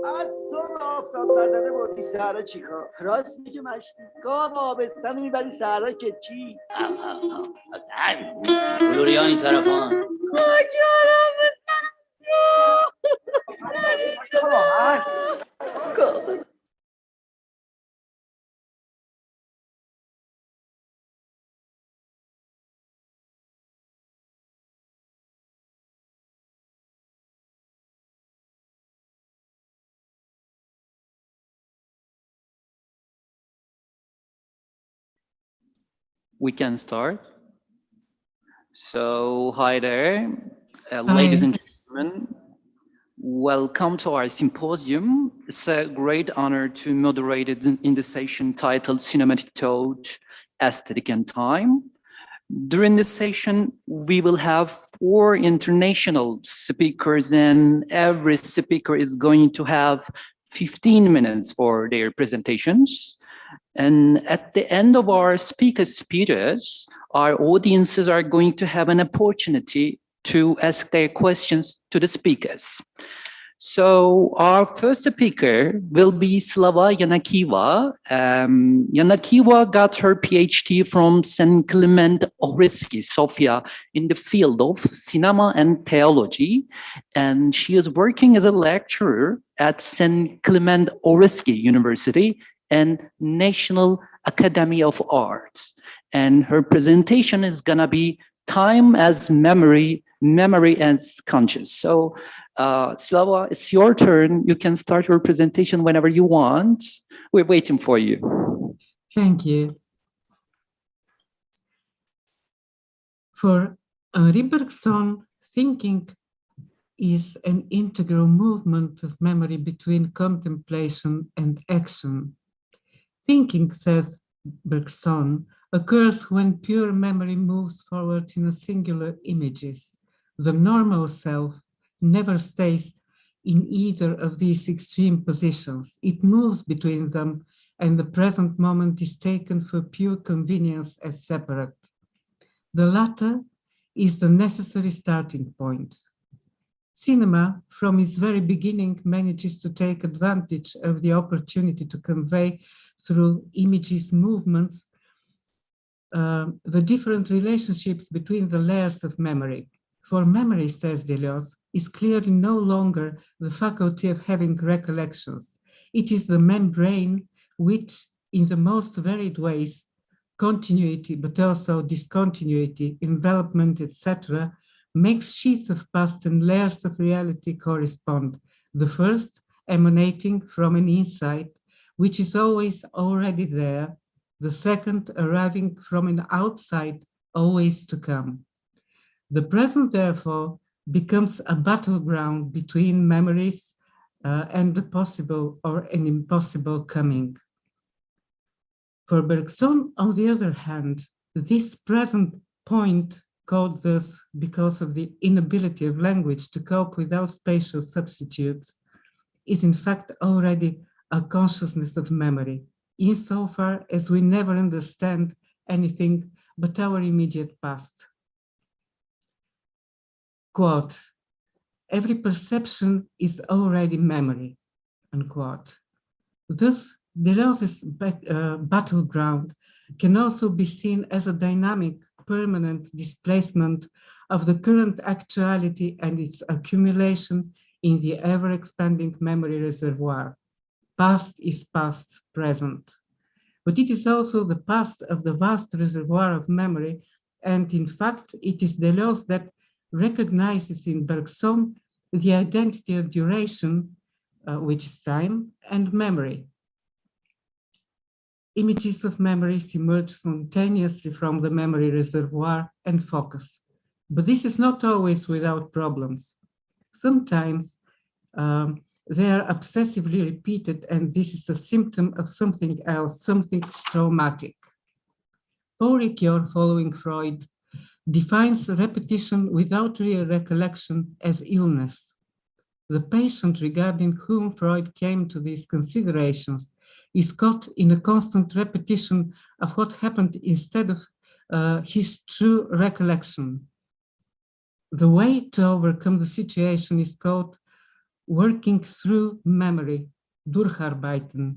از صبح آفتاب زده بردی صحرا چیکار؟ راست میگه مشتی گاه آبستن میبری صحرا که چی؟ بلوریان این طرفان کجارم بستنم We can start. So, hi there, ladies and gentlemen. Welcome to our symposium. It's a great honor to moderate it in the session titled Cinematic Thought, Aesthetic and Time. During this session, we will have 4 international speakers, and every speaker is going to have 15 minutes for their presentations. And at the end of our speakers' speeches, our audiences are going to have an opportunity to ask their questions to the speakers. So our first speaker will be Slava Yanakieva. Yanakieva got her PhD from St. Clement Ohridsky, Sofia, in the field of cinema and theology. And she is working as a lecturer at St. Clement Ohridsky University and National Academy of Arts. And her presentation is gonna be Time as Memory, Memory as Conscious. So Slava, it's your turn. You can start your presentation whenever you want. We're waiting for you. Thank you. For Henri Bergson, thinking is an integral movement of memory between contemplation and action. Thinking, says Bergson, occurs when pure memory moves forward in a singular images. The normal self never stays in either of these extreme positions. It moves between them, and the present moment is taken for pure convenience as separate. The latter is the necessary starting point. Cinema, from its very beginning, manages to take advantage of the opportunity to convey through images, movements, the different relationships between the layers of memory. For memory, says Deleuze, is clearly no longer the faculty of having recollections. It is the membrane which, in the most varied ways, continuity, but also discontinuity, envelopment, etc., makes sheets of past and layers of reality correspond. The first emanating from an insight, which is always already there, the second arriving from an outside, always to come. The present, therefore, becomes a battleground between memories and the possible or an impossible coming. For Bergson, on the other hand, this present point, called thus because of the inability of language to cope without spatial substitutes, is in fact already a consciousness of memory, insofar as we never understand anything but our immediate past. Quote, every perception is already memory, unquote. Thus, Deleuze's battleground can also be seen as a dynamic, permanent displacement of the current actuality and its accumulation in the ever-expanding memory reservoir. Past is past, present. But it is also the past of the vast reservoir of memory, and in fact, it is Deleuze that recognizes in Bergson the identity of duration, which is time, and memory. Images of memories emerge spontaneously from the memory reservoir and focus. But this is not always without problems. Sometimes they are obsessively repeated, and this is a symptom of something else, something traumatic. Paul Ricoeur, following Freud, defines repetition without real recollection as illness. The patient regarding whom Freud came to these considerations is caught in a constant repetition of what happened instead of his true recollection. The way to overcome the situation is called working through memory, Durcharbeiten.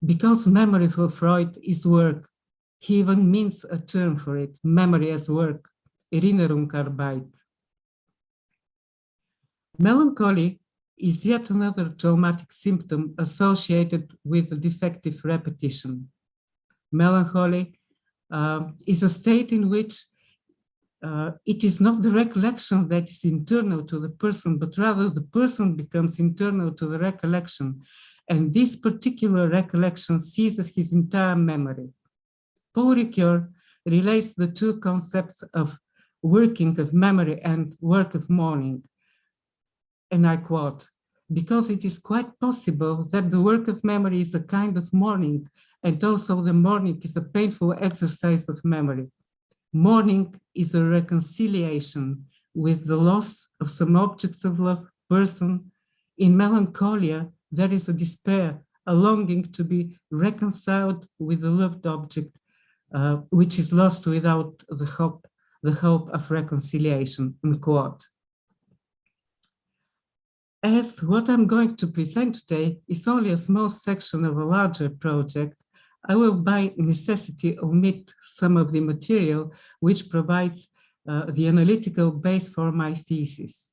Because memory for Freud is work, he even means a term for it, memory as work, Erinnerungsarbeit. Melancholy is yet another traumatic symptom associated with defective repetition. Melancholy is a state in which it is not the recollection that is internal to the person, but rather the person becomes internal to the recollection. And this particular recollection seizes his entire memory. Paul Ricoeur relates the two concepts of working of memory and work of mourning. And I quote, because it is quite possible that the work of memory is a kind of mourning, and also the mourning is a painful exercise of memory. Mourning is a reconciliation with the loss of some objects of love, person. In melancholia, there is a despair, a longing to be reconciled with the loved object, which is lost without the hope of reconciliation, unquote. As what I'm going to present today is only a small section of a larger project, I will by necessity omit some of the material which provides the analytical base for my thesis.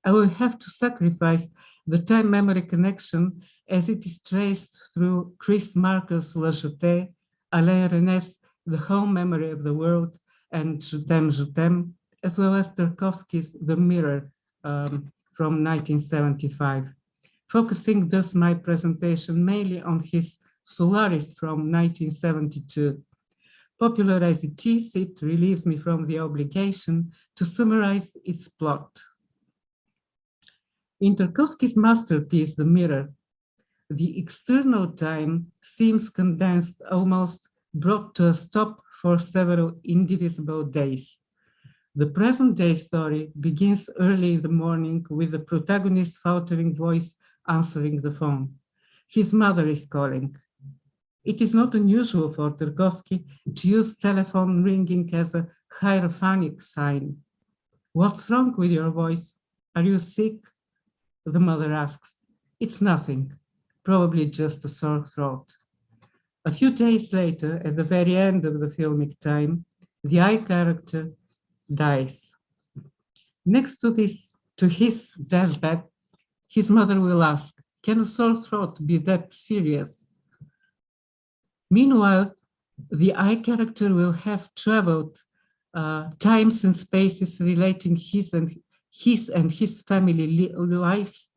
I will have to sacrifice the time-memory connection as it is traced through Chris Marker's La Jetée, Alain René's The Whole Memory of the World, and Je t'aime, as well as Tarkovsky's The Mirror from 1975, focusing thus my presentation mainly on his Solaris from 1972. Popular as it is, it relieves me from the obligation to summarize its plot. In Tarkovsky's masterpiece, The Mirror, the external time seems condensed, almost brought to a stop for several indivisible days. The present-day story begins early in the morning with the protagonist's faltering voice answering the phone. His mother is calling. It is not unusual for Dergisi to use telephone ringing as a hierophanic sign. What's wrong with your voice? Are you sick? The mother asks. It's nothing, probably just a sore throat. A few days later, at the very end of the filmic time, the I character dies. Next to his deathbed, his mother will ask, can a sore throat be that serious? Meanwhile, the I character will have traveled times and spaces relating his and his family lives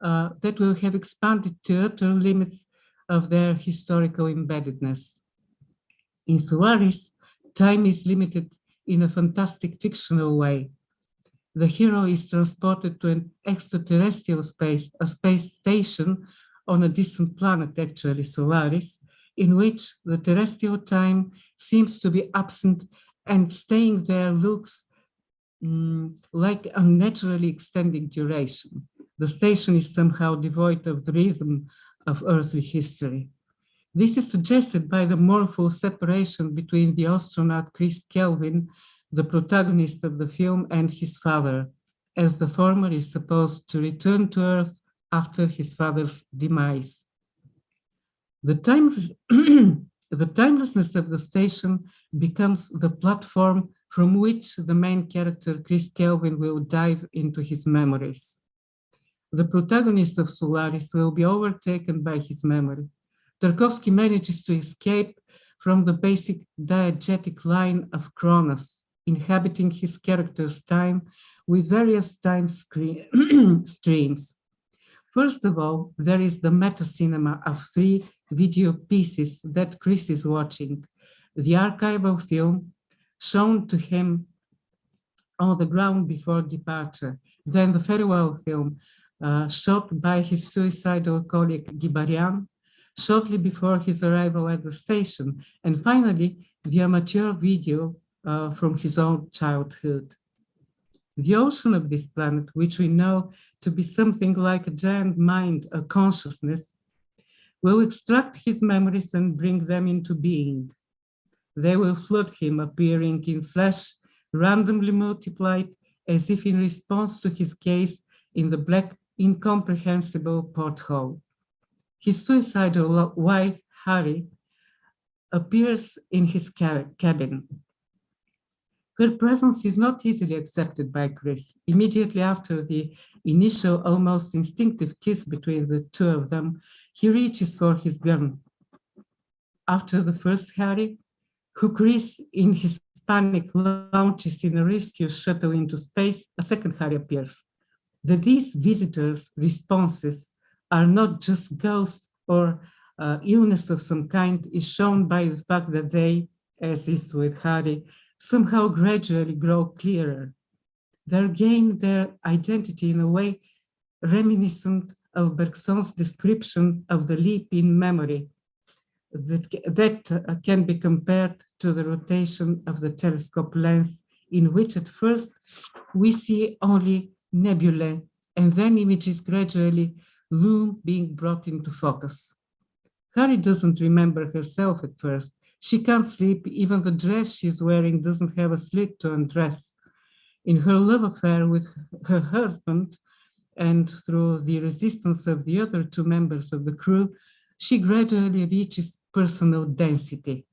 that will have expanded to utter limits of their historical embeddedness. In Solaris, time is limited in a fantastic fictional way. The hero is transported to an extraterrestrial space, a space station on a distant planet, actually Solaris, in which the terrestrial time seems to be absent and staying there looks like unnaturally extending duration. The station is somehow devoid of the rhythm of earthly history. This is suggested by the mournful separation between the astronaut Chris Kelvin, the protagonist of the film, and his father, as the former is supposed to return to Earth after his father's demise. The timelessness of the station becomes the platform from which the main character, Chris Kelvin, will dive into his memories. The protagonist of Solaris will be overtaken by his memory. Tarkovsky manages to escape from the basic diegetic line of Kronos, inhabiting his character's time with various time streams. First of all, there is the meta-cinema of 3 video pieces that Chris is watching. The archival film shown to him on the ground before departure, then the farewell film shot by his suicidal colleague Guibarian shortly before his arrival at the station, and finally, the amateur video from his own childhood. The ocean of this planet, which we know to be something like a giant mind, a consciousness, will extract his memories and bring them into being. They will flood him, appearing in flesh, randomly multiplied, as if in response to his gaze in the black incomprehensible porthole. His suicidal wife, Harry, appears in his cabin. Her presence is not easily accepted by Chris. Immediately after the initial, almost instinctive kiss between the two of them, he reaches for his gun. After the first Harry, who Chris in his panic launches in a rescue shuttle into space, a second Harry appears. These visitors' responses are not just ghosts or illness of some kind is shown by the fact that they, as is with Harry, somehow gradually grow clearer. They gain their identity in a way reminiscent of Bergson's description of the leap in memory that can be compared to the rotation of the telescope lens, in which at first we see only nebulae and then images gradually loom being brought into focus. Harry doesn't remember herself at first. She can't sleep, even the dress she's wearing doesn't have a slit to undress. In her love affair with her husband, and through the resistance of the other two members of the crew, she gradually reaches personal density.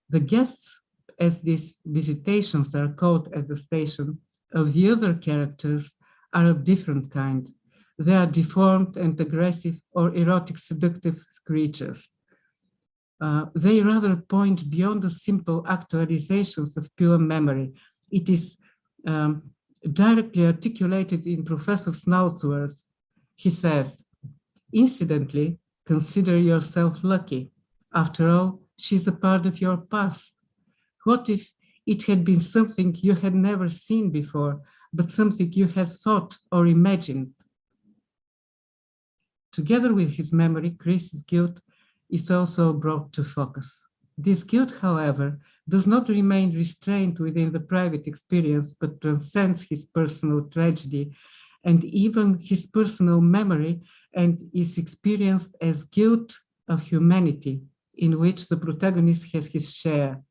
The guests, as these visitations are called at the station, of the other characters are of different kind. They are deformed and aggressive or erotic seductive creatures. They rather point beyond the simple actualizations of pure memory. It is directly articulated in Professor Snout's words. He says, incidentally, consider yourself lucky. After all, she's a part of your past. What if it had been something you had never seen before, but something you had thought or imagined? Together with his memory, Chris's guilt is also brought to focus. This guilt, however, does not remain restrained within the private experience, but transcends his personal tragedy and even his personal memory, and is experienced as guilt of humanity, in which the protagonist has his share.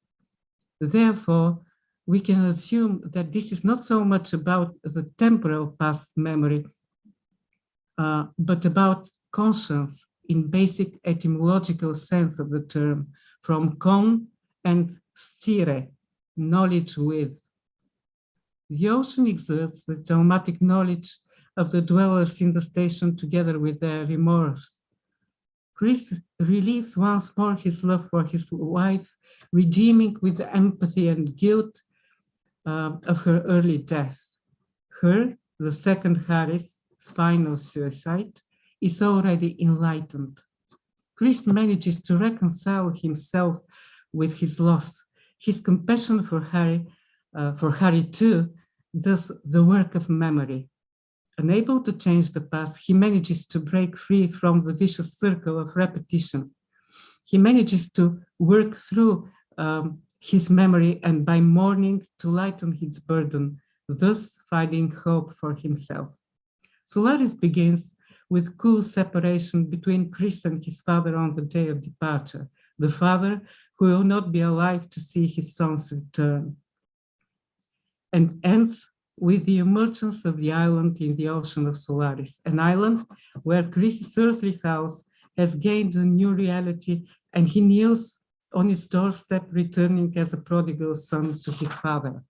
Therefore, we can assume that this is not so much about the temporal past memory, but about conscience in basic etymological sense of the term, from con and stire, knowledge with. The ocean exerts the traumatic knowledge of the dwellers in the station together with their remorse. Chris relieves once more his love for his wife, redeeming with empathy and guilt of her early death. Her, the second Harry's final suicide, is already enlightened. Chris manages to reconcile himself with his loss. His compassion for Harry too, does the work of memory. Unable to change the past, he manages to break free from the vicious circle of repetition. He manages to work through his memory and by mourning to lighten his burden, thus finding hope for himself. Solaris begins with cool separation between Chris and his father on the day of departure, the father who will not be alive to see his son's return, and ends with the emergence of the island in the ocean of Solaris, an island where Chris's earthly house has gained a new reality, and he kneels on his doorstep, returning as a prodigal son to his father.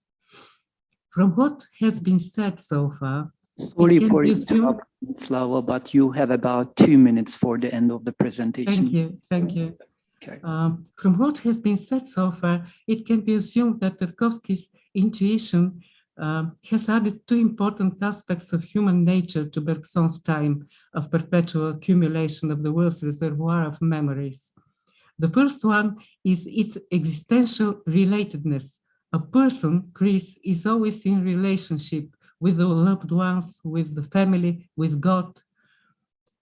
From what has been said so far, sorry for interrupting, Slava, but you have about 2 minutes for the end of the presentation. Thank you. Okay. From what has been said so far, it can be assumed that Tarkovsky's intuition has added two important aspects of human nature to Bergson's time of perpetual accumulation of the world's reservoir of memories. The first one is its existential relatedness. A person, Chris, is always in relationship with the loved ones, with the family, with God.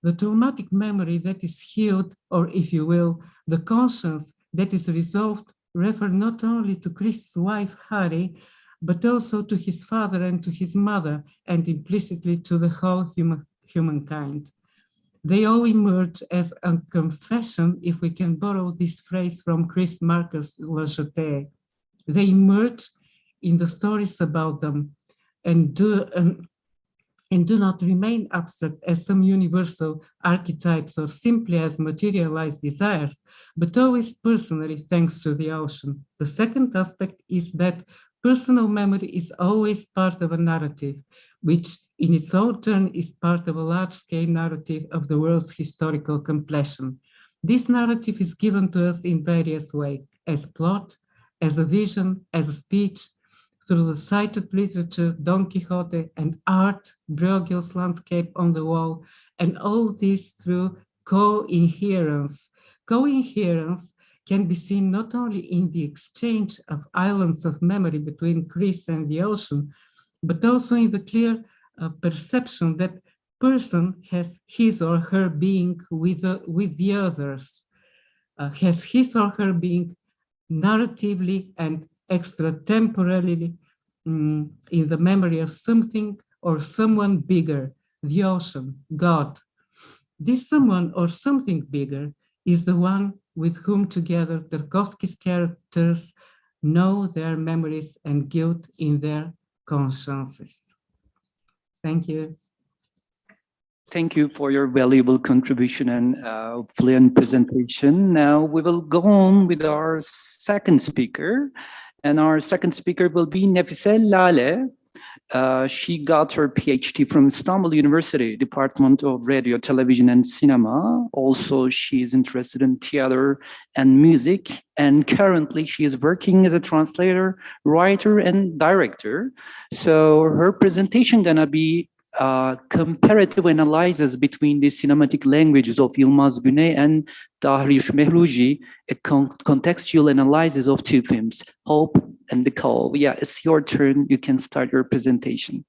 The traumatic memory that is healed, or if you will, the conscience that is resolved, refer not only to Chris's wife, Harry, but also to his father and to his mother, and implicitly to the whole humankind. They all emerge as a confession, if we can borrow this phrase from Chris Marker's La Jetée. They emerge in the stories about them and and do not remain abstract as some universal archetypes or simply as materialized desires, but always personally thanks to the ocean. The second aspect is that personal memory is always part of a narrative, which in its own turn is part of a large-scale narrative of the world's historical completion. This narrative is given to us in various ways, as plot, as a vision, as a speech, through the cited literature, Don Quixote, and art, Bruegel's landscape on the wall, and all this through co-inherence. Co-inherence can be seen not only in the exchange of islands of memory between Greece and the ocean, but also in the clear perception that person has his or her being with the others, has his or her being narratively and extratemporally in the memory of something or someone bigger, the ocean, God. This someone or something bigger is the one with whom together Tarkovsky's characters know their memories and guilt in their consciences. Thank you. Thank you for your valuable contribution and fluent presentation. Now we will go on with our second speaker. And our second speaker will be Nefise Lale. She got her PhD from Istanbul University, Department of Radio, Television, and Cinema. Also, she is interested in theater and music. And currently, she is working as a translator, writer, and director. So her presentation gonna be comparative analysis between the cinematic languages of Yılmaz Güney and Dariush Mehruji, a contextual analysis of two films, Hope and The Call. Yeah, it's your turn. You can start your presentation.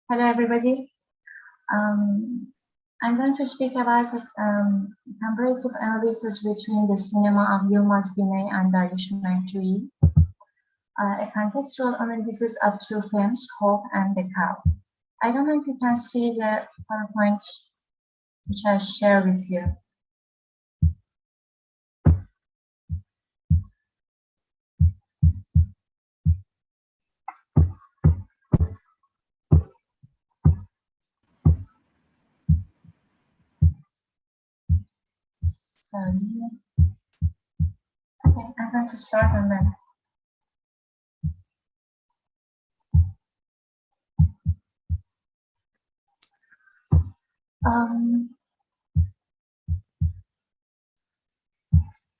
Hello, everybody. I'm going to speak about comparative analysis between the cinema of Yılmaz Güney and Dariush Mehruji, a contextual analysis of two films, Hope and The Cow. I don't know if you can see the PowerPoint which I share with you. Sorry. Okay, I'm going to start on that.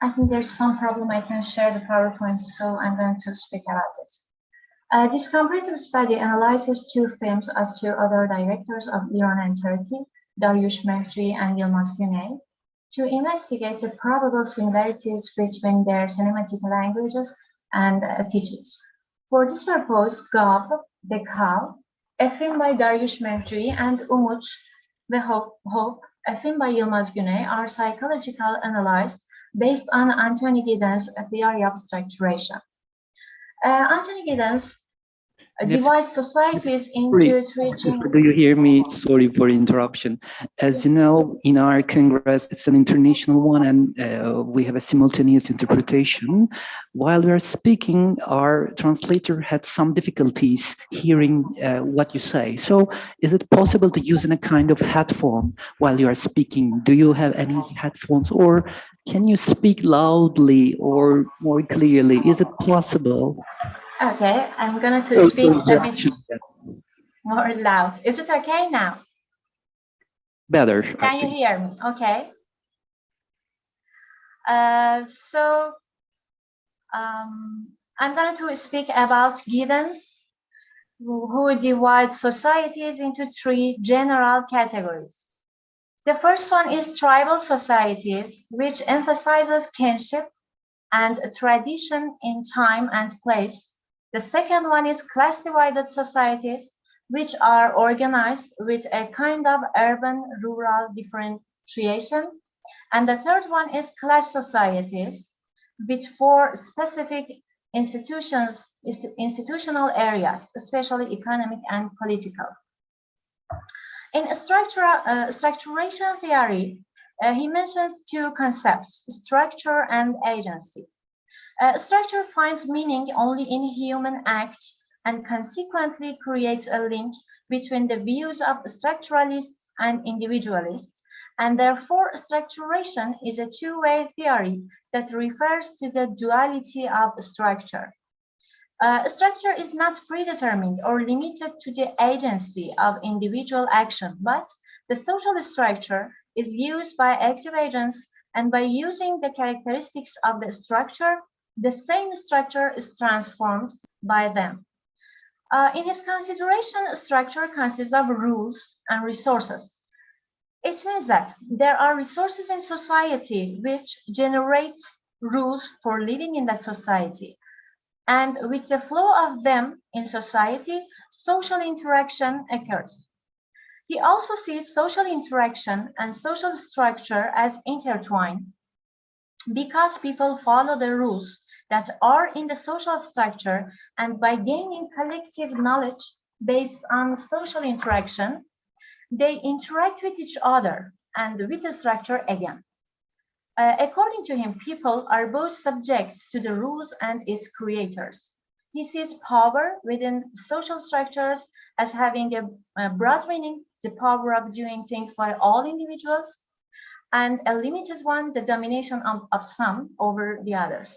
I think there's some problem. I can share the PowerPoint, so I'm going to speak about it. This comparative study analyzes two films of two other directors of Iran and Turkey, Dariush Mehruji and Yılmaz Güney, to investigate the probable similarities between their cinematic languages and attitudes. For this purpose, Gab, The Cow, a film by Dariush Mehruji, and Umut, The Hope, a film by Yılmaz Güney, are psychological analyzed based on Anthony Giddens' theory of structuration. Anthony Giddens divides societies into three. Do you hear me? Sorry for interruption. As you know, in our Congress, it's an international one, and we have a simultaneous interpretation. While we are speaking, our translator had some difficulties hearing what you say. So is it possible to use in a kind of headphone while you are speaking? Do you have any headphones, or can you speak loudly or more clearly? Is it possible? Okay, I'm going to speak a bit more loud. Is it okay now? Better. Can you hear me? Okay. I'm going to speak about Giddens, who divides societies into three general categories. The first one is tribal societies, which emphasizes kinship and tradition in time and place. The second one is class-divided societies, which are organized with a kind of urban-rural differentiation And the third one is class societies, with 4 specific institutional areas, especially economic and political. In structuration theory, he mentions 2 concepts, structure and agency. Structure finds meaning only in human acts and consequently creates a link between the views of structuralists and individualists, and therefore structuration is a two-way theory that refers to the duality of structure. Structure is not predetermined or limited to the agency of individual action, but the social structure is used by active agents, and by using the characteristics of the structure, the same structure is transformed by them. In his consideration, structure consists of rules and resources. It means that there are resources in society which generate rules for living in that society. And with the flow of them in society, social interaction occurs. He also sees social interaction and social structure as intertwined because people follow the rules that are in the social structure, and by gaining collective knowledge based on social interaction, they interact with each other and with the structure again. According to him, people are both subject to the rules and its creators. He sees power within social structures as having a broad meaning, the power of doing things by all individuals, and a limited one, the domination of some over the others.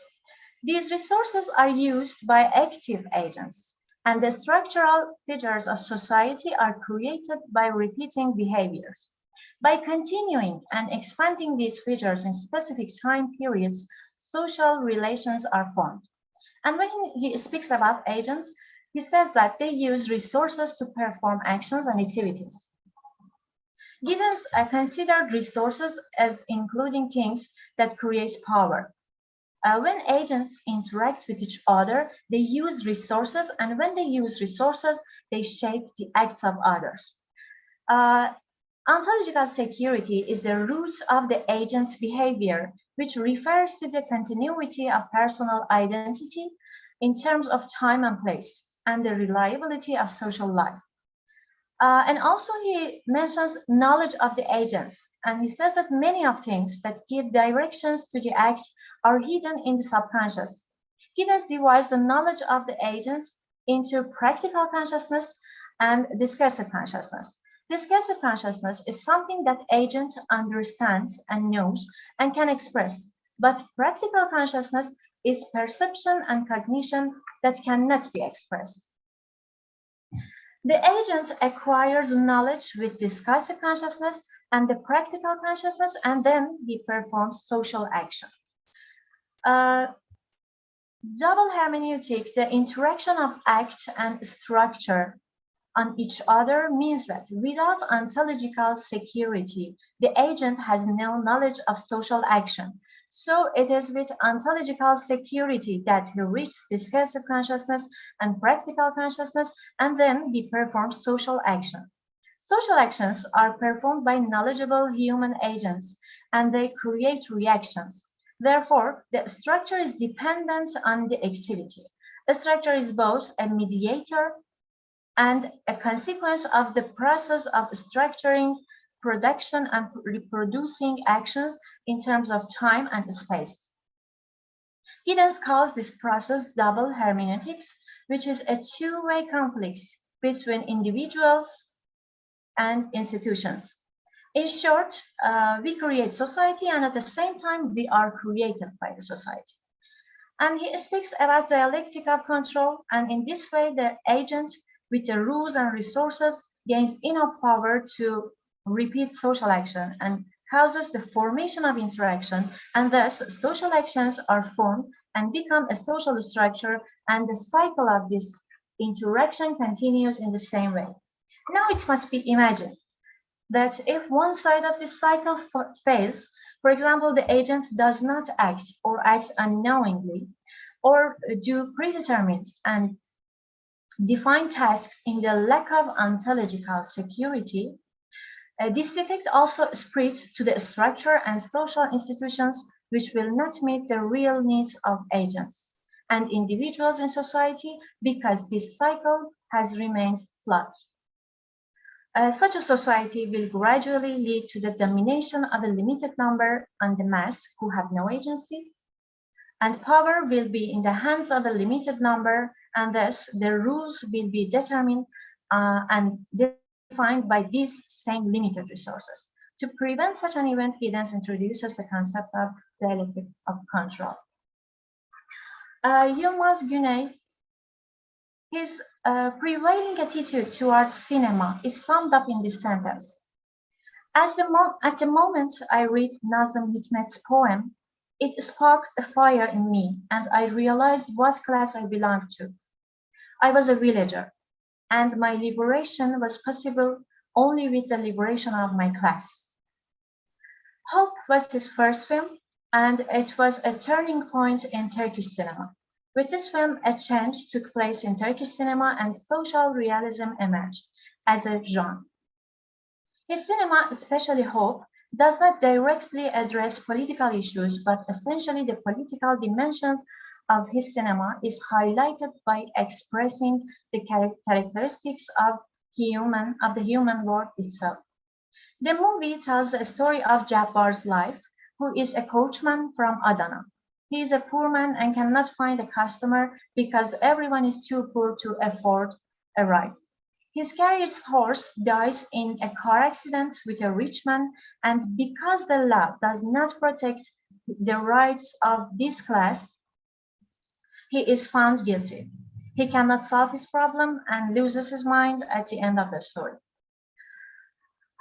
These resources are used by active agents, and the structural features of society are created by repeating behaviors. By continuing and expanding these features in specific time periods, social relations are formed. And when he speaks about agents, he says that they use resources to perform actions and activities. Giddens considered resources as including things that create power. When agents interact with each other, they use resources, and when they use resources, they shape the acts of others. Ontological security is the root of the agent's behavior, which refers to the continuity of personal identity in terms of time and place, and the reliability of social life. And also he mentions knowledge of the agents, and he says that many of things that give directions to the act are hidden in the subconscious. Giddens divides the knowledge of the agents into practical consciousness and discursive consciousness. Discursive consciousness is something that agent understands and knows and can express, but practical consciousness is perception and cognition that cannot be expressed. The agent acquires knowledge with discursive consciousness and the practical consciousness, and then he performs social action. Double hermeneutic, the interaction of act and structure on each other, means that without ontological security, the agent has no knowledge of social action. So it is with ontological security that he reaches discursive consciousness and practical consciousness, and then he performs social action. Social actions are performed by knowledgeable human agents, and they create reactions. Therefore, the structure is dependent on the activity. The structure is both a mediator and a consequence of the process of structuring production and reproducing actions in terms of time and space. Giddens calls this process double hermeneutics, which is a two-way conflict between individuals and institutions. In short, we create society, and at the same time, we are created by the society. And he speaks about dialectic of control, and in this way, the agent with the rules and resources gains enough power to repeat social action and causes the formation of interaction, and thus social actions are formed and become a social structure, and the cycle of this interaction continues in the same way. Now it must be imagined that if one side of this cycle fails, for example, the agent does not act or acts unknowingly, or do predetermined and defined tasks in the lack of ontological security, This defect also spreads to the structure and social institutions which will not meet the real needs of agents and individuals in society because this cycle has remained flawed. Such a society will gradually lead to the domination of a limited number on the mass who have no agency, and power will be in the hands of a limited number, and thus the rules will be determined and defined by these same limited resources. To prevent such an event, he then introduces the concept of dialectic of control. Yılmaz Güney, his prevailing attitude towards cinema is summed up in this sentence. At the moment I read Nazım Hikmet's poem, it sparked a fire in me, and I realized what class I belonged to. I was a villager, and my liberation was possible only with the liberation of my class. Hope was his first film, and it was a turning point in Turkish cinema. With this film, a change took place in Turkish cinema and social realism emerged as a genre. His cinema, especially Hope, does not directly address political issues, but essentially the political dimensions of his cinema is highlighted by expressing the characteristics of the human world itself. The movie tells a story of Jabbar's life, who is a coachman from Adana. He is a poor man and cannot find a customer because everyone is too poor to afford a ride. His carriage horse dies in a car accident with a rich man, and because the law does not protect the rights of this class, he is found guilty. He cannot solve his problem and loses his mind at the end of the story.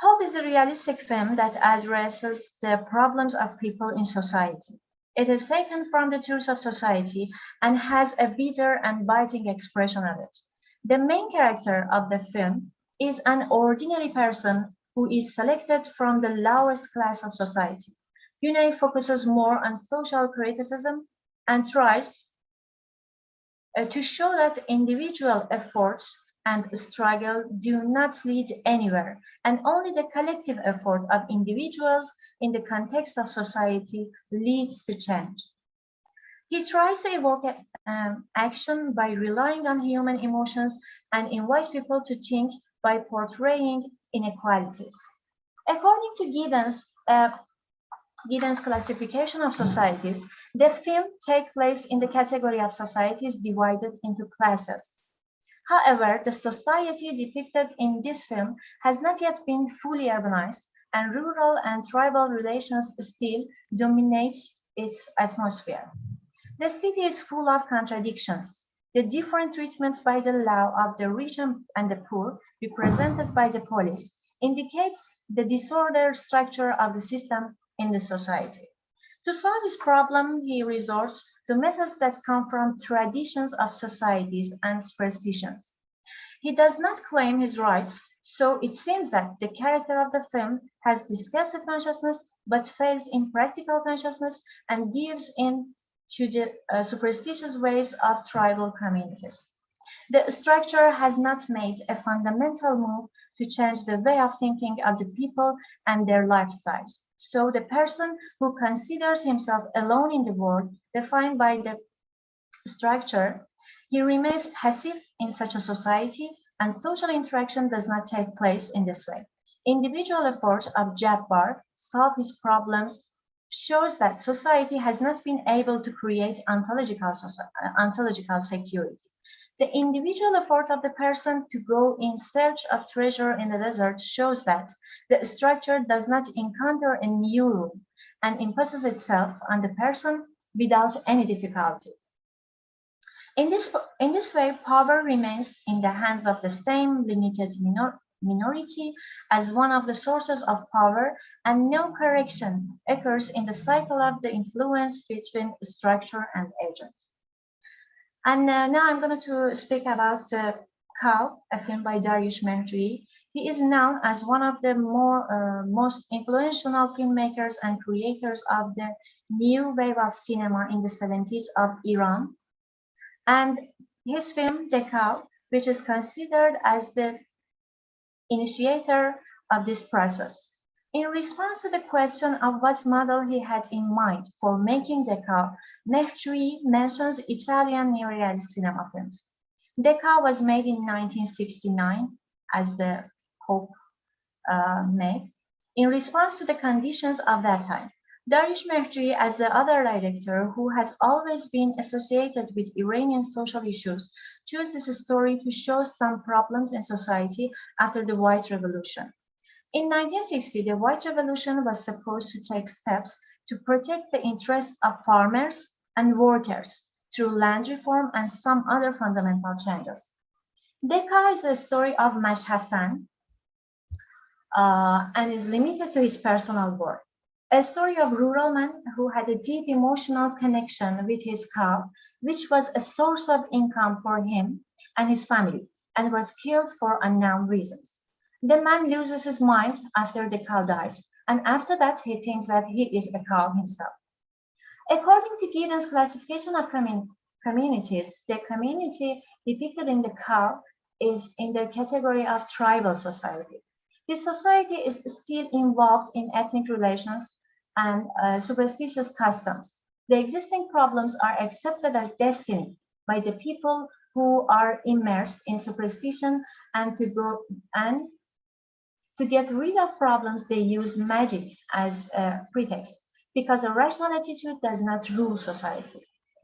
Hope is a realistic film that addresses the problems of people in society. It is taken from the truth of society and has a bitter and biting expression of it. The main character of the film is an ordinary person who is selected from the lowest class of society. Güney focuses more on social criticism and tries to show that individual efforts and struggle do not lead anywhere, and only the collective effort of individuals in the context of society leads to change. He tries to evoke action by relying on human emotions and invite people to think by portraying inequalities. According to Giddens' classification of societies, the film takes place in the category of societies divided into classes. However, the society depicted in this film has not yet been fully urbanized, and rural and tribal relations still dominate its atmosphere. The city is full of contradictions. The different treatment by the law of the rich and the poor, represented by the police, indicates the disordered structure of the system in the society. To solve this problem, he resorts to methods that come from traditions of societies and superstitions. He does not claim his rights, so it seems that the character of the film has discursive consciousness but fails in practical consciousness and gives in to the superstitious ways of tribal communities. The structure has not made a fundamental move to change the way of thinking of the people and their lifestyles. So the person who considers himself alone in the world, defined by the structure, he remains passive in such a society, and social interaction does not take place in this way. Individual effort of Jabbar solve his problems shows that society has not been able to create ontological security. The individual effort of the person to go in search of treasure in the desert shows that the structure does not encounter a new rule and imposes itself on the person without any difficulty. In this way, power remains in the hands of the same limited minority as one of the sources of power, and no correction occurs in the cycle of the influence between structure and agent. And now I'm going to speak about Cow, a film by Dariush Mehri. He is known as one of the most influential filmmakers and creators of the new wave of cinema in the 70s of Iran. And his film, The Cow, which is considered as the initiator of this process. In response to the question of what model he had in mind for making Decca, Mehcui mentions Italian neorealist cinema films. Decca was made in 1969, as the Pope made, in response to the conditions of that time. Dariush Mehcui, as the other director who has always been associated with Iranian social issues, chose this story to show some problems in society after the White Revolution. In 1960, the White Revolution was supposed to take steps to protect the interests of farmers and workers through land reform and some other fundamental changes. Decca is the story of Mash Hassan and is limited to his personal work. A story of rural man who had a deep emotional connection with his cow, which was a source of income for him and his family, and was killed for unknown reasons. The man loses his mind after the cow dies, and after that he thinks that he is a cow himself. According to Giddens' classification of communities, the community depicted in the cow is in the category of tribal society. This society is still involved in ethnic relations and superstitious customs. The existing problems are accepted as destiny by the people who are immersed in superstition, and to get rid of problems, they use magic as a pretext, because a rational attitude does not rule society.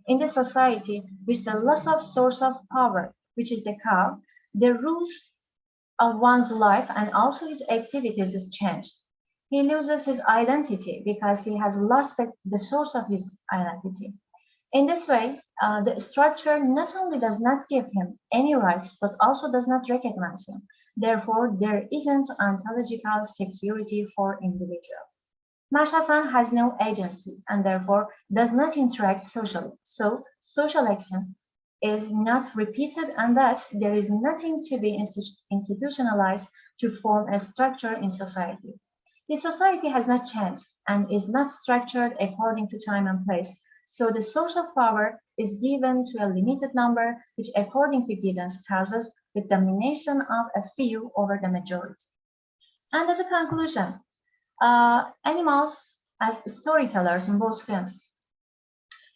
In the society, with the loss of source of power, which is the cow, the rules of one's life and also his activities is changed. He loses his identity because he has lost the source of his identity. In this way, the structure not only does not give him any rights, but also does not recognize him. Therefore, there isn't ontological security for individual. Mash Hassan has no agency and therefore does not interact socially. So, social action is not repeated, and thus there is nothing to be institutionalized to form a structure in society. The society has not changed and is not structured according to time and place, so the source of power is given to a limited number, which according to Giddens causes the domination of a few over the majority. And as a conclusion, animals as storytellers in both films.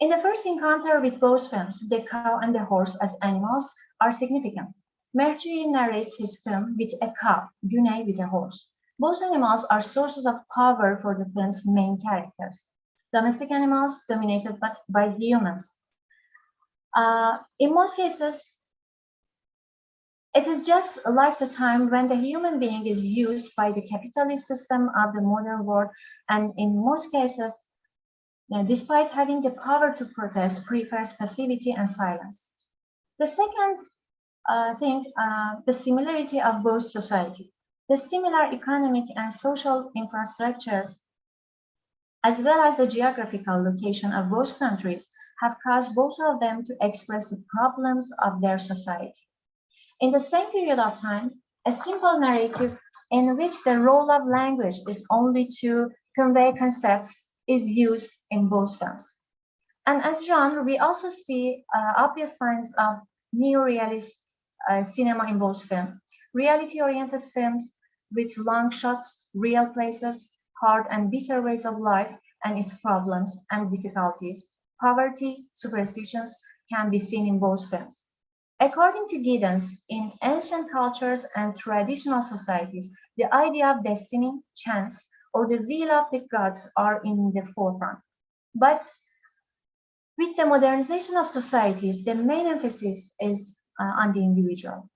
In the first encounter with both films, the cow and the horse as animals are significant. Mehcui narrates his film with a cow, Güney with a horse. Both animals are sources of power for the film's main characters. Domestic animals dominated by humans. In most cases, it is just like the time when the human being is used by the capitalist system of the modern world, and in most cases, despite having the power to protest, prefers passivity and silence. The second thing, the similarity of both society. The similar economic and social infrastructures, as well as the geographical location of both countries, have caused both of them to express the problems of their society. In the same period of time, a simple narrative in which the role of language is only to convey concepts is used in both films. And as genre, we also see obvious signs of neorealist cinema in both films. Reality-oriented films with long shots, real places, hard and bitter ways of life and its problems and difficulties, poverty, superstitions can be seen in both films. According to Giddens, in ancient cultures and traditional societies, the idea of destiny, chance, or the will of the gods are in the forefront. But with the modernization of societies, the main emphasis is on the individual.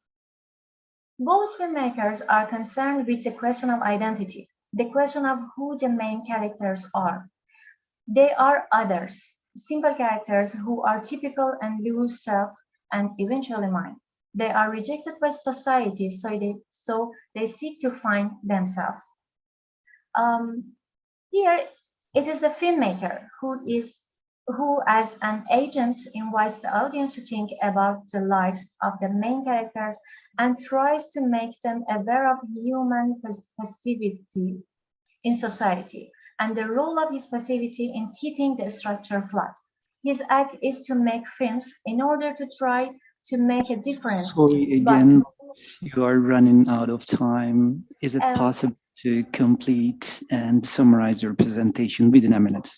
Both filmmakers are concerned with the question of identity, the question of who the main characters are. They are others, simple characters who are typical and lose self and eventually mind. They are rejected by society, so they seek to find themselves. Here, it is the filmmaker who, as an agent, invites the audience to think about the lives of the main characters and tries to make them aware of human passivity in society and the role of his passivity in keeping the structure flat. His act is to make films in order to try to make a difference. Sorry again, you are running out of time. Is it possible to complete and summarize your presentation within a minute.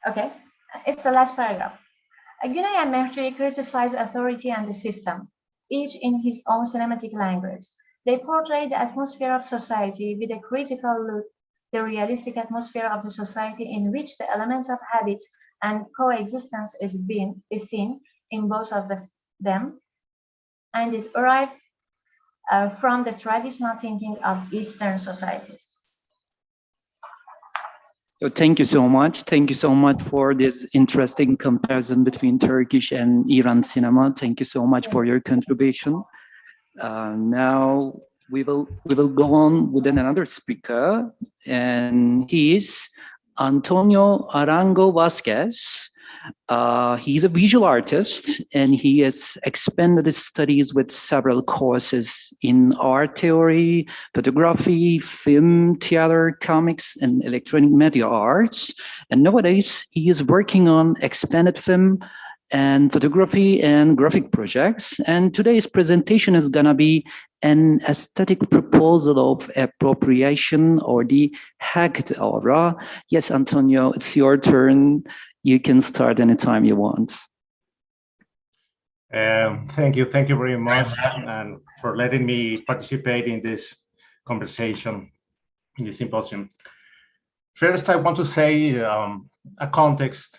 Okay, it's the last paragraph. Gunay and Mehdi criticize authority and the system, each in his own cinematic language. They portray the atmosphere of society with a critical look, the realistic atmosphere of the society in which the element of habit and coexistence is seen in both of them, and is derived from the traditional thinking of Eastern societies. So thank you so much. Thank you so much for this interesting comparison between Turkish and Iran cinema. Thank you so much for your contribution. Now we will go on with another speaker, and he is Antonio Arango Vasquez. He's a visual artist, and he has expanded his studies with several courses in art theory, photography, film, theater, comics, and electronic media arts. And nowadays, he is working on expanded film and photography and graphic projects. And today's presentation is gonna be an aesthetic proposal of appropriation, or the hacked aura. Yes, Antonio, it's your turn. You can start anytime you want. Thank you very much, and for letting me participate in this conversation, in this symposium. First, I want to say a context.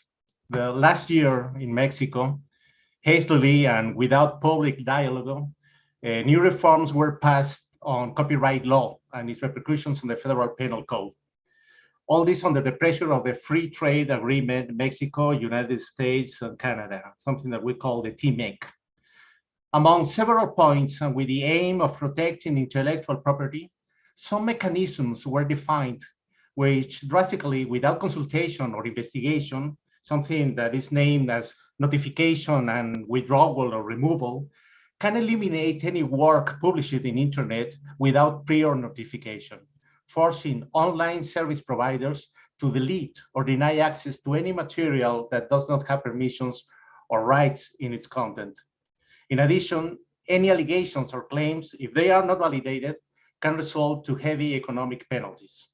The last year in Mexico, hastily and without public dialogue, new reforms were passed on copyright law and its repercussions on the Federal Penal Code. All this under the pressure of the free trade agreement, Mexico, United States, and Canada, something that we call the TMEC. Among several points, and with the aim of protecting intellectual property, some mechanisms were defined which drastically, without consultation or investigation, something that is named as notification and withdrawal or removal, can eliminate any work published in internet without prior notification, forcing online service providers to delete or deny access to any material that does not have permissions or rights in its content. In addition, any allegations or claims, if they are not validated, can result to heavy economic penalties.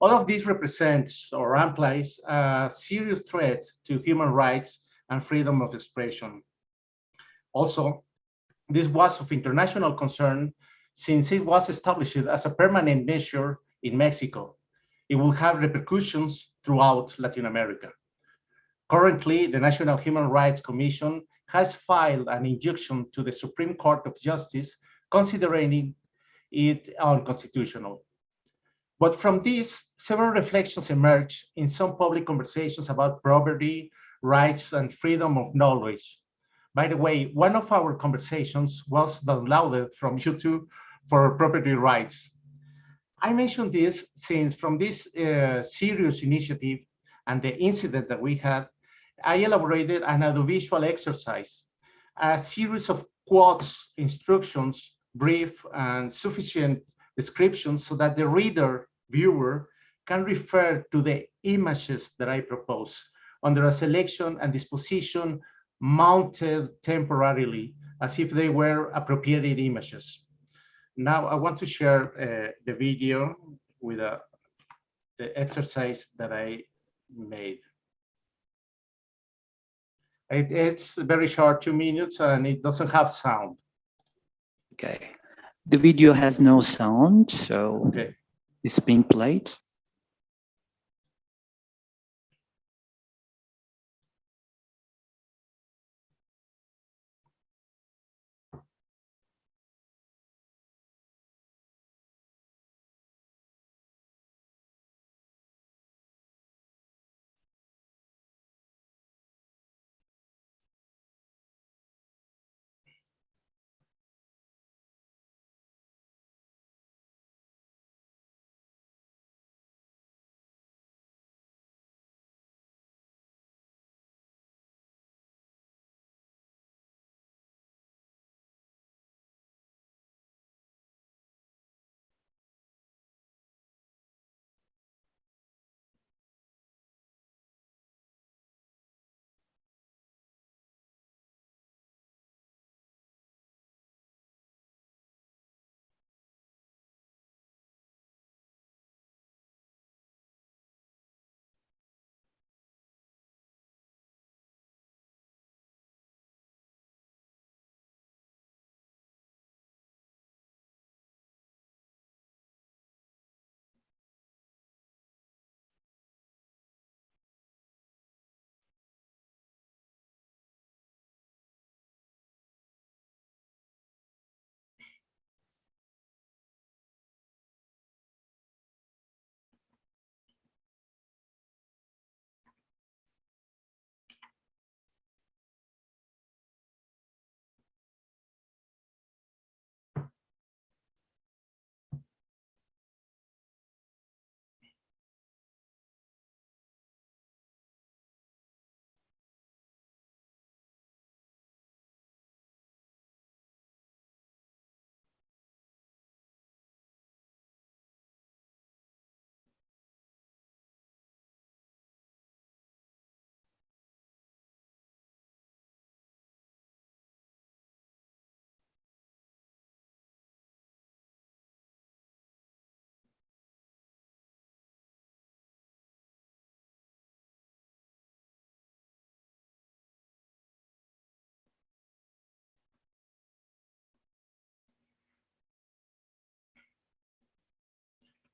All of this represents or implies a serious threat to human rights and freedom of expression. Also, this was of international concern since it was established as a permanent measure in Mexico. It will have repercussions throughout Latin America. Currently, the National Human Rights Commission has filed an injunction to the Supreme Court of Justice, considering it unconstitutional. But from this, several reflections emerge in some public conversations about property, rights, and freedom of knowledge. By the way, one of our conversations was downloaded from YouTube for property rights. I mention this since from this serious initiative and the incident that we had, I elaborated an audiovisual exercise, a series of quotes, instructions, brief and sufficient descriptions so that the reader, viewer, can refer to the images that I propose under a selection and disposition mounted temporarily as if they were appropriated images. Now I want to share the video with the exercise that I made. It's very short, 2 minutes, and it doesn't have sound. Okay. The video has no sound, so Okay. it's being played.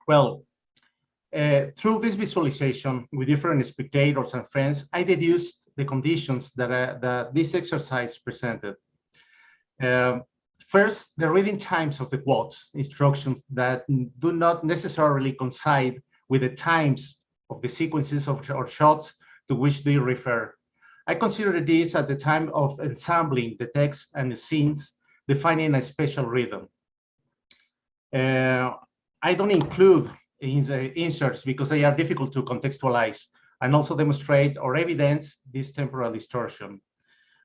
Well, through this visualization with different spectators and friends, I deduced the conditions that this exercise presented. First, the reading times of the quotes, instructions that do not necessarily coincide with the times of the sequences or shots to which they refer. I consider this at the time of ensembling the text and the scenes, defining a special rhythm. I don't include inserts because they are difficult to contextualize and also demonstrate or evidence this temporal distortion.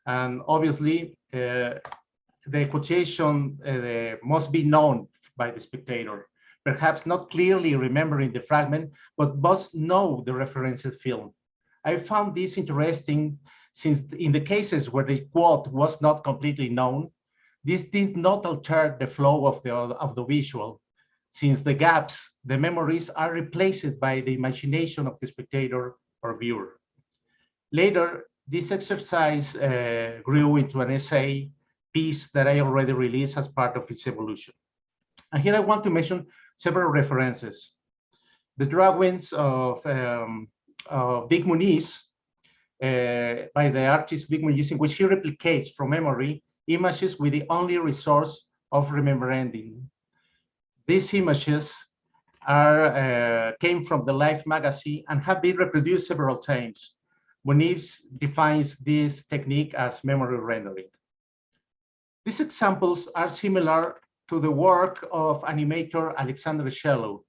And obviously, the quotation must be known by the spectator, perhaps not clearly remembering the fragment, but must know the referenced film. I found this interesting since in the cases where the quote was not completely known, this did not alter the flow of the visual, since the gaps, the memories are replaced by the imagination of the spectator or viewer. Later, this exercise grew into an essay piece that I already released as part of its evolution. And here I want to mention several references. The drawings of Big Muniz, by the artist Big Muniz, in which he replicates from memory images with the only resource of remembering. These images came from the Life magazine and have been reproduced several times. Muniz defines this technique as memory rendering. These examples are similar to the work of animator Alexander Shello,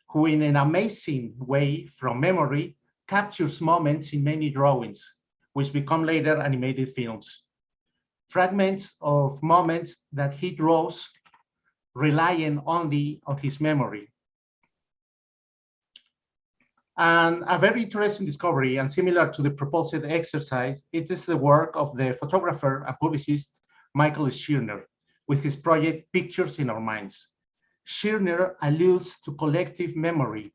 who in an amazing way from memory captures moments in many drawings, which become later animated films. Fragments of moments that he draws relying only on his memory. And a very interesting discovery and similar to the proposed exercise, it is the work of the photographer and publicist Michael Schirner with his project Pictures in Our Minds. Schirner alludes to collective memory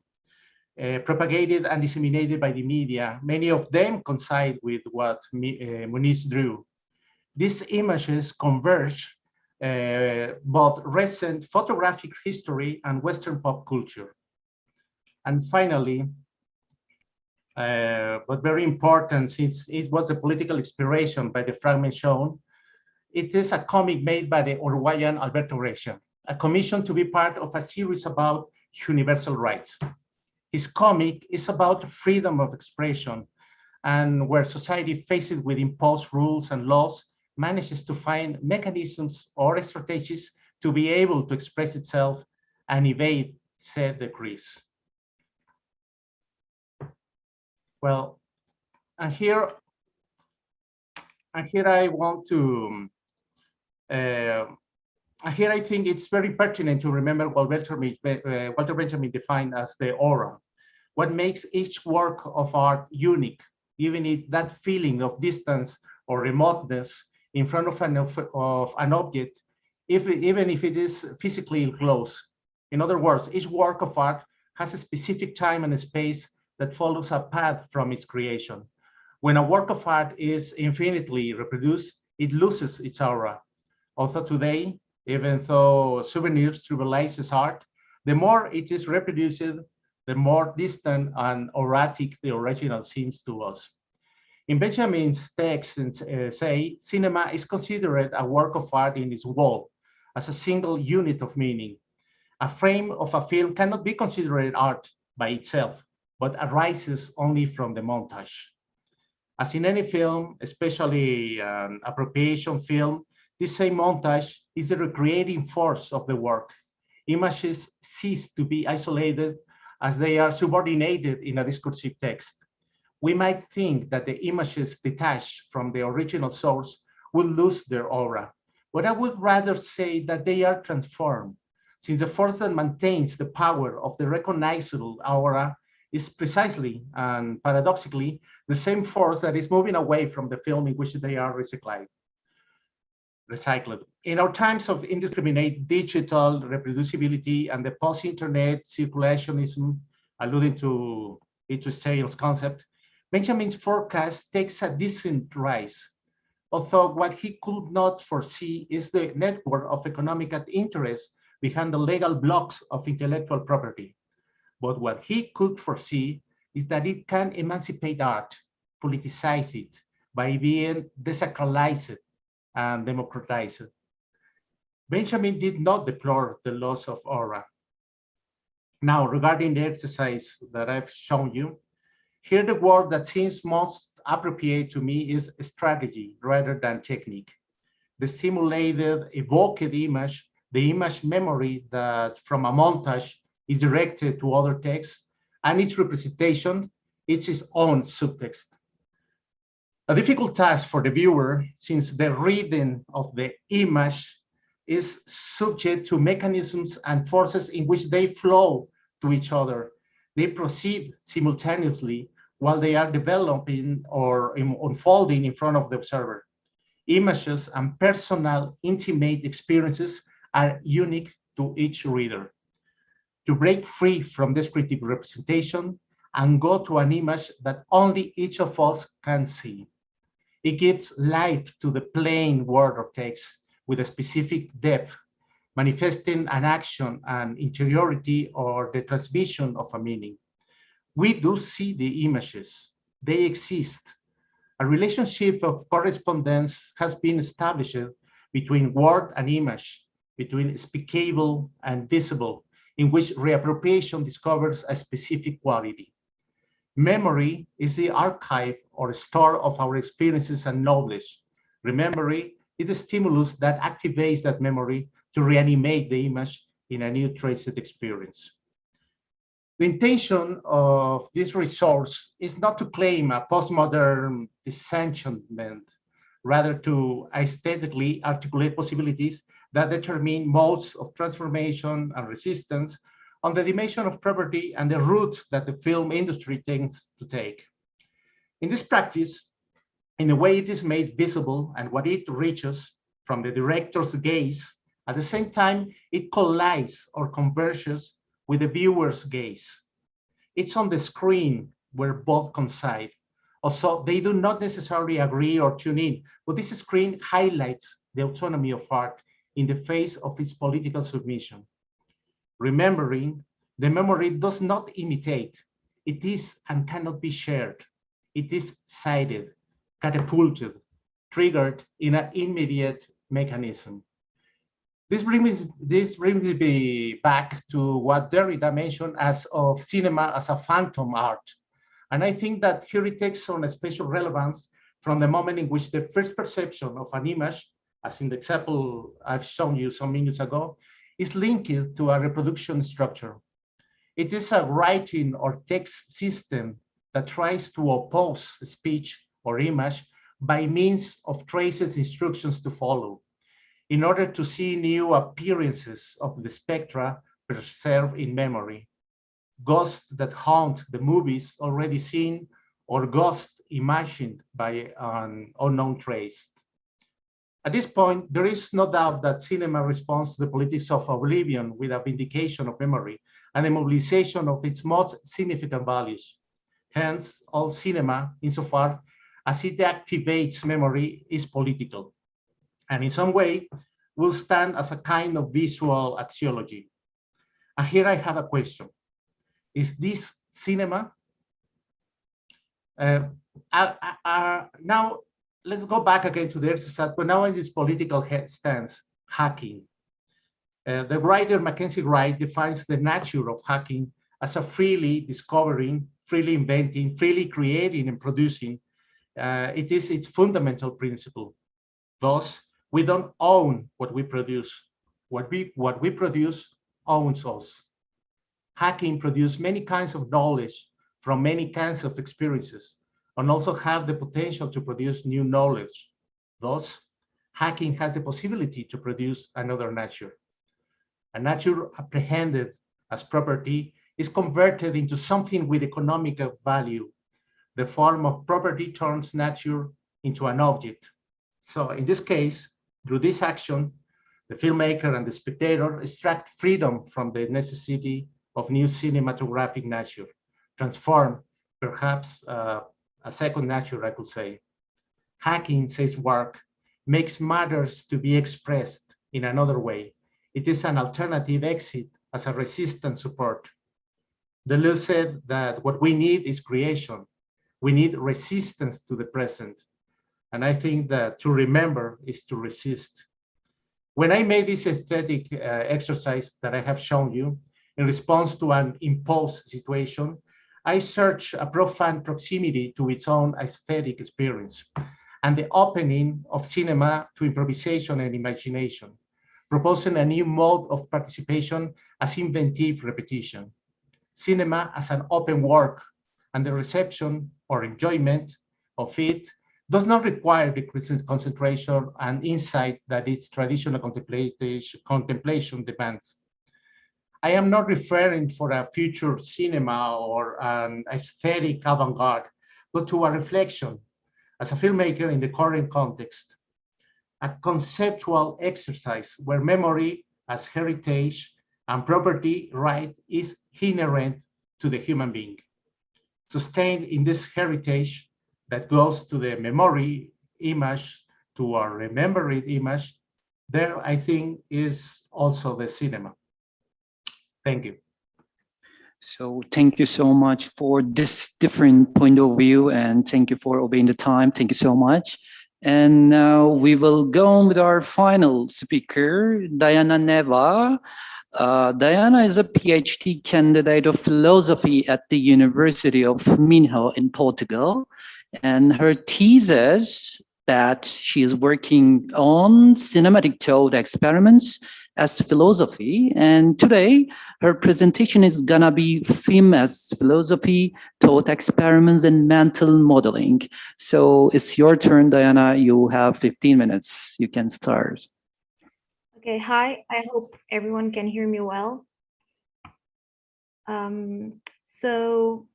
propagated and disseminated by the media. Many of them coincide with what Muniz drew. These images converge both recent photographic history and Western pop culture. And finally, but very important since it was a political inspiration by the fragment shown, it is a comic made by the Uruguayan Alberto Recia, a commission to be part of a series about universal rights. His comic is about freedom of expression and where society faced with imposed rules and laws manages to find mechanisms or strategies to be able to express itself and evade said decrees. Well, and here I want to, here I think it's very pertinent to remember what Walter Benjamin defined as the aura. What makes each work of art unique, even if that feeling of distance or remoteness in front of an object, even if it is physically close. In other words, each work of art has a specific time and space that follows a path from its creation. When a work of art is infinitely reproduced, it loses its aura. Also today, even though souvenirs trivializes art, the more it is reproduced, the more distant and erratic the original seems to us. In Benjamin's text, say, cinema is considered a work of art in its whole, as a single unit of meaning. A frame of a film cannot be considered art by itself, but arises only from the montage. As in any film, especially an appropriation film, this same montage is the recreating force of the work. Images cease to be isolated as they are subordinated in a discursive text. We might think that the images detached from the original source will lose their aura, but I would rather say that they are transformed, since the force that maintains the power of the recognizable aura is precisely and paradoxically the same force that is moving away from the film in which they are recycled. In our times of indiscriminate digital reproducibility and the post-internet circulationism, alluding to its sales concept, Benjamin's forecast takes a decent rise, although what he could not foresee is the network of economic interest behind the legal blocks of intellectual property, but what he could foresee is that it can emancipate art, politicize it, by being desacralized and democratized. Benjamin did not deplore the loss of aura. Now, regarding the exercise that I've shown you, here the word that seems most appropriate to me is strategy rather than technique. The simulated, evoked image, the image memory that from a montage is directed to other texts, and its representation is its own subtext. A difficult task for the viewer, since the reading of the image is subject to mechanisms and forces in which they flow to each other. They proceed simultaneously while they are developing or unfolding in front of the observer. Images and personal, intimate experiences are unique to each reader. To break free from descriptive representation and go to an image that only each of us can see. It gives life to the plain word or text with a specific depth, manifesting an action, an interiority, or the transmission of a meaning. We do see the images, they exist. A relationship of correspondence has been established between word and image, between speakable and visible, in which reappropriation discovers a specific quality. Memory is the archive or store of our experiences and knowledge. Remembering is the stimulus that activates that memory to reanimate the image in a new traced experience. The intention of this resource is not to claim a postmodern disenchantment, rather to aesthetically articulate possibilities that determine modes of transformation and resistance on the dimension of property and the route that the film industry tends to take. In this practice, in the way it is made visible and what it reaches from the director's gaze, at the same time, it collides or converges with the viewer's gaze. It's on the screen where both coincide. Also, they do not necessarily agree or tune in, but this screen highlights the autonomy of art in the face of its political submission. Remembering, the memory does not imitate. It is and cannot be shared. It is cited, catapulted, triggered in an immediate mechanism. This brings me back to what Derrida mentioned as of cinema as a phantom art. And I think that here it takes on a special relevance from the moment in which the first perception of an image, as in the example I've shown you some minutes ago, is linked to a reproduction structure. It is a writing or text system that tries to oppose speech or image by means of traces instructions to follow, in order to see new appearances of the spectra preserved in memory, ghosts that haunt the movies already seen, or ghosts imagined by an unknown trace. At this point, there is no doubt that cinema responds to the politics of oblivion with a vindication of memory and the mobilization of its most significant values. Hence, all cinema, insofar as it activates memory, is political, and in some way will stand as a kind of visual axiology. And here I have a question. Is this cinema? Now, let's go back again to the exercise, but now in this political stance, hacking. The writer Mackenzie Wright defines the nature of hacking as a freely discovering, freely inventing, freely creating and producing. It is its fundamental principle. Thus, we don't own what we produce. What we produce owns us. Hacking produces many kinds of knowledge from many kinds of experiences, and also have the potential to produce new knowledge. Thus, hacking has the possibility to produce another nature. A nature apprehended as property is converted into something with economic value. The form of property turns nature into an object. So in this case, through this action, the filmmaker and the spectator extract freedom from the necessity of new cinematographic nature, transform perhaps a second nature, I could say. Hacking, says work, makes matters to be expressed in another way. It is an alternative exit as a resistance support. Deleuze said that what we need is creation. We need resistance to the present. And I think that to remember is to resist. When I made this aesthetic exercise that I have shown you in response to an imposed situation, I searched a profound proximity to its own aesthetic experience and the opening of cinema to improvisation and imagination, proposing a new mode of participation as inventive repetition. Cinema as an open work, and the reception or enjoyment of it does not require the concentration and insight that its traditional contemplation demands. I am not referring for a future cinema or an aesthetic avant-garde, but to a reflection as a filmmaker in the current context, a conceptual exercise where memory as heritage and property right is inherent to the human being. Sustained in this heritage that goes to the memory image, to our remembered image, there I think is also the cinema. Thank you. So thank you so much for this different point of view, and thank you for obeying the time. Thank you so much. And now we will go on with our final speaker, Diana Neva. Diana is a PhD candidate of philosophy at the University of Minho in Portugal. And her thesis that she is working on cinematic thought experiments as philosophy. And today, her presentation is gonna be film as philosophy, thought experiments, and mental modeling. So it's your turn, Diana. You have 15 minutes. You can start. Okay, hi. I hope everyone can hear me well. So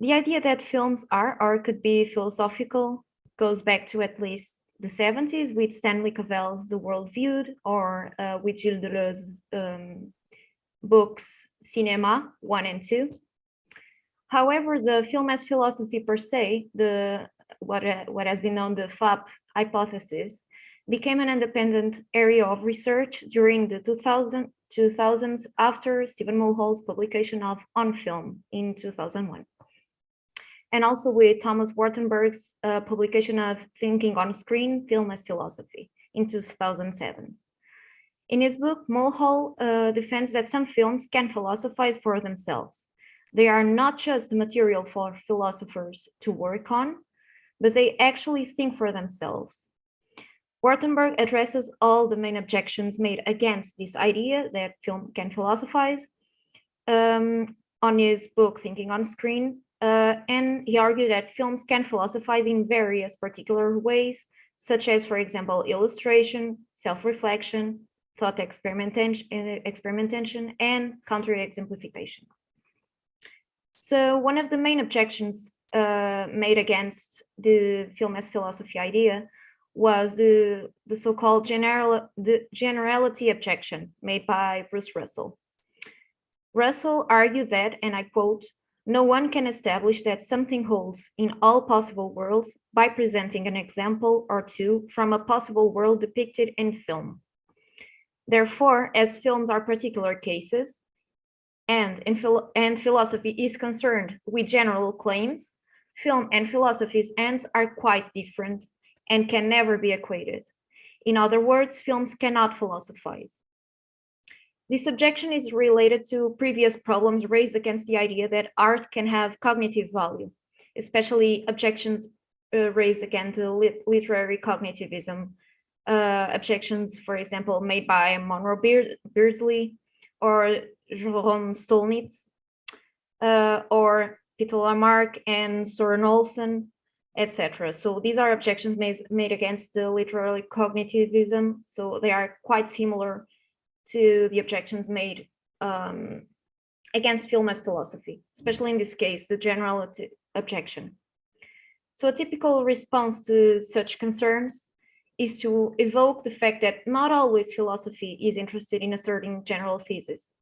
the idea that films are or could be philosophical goes back to at least the 70s with Stanley Cavell's The World Viewed, or with Gilles Deleuze's books Sinema 1 and 2. However, the film as philosophy per se, what has been known the FAP hypothesis, became an independent area of research during the 2000s after Stephen Mulhall's publication of On Film in 2001. And also with Thomas Wartenberg's publication of Thinking on Screen, Film as Philosophy in 2007. In his book, Mulhall defends that some films can philosophize for themselves. They are not just the material for philosophers to work on, but they actually think for themselves. Wartenberg addresses all the main objections made against this idea that film can philosophize on his book, Thinking on Screen, and he argued that films can philosophize in various particular ways, such as, for example, illustration, self-reflection, thought experimentation, and counter-exemplification. So one of the main objections made against the film as philosophy idea was the so-called generality objection made by Bruce Russell. Russell argued that, and I quote, "No one can establish that something holds in all possible worlds by presenting an example or two from a possible world depicted in film. Therefore, as films are particular cases, and philosophy is concerned with general claims, film and philosophy's ends are quite different and can never be equated. In other words, films cannot philosophize." This objection is related to previous problems raised against the idea that art can have cognitive value, especially objections raised against literary cognitivism, objections, for example, made by Monroe Beardsley or Jerome Stolnitz, or Peter Lamarck and Soren Olsen, etc. So these are objections made against the literary cognitivism. So they are quite similar to the objections made against film as philosophy, especially in this case, the generality objection. So a typical response to such concerns is to evoke the fact that not always philosophy is interested in asserting general thesis.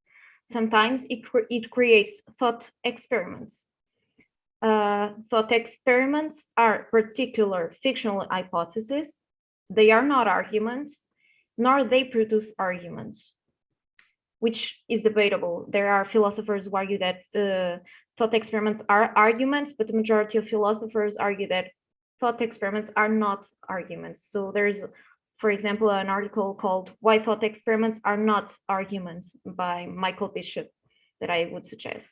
Sometimes it creates thought experiments. Thought experiments are particular fictional hypotheses. They are not arguments, nor they produce arguments. which is debatable. There are philosophers who argue that thought experiments are arguments, but the majority of philosophers argue that thought experiments are not arguments. So there's, for example, an article called "Why Thought Experiments Are Not Arguments" by Michael Bishop that I would suggest.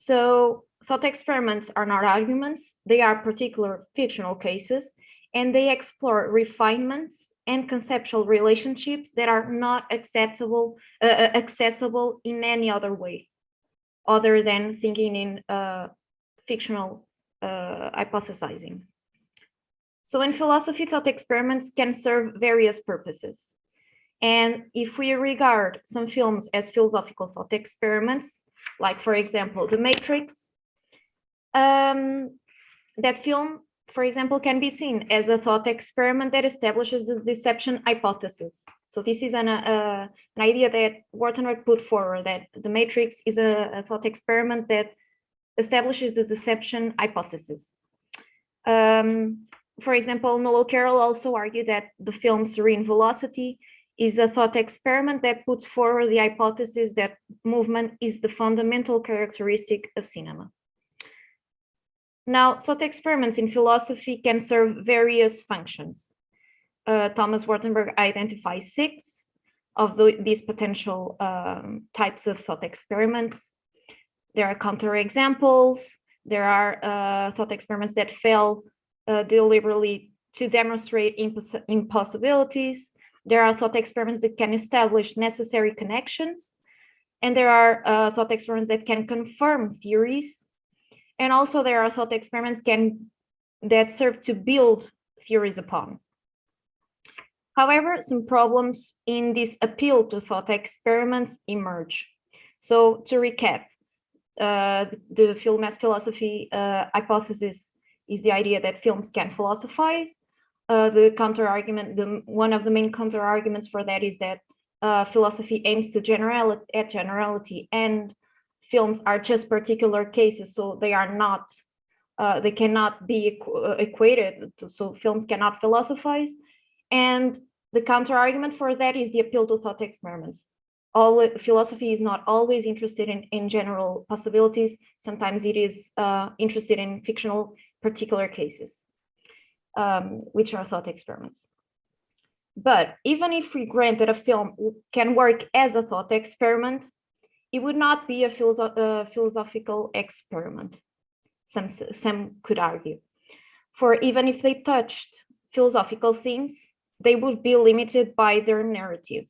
So thought experiments are not arguments. They are particular fictional cases, and they explore refinements and conceptual relationships that are not accessible in any other way, other than thinking in fictional hypothesizing. So in philosophy, thought experiments can serve various purposes. And if we regard some films as philosophical thought experiments, like, for example, The Matrix, that film, for example, can be seen as a thought experiment that establishes the deception hypothesis. So this is an idea that Wartenberg put forward, that The Matrix is a thought experiment that establishes the deception hypothesis. For example, Noel Carroll also argued that the film Serene Velocity is a thought experiment that puts forward the hypothesis that movement is the fundamental characteristic of cinema. Now, thought experiments in philosophy can serve various functions. Thomas Wartenberg identifies 6 of these potential types of thought experiments. There are counterexamples. There are thought experiments that fail deliberately to demonstrate impossibilities. There are thought experiments that can establish necessary connections. And there are thought experiments that can confirm theories. And also there are thought experiments that serve to build theories upon. However, some problems in this appeal to thought experiments emerge. So to recap, the film as philosophy hypothesis is the idea that films can philosophize. The counter-argument, one of the main counter-arguments for that is that philosophy aims to generality, and films are just particular cases, so they are not, they cannot be equated, so films cannot philosophize. And the counter-argument for that is the appeal to thought experiments. Philosophy is not always interested in general possibilities. Sometimes it is interested in fictional particular cases, which are thought experiments. But even if we grant that a film can work as a thought experiment, it would not be a philosophical experiment, some could argue. For even if they touched philosophical themes, they would be limited by their narrative.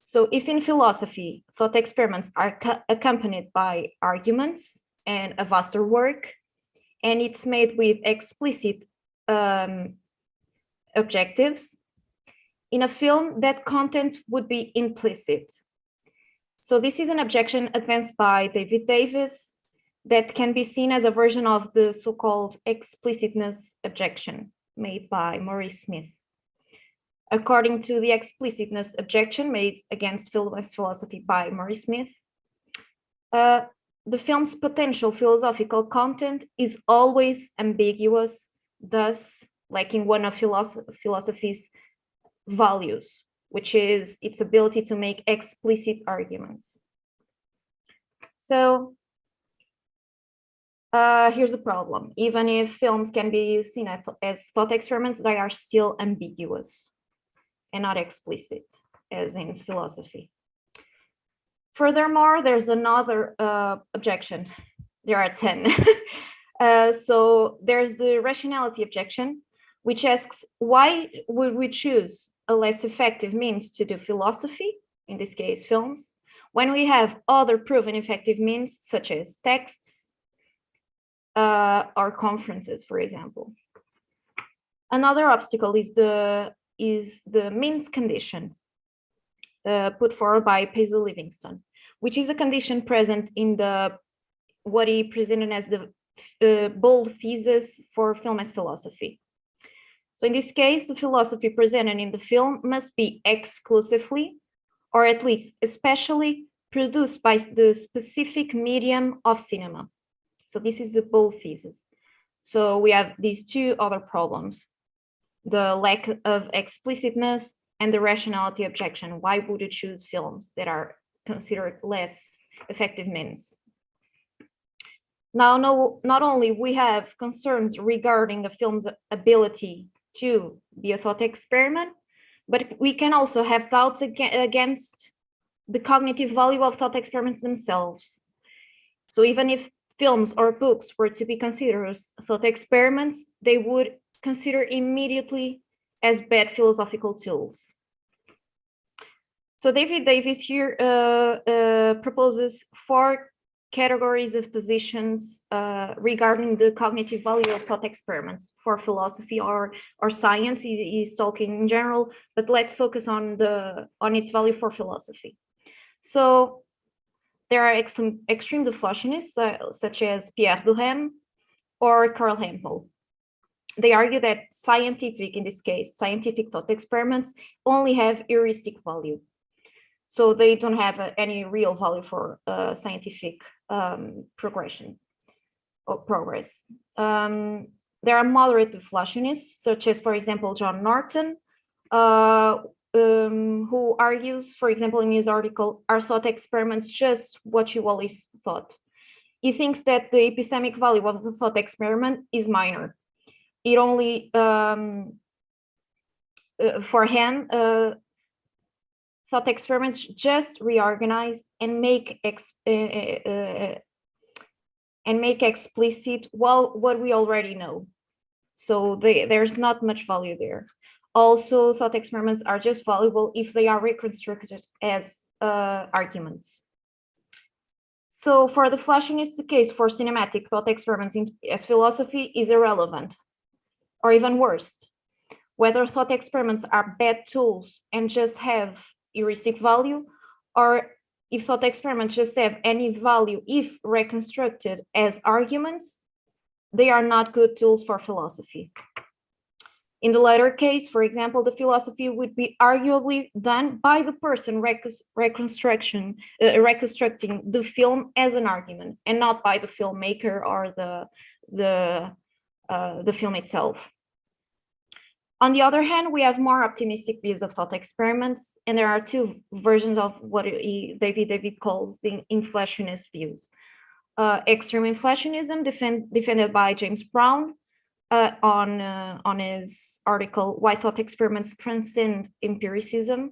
So if in philosophy, thought experiments are accompanied by arguments and a vaster work, and it's made with explicit objectives, in a film, that content would be implicit. So this is an objection advanced by David Davis that can be seen as a version of the so-called explicitness objection made by Maurice Smith. According to the explicitness objection made against philosophy by Maurice Smith, the film's potential philosophical content is always ambiguous, thus lacking one of philosophy's values, which is its ability to make explicit arguments. So here's the problem. Even if films can be seen as thought experiments, they are still ambiguous and not explicit, as in philosophy. Furthermore, there's another objection. There are 10. So there's the rationality objection, which asks, why would we choose a less effective means to do philosophy, in this case films, when we have other proven effective means such as texts or conferences, for example. Another obstacle is the means condition put forward by Paisley Livingston, which is a condition present in what he presented as the bold thesis for film as philosophy. So in this case, the philosophy presented in the film must be exclusively, or at least especially, produced by the specific medium of cinema. So this is the bold thesis. So we have these two other problems: the lack of explicitness and the rationality objection. Why would you choose films that are considered less effective means? Now, not only we have concerns regarding a film's ability to be a thought experiment, but we can also have doubts against the cognitive value of thought experiments themselves. So even if films or books were to be considered as thought experiments, they would consider immediately as bad philosophical tools. So David Davis here proposes 4 categories of positions regarding the cognitive value of thought experiments for philosophy or science. He's talking in general, but let's focus on its value for philosophy. So there are extreme deflationists such as Pierre Duhem or Karl Hempel. They argue that in this case, scientific thought experiments only have heuristic value. So they don't have any real value for scientific progression or progress. There are moderate deflationists, such as, for example, John Norton, who argues, for example, in his article, "Are thought experiments just what you always thought?" He thinks that the epistemic value of the thought experiment is minor. It only, for him, thought experiments just reorganize and make explicit what we already know. So there's not much value there. Also, thought experiments are just valuable if they are reconstructed as arguments. So for the Flashinist, the case for cinematic thought experiments as philosophy is irrelevant, or even worse, whether thought experiments are bad tools and just have heuristic value, or if thought experiments just have any value if reconstructed as arguments, they are not good tools for philosophy. In the latter case, for example, the philosophy would be arguably done by the person reconstructing the film as an argument, and not by the filmmaker or the film itself. On the other hand, we have more optimistic views of thought experiments, and there are 2 versions of what David calls the inflationist views. Extreme inflationism, defended by James Brown on his article, "Why Thought Experiments Transcend Empiricism."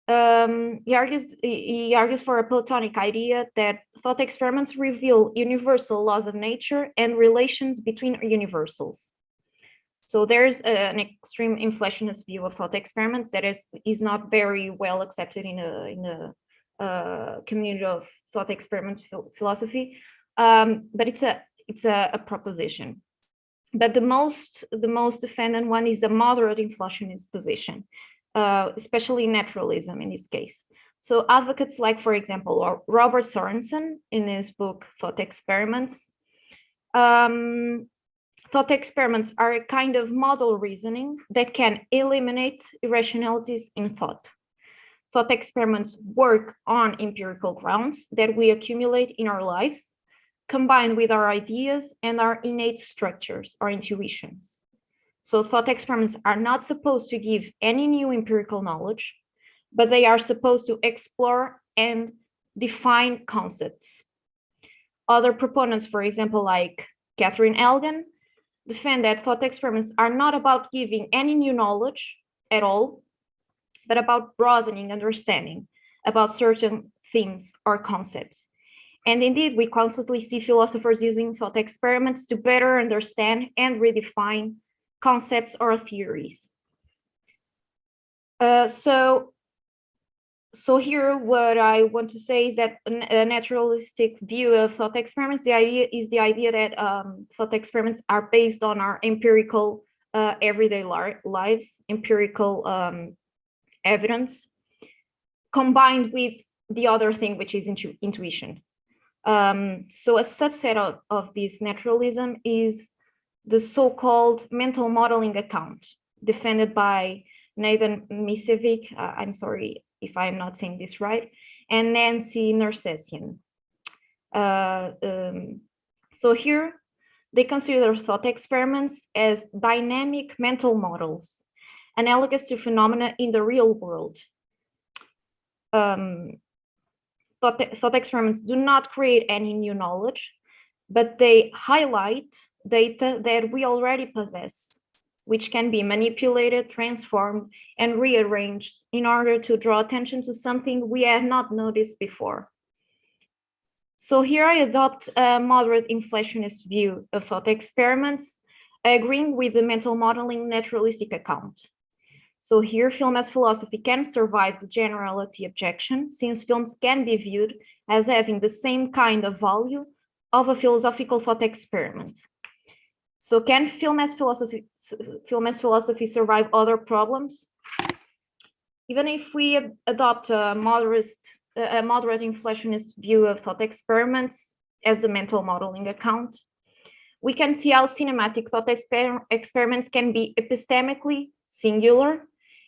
He argues for a Platonic idea that thought experiments reveal universal laws of nature and relations between universals. So there's an extreme inflationist view of thought experiments that is not very well accepted in the community of thought experiment philosophy, but it's a proposition. But the most defended one is a moderate inflationist position, especially naturalism in this case. So advocates like, for example, Robert Sorensen in his book Thought Experiments. Thought experiments are a kind of model reasoning that can eliminate irrationalities in thought. Thought experiments work on empirical grounds that we accumulate in our lives, combined with our ideas and our innate structures or intuitions. So thought experiments are not supposed to give any new empirical knowledge, but they are supposed to explore and define concepts. Other proponents, for example, like Catherine Elgan, defend that thought experiments are not about giving any new knowledge at all, but about broadening understanding about certain themes or concepts. And indeed, we constantly see philosophers using thought experiments to better understand and redefine concepts or theories. So here, what I want to say is that a naturalistic view of thought experiments, the idea that thought experiments are based on our empirical everyday lives, empirical evidence, combined with the other thing, which is intuition. So a subset of this naturalism is the so-called mental modeling account, defended by Nathan Misevic, I'm sorry if I'm not saying this right, and Nancy Nersessian. So here, they consider thought experiments as dynamic mental models, analogous to phenomena in the real world. Thought experiments do not create any new knowledge, but they highlight data that we already possess, which can be manipulated, transformed, and rearranged in order to draw attention to something we had not noticed before. So here I adopt a moderate inflationist view of thought experiments, agreeing with the mental modeling naturalistic account. So here film as philosophy can survive the generality objection, since films can be viewed as having the same kind of value of a philosophical thought experiment. So can film as philosophy survive other problems? Even if we adopt a moderate inflationist view of thought experiments as the mental modeling account, we can see how cinematic thought experiments can be epistemically singular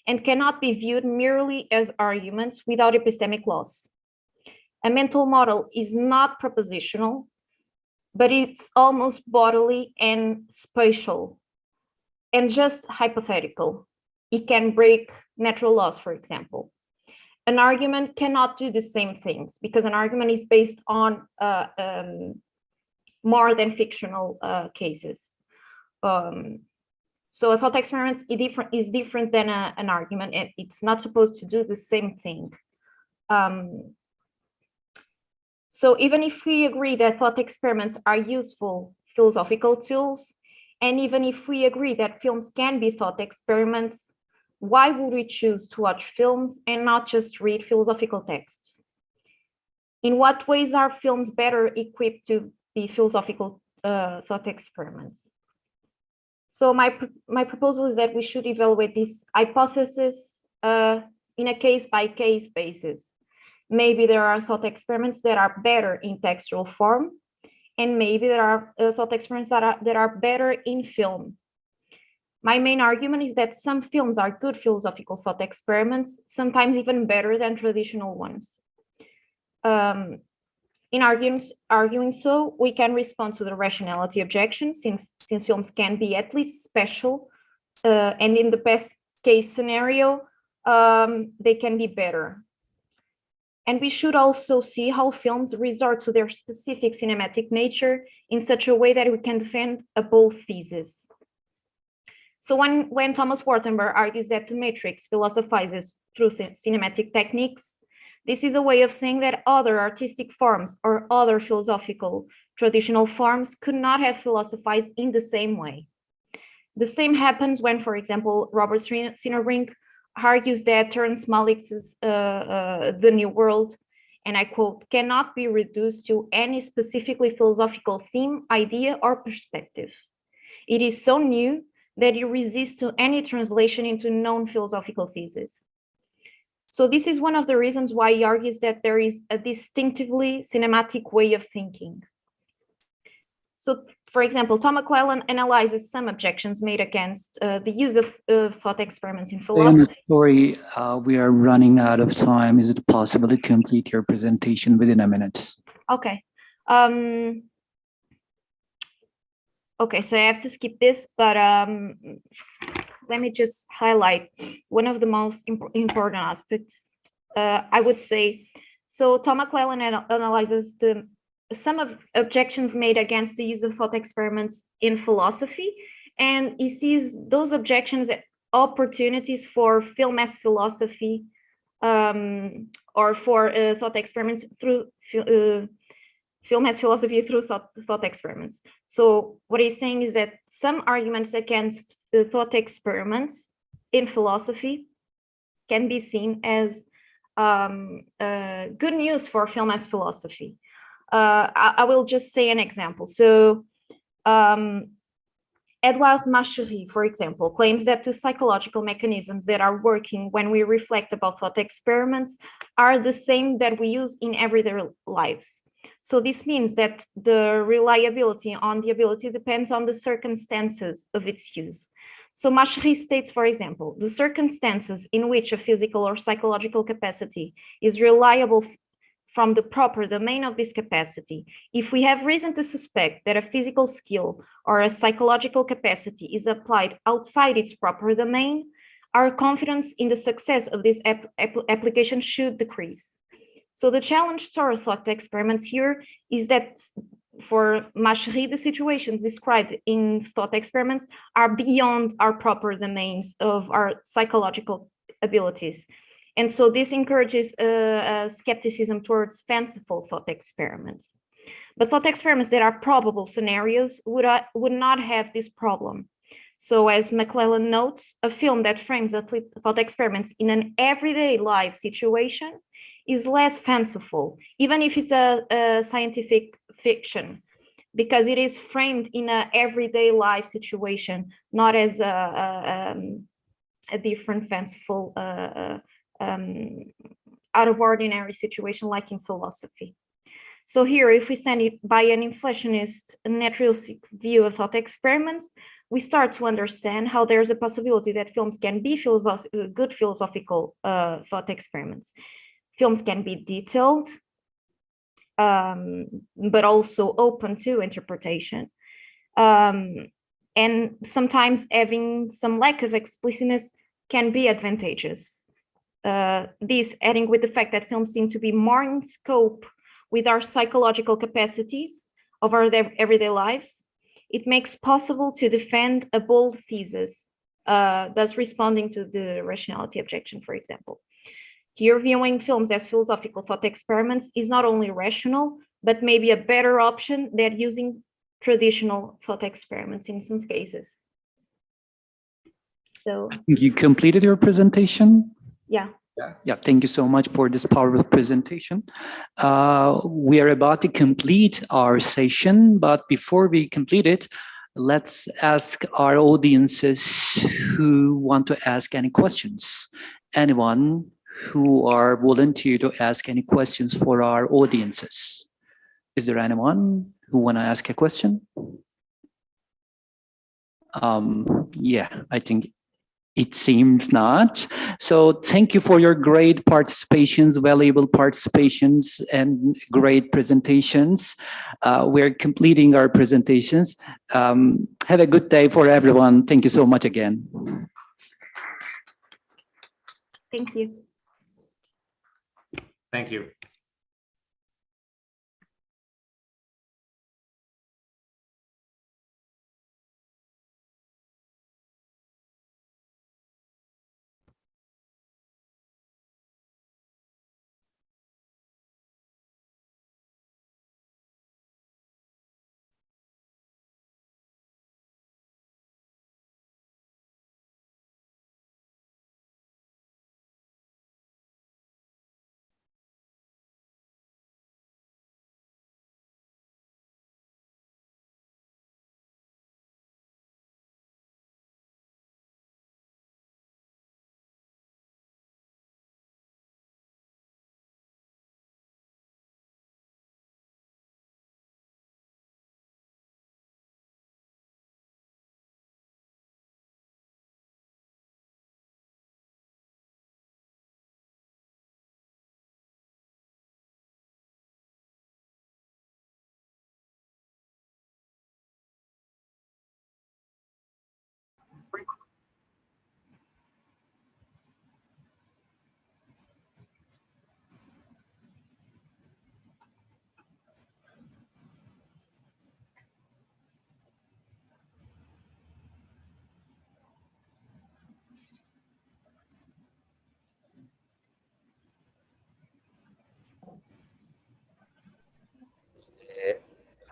and cannot be viewed merely as arguments without epistemic loss. A mental model is not propositional, but it's almost bodily and spatial and just hypothetical. It can break natural laws, for example. An argument cannot do the same things because an argument is based on more than fictional cases. So a thought experiment is different than an argument, and it's not supposed to do the same thing. So even if we agree that thought experiments are useful philosophical tools, and even if we agree that films can be thought experiments, why would we choose to watch films and not just read philosophical texts? In what ways are films better equipped to be philosophical thought experiments? So my proposal is that we should evaluate this hypothesis in a case-by-case basis. Maybe there are thought experiments that are better in textual form, and maybe there are thought experiments that are better in film. My main argument is that some films are good philosophical thought experiments, sometimes even better than traditional ones. In arguing so, we can respond to the rationality objection, since films can be at least special, and in the best case scenario, they can be better. And we should also see how films resort to their specific cinematic nature in such a way that we can defend a bold thesis. So when Thomas Wartenberg argues that the Matrix philosophizes through cinematic techniques, this is a way of saying that other artistic forms or other philosophical traditional forms could not have philosophized in the same way. The same happens when, for example, Robert Sinnerbrink argues that Terrence Malick's The New World, and I quote, cannot be reduced to any specifically philosophical theme, idea, or perspective. It is so new that it resists to any translation into known philosophical thesis. So this is one of the reasons why he argues that there is a distinctively cinematic way of thinking. So, for example, Tom McClellan analyzes some objections made against the use of thought experiments in philosophy. Sorry, we are running out of time. Is it possible to complete your presentation within a minute? Okay. Okay, so I have to skip this, but let me just highlight one of the most important aspects, I would say. So Tom McClellan analyzes some of objections made against the use of thought experiments in philosophy, and he sees those objections as opportunities for film as philosophy, or for thought experiments through film as philosophy through thought experiments. So what he's saying is that some arguments against thought experiments in philosophy can be seen as good news for film as philosophy. I will just say an example. So Edouard Machery, for example, claims that the psychological mechanisms that are working when we reflect about thought experiments are the same that we use in everyday lives. So this means that the reliability on the ability depends on the circumstances of its use. So Machery states, for example, the circumstances in which a physical or psychological capacity is reliable from the proper domain of this capacity. If we have reason to suspect that a physical skill or a psychological capacity is applied outside its proper domain, our confidence in the success of this application should decrease. So the challenge to our thought experiments here is that for Machery, the situations described in thought experiments are beyond our proper domains of our psychological abilities. And so this encourages skepticism towards fanciful thought experiments. But thought experiments that are probable scenarios would not have this problem. So as McClellan notes, a film that frames thought experiments in an everyday life situation is less fanciful, even if it's a scientific fiction, because it is framed in an everyday life situation, not as a different fanciful, out of ordinary situation like in philosophy. So here, if we send it by an inflationist naturalistic view of thought experiments, we start to understand how there's a possibility that films can be good philosophical thought experiments. Films can be detailed, but also open to interpretation. And sometimes having some lack of explicitness can be advantageous. This adding with the fact that films seem to be more in scope with our psychological capacities of our everyday lives, it makes possible to defend a bold thesis, thus responding to the rationality objection, for example. Here, viewing films as philosophical thought experiments is not only rational, but maybe a better option than using traditional thought experiments in some cases. So You completed your presentation? yeah. Yeah, thank you so much for this powerful presentation. We are about to complete our session, but before we complete it, let's ask our audiences who want to ask any questions. Anyone who are volunteer to ask any questions for our audiences? Is there anyone who want to ask a question? Yeah, I think it seems not. So thank you for your great participations, valuable participations, and great presentations. We're completing our presentations. Have a good day for everyone. Thank you so much again. Thank you. Thank you.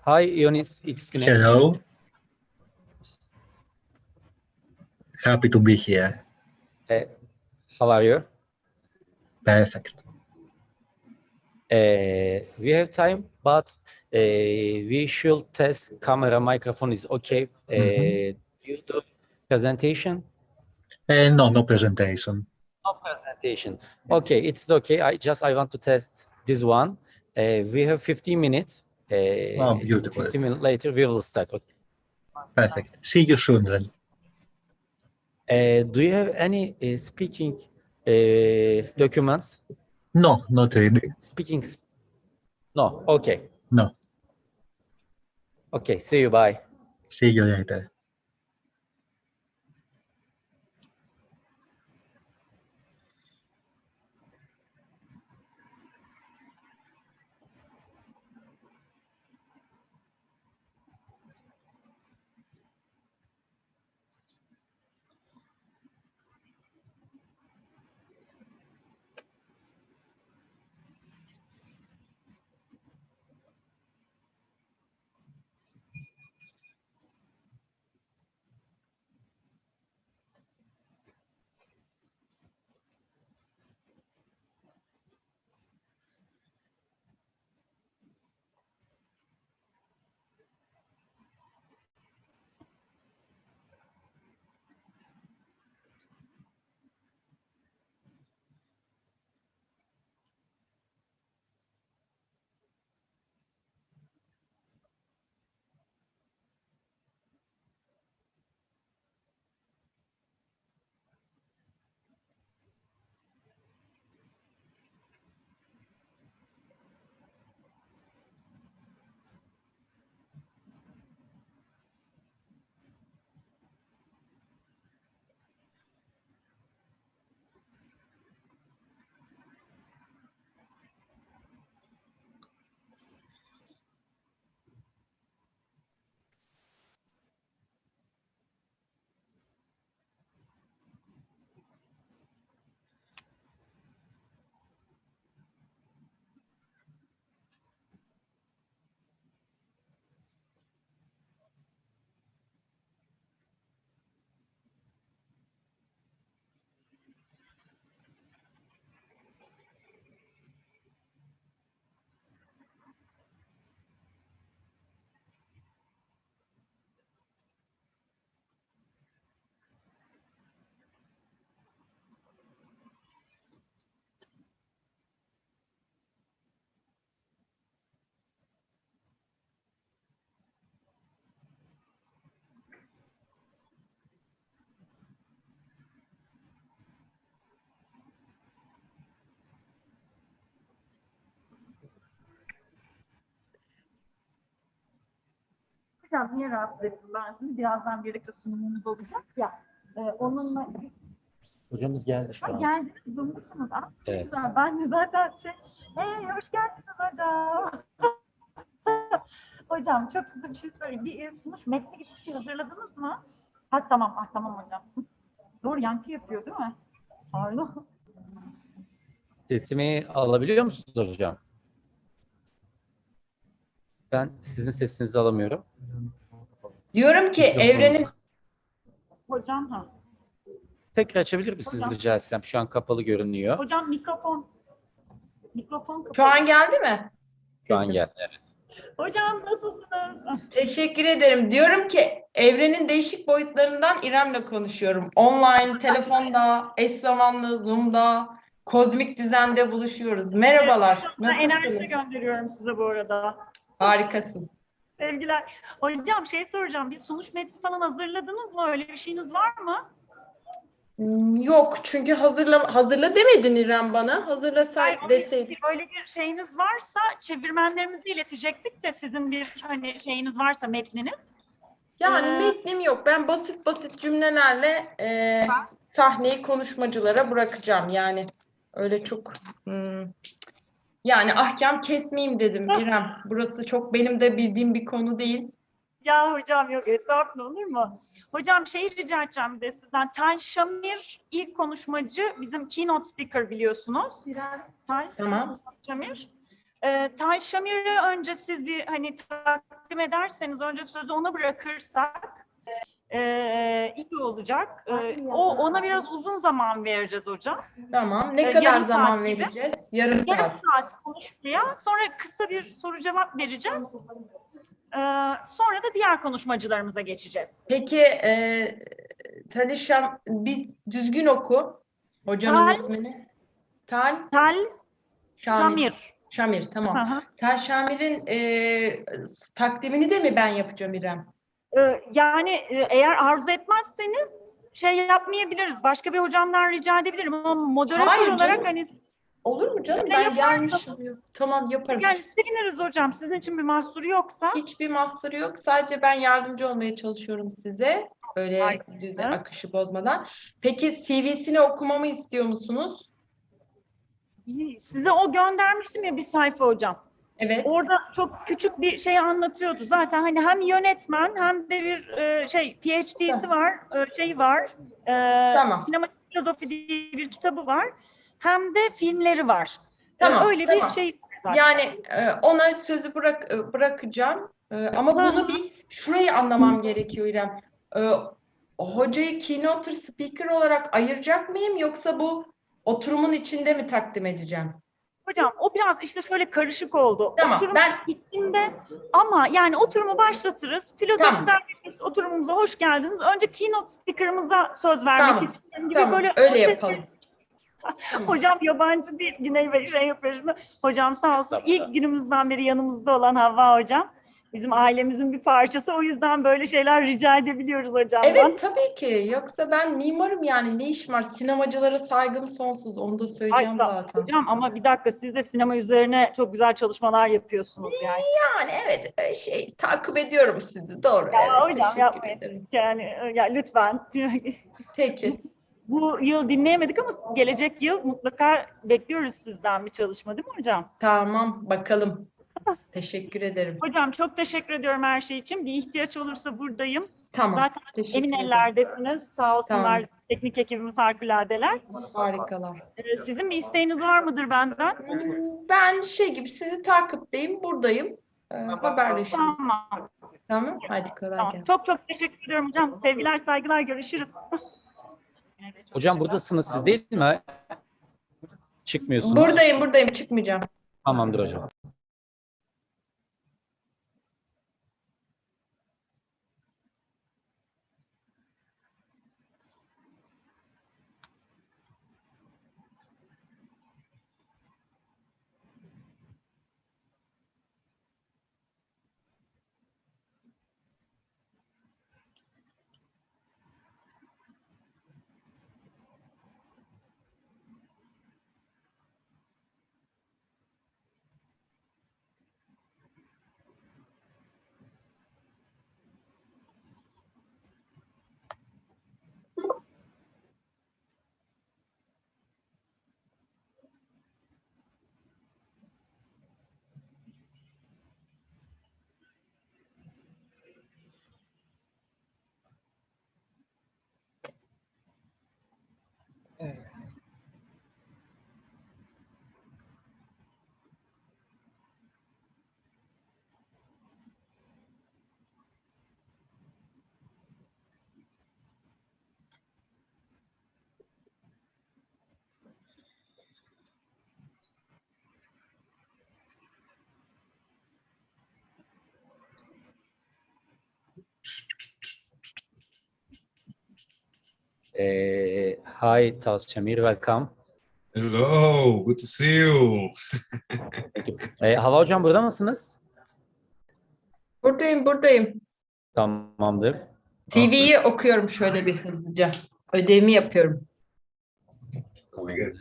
Hi, Ionis. It's Güney. Hello. Happy to be here. How are you? Perfect. We have time, but we should test camera, microphone is okay. You do presentation? No presentation. No presentation. Okay, it's okay. I want to test this one. We have 15 minutes. Oh, beautiful. 15 minutes later, we will start. Okay. Perfect. See you soon then. Do you have any speaking documents? No, not really. Speaking? No. Okay. No. Okay. See you. Bye. See you later. Hocam niye rahatsız ettim ben sizi? Birazdan birlikte sunumunuz olacak ya. Onunla... Hocamız geldi şu Ha, an. geldiniz, Zoom'dasınız. Ah, Evet. güzel. Ben de zaten hey, hoş geldiniz hocam. Hocam çok kısa bir şey söyleyeyim. Bir sunuş metni gibi bir şey hazırladınız mı? Ha tamam, tamam hocam. Doğru, yankı yapıyor değil mi? Pardon. Sesimi alabiliyor musunuz hocam? Ben sizin sesinizi alamıyorum. Diyorum ki evrenin Hocam ha. Tekrar açabilir misiniz Hocam. rica etsem? Şu an kapalı görünüyor. Hocam mikrofon kapalı. şu an geldi mi? Şu an geldi, evet. Hocam nasılsınız? Teşekkür ederim. Diyorum ki evrenin değişik boyutlarından İrem'le konuşuyorum. Online, telefonda, eş zamanlı, Zoom'da, kozmik düzende buluşuyoruz. Merhabalar. Ben enerji Nasılsınız? gönderiyorum size bu arada. Harikasın. Sevgiler. Hocam soracağım. Bir sunuş metni falan hazırladınız mı? Öyle bir şeyiniz var mı? Yok çünkü hazırla demedin İrem bana. Hazırlasay deseydin. Öyle bir şeyiniz varsa çevirmenlerimize iletecektik de sizin bir hani şeyiniz varsa metniniz. Yani metnim yok. Ben basit basit cümlelerle sahneyi konuşmacılara bırakacağım. Yani öyle çok yani ahkam kesmeyeyim dedim İrem. Burası çok benim de bildiğim bir konu değil. Ya hocam yok estağfurullah, olur mu? Hocam rica edeceğim bir de sizden. Tal Şamir ilk konuşmacı, bizim keynote speaker biliyorsunuz. Tamam. Şamir. Tal Şamir'i önce siz bir hani takdim ederseniz, önce sözü ona bırakırsak iyi olacak. Ona biraz uzun zaman vereceğiz hocam. Tamam. Ne Yarım kadar saat zaman gibi. vereceğiz? Yarım Yarım saat. saat konuşmaya, sonra kısa bir soru cevap vereceğiz. Sonra da diğer konuşmacılarımıza geçeceğiz. Peki Talişam biz düzgün oku hocamın Tal ismini. Tal Şamir. Şamir. Şamir tamam. Hı hı. Tal Şamir'in takdimini de mi ben yapacağım İrem? Yani eğer arzu etmezseniz yapmayabiliriz. Başka bir hocamdan rica edebilirim ama moderatör Hayır olarak canım. hani Olur mu canım? Ne Ben yaparsın? gelmişim. Tamam yaparım. yani seviniriz hocam. Sizin için bir mahsuru yoksa. Hiçbir mahsuru yok. Sadece ben yardımcı olmaya çalışıyorum size. Öyle Harika. akışı bozmadan. Peki CV'sini okumamı istiyor musunuz? Size o göndermiştim ya bir sayfa hocam. Evet. Orada çok küçük bir şey anlatıyordu. Zaten hani hem yönetmen hem de bir PhD'si var, var. Tamam. SineFilozofi diye bir kitabı var. Hem de filmleri var. Tamam. Öyle tamam. bir şey var. Yani ona sözü bırakacağım. Ama bunu bir şurayı anlamam gerekiyor İrem. Hocayı keynote speaker olarak ayıracak mıyım yoksa bu oturumun içinde mi takdim edeceğim? Hocam o biraz işte şöyle karışık oldu. Tamam, Oturum içinde ama yani oturumu başlatırız. Filozofiden biz oturumumuza hoş geldiniz. Önce keynote speaker'ımıza söz vermek istedim gibi Tamam, böyle öyle yapalım. Hocam yabancı değil, Güney Bey yapıyor şimdi. Hocam sağ olsun ilk günümüzden beri yanımızda olan Havva hocam. Bizim ailemizin bir parçası. O yüzden böyle şeyler rica edebiliyoruz hocamdan. Evet tabii ki. Yoksa ben mimarım yani. Ne işim var? Sinemacılara saygım sonsuz. Onu da söyleyeceğim zaten. Hocam ama bir dakika, siz de sinema üzerine çok güzel çalışmalar yapıyorsunuz yani. Yani evet takip ediyorum sizi. Doğru. Ya evet, hocam teşekkür yapmayın. ederim. Yani ya lütfen. Peki. Bu yıl dinleyemedik ama gelecek yıl mutlaka bekliyoruz sizden bir çalışma, değil mi hocam? Tamam bakalım. Teşekkür ederim. Hocam çok teşekkür ediyorum her şey için. Bir ihtiyaç olursa buradayım. Tamam. Zaten teşekkür emin ederim. ellerdesiniz. Sağ olsunlar, Tamam. teknik ekibimiz harikuladeler. Harikalar. Sizin bir isteğiniz var mıdır benden? Ben gibi sizi takipteyim. Buradayım. Haberleşiriz. Tamam. Tamam. Hadi kolay Tamam. gelsin. Çok çok teşekkür ediyorum hocam. Sevgiler, saygılar. Görüşürüz. Hocam buradasınız siz değil mi? Çıkmıyorsunuz. Buradayım. Çıkmayacağım. Tamamdır hocam. Hi, Shamir, welcome. Hello, good to see you. Thank you. Hava hocam burada mısınız? Buradayım. Tamamdır. TV'yi okuyorum şöyle bir hızlıca. Ödevimi yapıyorum. Tamamdır.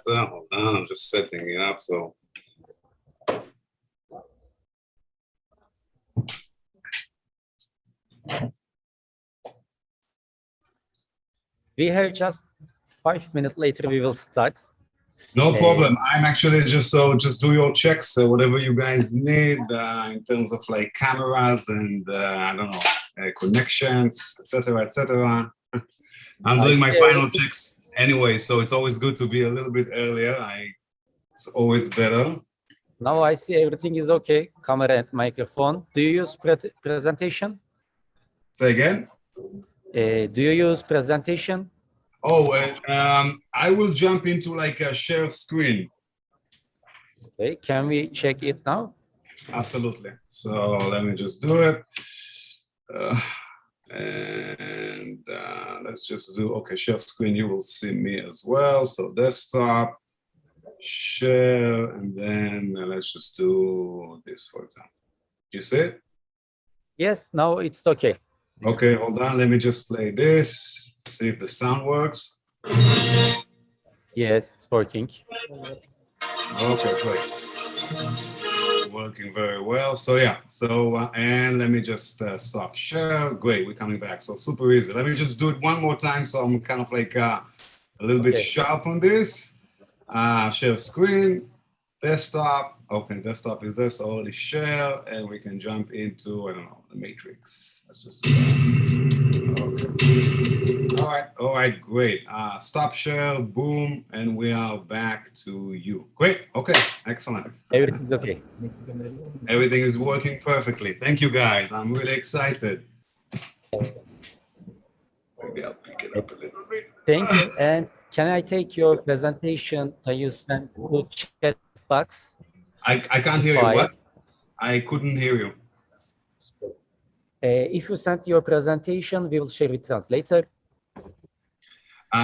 Hold on, I'm just setting it up so. We have just 5 minutes later we will start. No problem. I'm actually just do your checks, whatever you guys need in terms of like cameras and I don't know, connections, etc. I'm doing my final checks anyway, so it's always good to be a little bit earlier. It's always better. Now I see everything is okay. Camera and microphone. Do you use presentation? Say again? Do you use presentation? Oh, I will jump into like a share screen. Okay, can we check it now? Absolutely. So let me just do it. And let's just do, okay, share screen, you will see me as well. So desktop, share, and then let's just do this, for example. You see it? Yes, now it's okay. Okay, hold on, let me just play this, see if the sound works. Yes, it's working. Okay, great. Working very well. So yeah, and let me just stop share. Great, we're coming back. So super easy. Let me just do it one more time so I'm kind of like a little bit sharp on this. Share screen, desktop. Okay, desktop is this, already share, and we can jump into, I don't know, the matrix. Let's just do that. Okay. All right, great. Stop share, boom, and we are back to you. Great, okay, excellent. Everything is okay. Everything is working perfectly. Thank you, guys. I'm really excited. Maybe I'll pick it up a little bit. Thank you. And can I take your presentation you sent to chat box? I can't hear you. What? I couldn't hear you. If you sent your presentation, we will share with translator.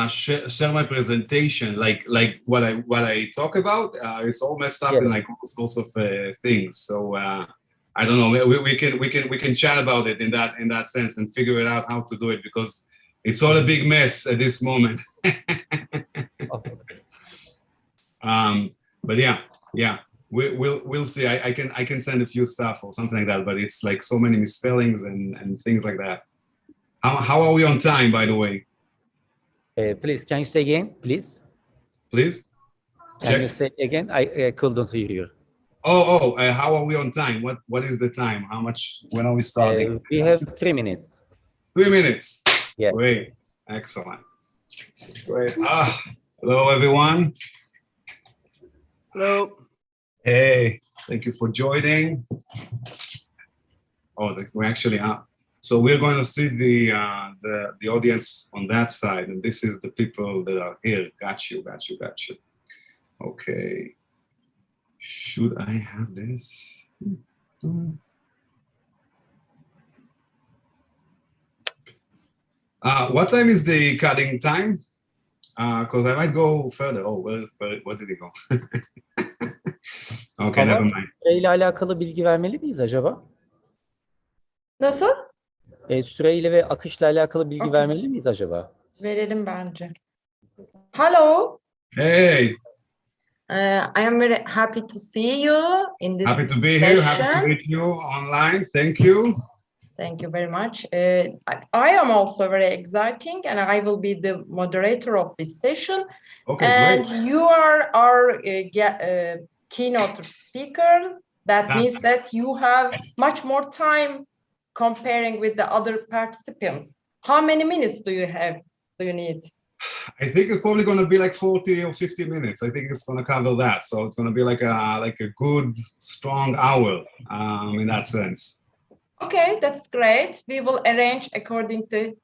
Share my presentation, like what I talk about. It's all messed up in like all sorts of things. So I don't know. We can chat about it in that sense and figure it out how to do it, because it's all a big mess at this moment. But yeah. We'll see. I can send a few stuff or something like that, but it's like so many misspellings and things like that. How are we on time, by the way? Please, can you say again, please? Please? Can you say again? I couldn't hear you. How are we on time? What is the time? How much? When are we starting? We have 3 minutes. 3 minutes. Yeah. Great. Excellent. This is great. Hello, everyone. Hello. Hey, thank you for joining. Oh, we actually are. So we're going to see the audience on that side, and this is the people that are here. Got you. Okay. Should I have this? What time is the cutting time? Because I might go further. Oh, where did he go? Okay, never mind. Süreyle alakalı bilgi vermeli miyiz acaba? Nasıl? Süreyle ve akışla alakalı bilgi vermeli miyiz acaba? Verelim bence. Hello. Hey. I am very happy to see you in this Happy to be session. here. Happy to meet you online. Thank you. Thank you very much. I am also very exciting, and I will be the moderator of this session. Okay, and great. You are our keynote speaker. That means that you have much more time comparing with the other participants. How many minutes do you need? I think it's probably going to be like 40 or 50 minutes. I think it's going to cover that. So it's going to be like a good, strong hour in that sense. Okay, that's great. We will arrange according to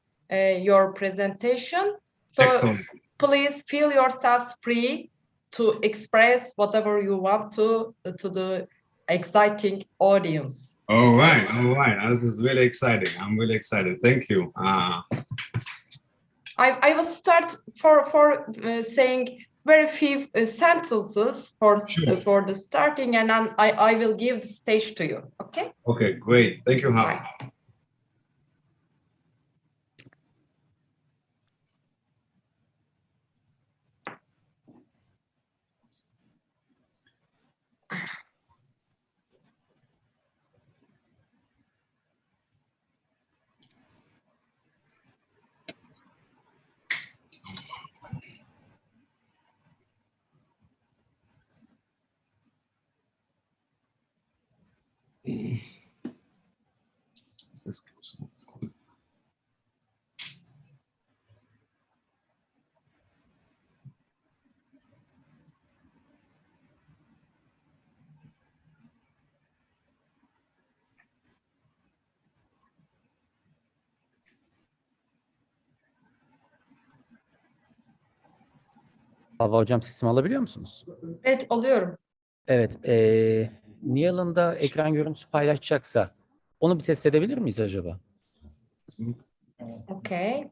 your presentation. So excellent. Please feel yourselves free to express whatever you want to the exciting audience. All right. This is really exciting. I'm really excited. Thank you. I will start for saying very few sentences for the starting, and then I will give the stage to you. Okay? Okay, great. Thank you, Hava. Hava hocam, sesimi alabiliyor musunuz? Evet, alıyorum. Evet. Nihal'ın da ekran görüntüsü paylaşacaksa onu bir test edebilir miyiz acaba? Okay.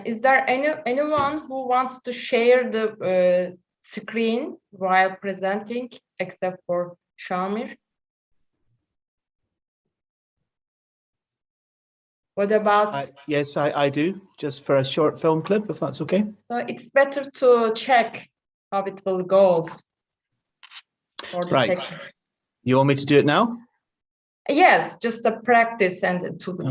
Is there anyone who wants to share the screen while presenting, except for Shamir? What about? Yes, I do, just for a short film clip, if that's okay. It's better to check how it will go. For the Right. You want me to do it now? Yes, just a practice and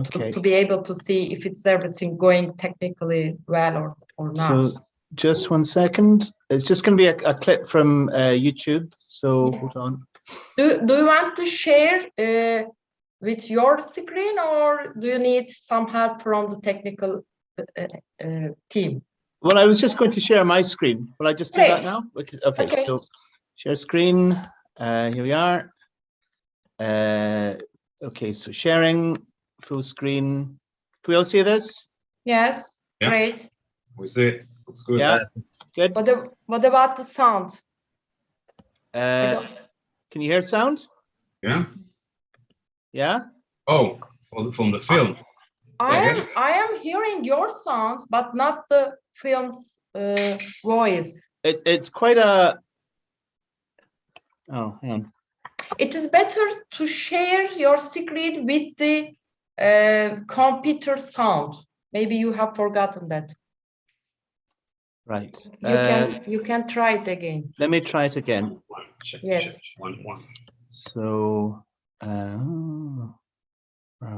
Okay. to be able to see if it's everything going technically well or not. So just 1 second. It's just going to be a clip from YouTube. So hold on. Do you want to share with your screen, or do you need some help from the technical team? Well, I was just going to share my screen. Will I just do that now? Okay. So share screen. Here we are. Okay, so sharing full screen. Can we all see this? Yes. Yeah. Great. We see it. Looks good. Yeah. Good. What about the sound? Can you hear sound? Yeah. Yeah. Oh, from the film. I am hearing your sound, but not the film's voice. It's quite a. Oh, hang on. It is better to share your screen with the computer sound. Maybe you have forgotten that. Right. You can try it again. Let me try it again. Yes. One. So.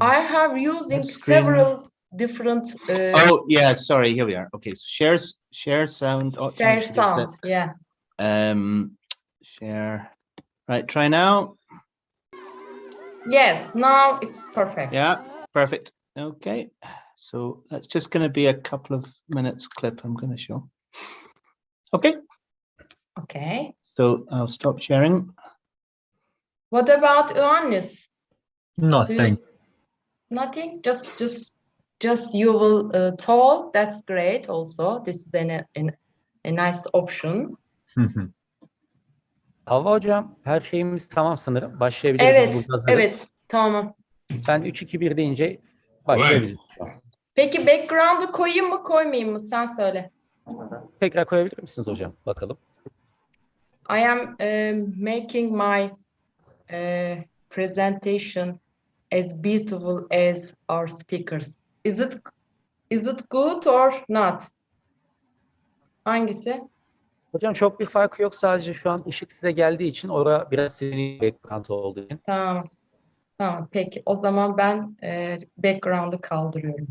I have using several different. Oh yeah, sorry. Here we are. Okay, so share sound. Oh, share sound. Yeah. Share. Right. Try now. Yes. Now it's perfect. Yeah. Perfect. Okay. So that's just going to be a couple of minutes clip I'm going to show. Okay. Okay. So I'll stop sharing. What about Ioannis? Nothing. Nothing. Just you will talk. That's great. Also, this is a nice option. Hava hocam, her şeyimiz tamam sanırım. Başlayabiliriz. Evet. Burada hazırım. Evet. Tamam. Ben 3-2-1 deyince başlayabiliriz. Peki background'ı koyayım mı koymayayım mı? Sen söyle. Tekrar koyabilir misiniz hocam? Bakalım. I am making my presentation as beautiful as our speakers. Is it good or not? Hangisi? Hocam çok bir farkı yok. Sadece şu an ışık size geldiği için orada biraz senin background olduğu için. Tamam. Tamam. Peki. O zaman ben background'ı kaldırıyorum.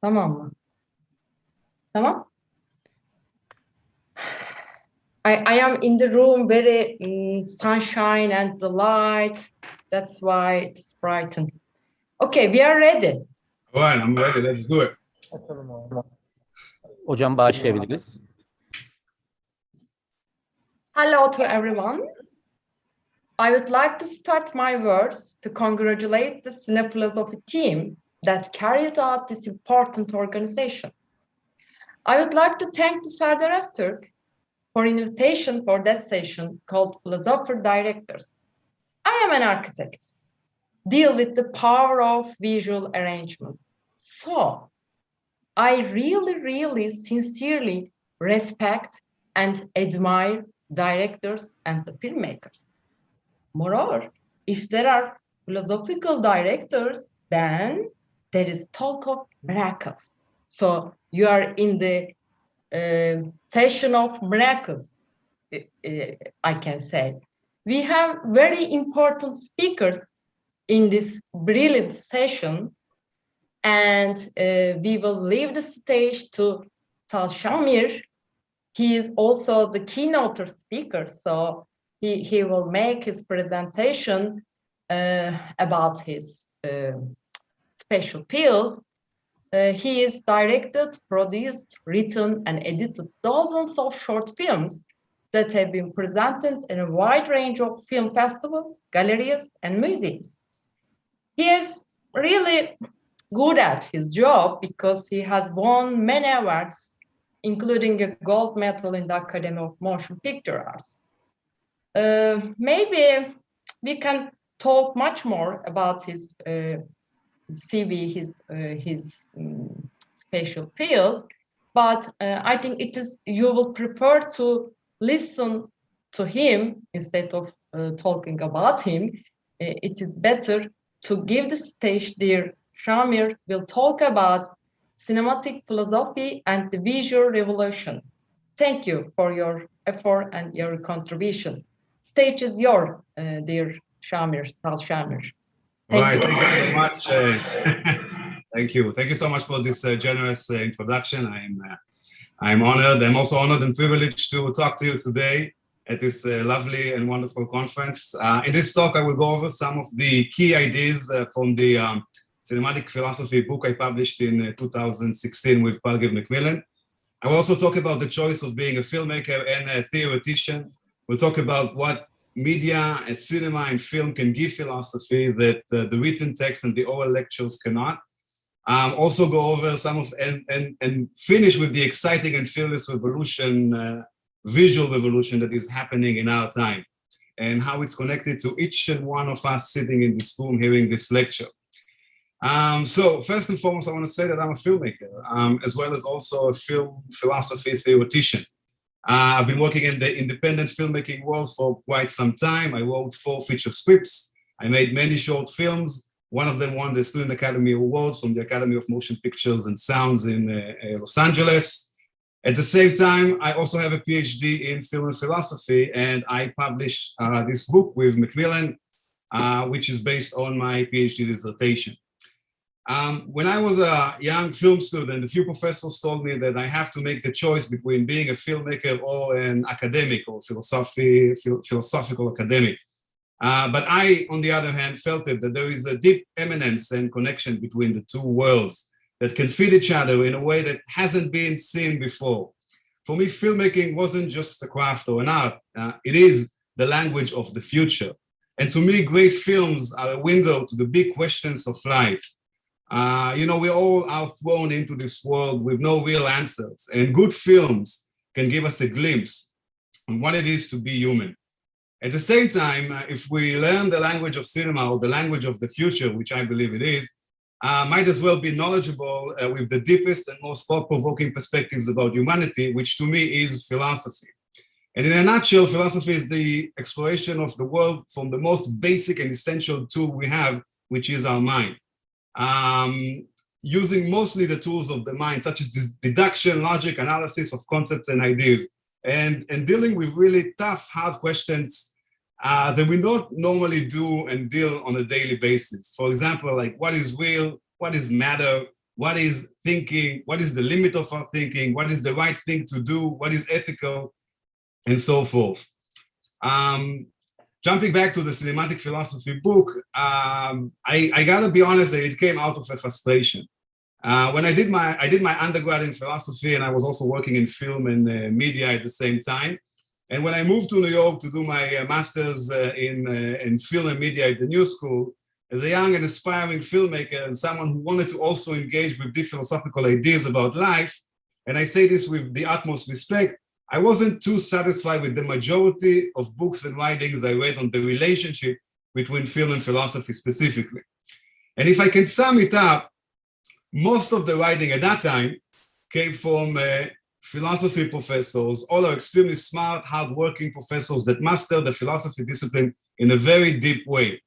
Tamam mı? Tamam. I am in the room very sunshine and the light. That's why it's brightened. Okay, we are ready. All right, I'm ready. Let's do it. Hocam başlayabiliriz. Hello to everyone. I would like to start my words to congratulate the SineFilozofi team that carried out this important organization. I would like to thank the Serdar Öztürk for invitation for that session called Philosopher Directors. I am an architect, deal with the power of visual arrangement. So, I really sincerely respect and admire directors and the filmmakers. Moreover, if there are philosophical directors, then there is talk of miracles. So you are in the session of miracles, I can say. We have very important speakers in this brilliant session, and we will leave the stage to Tal Shamir. He is also the keynote speaker, so he will make his presentation about his special field. He is directed, produced, written, and edited dozens of short films that have been presented in a wide range of film festivals, galleries, and museums. He is really good at his job because he has won many awards, including a gold medal in the Academy of Motion Picture Arts. Maybe we can talk much more about his CV, his special field, but I think you will prefer to listen to him instead of talking about him. It is better to give the stage. Dear Shamir will talk about cinematic philosophy and the visual revolution. Thank you for your effort and your contribution. Stage is yours, dear Shamir, Tal Shamir. Right, thank you so much. Thank you. Thank you so much for this generous introduction. I'm honored. I'm also honored and privileged to talk to you today at this lovely and wonderful conference. In this talk, I will go over some of the key ideas from the Cinematic Philosophy book I published in 2016 with Palgrave Macmillan. I will also talk about the choice of being a filmmaker and a theoretician. We'll talk about what media and cinema and film can give philosophy that the written text and the oral lectures cannot. Also go over some of, and finish with the exciting and fearless revolution, visual revolution that is happening in our time, and how it's connected to each and one of us sitting in this room hearing this lecture. So first and foremost, I want to say that I'm a filmmaker, as well as also a film philosophy theoretician. I've been working in the independent filmmaking world for quite some time. I wrote 4 feature scripts. I made many short films. One of them won the Student Academy Awards from the Academy of Motion Pictures and Sounds in Los Angeles. At the same time, I also have a PhD in film and philosophy, and I published this book with Macmillan, which is based on my PhD dissertation. When I was a young film student, a few professors told me that I have to make the choice between being a filmmaker or an academic or philosophical academic. But I, on the other hand, felt that there is a deep eminence and connection between the two worlds that can feed each other in a way that hasn't been seen before. For me, filmmaking wasn't just a craft or an art. It is the language of the future. And to me, great films are a window to the big questions of life. You know, we all are thrown into this world with no real answers, and good films can give us a glimpse on what it is to be human. At the same time, if we learn the language of cinema or the language of the future, which I believe it is, might as well be knowledgeable with the deepest and most thought-provoking perspectives about humanity, which to me is philosophy. And in a nutshell, philosophy is the exploration of the world from the most basic and essential tool we have, which is our mind. Using mostly the tools of the mind, such as deduction, logic, analysis of concepts and ideas, and dealing with really tough, hard questions that we don't normally do and deal on a daily basis. For example, like what is real, what is matter, what is thinking, what is the limit of our thinking, what is the right thing to do, what is ethical, and so forth. Jumping back to the Cinematic Philosophy book, I gotta be honest that it came out of a frustration. When I did my undergrad in philosophy, and I was also working in film and media at the same time. And when I moved to New York to do my master's in film and media at the New School, as a young and aspiring filmmaker and someone who wanted to also engage with deep philosophical ideas about life, and I say this with the utmost respect, I wasn't too satisfied with the majority of books and writings I read on the relationship between film and philosophy specifically. And if I can sum it up, most of the writing at that time came from philosophy professors. All are extremely smart, hardworking professors that master the philosophy discipline in a very deep way.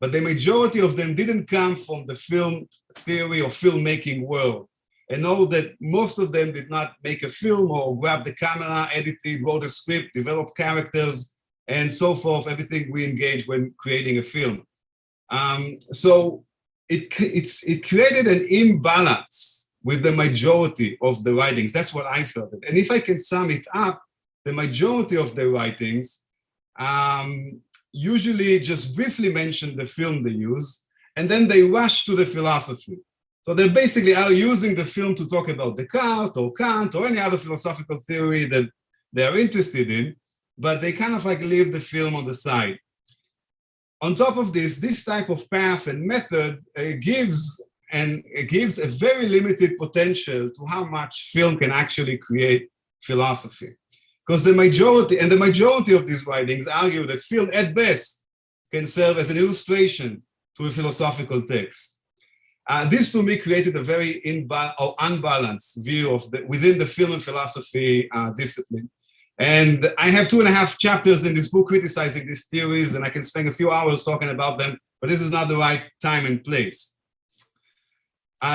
But the majority of them didn't come from the film theory or filmmaking world. And know that most of them did not make a film or grab the camera, edit it, wrote a script, develop characters, and so forth, everything we engage when creating a film. So it created an imbalance with the majority of the writings. That's what I felt. And if I can sum it up, the majority of the writings usually just briefly mention the film they use, and then they rush to the philosophy. So they basically are using the film to talk about Descartes or Kant or any other philosophical theory that they're interested in, but they kind of like leave the film on the side. On top of this type of path and method gives a very limited potential to how much film can actually create philosophy. Because the majority of these writings argue that film at best can serve as an illustration to a philosophical text. This to me created a very unbalanced view of within the film and philosophy discipline. And I have 2.5 chapters in this book criticizing these theories, and I can spend a few hours talking about them, but this is not the right time and place.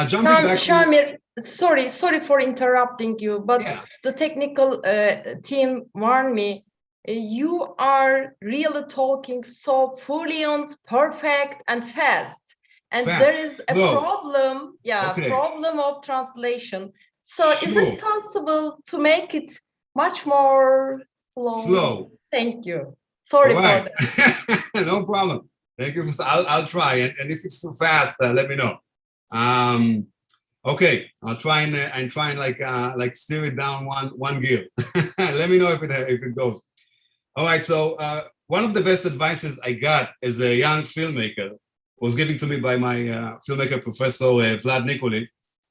Jumping back Shamir, sorry for interrupting you, but yeah. The technical team warned me, you are really talking so fluent, perfect, and fast. And Fast. There is a Slow. problem, Okay. problem of translation. So Sure. Is it possible to make it much more Slow. Thank you. Sorry for that. No problem. Thank you. I'll try. And if it's too fast, let me know. Okay, I'll try and like steer it down one gear. Let me know if it goes. All right. So one of the best advices I got as a young filmmaker was given to me by my filmmaker professor, Vlad Nikoli,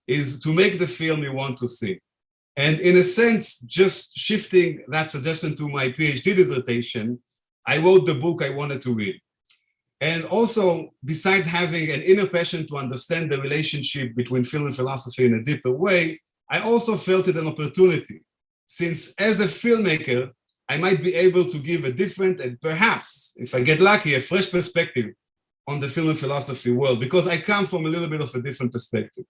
is to make the film you want to see. And in a sense, just shifting that suggestion to my PhD dissertation, I wrote the book I wanted to read. And also, besides having an inner passion to understand the relationship between film and philosophy in a deeper way, I also felt it an opportunity, since as a filmmaker, I might be able to give a different and perhaps, if I get lucky, a fresh perspective on the film and philosophy world, because I come from a little bit of a different perspective.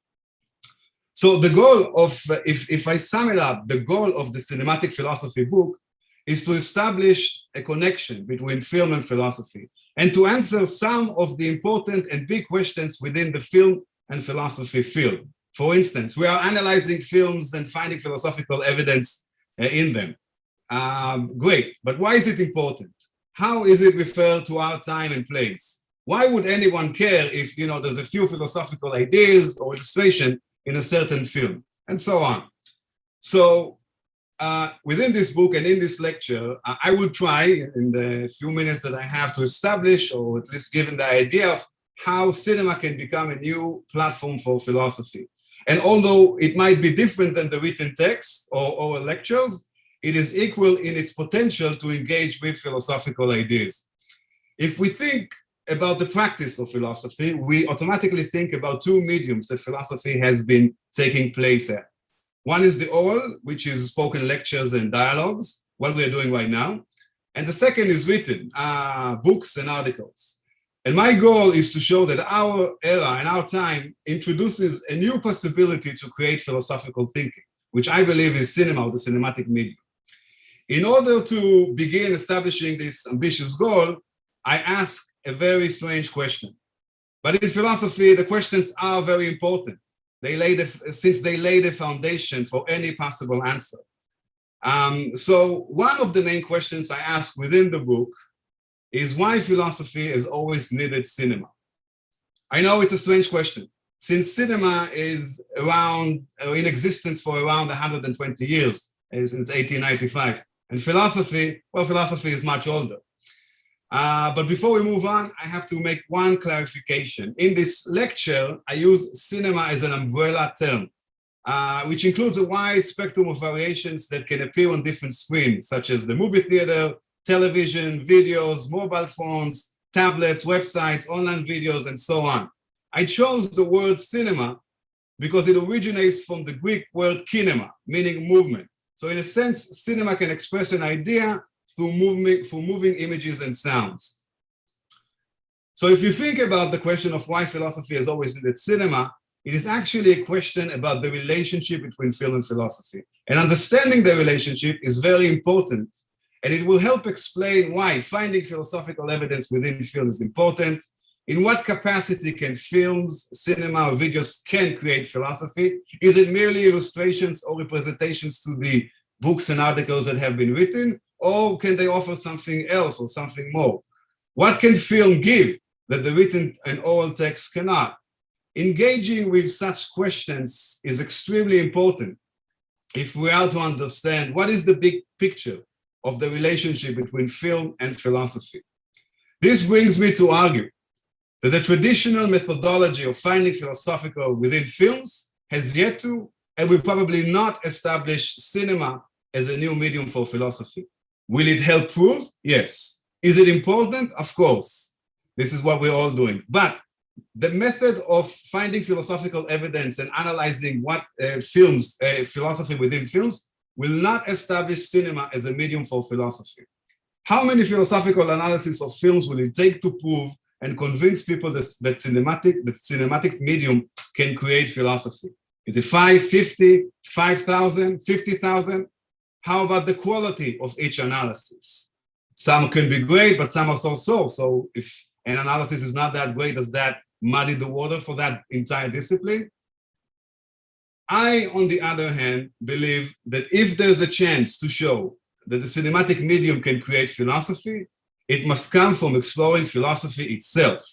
So the goal of, if I sum it up, the goal of the cinematic philosophy book is to establish a connection between film and philosophy, and to answer some of the important and big questions within the film and philosophy field. For instance, we are analyzing films and finding philosophical evidence in them. Great, but why is it important? How is it referred to our time and place? Why would anyone care if, there's a few philosophical ideas or illustration in a certain film, and so on? So within this book and in this lecture, I will try in the few minutes that I have to establish, or at least given the idea of how cinema can become a new platform for philosophy. And although it might be different than the written text or lectures, it is equal in its potential to engage with philosophical ideas. If we think about the practice of philosophy, we automatically think about two mediums that philosophy has been taking place at. One is the oral, which is spoken lectures and dialogues, what we are doing right now. And the second is written, books and articles. And my goal is to show that our era and our time introduces a new possibility to create philosophical thinking, which I believe is cinema, or the cinematic medium. In order to begin establishing this ambitious goal, I ask a very strange question. But in philosophy, the questions are very important. Since they lay the foundation for any possible answer. So one of the main questions I ask within the book is why philosophy has always needed cinema. I know it's a strange question, since cinema is around, in existence for around 120 years, since 1895. And philosophy is much older. But before we move on, I have to make one clarification. In this lecture, I use cinema as an umbrella term, which includes a wide spectrum of variations that can appear on different screens, such as the movie theater, television, videos, mobile phones, tablets, websites, online videos, and so on. I chose the word cinema because it originates from the Greek word kinema, meaning movement. So in a sense, cinema can express an idea through moving images and sounds. So if you think about the question of why philosophy has always needed cinema, it is actually a question about the relationship between film and philosophy. And understanding the relationship is very important, and it will help explain why finding philosophical evidence within film is important, in what capacity can films, cinema, or videos can create philosophy. Is it merely illustrations or representations to the books and articles that have been written, or can they offer something else or something more? What can film give that the written and oral text cannot? Engaging with such questions is extremely important if we are to understand what is the big picture of the relationship between film and philosophy. This brings me to argue that the traditional methodology of finding philosophical within films has yet to, and will probably not, establish cinema as a new medium for philosophy. Will it help prove? Yes. Is it important? Of course. This is what we're all doing. But the method of finding philosophical evidence and analyzing what philosophy within films will not establish cinema as a medium for philosophy. How many philosophical analyses of films will it take to prove and convince people that cinematic medium can create philosophy? Is it 5, 50, 5,000, 50,000? How about the quality of each analysis? Some can be great, but some are so-so. So if an analysis is not that great, does that muddy the water for that entire discipline? I, on the other hand, believe that if there's a chance to show that the cinematic medium can create philosophy, it must come from exploring philosophy itself.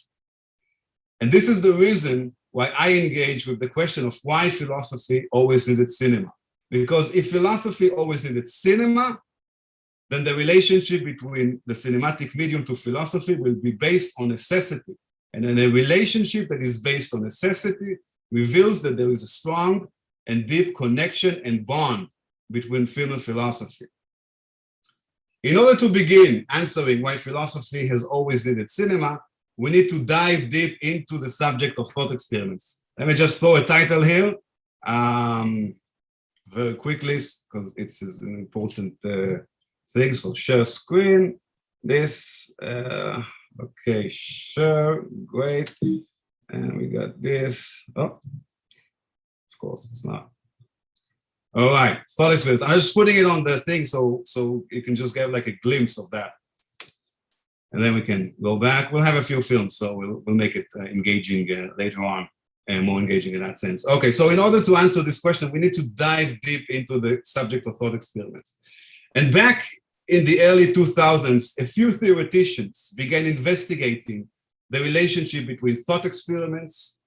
And this is the reason why I engage with the question of why philosophy always needed cinema. Because if philosophy always needed cinema, then the relationship between the cinematic medium to philosophy will be based on necessity. And then a relationship that is based on necessity reveals that there is a strong and deep connection and bond between film and philosophy. In order to begin answering why philosophy has always needed cinema, we need to dive deep into the subject of thought experiments. Let me just throw a title here very quickly, because it is an important thing. So share screen, this, okay, share, great. And we got this, oh, of course it's not. All right, thought experiments. I'm just putting it on the thing so you can just get like a glimpse of that. And then we can go back. We'll have a few films, so we'll make it engaging later on, and more engaging in that sense. Okay, so in order to answer this question, we need to dive deep into the subject of thought experiments. And back in the early 2000s, a few theoreticians began investigating the relationship between thought experiments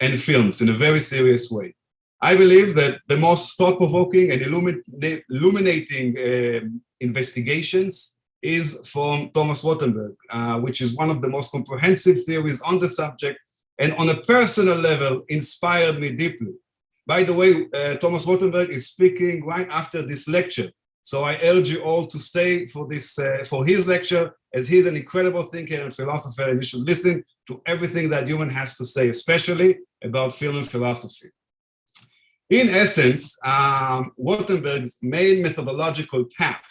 and films in a very serious way. I believe that the most thought-provoking and illuminating investigations is from Thomas Rothenberg, which is one of the most comprehensive theories on the subject, and on a personal level inspired me deeply. By the way, Thomas Rothenberg is speaking right after this lecture. So I urge you all to stay for this for his lecture, as he's an incredible thinker and philosopher, and you should listen to everything that human has to say, especially about film and philosophy. In essence, Rothenberg's main methodological path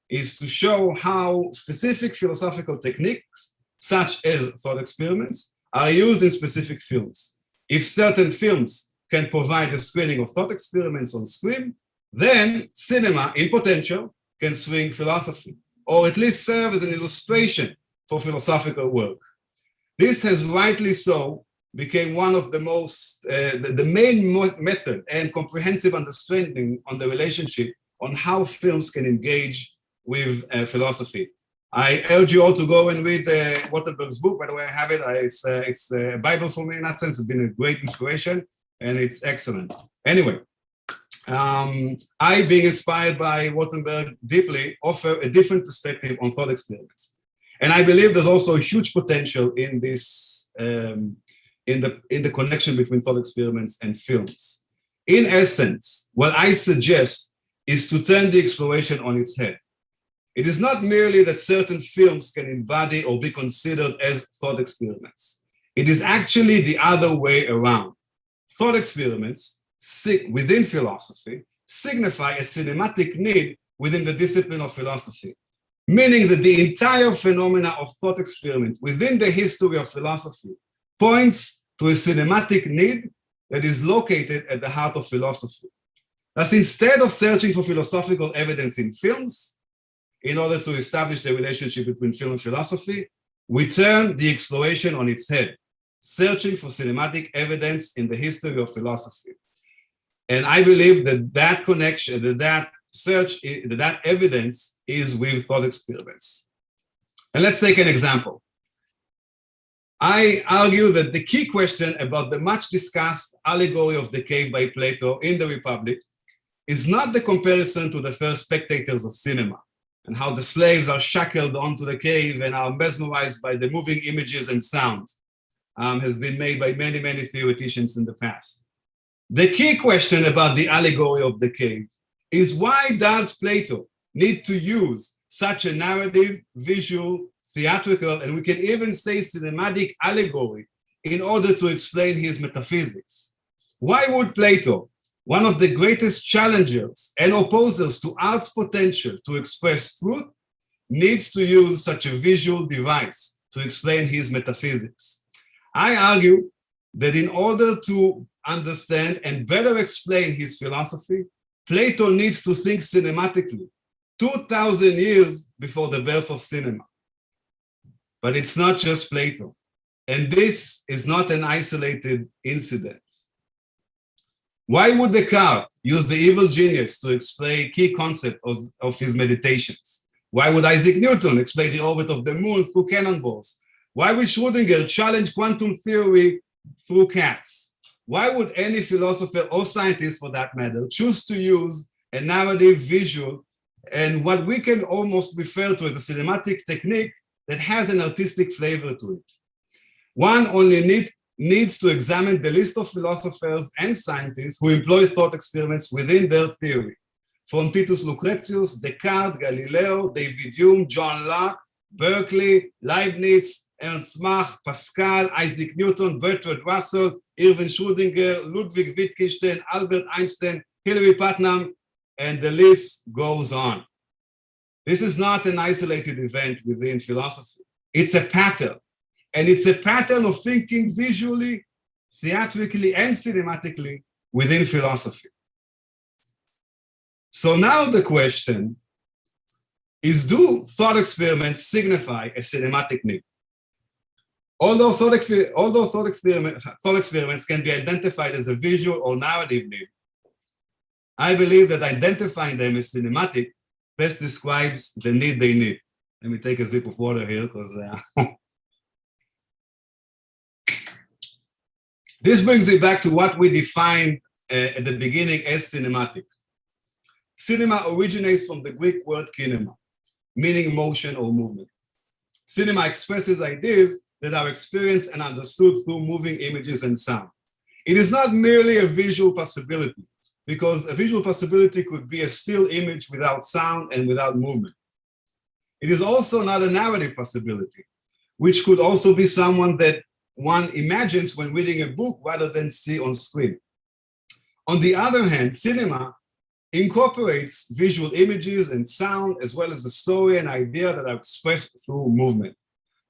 is to show how specific philosophical techniques, such as thought experiments, are used in specific films. If certain films can provide a screening of thought experiments on screen, then cinema, in potential, can swing philosophy, or at least serve as an illustration for philosophical work. This has rightly so became one of the most, the main method and comprehensive understanding on the relationship on how films can engage with philosophy. I urge you all to go and read Rothenberg's book. By the way, I have it. It's a Bible for me in that sense. It's been a great inspiration, and it's excellent. Anyway, I, being inspired by Rothenberg deeply, offer a different perspective on thought experiments. And I believe there's also a huge potential in this, in the connection between thought experiments and films. In essence, what I suggest is to turn the exploration on its head. It is not merely that certain films can embody or be considered as thought experiments. It is actually the other way around. thought experiments within philosophy signify a cinematic need within the discipline of philosophy, meaning that the entire phenomena of thought experiment within the history of philosophy points to a cinematic need that is located at the heart of philosophy. Thus, instead of searching for philosophical evidence in films, in order to establish the relationship between film and philosophy, we turn the exploration on its head, searching for cinematic evidence in the history of philosophy. And I believe that that connection, that search, that evidence is with thought experiments. And let's take an example. I argue that the key question about the much discussed allegory of the cave by Plato in the Republic is not the comparison to the first spectators of cinema and how the slaves are shackled onto the cave and are mesmerized by the moving images and sounds, has been made by many, many theoreticians in the past. The key question about the allegory of the cave is, why does Plato need to use such a narrative, visual, theatrical, and we can even say cinematic allegory in order to explain his metaphysics? Why would Plato, one of the greatest challengers and opposers to art's potential to express truth, needs to use such a visual device to explain his metaphysics? I argue that in order to understand and better explain his philosophy, Plato needs to think cinematically, 2,000 years before the birth of cinema. But it's not just Plato, and this is not an isolated incident. Why would Descartes use the evil genius to explain key concepts of his meditations? Why would Isaac Newton explain the orbit of the moon through cannonballs? Why would Schrödinger challenge quantum theory through cats? Why would any philosopher or scientist, for that matter, choose to use a narrative, visual, and what we can almost refer to as a cinematic technique that has an artistic flavor to it? One only needs to examine the list of philosophers and scientists who employ thought experiments within their theory, from Titus Lucretius, Descartes, Galileo, David Hume, John Locke, Berkeley, Leibniz, Ernst Mach, Pascal, Isaac Newton, Bertrand Russell, Erwin Schrödinger, Ludwig Wittgenstein, Albert Einstein, Hilary Putnam, and the list goes on. This is not an isolated event within philosophy. It's a pattern. And it's a pattern of thinking visually, theatrically, and cinematically within philosophy. So now the question is, do thought experiments signify a cinematic need? Although thought experiments can be identified as a visual or narrative need, I believe that identifying them as cinematic best describes the need they need. Let me take a sip of water here, because this brings me back to what we defined at the beginning as cinematic. Cinema originates from the Greek word kinema, meaning motion or movement. Cinema expresses ideas that are experienced and understood through moving images and sound. It is not merely a visual possibility, because a visual possibility could be a still image without sound and without movement. It is also not a narrative possibility, which could also be someone that one imagines when reading a book rather than see on screen. On the other hand, cinema incorporates visual images and sound, as well as the story and idea that are expressed through movement.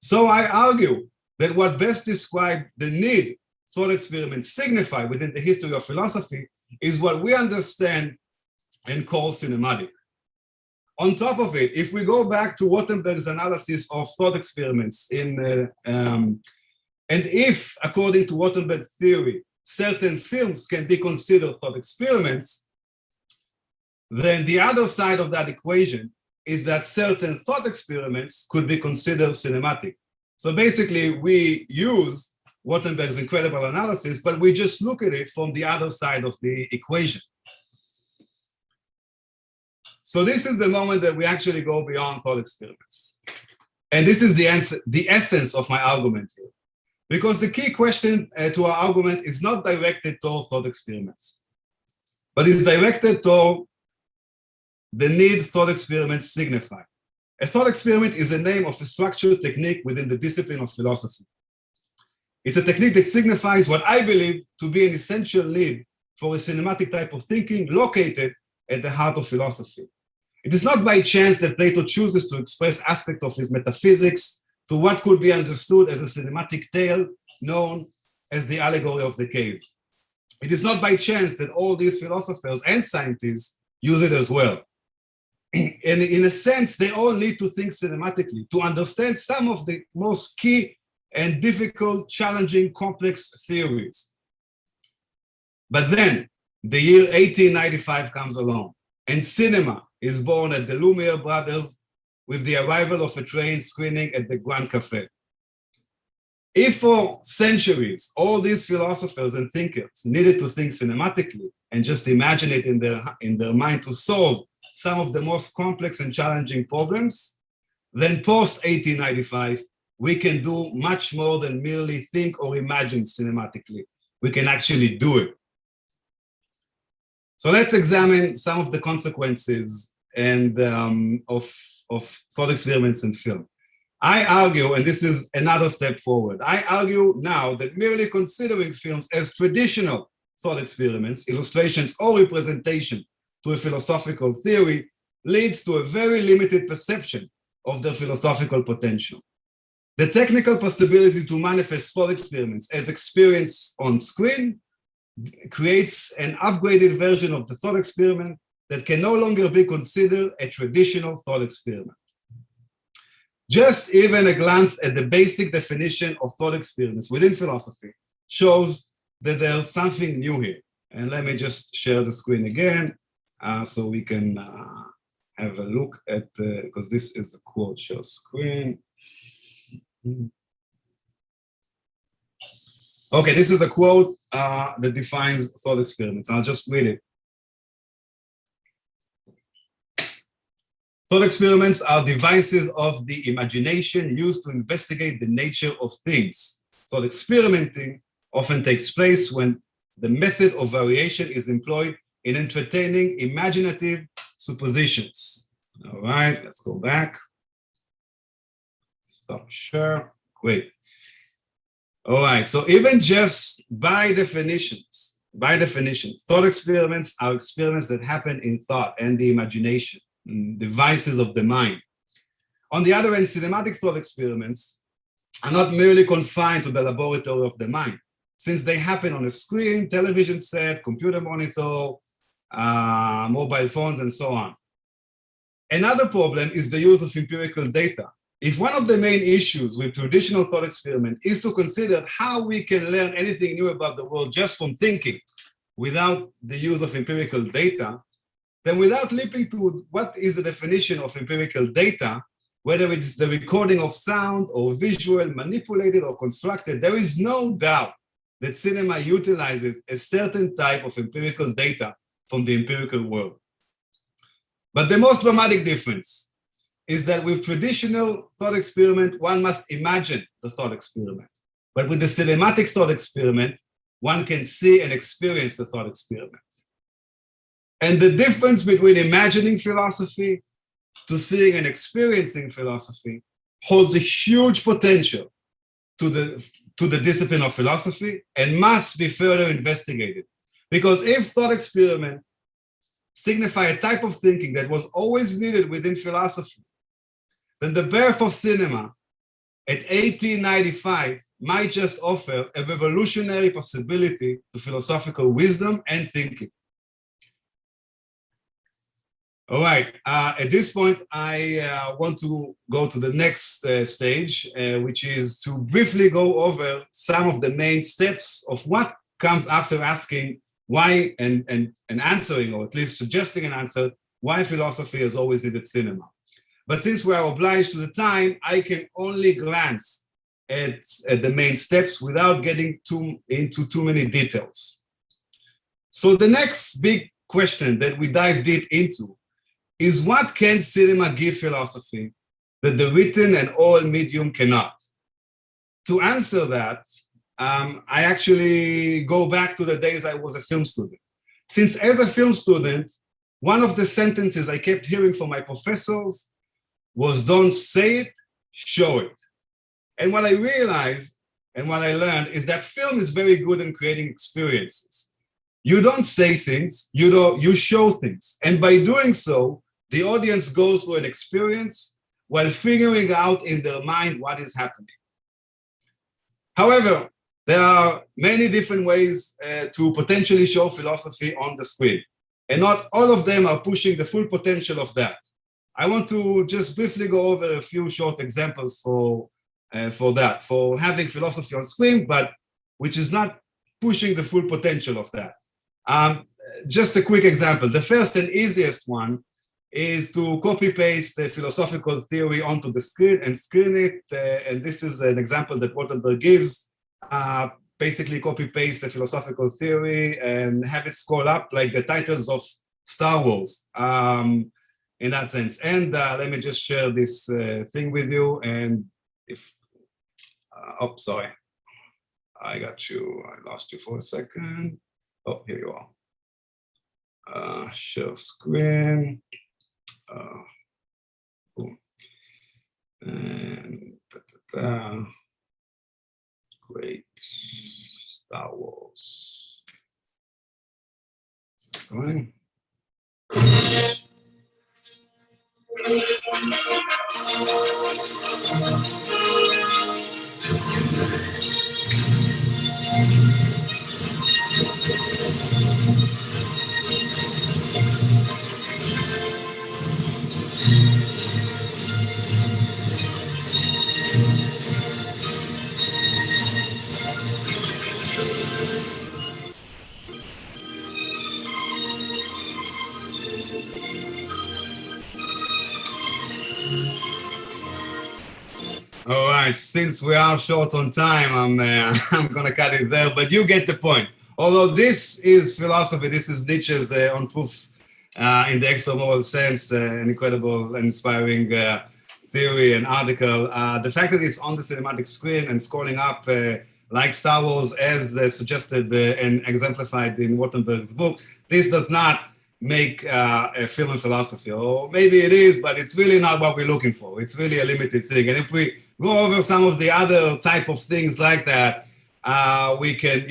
So I argue that what best describes the need thought experiments signify within the history of philosophy is what we understand and call cinematic. On top of it, if we go back to Rothenberg's analysis of thought experiments and if, according to Rothenberg theory, certain films can be considered thought experiments, then the other side of that equation is that certain thought experiments could be considered cinematic. So basically, we use Rothenberg's incredible analysis, but we just look at it from the other side of the equation. So this is the moment that we actually go beyond thought experiments. And this is the essence of my argument here. Because the key question to our argument is not directed toward thought experiments, but is directed toward the need thought experiments signify. A thought experiment is a name of a structured technique within the discipline of philosophy. It's a technique that signifies what I believe to be an essential need for a cinematic type of thinking located at the heart of philosophy. It is not by chance that Plato chooses to express aspects of his metaphysics through what could be understood as a cinematic tale known as the allegory of the cave. It is not by chance that all these philosophers and scientists use it as well. And in a sense, they all need to think cinematically to understand some of the most key and difficult, challenging, complex theories. But then the year 1895 comes along, and cinema is born at the Lumiere brothers with the arrival of a train screening at the Grand Café. If for centuries, all these philosophers and thinkers needed to think cinematically and just imagine it in their mind to solve some of the most complex and challenging problems, then post-1895, we can do much more than merely think or imagine cinematically. We can actually do it. So let's examine some of the consequences and of thought experiments in film. I argue, and this is another step forward, I argue now that merely considering films as traditional thought experiments, illustrations, or representation to a philosophical theory leads to a very limited perception of their philosophical potential. The technical possibility to manifest thought experiments as experienced on screen creates an upgraded version of the thought experiment that can no longer be considered a traditional thought experiment. Just even a glance at the basic definition of thought experiments within philosophy shows that there's something new here. And let me just share the screen again so we can have a look at, because this is a quote, share screen. Okay, this is a quote that defines thought experiments. I'll just read it. Thought experiments are devices of the imagination used to investigate the nature of things. Thought experimenting often takes place when the method of variation is employed in entertaining imaginative suppositions. All right, let's go back. Stop share. Great. All right, so even just by definition, thought experiments are experiments that happen in thought and the imagination, devices of the mind. On the other hand, cinematic thought experiments are not merely confined to the laboratory of the mind, since they happen on a screen, television set, computer monitor, mobile phones, and so on. Another problem is the use of empirical data. If one of the main issues with traditional thought experiment is to consider how we can learn anything new about the world just from thinking without the use of empirical data, then without leaping to what is the definition of empirical data, whether it is the recording of sound or visual, manipulated or constructed, there is no doubt that cinema utilizes a certain type of empirical data from the empirical world. But the most dramatic difference is that with traditional thought experiment, one must imagine the thought experiment. But with the cinematic thought experiment, one can see and experience the thought experiment. And the difference between imagining philosophy to seeing and experiencing philosophy holds a huge potential to the discipline of philosophy and must be further investigated. Because if thought experiment signify a type of thinking that was always needed within philosophy, then the birth of cinema at 1895 might just offer a revolutionary possibility to philosophical wisdom and thinking. All right, at this point, I want to go to the next stage, which is to briefly go over some of the main steps of what comes after asking why and answering, or at least suggesting an answer, why philosophy has always needed cinema. But since we are obliged to the time, I can only glance at the main steps without getting into too many details. So the next big question that we dive deep into is, what can cinema give philosophy that the written and oral medium cannot? To answer that, I actually go back to the days I was a film student. Since as a film student, one of the sentences I kept hearing from my professors was, don't say it, show it. And what I realized and what I learned is that film is very good in creating experiences. You don't say things, you show things. And by doing so, the audience goes through an experience while figuring out in their mind what is happening. However, there are many different ways to potentially show philosophy on the screen. And not all of them are pushing the full potential of that. I want to just briefly go over a few short examples for that, for having philosophy on screen, but which is not pushing the full potential of that. Just a quick example. The first and easiest one is to copy-paste the philosophical theory onto the screen and screen it. And this is an example that Rothenberg gives. Basically copy-paste the philosophical theory and have it scroll up like the titles of Star Wars in that sense. And let me just share this thing with you. And if, oh, sorry, I got you, I lost you for a second. Oh, here you are. Share screen. Boom. And great Star Wars. Is this going? All right, since we are short on time, I'm gonna cut it there, but you get the point. Although this is philosophy, this is Nietzsche's On Truth in the Extra Moral Sense, an incredible and inspiring theory and article. The fact that it's on the cinematic screen and scrolling up like Star Wars as suggested and exemplified in Rothenberg's book, this does not make a film and philosophy, or maybe it is, but it's really not what we're looking for. It's really a limited thing. And if we go over some of the other type of things like that, we can,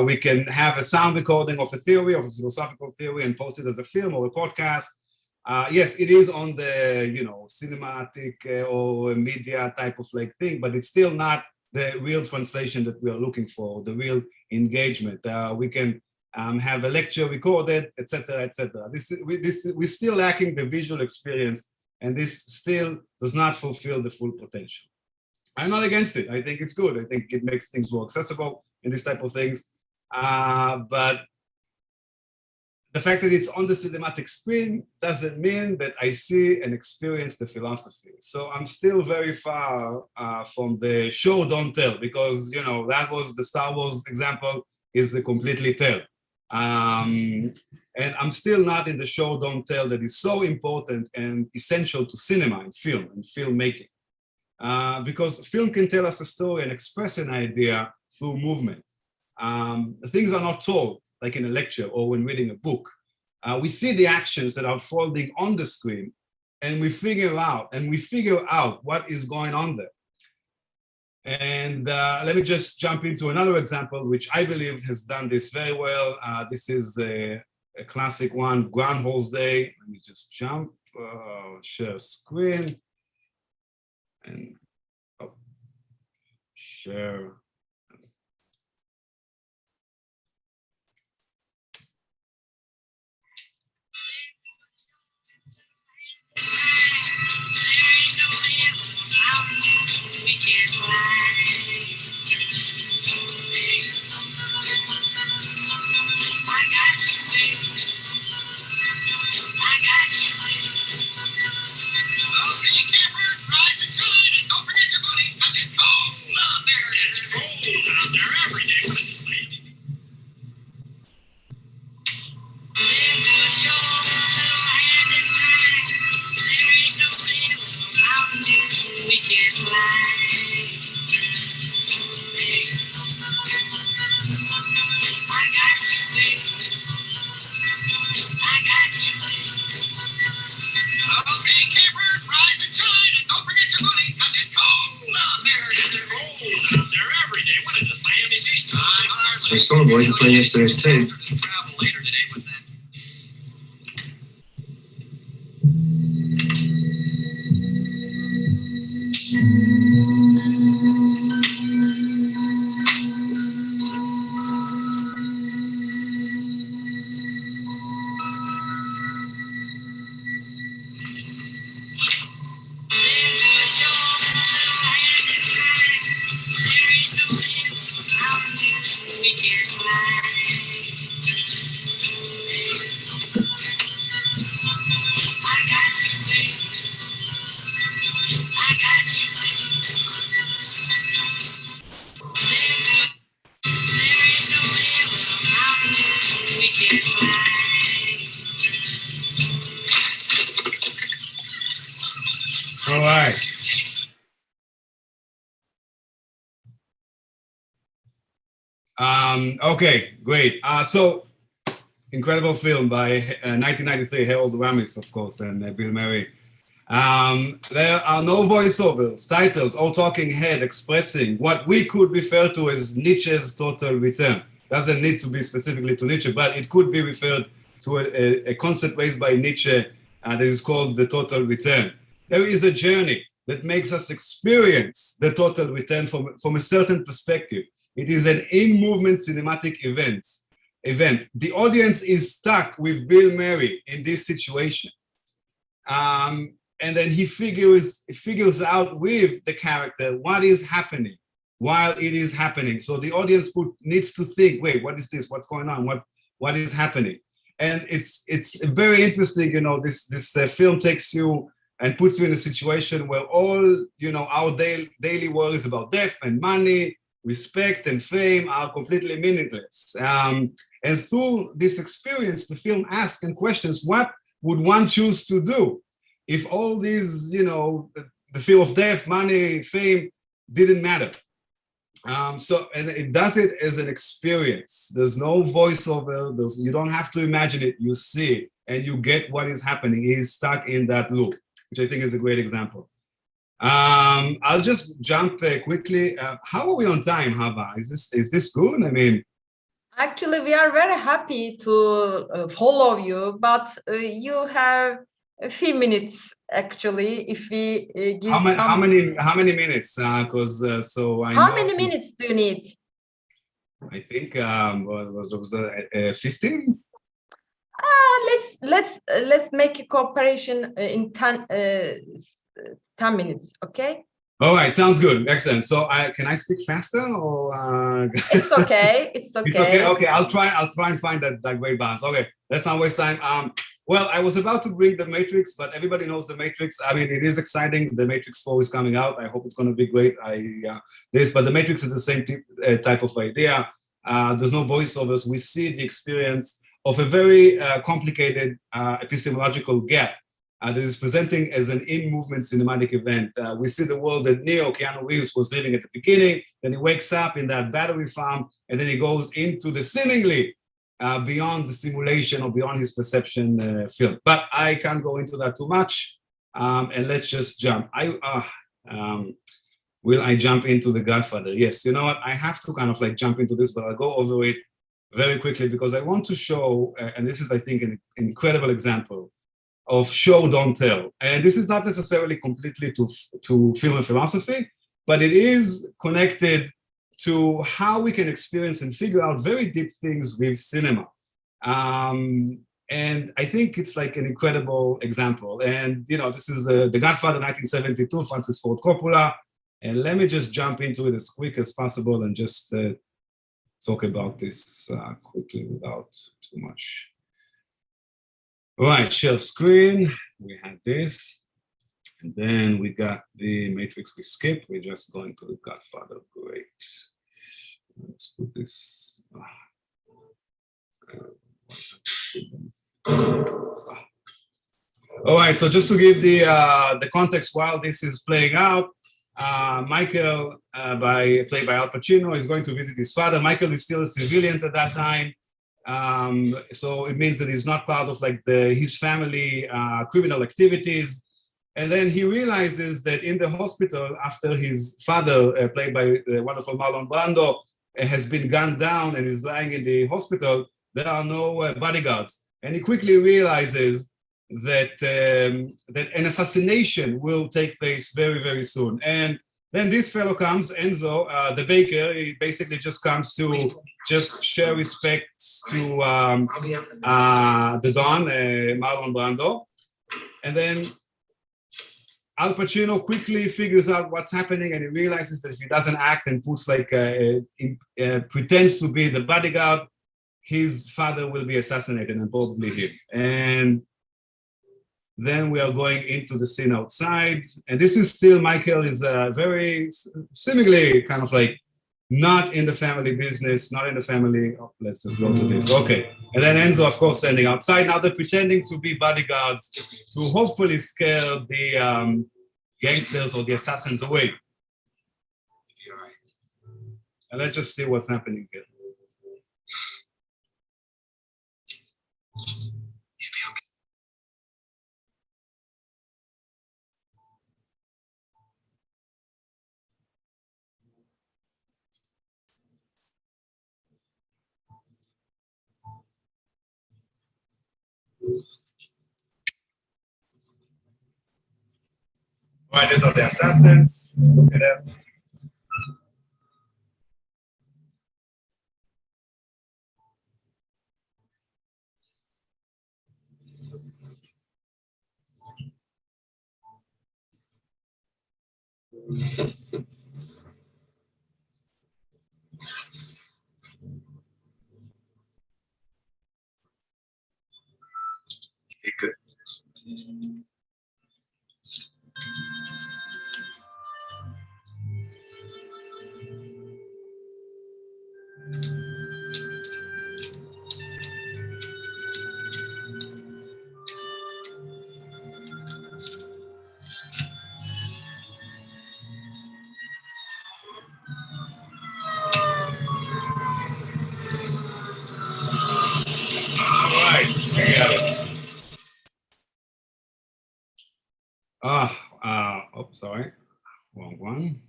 we can have a sound recording of a theory, of a philosophical theory, and post it as a film or a podcast. Yes, it is on the, cinematic or media type of like thing, but it's still not the real translation that we are looking for, the real engagement. We can have a lecture recorded, etc., etc. We're still lacking the visual experience, and this still does not fulfill the full potential. I'm not against it. I think it's good. I think it makes things more accessible in this type of things. But the fact that it's on the cinematic screen doesn't mean that I see and experience the philosophy. So I'm still very far from the show, don't tell, because, that was the Star Wars example is a completely tell. And I'm still not in the show, don't tell, that is so important and essential to cinema and film and filmmaking. Because film can tell us a story and express an idea through movement. Things are not told, like in a lecture or when reading a book. We see the actions that are unfolding on the screen, and we figure out what is going on there. And let me just jump into another example, which I believe has done this very well. This is a classic one, Groundhog's Day. Let me just jump, share screen, and share. Nice going, boys. You're playing yesterday's tape. Travel later today with that. All right. Okay, great. So, incredible film by 1993, Harold Ramis, of course, and Bill Murray. There are no voiceovers, titles, or talking head expressing what we could refer to as Nietzsche's total return. Doesn't need to be specifically to Nietzsche, but it could be referred to a concept raised by Nietzsche that is called the total return. There is a journey that makes us experience the total return from a certain perspective. It is an in-movement cinematic event. The audience is stuck with Bill Murray in this situation. And then he figures out with the character what is happening while it is happening. So the audience needs to think, wait, what is this? What's going on? What is happening? And it's very interesting, you know, this film takes you and puts you in a situation where all, you know, our daily worries about death and money, respect and fame are completely meaningless. And through this experience, the film asks and questions, what would one choose to do if all these, you know, the fear of death, money, fame didn't matter? And it does it as an experience. There's no voiceover. You don't have to imagine it. You see it and you get what is happening. He's stuck in that loop, which I think is a great example. I'll just jump quickly. How are we on time, Hava? Is this good? I mean, actually, we are very happy to follow you, but you have a few minutes actually. If we give how many minutes? Because so I how know, many minutes do you need? I think was 15. Let's make a cooperation in 10 minutes, okay? All right, sounds good. Excellent. So can I speak faster or? It's okay. It's okay. It's okay. Okay, I'll try and find that great balance. Okay, let's not waste time. Well, I was about to bring The Matrix, but everybody knows The Matrix. I mean, it is exciting. The Matrix 4 is coming out. I hope it's going to be great. But The Matrix is the same type of idea. There's no voiceovers. We see the experience of a very complicated epistemological gap that is presenting as an in-movement cinematic event. We see the world that Keanu Reeves was living at the beginning, then he wakes up in that battery farm, and then he goes into the seemingly beyond the simulation or beyond his perception film. But I can't go into that too much, and let's just jump. Will I jump into The Godfather? Yes, you know what? I have to kind of like jump into this, but I'll go over it very quickly because I want to show, and this is, I think, an incredible example of show, don't tell. And this is not necessarily completely to film and philosophy, but it is connected to how we can experience and figure out very deep things with cinema. And I think it's like an incredible example. And, you know, this is The Godfather, 1972, Francis Ford Coppola. And let me just jump into it as quick as possible and just talk about this quickly without too much. All right, share screen. We had this. And then we got The Matrix we skipped. We're just going to The Godfather. Great. Let's put this. All right, so just to give the context while this is playing out, Michael, played by Al Pacino, is going to visit his father. Michael is still a civilian at that time. So it means that he's not part of like his family criminal activities. And then he realizes that in the hospital, after his father, played by the wonderful Marlon Brando, has been gunned down and is lying in the hospital, there are no bodyguards. And he quickly realizes that, that an assassination will take place very, very soon. And then this fellow comes, Enzo, the baker. He basically just comes to just share respects to the Don, Marlon Brando. And then Al Pacino quickly figures out what's happening, and he realizes that if he doesn't act and puts like pretends to be the bodyguard, his father will be assassinated, and probably him. And then we are going into the scene outside, and this is still Michael is very seemingly kind of like not in the family business, not in the family. Oh, let's just go to this. Okay, and then Enzo, of course, standing outside. Now they're pretending to be bodyguards to hopefully scare the gangsters or the assassins away. And let's just see what's happening here. All right, these are the assassins. Look at them. Okay, good. Oh, sorry, wrong one.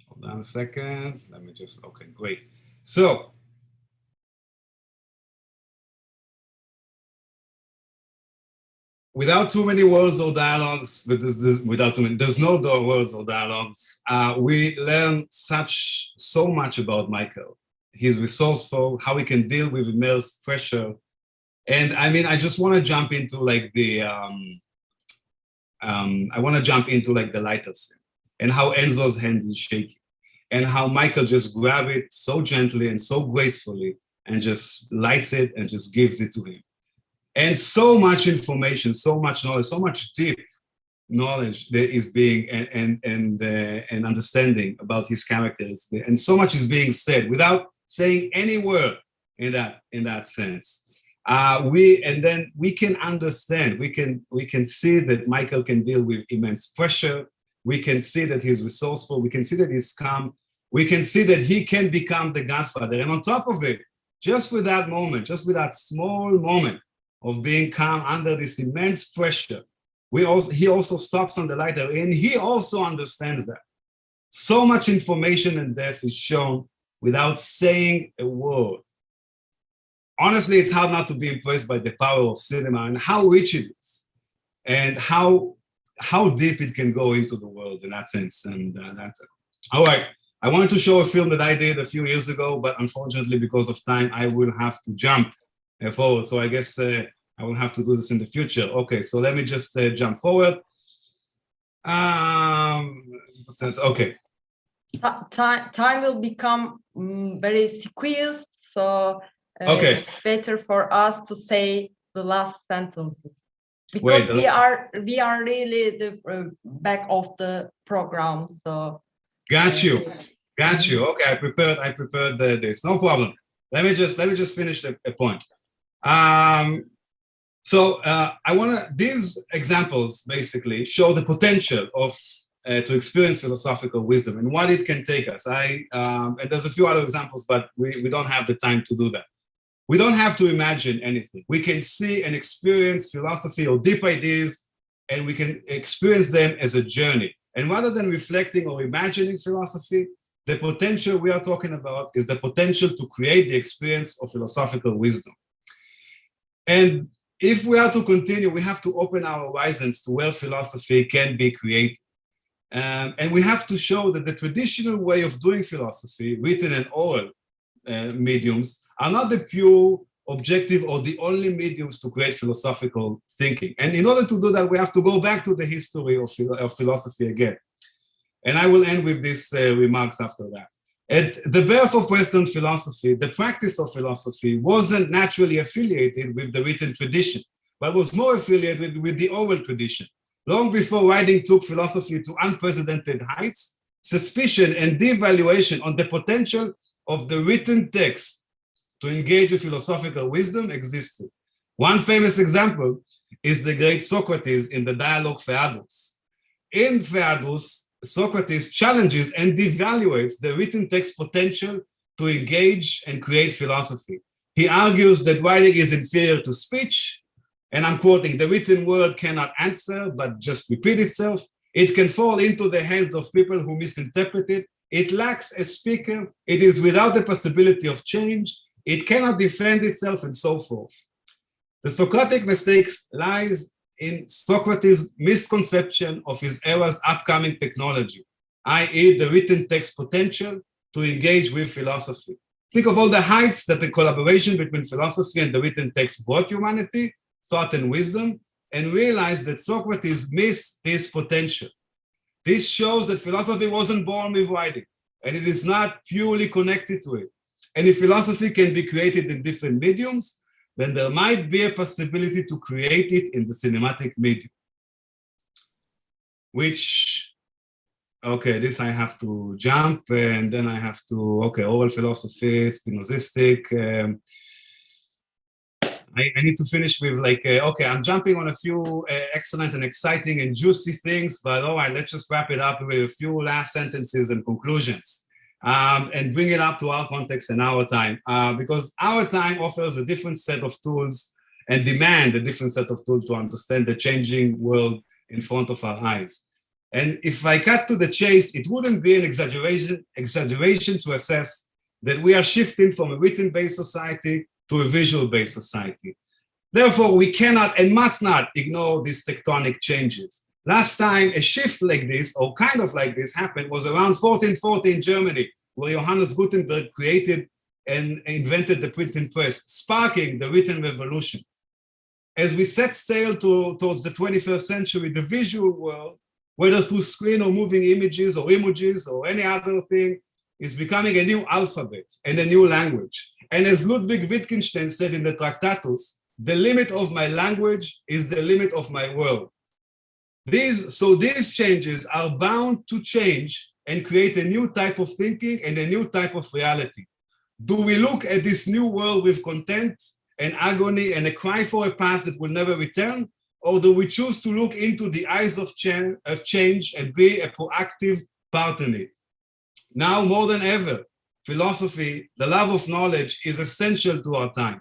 Hold on a second. Let me just, okay, great. So, without too many words or dialogues, there's no words or dialogues, we learn so much about Michael. He's resourceful, how he can deal with immense pressure. And I mean, I just want to jump into like the, the lighter scene and how Enzo's hand is shaking and how Michael just grabs it so gently and so gracefully and just lights it and just gives it to him. And so much information, so much knowledge, so much deep knowledge that is being and understanding about his characters, and so much is being said without saying any word in that sense. And then we can understand, we can see that Michael can deal with immense pressure. We can see that he's resourceful. We can see that he's calm. We can see that he can become the Godfather. And on top of it, just with that moment, just with that small moment of being calm under this immense pressure, he also stops on the lighter, and he also understands that. So much information and depth is shown without saying a word. Honestly, it's hard not to be impressed by the power of cinema and how rich it is, and how deep it can go into the world in that sense. And that's it. All right, I wanted to show a film that I did a few years ago, but unfortunately, because of time, I will have to jump forward. So I guess I will have to do this in the future. Okay, so let me just jump forward. Okay. Time will become very squeezed, so okay. It's better for us to say the last sentences because we are really the back of the program. So got you. Okay, I prepared this. No problem. Let me just finish the point. These examples basically show the potential of to experience philosophical wisdom and what it can take us. And there's a few other examples, but we don't have the time to do that. We don't have to imagine anything. We can see and experience philosophy or deep ideas and we can experience them as a journey. And rather than reflecting or imagining philosophy, the potential we are talking about is the potential to create the experience of philosophical wisdom. And if we are to continue, we have to open our horizons to where philosophy can be created. And we have to show that the traditional way of doing philosophy, written and oral mediums, are not the pure, objective, or the only mediums to create philosophical thinking. And in order to do that, we have to go back to the history of philosophy again. And I will end with these remarks after that. At the birth of Western philosophy, the practice of philosophy wasn't naturally affiliated with the written tradition, but was more affiliated with the oral tradition. Long before writing took philosophy to unprecedented heights, suspicion and devaluation on the potential of the written text to engage with philosophical wisdom existed. One famous example is the great Socrates in the dialogue Phaedrus. In Phaedrus, Socrates challenges and devaluates the written text potential to engage and create philosophy. He argues that writing is inferior to speech, and I'm quoting, "The written word cannot answer, but just repeat itself. It can fall into the hands of people who misinterpret it. It lacks a speaker. It is without the possibility of change. It cannot defend itself," and so forth. The Socratic mistake lies in Socrates' misconception of his era's upcoming technology, i.e. the written text potential to engage with philosophy. Think of all the heights that the collaboration between philosophy and the written text brought humanity, thought and wisdom, and realize that Socrates missed this potential. This shows that philosophy wasn't born with writing, and it is not purely connected to it. And if philosophy can be created in different mediums, then there might be a possibility to create it in the cinematic medium. Which, okay, this I have to jump, and then I have to, okay, oral philosophy, Spinozistic. I need to finish with like, okay, I'm jumping on a few excellent and exciting and juicy things, but all right, let's just wrap it up with a few last sentences and conclusions. And bring it up to our context and our time, because our time offers a different set of tools and demand a different set of tools to understand the changing world in front of our eyes. And if I cut to the chase, it wouldn't be an exaggeration to assess that we are shifting from a written-based society to a visual-based society. Therefore, we cannot and must not ignore these tectonic changes. Last time a shift like this, or kind of like this, happened was around 1440 in Germany, where Johannes Gutenberg created and invented the printing press, sparking the written revolution. As we set sail towards the 21st century, the visual world, whether through screen or moving images or emojis or any other thing, is becoming a new alphabet and a new language. And as Ludwig Wittgenstein said in the Tractatus, the limit of my language is the limit of my world. These changes are bound to change and create a new type of thinking and a new type of reality. Do we look at this new world with content and agony and a cry for a past that will never return? Or do we choose to look into the eyes of change and be a proactive part in it? Now more than ever, philosophy, the love of knowledge, is essential to our time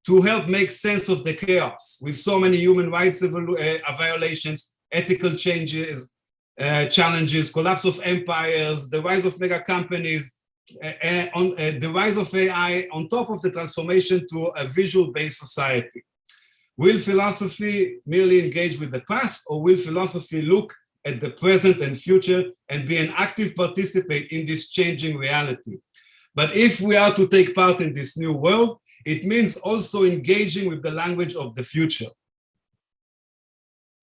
to help make sense of the chaos with so many human rights violations, ethical changes, challenges, collapse of empires, the rise of mega companies, the rise of AI, on top of the transformation to a visual-based society. Will philosophy merely engage with the past, or will philosophy look at the present and future and be an active participant in this changing reality? But if we are to take part in this new world, it means also engaging with the language of the future.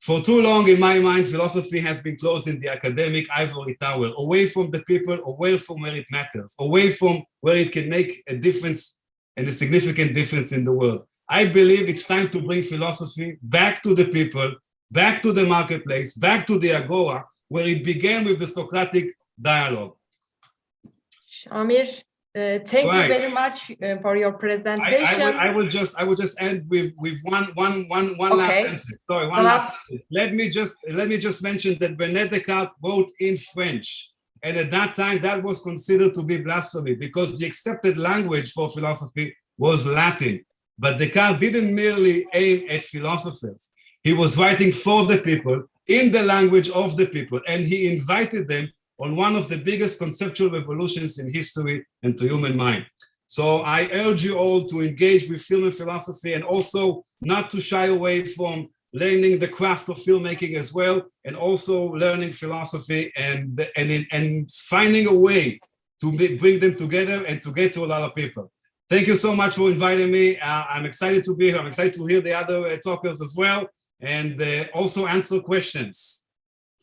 For too long, in my mind, philosophy has been closed in the academic ivory tower, away from the people, away from where it matters, away from where it can make a difference and a significant difference in the world. I believe it's time to bring philosophy back to the people, back to the marketplace, back to the agora, where it began with the Socratic dialogue. Shamir, thank you very much for your presentation. I will just end with one last sentence. Sorry, one last sentence. Let me just mention that René Descartes wrote in French, and at that time that was considered to be blasphemy because the accepted language for philosophy was Latin. But Descartes didn't merely aim at philosophers. He was writing for the people, in the language of the people, and he invited them on one of the biggest conceptual revolutions in history and to human mind. So I urge you all to engage with film and philosophy, and also not to shy away from learning the craft of filmmaking as well, and also learning philosophy and finding a way to bring them together and to get to a lot of people. Thank you so much for inviting me. I'm excited to be here. I'm excited to hear the other talkers as well, and also answer questions.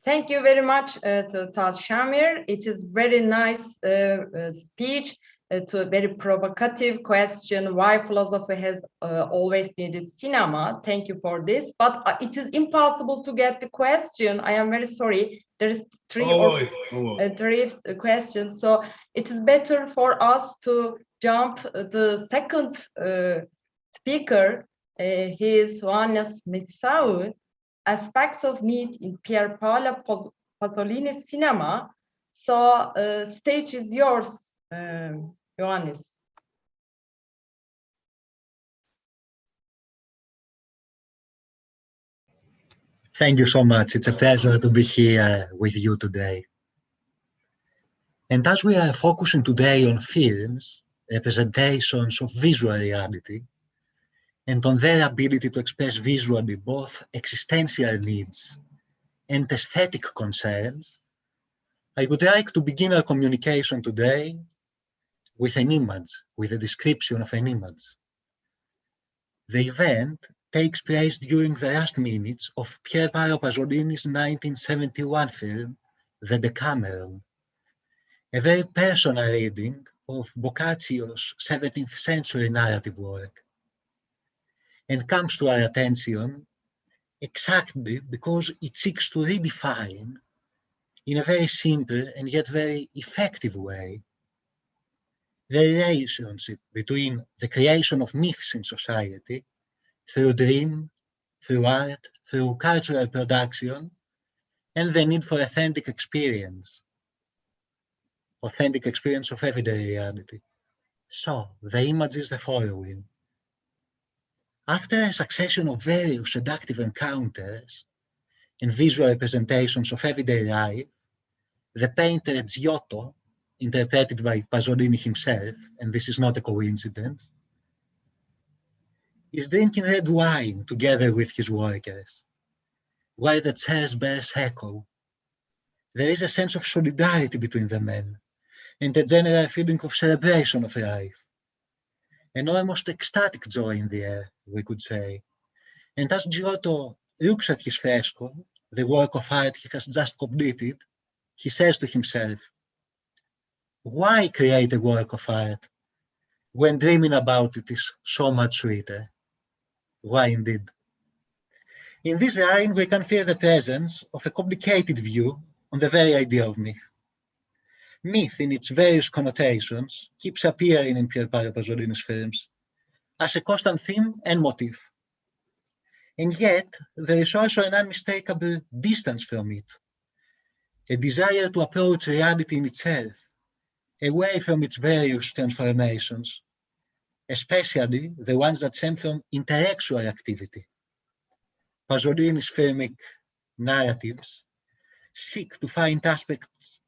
Thank you very much to Tal Shamir. It is very nice speech, to a very provocative question, why philosophy has always needed cinema. Thank you for this, but it is impossible to get the question. I am very sorry. There is three questions, so it is better for us to jump the second speaker. He is Ioannis Mitsou, Aspects of Meat in Pier Paolo Pasolini's Cinema. So stage is yours, Ioannis. Thank you so much. It's a pleasure to be here with you today. And as we are focusing today on films, representations of visual reality, and on their ability to express visually both existential needs and aesthetic concerns, I would like to begin our communication today with an image, with a description of an image. The event takes place during the last minutes of Pier Paolo Pasolini's 1971 film, The Decameron, a very personal reading of Boccaccio's 17th century narrative work, and comes to our attention exactly because it seeks to redefine, in a very simple and yet very effective way, the relationship between the creation of myths in society through dream, through art, through cultural production, and the need for authentic experience of everyday reality. So, the image is the following. After a succession of various seductive encounters and visual representations of everyday life, the painter Giotto, interpreted by Pasolini himself, and this is not a coincidence, is drinking red wine together with his workers, while the chairs bears echo. There is a sense of solidarity between the men, and a general feeling of celebration of life, an almost ecstatic joy in the air, we could say. And as Giotto looks at his fresco, the work of art he has just completed, he says to himself, why create a work of art when dreaming about it is so much sweeter? Why indeed? In this line, we can feel the presence of a complicated view on the very idea of myth. Myth, in its various connotations, keeps appearing in Pier Paolo Pasolini's films as a constant theme and motif. And yet, there is also an unmistakable distance from it, a desire to approach reality in itself, away from its various transformations, especially the ones that stem from intellectual activity. Pasolini's filmic narratives seek to find aspects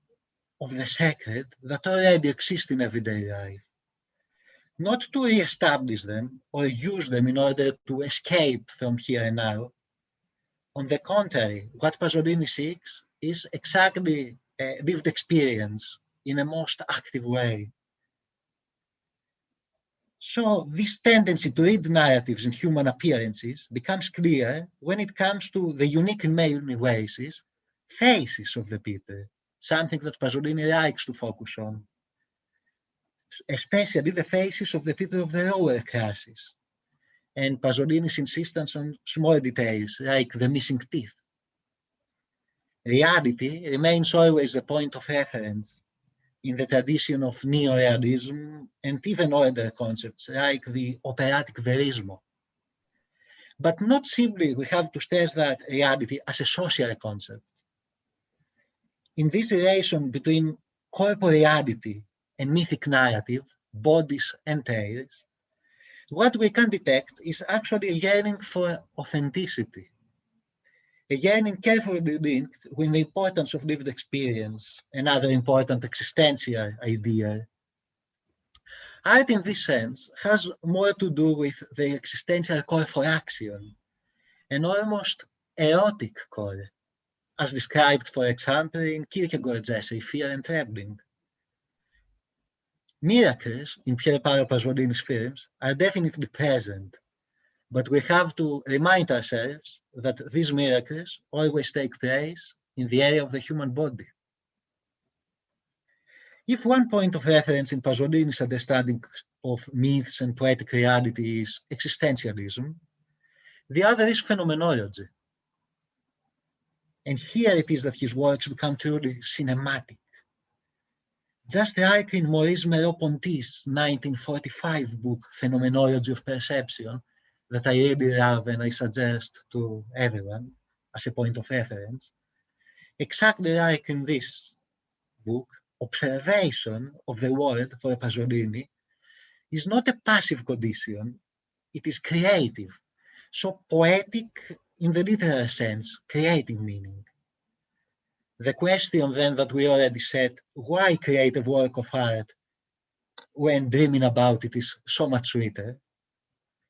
of the sacred that already exist in everyday life, not to re-establish them or use them in order to escape from here and now. On the contrary, what Pasolini seeks is exactly a lived experience in a most active way. So this tendency to read narratives in human appearances becomes clear when it comes to the unique in many ways faces of the people, something that Pasolini likes to focus on, especially the faces of the people of the lower classes, and Pasolini's insistence on small details like the missing teeth. Reality remains always a point of reference in the tradition of neo-realism and even older concepts like the operatic verismo. But not simply we have to stress that reality as a social concept. In this relation between corporeality and mythic narrative, bodies and tales, what we can detect is actually a yearning for authenticity, again carefully linked with the importance of lived experience, another important existential idea. Art in this sense has more to do with the existential call for action, an almost erotic call, as described, for example, in Kierkegaard's essay Fear and Trembling. Miracles in Pier Paolo Pasolini's films are definitely present, but we have to remind ourselves that these miracles always take place in the area of the human body. If one point of reference in Pasolini's understanding of myths and poetic reality is existentialism, the other is phenomenology. And here it is that his works become truly cinematic. Just like in Maurice Merleau-Ponty's 1945 book, Phenomenology of Perception, that I really love and I suggest to everyone as a point of reference, exactly like in this book, observation of the world for Pasolini is not a passive condition, it is creative. So poetic in the literal sense, creating meaning. The question then that we already said, why create a work of art when dreaming about it is so much sweeter?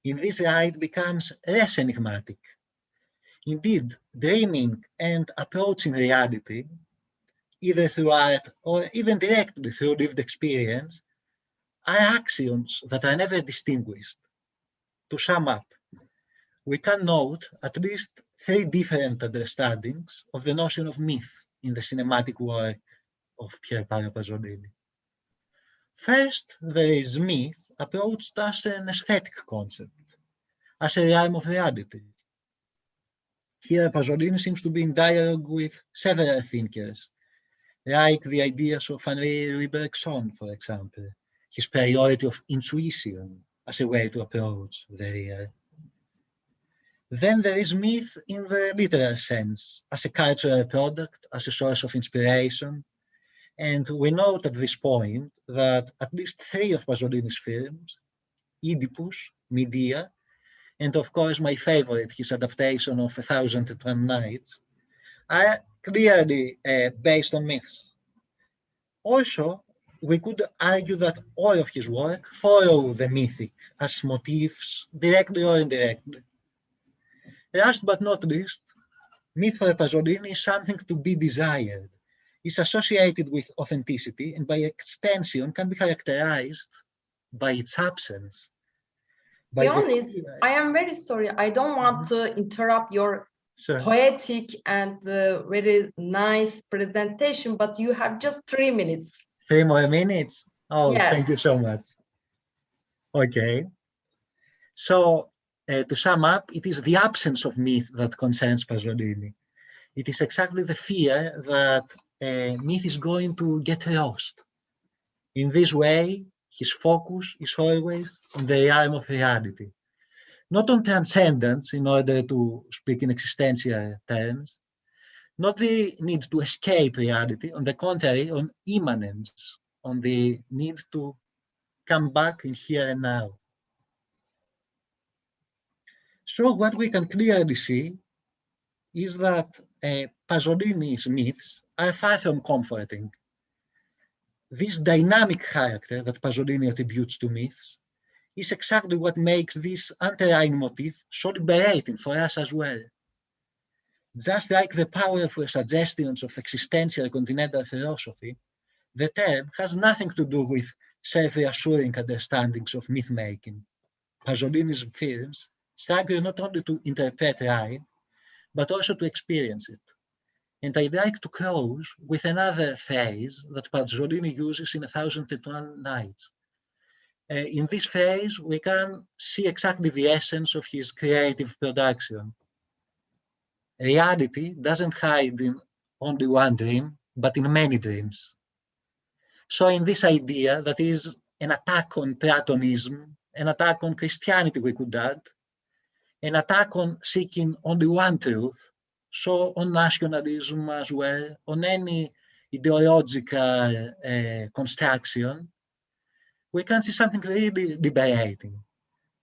In this light becomes less enigmatic. Indeed, dreaming and approaching reality, either through art or even directly through lived experience, are axioms that are never distinguished. To sum up, we can note at least three different understandings of the notion of myth in the cinematic work of Pier Paolo Pasolini. First, there is myth approached as an aesthetic concept, as a realm of reality. Here, Pasolini seems to be in dialogue with several thinkers, like the ideas of Henri Bergson, for example, his priority of intuition as a way to approach the real. Then there is myth in the literal sense, as a cultural product, as a source of inspiration. And we note at this point that at least three of Pasolini's films, Oedipus, Medea, and of course my favorite, his adaptation of 1001 Nights, are clearly based on myths. Also, we could argue that all of his work follow the mythic as motifs, directly or indirectly. Last but not least, myth for Pasolini is something to be desired. It's associated with authenticity and by extension can be characterized by its absence. Leonis, I am very sorry. I don't want to interrupt your poetic and very nice presentation, but you have just 3 minutes. 3 more minutes? Oh, yes. Thank you so much. Okay. So, to sum up, it is the absence of myth that concerns Pasolini. It is exactly the fear that myth is going to get lost. In this way, his focus is always on the realm of reality. Not on transcendence, in order to speak in existential terms, not the need to escape reality, on the contrary, on immanence, on the need to come back in here and now. So what we can clearly see is that Pasolini's myths are far from comforting. This dynamic character that Pasolini attributes to myths is exactly what makes this underlying motif so liberating for us as well. Just like the powerful suggestions of existential continental philosophy, the term has nothing to do with self-reassuring understandings of myth-making. Pasolini's films struggle not only to interpret rhyme, but also to experience it. And I'd like to close with another phrase that Pasolini uses in 1001 Nights. In this phrase, we can see exactly the essence of his creative production. Reality doesn't hide in only one dream, but in many dreams. So in this idea that is an attack on Platonism, an attack on Christianity, we could add, an attack on seeking only one truth, so on nationalism as well, on any ideological construction, we can see something really liberating.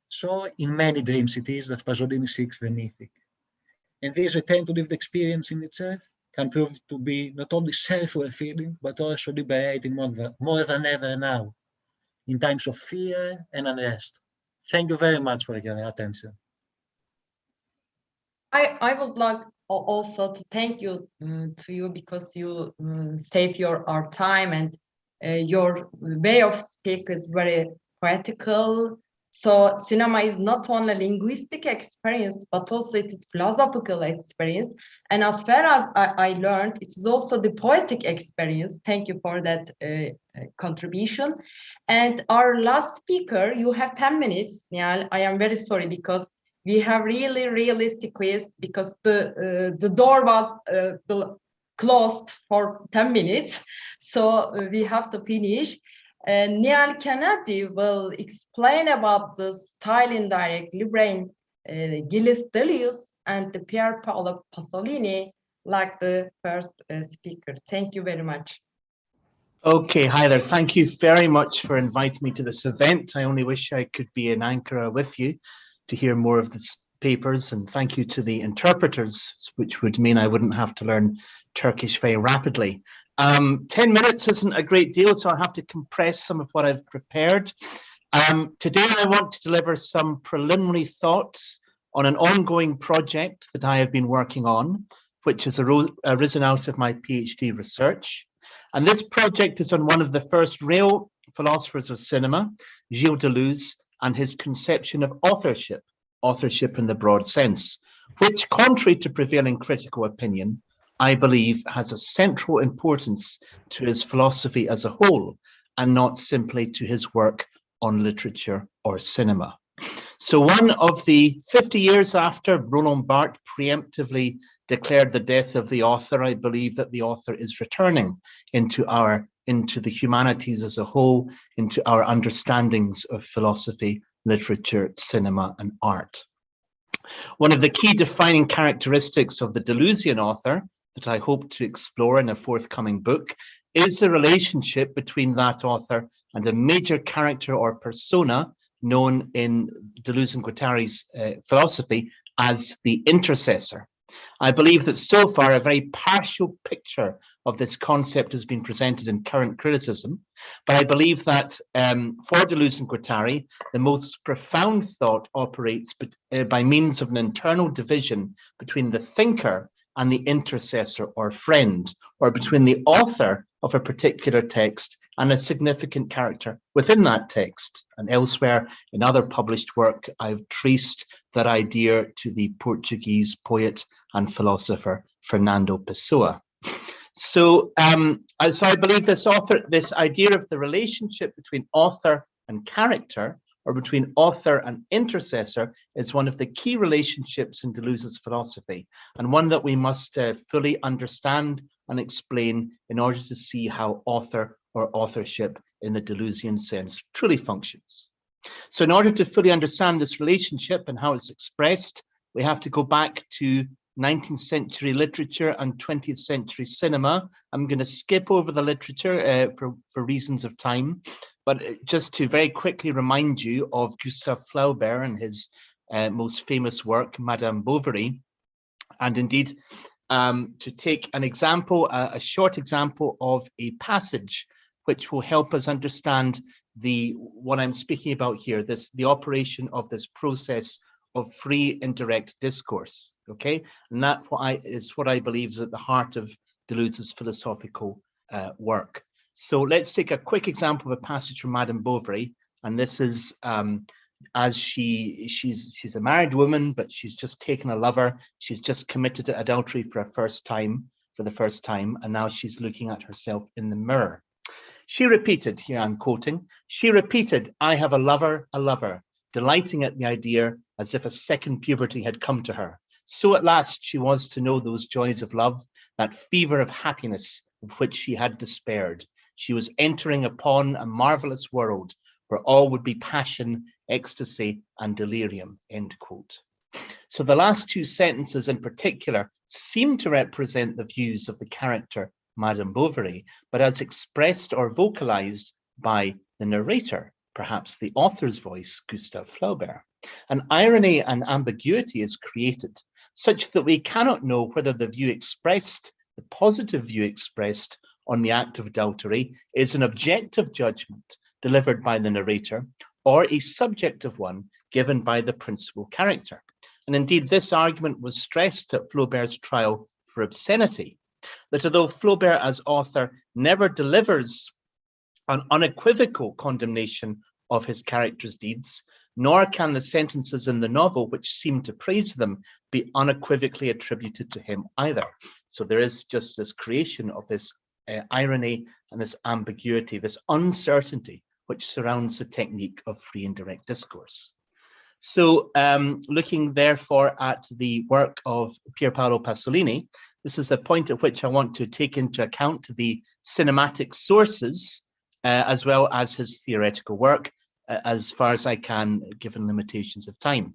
So in many dreams it is that Pasolini seeks the mythic. And this return to lived experience in itself can prove to be not only self-fulfilling, but also liberating more than ever now, in times of fear and unrest. Thank you very much for your attention. I would like also to thank you to you because you save our time, and your way of speak is very poetical. So cinema is not only a linguistic experience, but also it is philosophical experience. And as far as I learned, it is also the poetic experience. Thank you for that contribution. And our last speaker, you have 10 minutes. Yeah, I am very sorry because we have really squeezed because the door was closed for 10 minutes. So we have to finish. Niall Kennedy will explain about the style indirect Librain, Gilles Deleuze, and the Pier Paolo Pasolini, like the first speaker. Thank you very much. Okay, hi there. Thank you very much for inviting me to this event. I only wish I could be in Ankara with you to hear more of the papers, and thank you to the interpreters, which would mean I wouldn't have to learn Turkish very rapidly. 10 minutes isn't a great deal, so I'll have to compress some of what I've prepared. Today I want to deliver some preliminary thoughts on an ongoing project that I have been working on, which has arisen out of my PhD research. And this project is on one of the first real philosophers of cinema, Gilles Deleuze, and his conception of authorship in the broad sense, which, contrary to prevailing critical opinion, I believe has a central importance to his philosophy as a whole, and not simply to his work on literature or cinema. So one of the 50 years after Roland Barthes preemptively declared the death of the author, I believe that the author is returning into the humanities as a whole, into our understandings of philosophy, literature, cinema, and art. One of the key defining characteristics of the Deleuzian author that I hope to explore in a forthcoming book is the relationship between that author and a major character or persona known in Deleuze and Guattari's philosophy as the intercessor. I believe that so far a very partial picture of this concept has been presented in current criticism, but I believe that for Deleuze and Guattari, the most profound thought operates by means of an internal division between the thinker and the intercessor or friend, or between the author of a particular text and a significant character within that text. And elsewhere in other published work, I've traced that idea to the Portuguese poet and philosopher Fernando Pessoa. So I believe this idea of the relationship between author and character, or between author and intercessor, is one of the key relationships in Deleuze's philosophy, and one that we must fully understand and explain in order to see how author or authorship in the Deleuzian sense truly functions. So in order to fully understand this relationship and how it's expressed, we have to go back to 19th century literature and 20th century cinema. I'm going to skip over the literature for reasons of time, but just to very quickly remind you of Gustave Flaubert and his most famous work, Madame Bovary, and indeed to take an example, a short example of a passage which will help us understand what I'm speaking about here, the operation of this process of free indirect discourse. Okay, and that is what I believe is at the heart of Deleuze's philosophical work. So let's take a quick example of a passage from Madame Bovary, and this is as she's a married woman, but she's just taken a lover. She's just committed to adultery for the first time, and now she's looking at herself in the mirror. She repeated, here I'm quoting, she repeated, "I have a lover, delighting at the idea as if a second puberty had come to her. So at last she was to know those joys of love, that fever of happiness of which she had despaired. She was entering upon a marvelous world where all would be passion, ecstasy, and delirium," end quote. So the last two sentences in particular seem to represent the views of the character Madame Bovary, but as expressed or vocalized by the narrator, perhaps the author's voice, Gustave Flaubert. An irony and ambiguity is created such that we cannot know whether the view expressed, the positive view expressed on the act of adultery, is an objective judgment delivered by the narrator or a subjective one given by the principal character. And indeed, this argument was stressed at Flaubert's trial for obscenity, that although Flaubert as author never delivers an unequivocal condemnation of his character's deeds, nor can the sentences in the novel which seem to praise them be unequivocally attributed to him either. So there is just this creation of this irony and this ambiguity, this uncertainty which surrounds the technique of free and direct discourse. So looking therefore at the work of Pier Paolo Pasolini, this is a point at which I want to take into account the cinematic sources as well as his theoretical work, as far as I can, given limitations of time.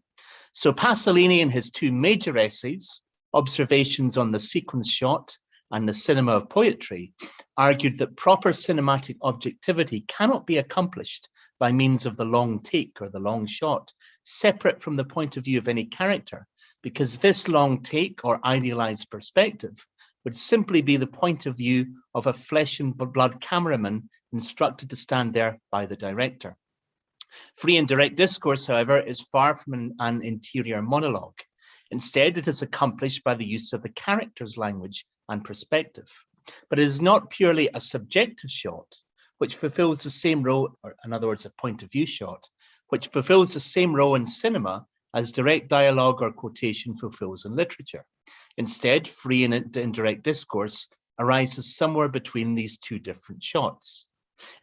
So Pasolini, in his two major essays, Observations on the Sequence Shot and the Cinema of Poetry, argued that proper cinematic objectivity cannot be accomplished by means of the long take or the long shot, separate from the point of view of any character, because this long take or idealized perspective would simply be the point of view of a flesh and blood cameraman instructed to stand there by the director. Free and direct discourse, however, is far from an interior monologue. Instead, it is accomplished by the use of the character's language and perspective. But it is not purely a subjective shot, which fulfills the same role, or in other words, a point of view shot, which fulfills the same role in cinema as direct dialogue or quotation fulfills in literature. Instead, free and indirect discourse arises somewhere between these two different shots.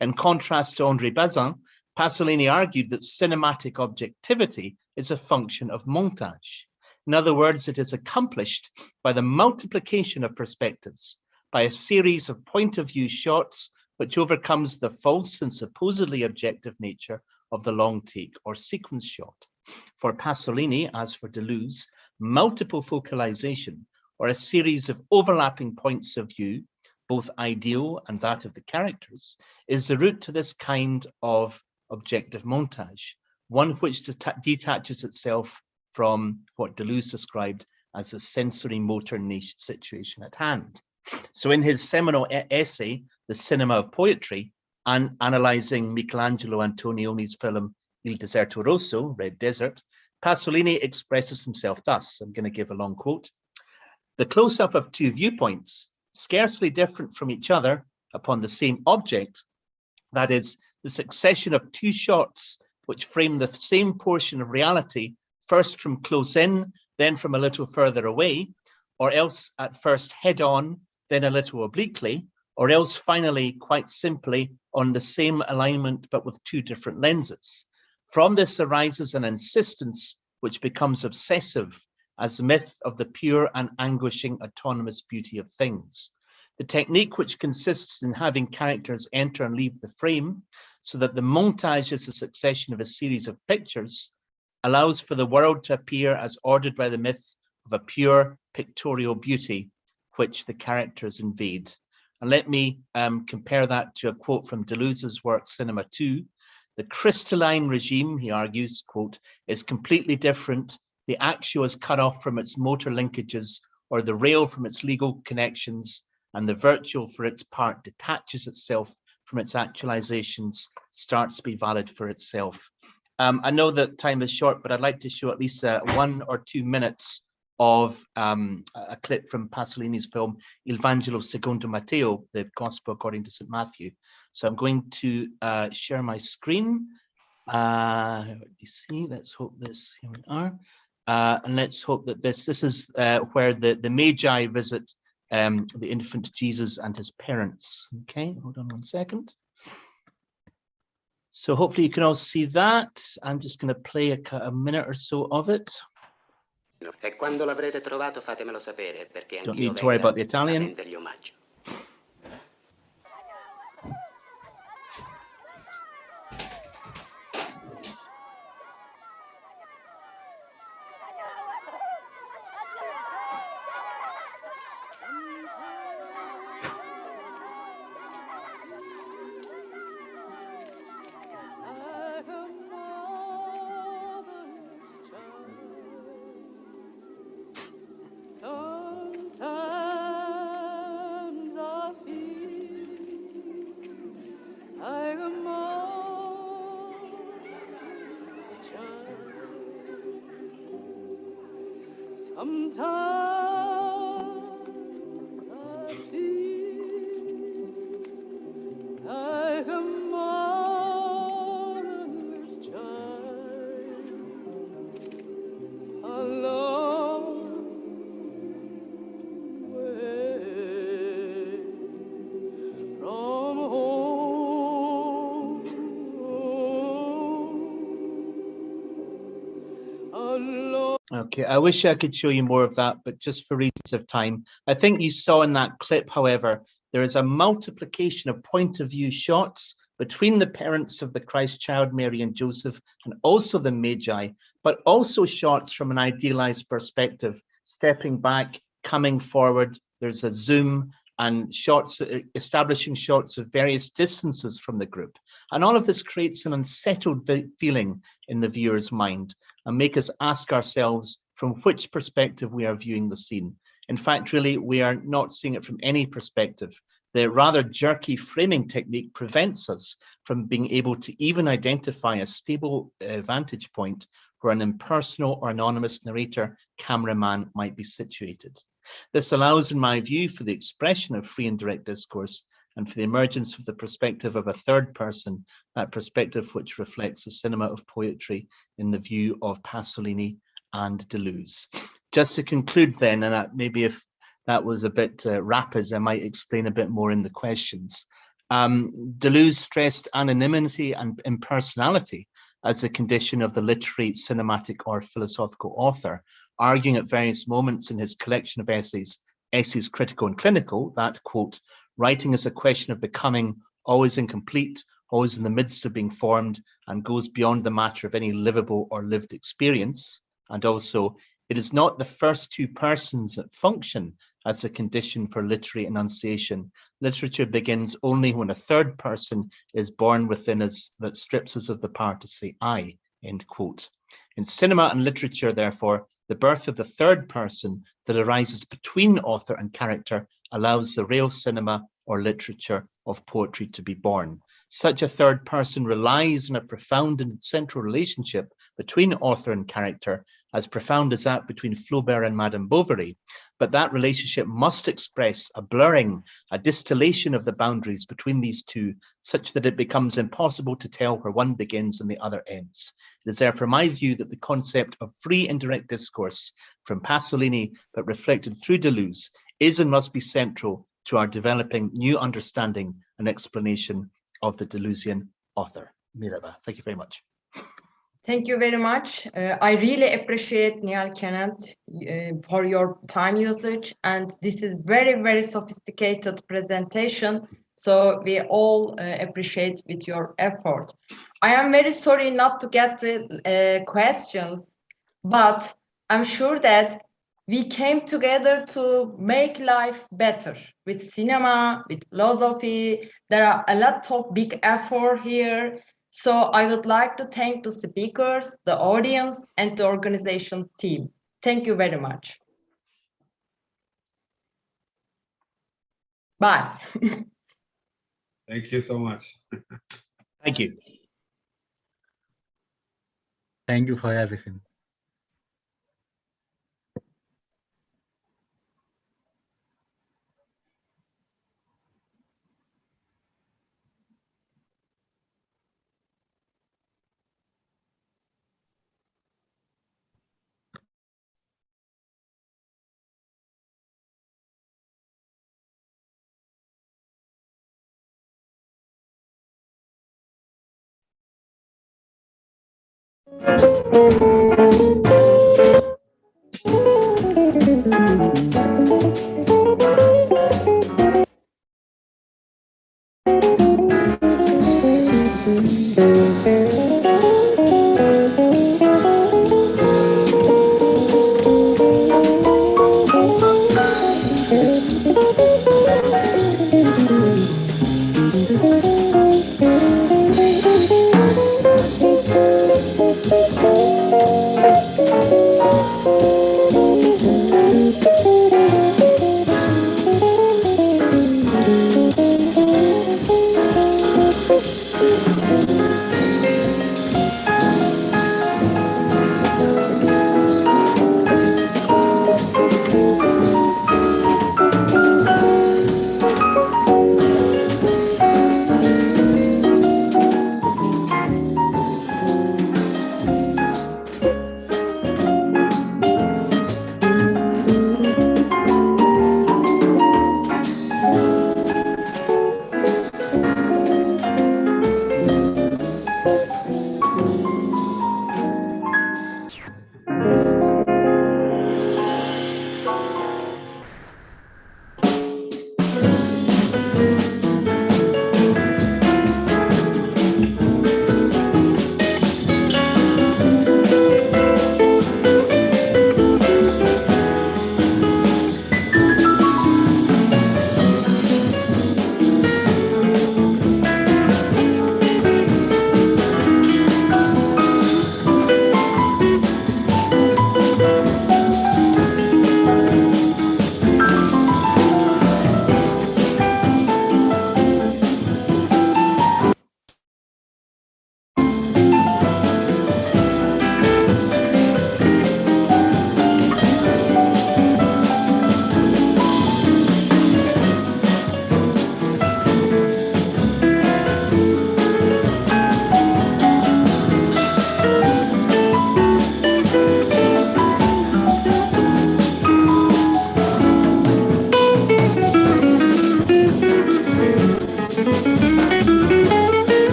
In contrast to André Bazin, Pasolini argued that cinematic objectivity is a function of montage. In other words, it is accomplished by the multiplication of perspectives, by a series of point of view shots which overcomes the false and supposedly objective nature of the long take or sequence shot. For Pasolini, as for Deleuze, multiple focalization, or a series of overlapping points of view, both ideal and that of the characters, is the route to this kind of objective montage, one which detaches itself from what Deleuze described as the sensory motor situation at hand. So in his seminal essay, The Cinema of Poetry, analyzing Michelangelo Antonioni's film Il Deserto Rosso, Red Desert, Pasolini expresses himself thus. I'm going to give a long quote. The close-up of two viewpoints, scarcely different from each other upon the same object, that is, the succession of two shots which frame the same portion of reality, first from close in, then from a little further away, or else at first head-on, then a little obliquely, or else finally, quite simply, on the same alignment but with two different lenses. From this arises an insistence which becomes obsessive as the myth of the pure and anguishing autonomous beauty of things. The technique, which consists in having characters enter and leave the frame so that the montage is a succession of a series of pictures, allows for the world to appear as ordered by the myth of a pure pictorial beauty which the characters invade. And let me compare that to a quote from Deleuze's work, Cinema 2. The crystalline regime, he argues, quote, is completely different. The actual is cut off from its motor linkages, or the real from its legal connections, and the virtual for its part detaches itself from its actualizations, starts to be valid for itself. I know that time is short, but I'd like to show at least 1 or 2 minutes of a clip from Pasolini's film Il Vangelo secondo Matteo, the Gospel according to St. Matthew. So I'm going to share my screen. You see, let's hope this, here we are. And let's hope that this is where the Magi visit the infant Jesus and his parents. Okay, hold on 1 second. So hopefully you can all see that. I'm just going to play a minute or so of it. E quando l'avrete trovato fatemelo sapere, perché Don't anch'io need to worry about the venga a Italian. rendergli omaggio. Okay, I wish I could show you more of that, but just for reasons of time. I think you saw in that clip, however, there is a multiplication of point of view shots between the parents of the Christ child, Mary and Joseph, and also the Magi, but also shots from an idealized perspective, stepping back, coming forward. There's a zoom and shots, establishing shots of various distances from the group. And all of this creates an unsettled feeling in the viewer's mind and make us ask ourselves from which perspective we are viewing the scene. In fact, really, we are not seeing it from any perspective. The rather jerky framing technique prevents us from being able to even identify a stable vantage point where an impersonal or anonymous narrator cameraman might be situated. This allows, in my view, for the expression of free and direct discourse and for the emergence of the perspective of a third person, that perspective which reflects the cinema of poetry in the view of Pasolini and Deleuze. Just to conclude then, and maybe if that was a bit rapid, I might explain a bit more in the questions. Deleuze stressed anonymity and impersonality as a condition of the literary, cinematic, or philosophical author, arguing at various moments in his collection of essays, Essays Critical and Clinical, that, quote, writing is a question of becoming, always incomplete, always in the midst of being formed, and goes beyond the matter of any livable or lived experience. And also, it is not the first two persons that function as a condition for literary enunciation. Literature begins only when a third person is born within us that strips us of the power to say I, end quote. In cinema and literature, therefore, the birth of the third person that arises between author and character allows the real cinema or literature of poetry to be born. Such a third person relies on a profound and central relationship between author and character, as profound as that between Flaubert and Madame Bovary. But that relationship must express a blurring, a distillation of the boundaries between these two, such that it becomes impossible to tell where one begins and the other ends. It is therefore my view that the concept of free indirect discourse from Pasolini, but reflected through Deleuze, is and must be central to our developing new understanding and explanation of the Deleuzian author. Miraba, thank you very much. Thank you very much. I really appreciate Nihal Kenneth for your time usage, and this is very, very sophisticated presentation. So we all appreciate with your effort. I am very sorry not to get the questions, but I'm sure that we came together to make life better with cinema, with philosophy. There are a lot of big effort here. So I would like to thank the speakers, the audience, and the organization team. Thank you very much. Bye. Thank you so much. Thank you. Thank you for everything.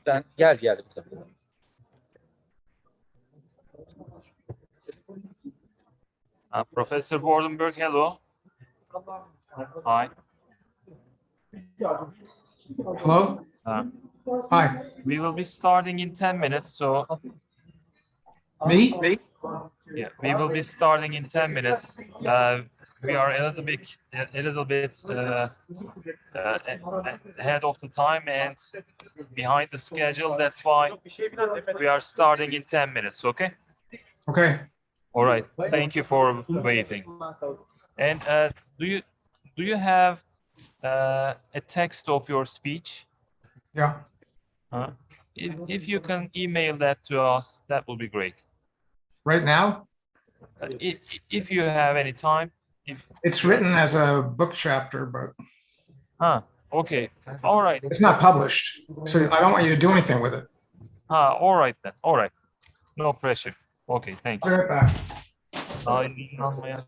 Sen gel burada. Professor Bordenberg, hello. Hi. Hello? Hi. We will be starting in 10 minutes, so... Me? Yeah, we will be starting in 10 minutes. We are a little bit ahead of the time and behind the schedule. That's why we are starting in 10 minutes, okay? Okay. All right, thank you for waiting. And do you have a text of your speech? Yeah. If you can email that to us, that will be great. Right now? If you have any time. It's written as a book chapter, but... Okay. All right. It's not published, so I don't want you to do anything with it. All right then. All right. No pressure. Okay, thank you. I'll be right back.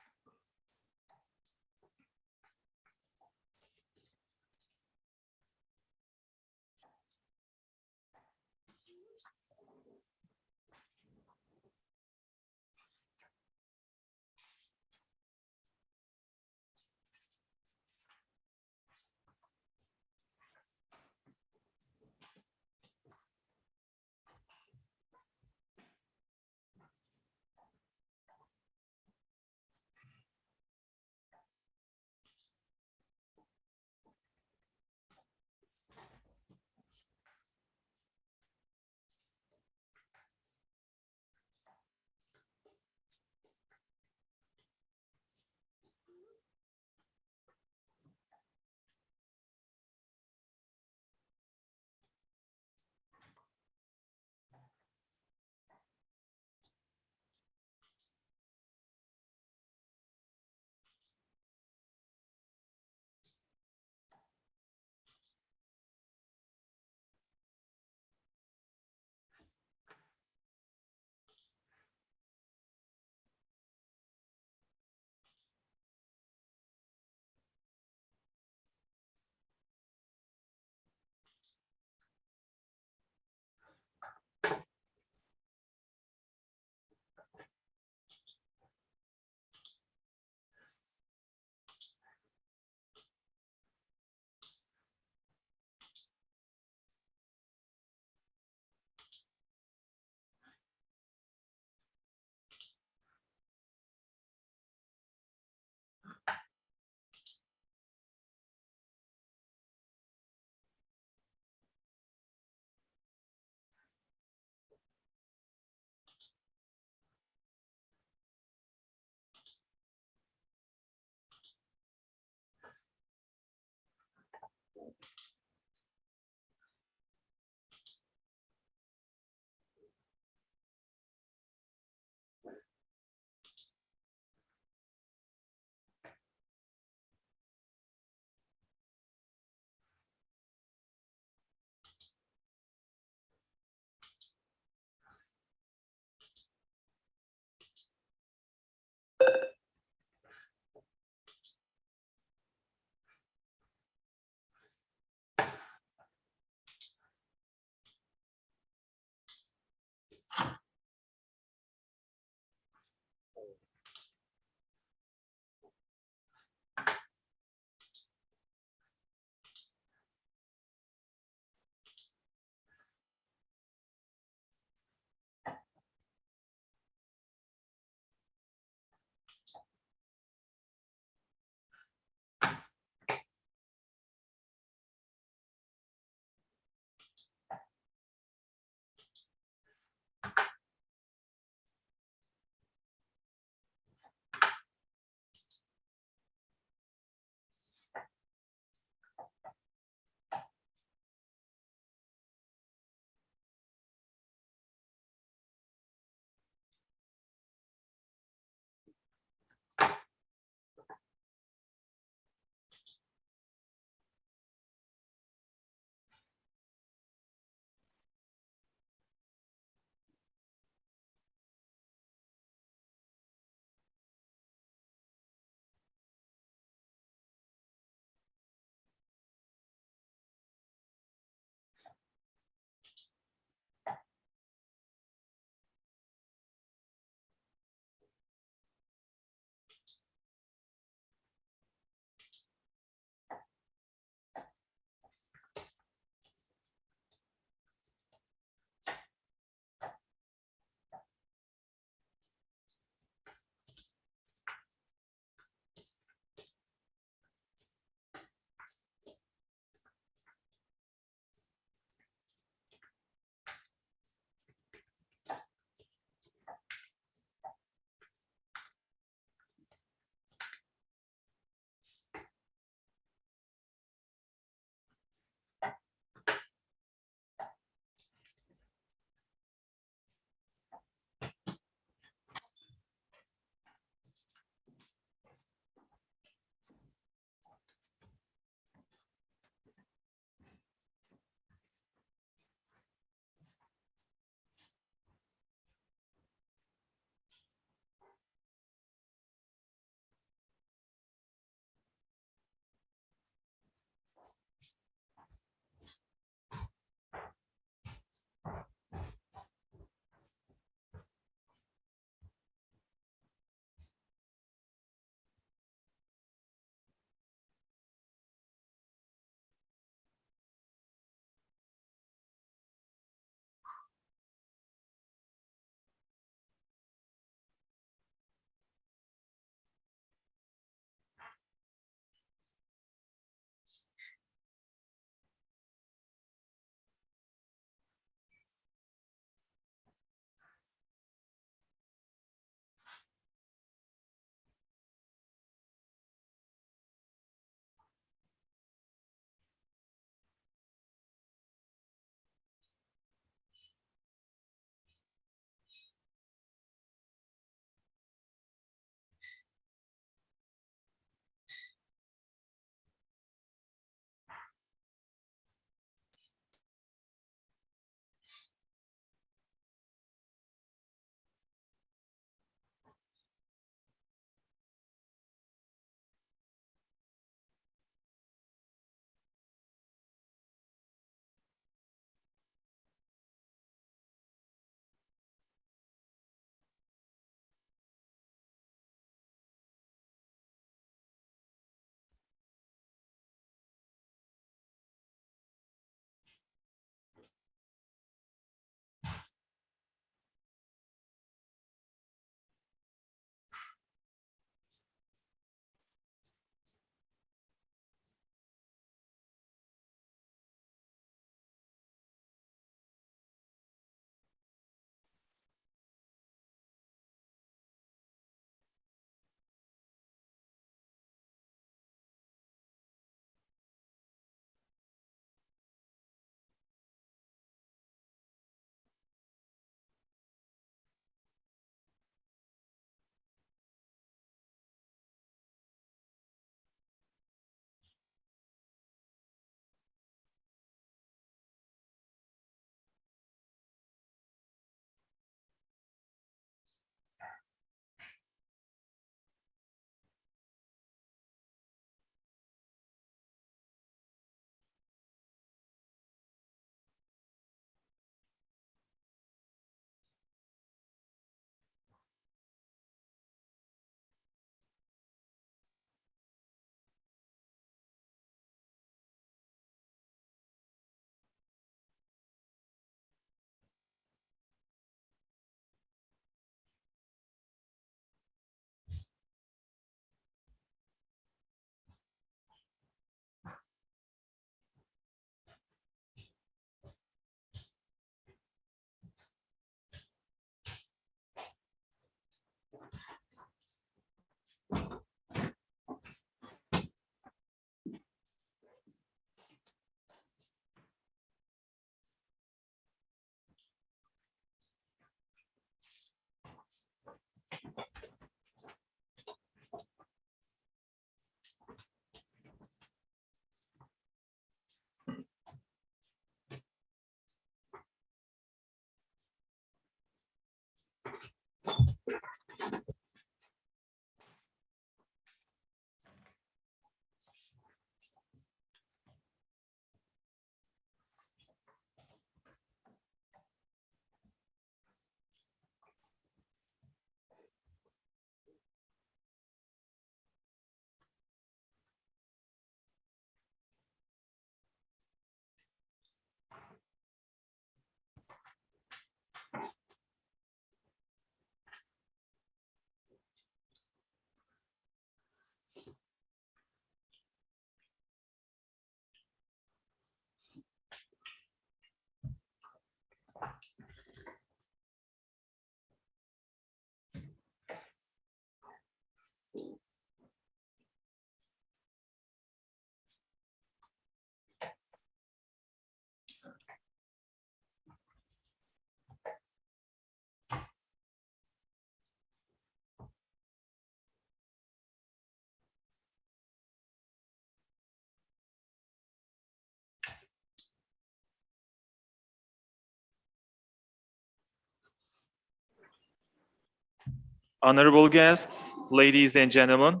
Honorable guests, ladies and gentlemen,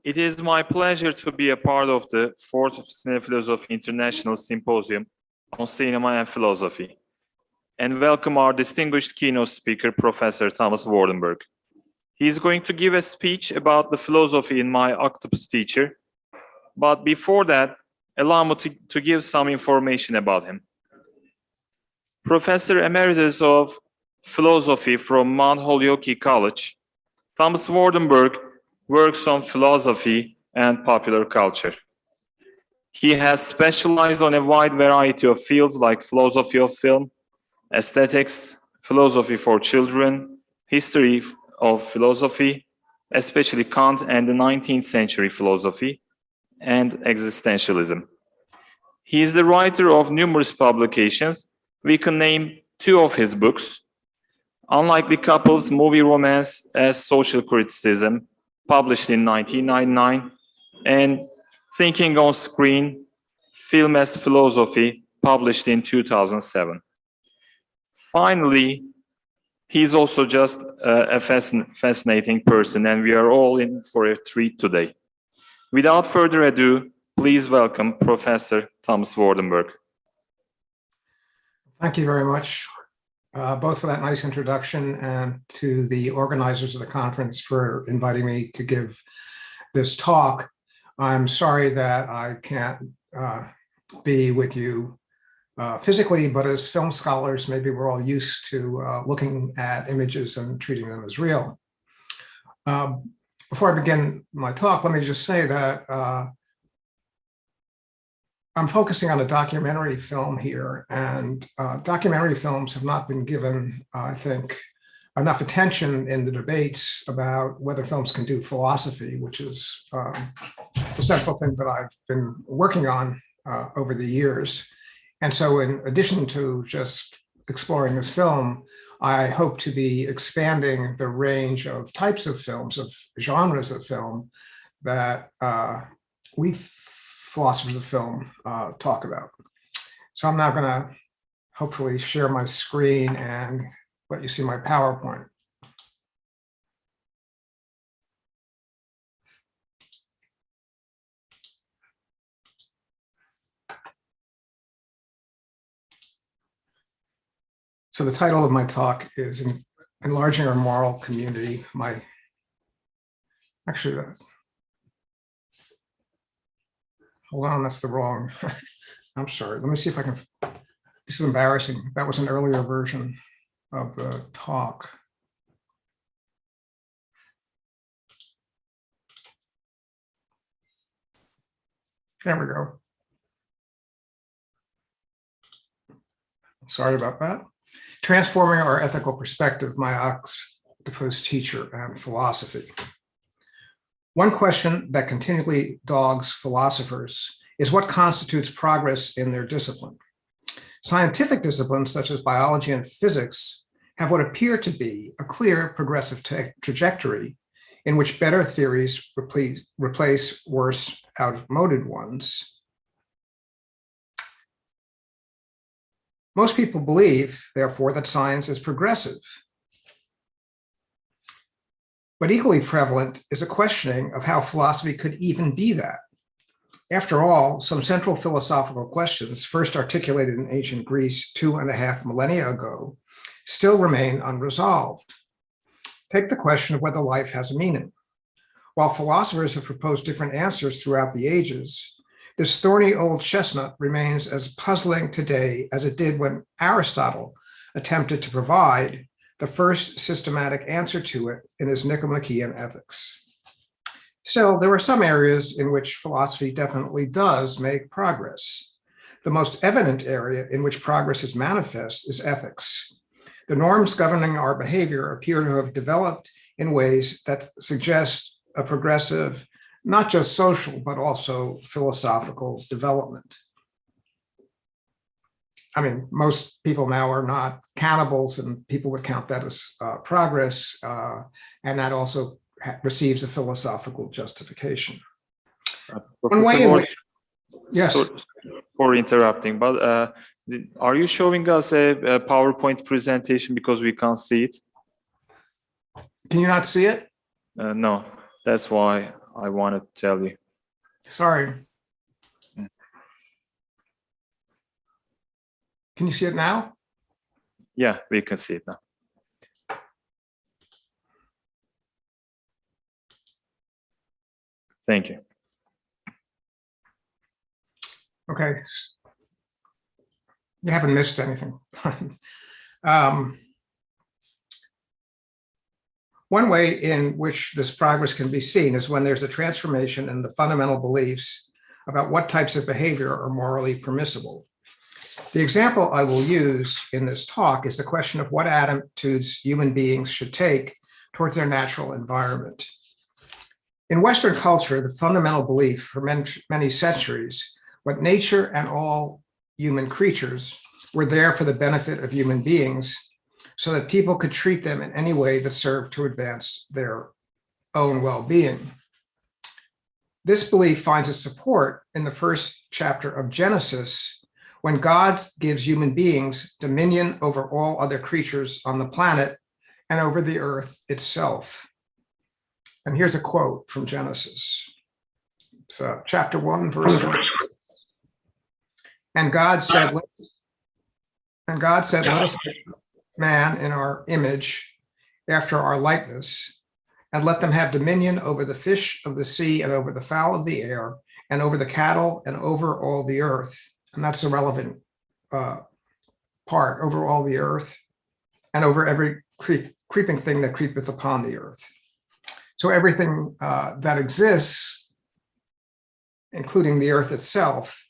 it is my pleasure to be a part of the 4th SineFilozofi International Symposium on Cinema and Philosophy, and welcome our distinguished keynote speaker, Professor Thomas Wardenberg. He is going to give a speech about the philosophy in my octopus teacher, but before that, allow me to give some information about him. Professor Emeritus of Philosophy from Mount Holyoke College, Thomas Wardenberg works on philosophy and popular culture. He has specialized on a wide variety of fields like philosophy of film, aesthetics, philosophy for children, history of philosophy, especially Kant and the 19th century philosophy, and existentialism. He is the writer of numerous publications. We can name 2 of his books: Unlikely Couples, Movie Romance as Social Criticism, published in 1999, and Thinking on Screen, Film as Philosophy, published in 2007. Finally, he's also just a fascinating person, and we are all in for a treat today. Without further ado, please welcome Professor Thomas Wardenberg. Thank you very much, both for that nice introduction and to the organizers of the conference for inviting me to give this talk. I'm sorry that I can't be with you physically, but as film scholars, maybe we're all used to looking at images and treating them as real. Before I begin my talk, let me just say that I'm focusing on a documentary film here, and documentary films have not been given, I think, enough attention in the debates about whether films can do philosophy, which is the central thing that I've been working on over the years. And so in addition to just exploring this film, I hope to be expanding the range of types of films, of genres of film that we philosophers of film talk about. So I'm now going to hopefully share my screen and let you see my PowerPoint. So the title of my talk is Enlarging Our Moral Community. Actually, hold on, that's the wrong, I'm sorry. Let me see if I can, this is embarrassing. That was an earlier version of the talk. There we go. Sorry about that. Transforming Our Ethical Perspective, my octopus teacher and philosophy. One question that continually dogs philosophers is what constitutes progress in their discipline. Scientific disciplines such as biology and physics have what appear to be a clear progressive trajectory in which better theories replace worse, outmoded ones. Most people believe, therefore, that science is progressive. But equally prevalent is a questioning of how philosophy could even be that. After all, some central philosophical questions, first articulated in ancient Greece 2.5 millennia ago, still remain unresolved. Take the question of whether life has a meaning. While philosophers have proposed different answers throughout the ages, this thorny old chestnut remains as puzzling today as it did when Aristotle attempted to provide the first systematic answer to it in his Nicomachean Ethics. Still, there are some areas in which philosophy definitely does make progress. The most evident area in which progress is manifest is ethics. The norms governing our behavior appear to have developed in ways that suggest a progressive, not just social, but also philosophical development. I mean, most people now are not cannibals, and people would count that as progress, and that also receives a philosophical justification. One way in which, yes. Sorry for interrupting, but are you showing us a PowerPoint presentation because we can't see it? Can you not see it? No, that's why I wanted to tell you. Sorry. Can you see it now? Yeah, we can see it now. Thank you. Okay. You haven't missed anything. One way in which this progress can be seen is when there's a transformation in the fundamental beliefs about what types of behavior are morally permissible. The example I will use in this talk is the question of what attitudes human beings should take towards their natural environment. In Western culture, the fundamental belief for many centuries was nature and all human creatures were there for the benefit of human beings so that people could treat them in any way that served to advance their own well-being. This belief finds its support in the first chapter of Genesis, when God gives human beings dominion over all other creatures on the planet and over the earth itself. And here's a quote from Genesis. It's chapter 1, verse 1. And God said, let us make man in our image, after our likeness, and let them have dominion over the fish of the sea and over the fowl of the air and over the cattle and over all the earth. And that's the relevant part, over all the earth and over every creeping thing that creepeth upon the earth. So everything that exists, including the earth itself,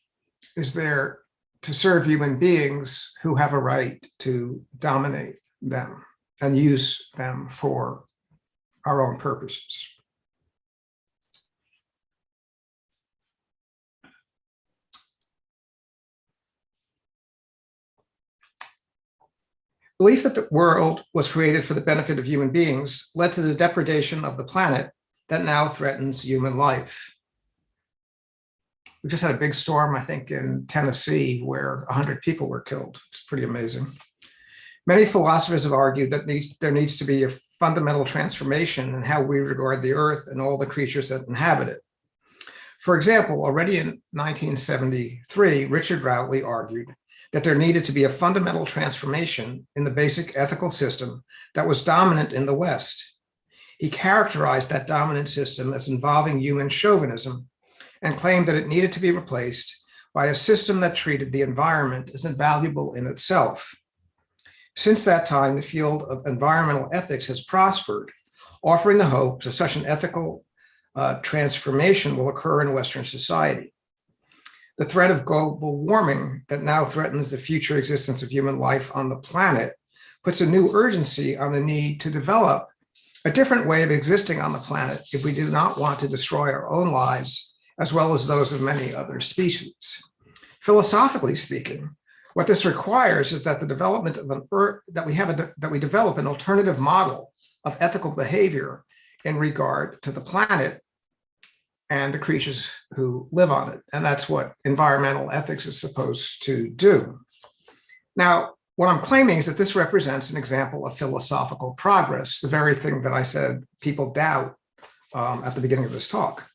is there to serve human beings who have a right to dominate them and use them for our own purposes. Belief that the world was created for the benefit of human beings led to the depredation of the planet that now threatens human life. We just had a big storm, I think, in Tennessee, where 100 people were killed. It's pretty amazing. Many philosophers have argued that there needs to be a fundamental transformation in how we regard the earth and all the creatures that inhabit it. For example, already in 1973, Richard Rowley argued that there needed to be a fundamental transformation in the basic ethical system that was dominant in the West. He characterized that dominant system as involving human chauvinism and claimed that it needed to be replaced by a system that treated the environment as invaluable in itself. Since that time, the field of environmental ethics has prospered, offering the hope that such an ethical transformation will occur in Western society. The threat of global warming that now threatens the future existence of human life on the planet puts a new urgency on the need to develop a different way of existing on the planet if we do not want to destroy our own lives as well as those of many other species. Philosophically speaking, what this requires is that the development of that we develop an alternative model of ethical behavior in regard to the planet and the creatures who live on it. And that's what environmental ethics is supposed to do. Now, what I'm claiming is that this represents an example of philosophical progress, the very thing that I said people doubt at the beginning of this talk.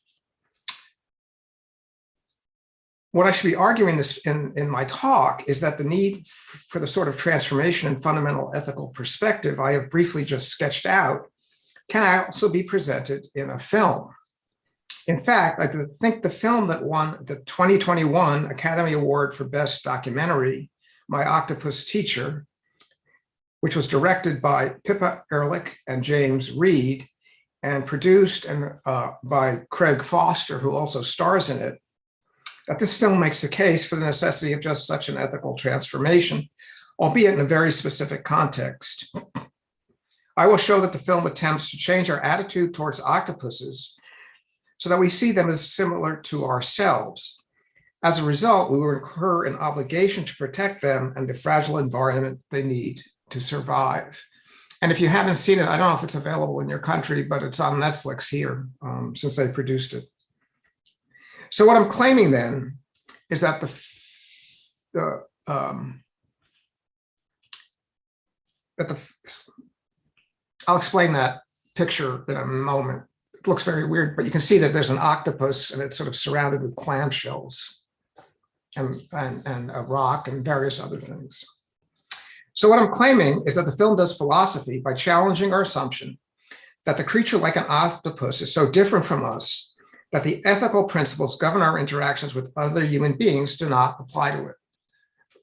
What I should be arguing this in my talk is that the need for the sort of transformation in fundamental ethical perspective I have briefly just sketched out can also be presented in a film. In fact, I think the film that won the 2021 Academy Award for Best Documentary, My Octopus Teacher, which was directed by Pippa Ehrlich and James Reed and produced by Craig Foster, who also stars in it, that this film makes the case for the necessity of just such an ethical transformation, albeit in a very specific context. I will show that the film attempts to change our attitude towards octopuses so that we see them as similar to ourselves. As a result, we will incur an obligation to protect them and the fragile environment they need to survive. And if you haven't seen it, I don't know if it's available in your country, but it's on Netflix here since they produced it. So what I'm claiming then is that I'll explain that picture in a moment. It looks very weird, but you can see that there's an octopus and it's sort of surrounded with clamshells and a rock and various other things. So what I'm claiming is that the film does philosophy by challenging our assumption that the creature like an octopus is so different from us that the ethical principles govern our interactions with other human beings do not apply to it.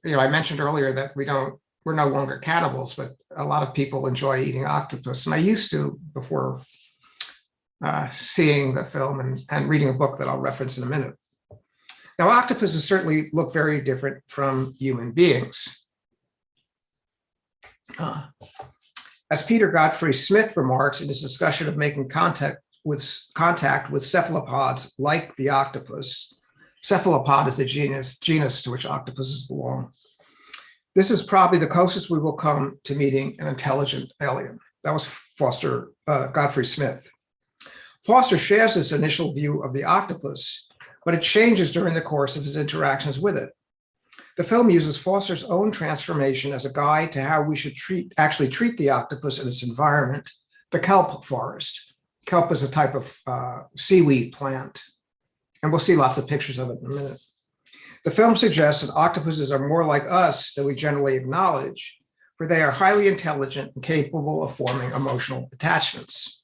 You know, I mentioned earlier that we're no longer cannibals, but a lot of people enjoy eating octopus. And I used to before seeing the film and reading a book that I'll reference in a minute. Now, octopuses certainly look very different from human beings. As Peter Godfrey Smith remarks in his discussion of making contact with cephalopods like the octopus, cephalopod is the genus to which octopuses belong. This is probably the closest we will come to meeting an intelligent alien. That was Godfrey Smith. Foster shares this initial view of the octopus, but it changes during the course of his interactions with it. The film uses Foster's own transformation as a guide to how we should actually treat the octopus in its environment, the kelp forest. Kelp is a type of seaweed plant, and we'll see lots of pictures of it in a minute. The film suggests that octopuses are more like us than we generally acknowledge, for they are highly intelligent and capable of forming emotional attachments.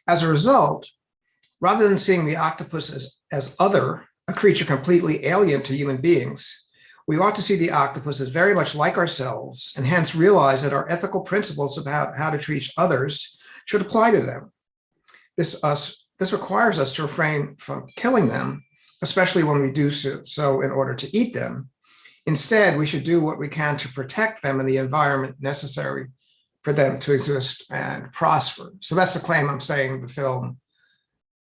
As a result, rather than seeing the octopus as other, a creature completely alien to human beings, we ought to see the octopus as very much like ourselves, and hence realize that our ethical principles about how to treat others should apply to them. This requires us to refrain from killing them, especially when we do so in order to eat them. Instead, we should do what we can to protect them and the environment necessary for them to exist and prosper. So that's the claim I'm saying the film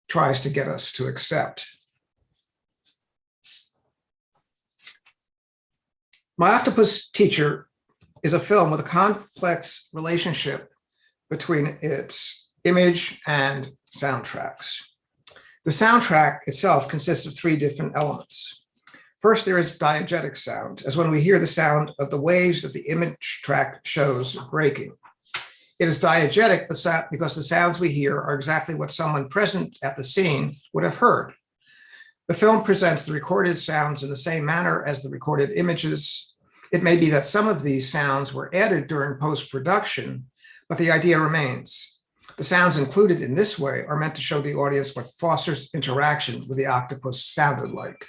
tries to get us to accept. My Octopus Teacher is a film with a complex relationship between its image and soundtracks. The soundtrack itself consists of three different elements. First, there is diegetic sound, as when we hear the sound of the waves that the image track shows breaking. It is diegetic because the sounds we hear are exactly what someone present at the scene would have heard. The film presents the recorded sounds in the same manner as the recorded images. It may be that some of these sounds were added during post-production, but the idea remains. The sounds included in this way are meant to show the audience what Foster's interaction with the octopus sounded like.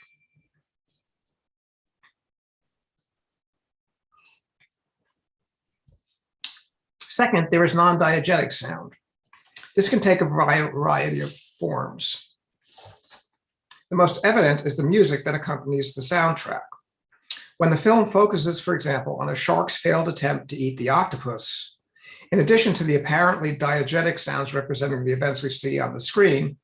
Second, there is non-diegetic sound. This can take a variety of forms. The most evident is the music that accompanies the soundtrack. When the film focuses, for example, on a shark's failed attempt to eat the octopus, in addition to the apparently diegetic sounds representing the events we see on the screen,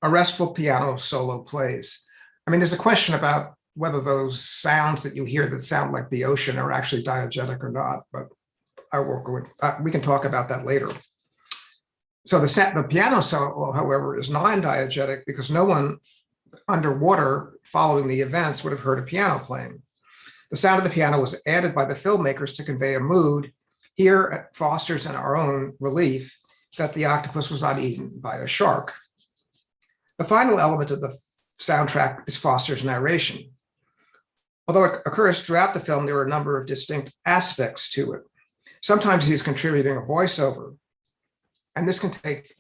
a restful piano solo plays. I mean, there's a question about whether those sounds that you hear that sound like the ocean are actually diegetic or not, but I won't go in. We can talk about that later. So the piano solo, however, is non-diegetic because no one underwater following the events would have heard a piano playing. The sound of the piano was added by the filmmakers to convey a mood, here at Foster's and our own relief, that the octopus was not eaten by a shark. The final element of the soundtrack is Foster's narration. Although it occurs throughout the film, there are a number of distinct aspects to it. Sometimes he's contributing a voiceover, and this can take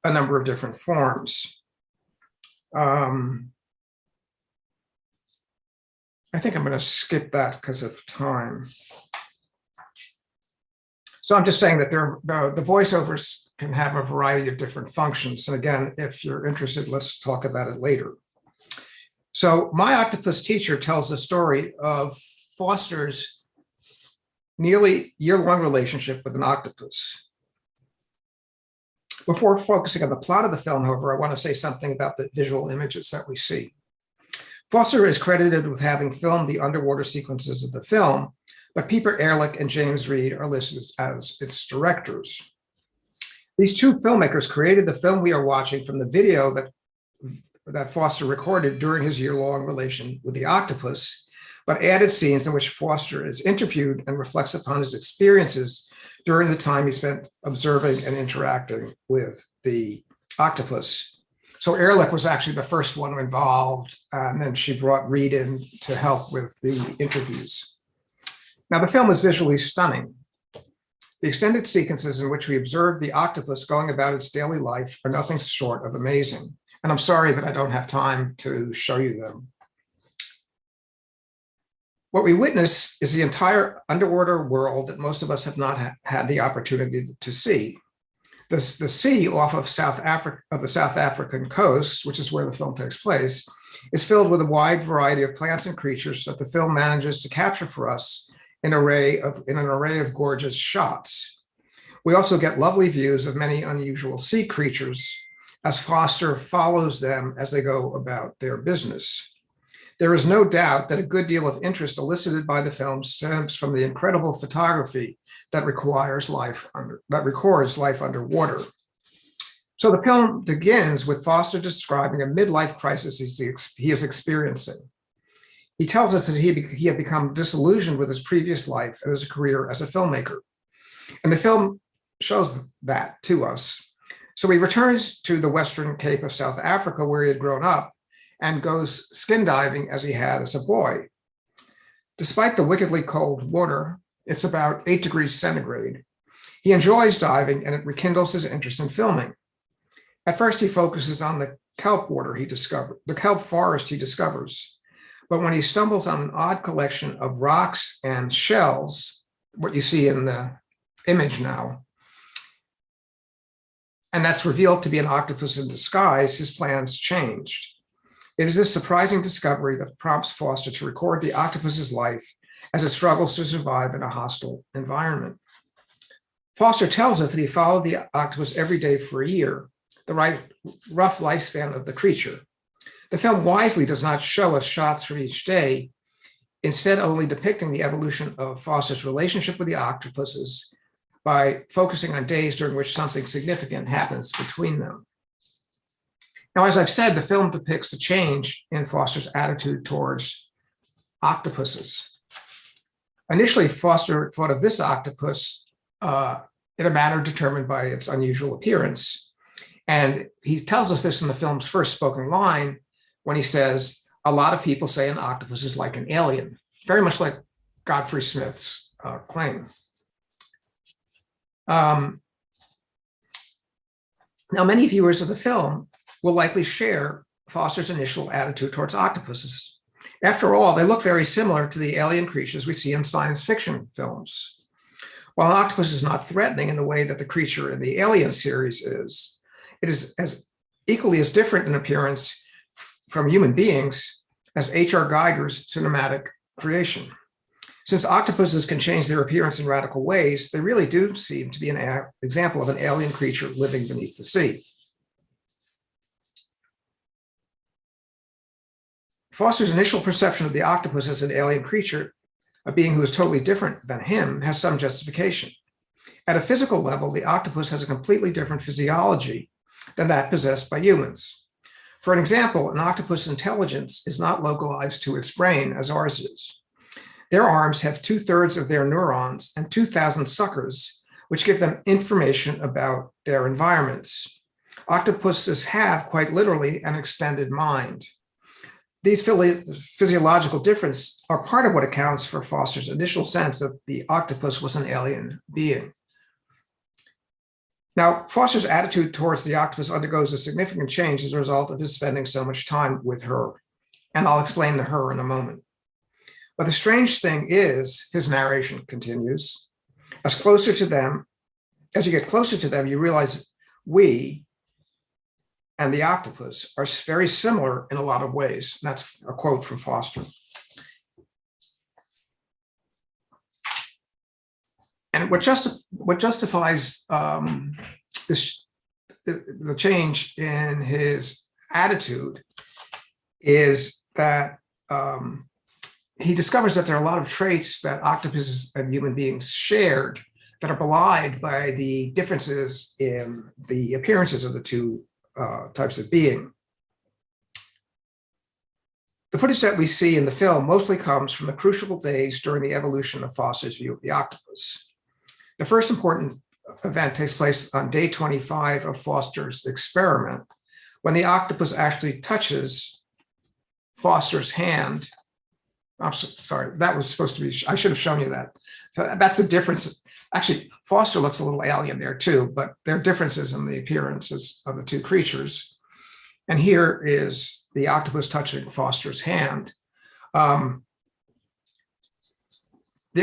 a number of different forms. I think I'm going to skip that because of time. So I'm just saying that the voiceovers can have a variety of different functions. And again, if you're interested, let's talk about it later. So My Octopus Teacher tells the story of Foster's nearly year-long relationship with an octopus. Before focusing on the plot of the film, however, I want to say something about the visual images that we see. Foster is credited with having filmed the underwater sequences of the film, but Peter Ehrlich and James Reed are listed as its directors. These two filmmakers created the film we are watching from the video that Foster recorded during his year-long relation with the octopus, but added scenes in which Foster is interviewed and reflects upon his experiences during the time he spent observing and interacting with the octopus. So Ehrlich was actually the first one involved, and then she brought Reed in to help with the interviews. Now, the film is visually stunning. The extended sequences in which we observe the octopus going about its daily life are nothing short of amazing. And I'm sorry that I don't have time to show you them. What we witness is the entire underwater world that most of us have not had the opportunity to see. The sea off of the South African coast, which is where the film takes place, is filled with a wide variety of plants and creatures that the film manages to capture for us in an array of gorgeous shots. We also get lovely views of many unusual sea creatures as Foster follows them as they go about their business. There is no doubt that a good deal of interest elicited by the film stems from the incredible photography that records life underwater. So the film begins with Foster describing a midlife crisis he is experiencing. He tells us that he had become disillusioned with his previous life and his career as a filmmaker. And the film shows that to us. So he returns to the Western Cape of South Africa, where he had grown up, and goes skin diving as he had as a boy. Despite the wickedly cold water, it's about 8 degrees centigrade. He enjoys diving, and it rekindles his interest in filming. At first, he focuses on the kelp forest he discovers. But when he stumbles on an odd collection of rocks and shells, what you see in the image now, and that's revealed to be an octopus in disguise, his plans changed. It is this surprising discovery that prompts Foster to record the octopus's life as it struggles to survive in a hostile environment. Foster tells us that he followed the octopus every day for a year, the rough lifespan of the creature. The film wisely does not show us shots from each day, instead only depicting the evolution of Foster's relationship with the octopuses by focusing on days during which something significant happens between them. Now, as I've said, the film depicts a change in Foster's attitude towards octopuses. Initially, Foster thought of this octopus in a manner determined by its unusual appearance. And he tells us this in the film's first spoken line when he says, "A lot of people say an octopus is like an alien," very much like Godfrey Smith's claim. Now, many viewers of the film will likely share Foster's initial attitude towards octopuses. After all, they look very similar to the alien creatures we see in science fiction films. While an octopus is not threatening in the way that the creature in the Alien series is, it is equally as different in appearance from human beings as H.R. Geiger's cinematic creation. Since octopuses can change their appearance in radical ways, they really do seem to be an example of an alien creature living beneath the sea. Foster's initial perception of the octopus as an alien creature, a being who is totally different than him, has some justification. At a physical level, the octopus has a completely different physiology than that possessed by humans. For an example, an octopus intelligence is not localized to its brain as ours is. Their arms have 2/3 of their neurons and 2,000 suckers, which give them information about their environments. Octopuses have, quite literally, an extended mind. These physiological differences are part of what accounts for Foster's initial sense that the octopus was an alien being. Now, Foster's attitude towards the octopus undergoes a significant change as a result of his spending so much time with her. And I'll explain the her in a moment. But the strange thing is, his narration continues, as you get closer to them, you realize we and the octopus are very similar in a lot of ways. And that's a quote from Foster. And what justifies the change in his attitude is that he discovers that there are a lot of traits that octopuses and human beings shared that are belied by the differences in the appearances of the two types of being. The footage that we see in the film mostly comes from the crucial days during the evolution of Foster's view of the octopus. The first important event takes place on day 25 of Foster's experiment, when the octopus actually touches Foster's hand. I'm sorry, that was supposed to be, I should have shown you that. So that's the difference. Actually, Foster looks a little alien there too, but there are differences in the appearances of the two creatures. And here is the octopus touching Foster's hand. The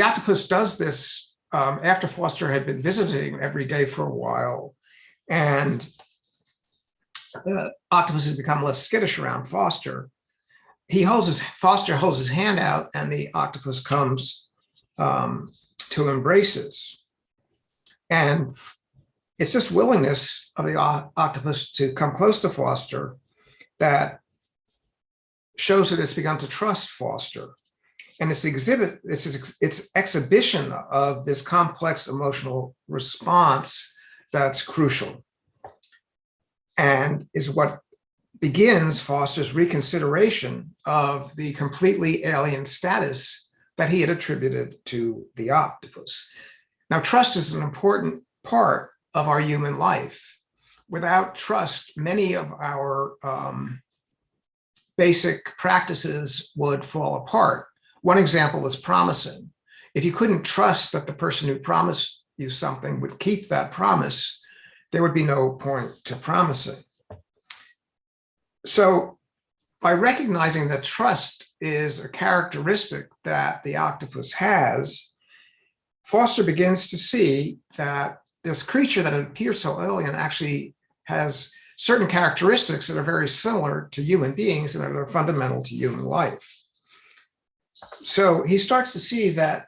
octopus does this after Foster had been visiting every day for a while, and the octopus has become less skittish around Foster. Foster holds his hand out, and the octopus comes to embraces. And it's this willingness of the octopus to come close to Foster that shows that it's begun to trust Foster. And its exhibition of this complex emotional response that's crucial, and is what begins Foster's reconsideration of the completely alien status that he had attributed to the octopus. Now, trust is an important part of our human life. Without trust, many of our basic practices would fall apart. One example is promising. If you couldn't trust that the person who promised you something would keep that promise, there would be no point to promising. So by recognizing that trust is a characteristic that the octopus has, Foster begins to see that this creature that appears so alien actually has certain characteristics that are very similar to human beings and that are fundamental to human life. So he starts to see that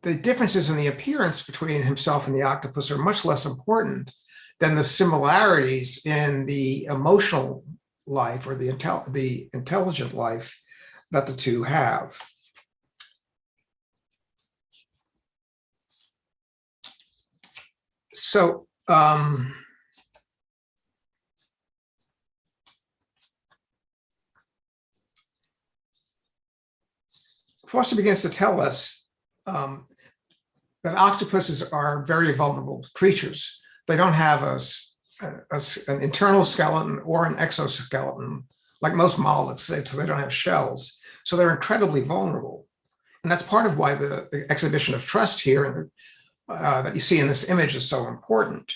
the differences in the appearance between himself and the octopus are much less important than the similarities in the emotional life or the intelligent life that the two have. So Foster begins to tell us that octopuses are very vulnerable creatures. They don't have an internal skeleton or an exoskeleton like most mollusks, so they don't have shells. So they're incredibly vulnerable. And that's part of why the exhibition of trust here that you see in this image is so important.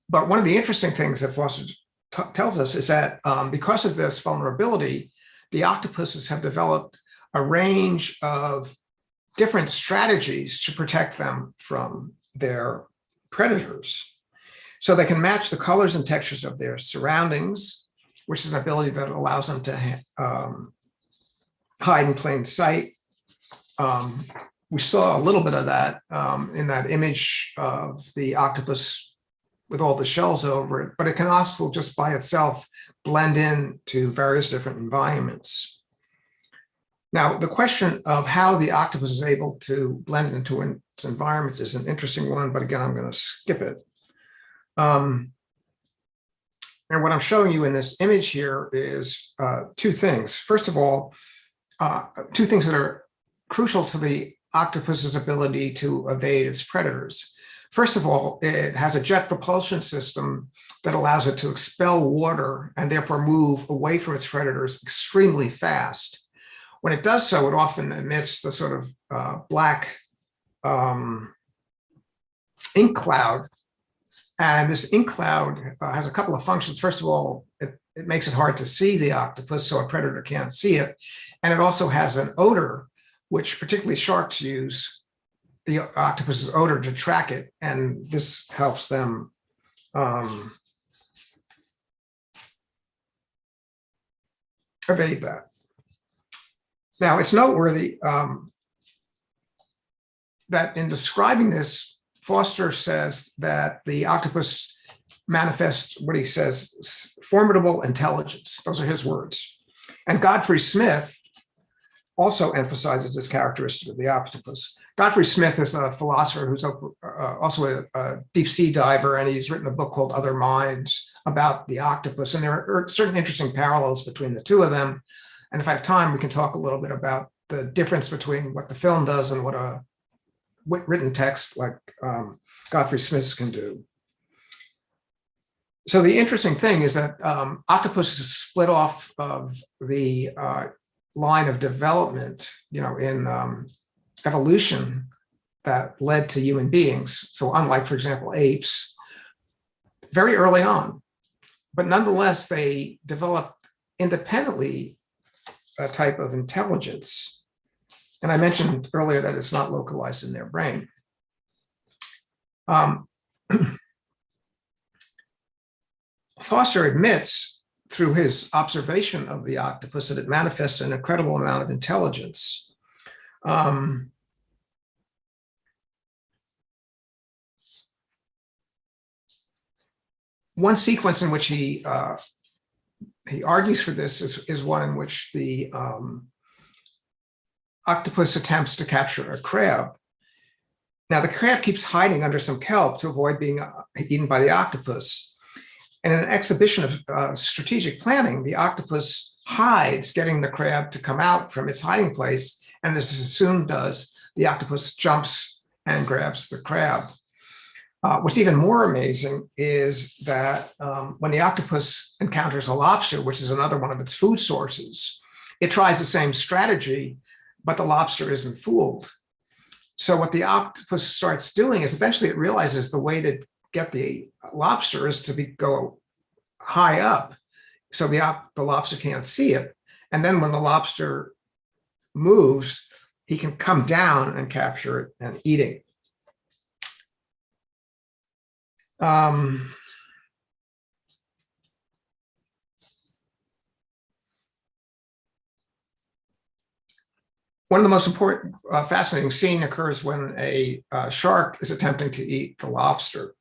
But one of the interesting things that Foster tells us is that because of this vulnerability, the octopuses have developed a range of different strategies to protect them from their predators. So they can match the colors and textures of their surroundings, which is an ability that allows them to hide in plain sight. We saw a little bit of that in that image of the octopus with all the shells over it, but it can also just by itself blend in to various different environments. Now, the question of how the octopus is able to blend into its environment is an interesting one, but again, I'm going to skip it. And what I'm showing you in this image here is two things. First of all, two things that are crucial to the octopus's ability to evade its predators. First of all, it has a jet propulsion system that allows it to expel water and therefore move away from its predators extremely fast. When it does so, it often emits the sort of black ink cloud. And this ink cloud has a couple of functions. First of all, it makes it hard to see the octopus, so a predator can't see it. And it also has an odor, which particularly sharks use the octopus's odor to track it. And this helps them evade that. Now, it's noteworthy that in describing this, Foster says that the octopus manifests what he says, formidable intelligence. Those are his words. And Godfrey Smith also emphasizes this characteristic of the octopus. Godfrey Smith is a philosopher who's also a deep sea diver, and he's written a book called Other Minds about the octopus. And there are certain interesting parallels between the two of them. And if I have time, we can talk a little bit about the difference between what the film does and what a written text like Godfrey Smith's can do. So the interesting thing is that octopus is split off of the line of development, in evolution that led to human beings. So unlike, for example, apes, very early on, but nonetheless, they developed independently a type of intelligence. And I mentioned earlier that it's not localized in their brain. Foster admits through his observation of the octopus that it manifests an incredible amount of intelligence. One sequence in which he argues for this is one in which the octopus attempts to capture a crab. Now, the crab keeps hiding under some kelp to avoid being eaten by the octopus. And in an exhibition of strategic planning, the octopus hides, getting the crab to come out from its hiding place. And as it soon does, the octopus jumps and grabs the crab. What's even more amazing is that when the octopus encounters a lobster, which is another one of its food sources, it tries the same strategy, but the lobster isn't fooled. So what the octopus starts doing is eventually it realizes the way to get the lobster is to go high up, so the lobster can't see it. And then when the lobster moves, he can come down and capture it and eat it. One of the most important, fascinating scene occurs when a shark is attempting to eat the lobster.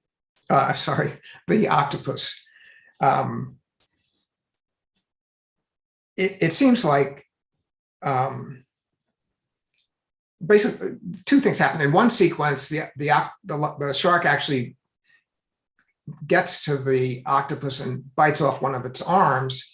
The octopus. It seems like basically two things happen. In one sequence, the shark actually gets to the octopus and bites off one of its arms.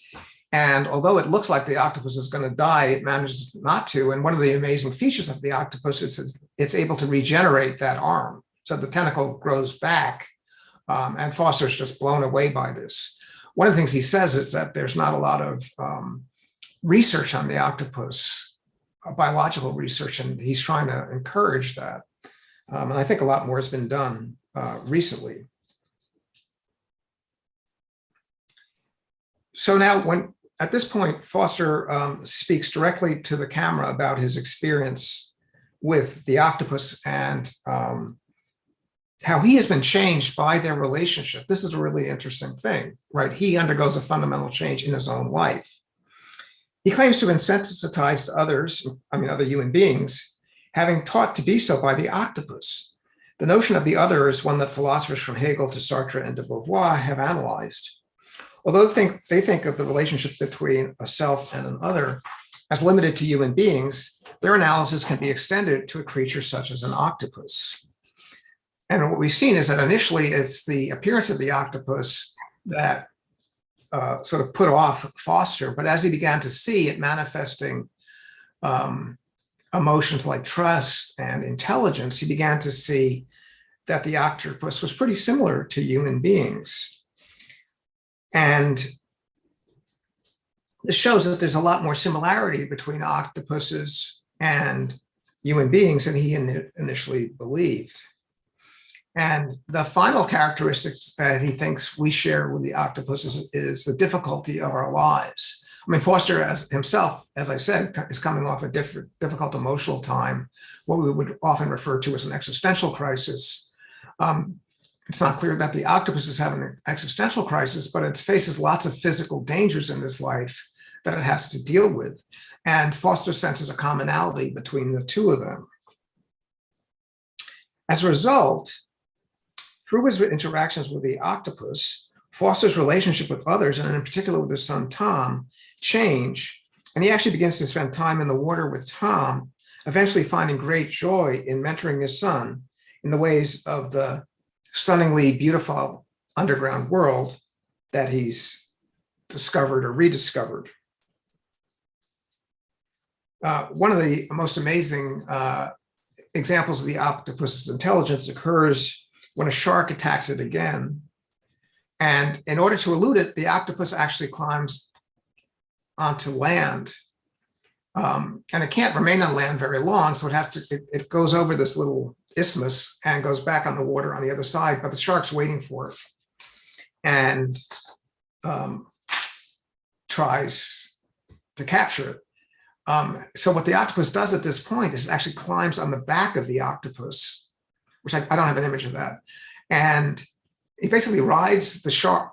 And although it looks like the octopus is going to die, it manages not to. And one of the amazing features of the octopus is it's able to regenerate that arm. So the tentacle grows back. And Foster's just blown away by this. One of the things he says is that there's not a lot of research on the octopus, biological research, and he's trying to encourage that. And I think a lot more has been done recently. So now at this point, Foster speaks directly to the camera about his experience with the octopus and how he has been changed by their relationship. This is a really interesting thing, right? He undergoes a fundamental change in his own life. He claims to have been sensitized to others, other human beings, having taught to be so by the octopus. The notion of the other is one that philosophers from Hegel to Sartre and de Beauvoir have analyzed. Although they think of the relationship between a self and an other as limited to human beings, their analysis can be extended to a creature such as an octopus. And what we've seen is that initially it's the appearance of the octopus that sort of put off Foster, but as he began to see it manifesting emotions like trust and intelligence, he began to see that the octopus was pretty similar to human beings. And this shows that there's a lot more similarity between octopuses and human beings than he initially believed. And the final characteristics that he thinks we share with the octopus is the difficulty of our lives. Foster himself, as I said, is coming off a difficult emotional time, what we would often refer to as an existential crisis. It's not clear that the octopus is having an existential crisis, but it faces lots of physical dangers in its life that it has to deal with. And Foster senses a commonality between the two of them. As a result, through his interactions with the octopus, Foster's relationship with others, and in particular with his son Tom, change. And he actually begins to spend time in the water with Tom, eventually finding great joy in mentoring his son in the ways of the stunningly beautiful underground world that he's discovered or rediscovered. One of the most amazing examples of the octopus's intelligence occurs when a shark attacks it again. And in order to elude it, the octopus actually climbs onto land. And it can't remain on land very long, so it goes over this little isthmus and goes back on the water on the other side, but the shark's waiting for it and tries to capture it. So what the octopus does at this point is actually climbs on the back of the octopus, which I don't have an image of that. And he basically rides the shark.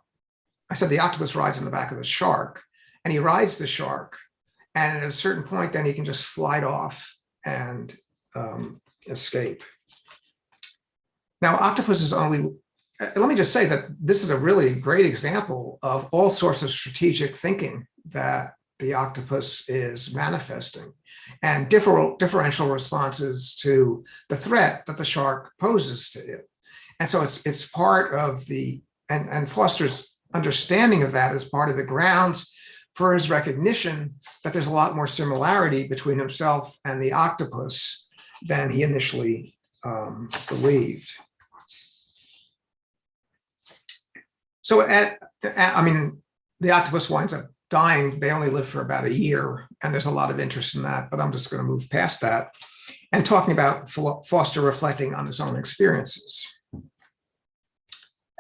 I said the octopus rides on the back of the shark, and he rides the shark. And at a certain point, then he can just slide off and escape. Now, octopus is only, let me just say that this is a really great example of all sorts of strategic thinking that the octopus is manifesting, and differential responses to the threat that the shark poses to it. And so it's part of the, and Foster's understanding of that is part of the grounds for his recognition that there's a lot more similarity between himself and the octopus than he initially believed. So I mean, the octopus winds up dying. They only live for about a year, and there's a lot of interest in that, but I'm just going to move past that and talking about Foster reflecting on his own experiences.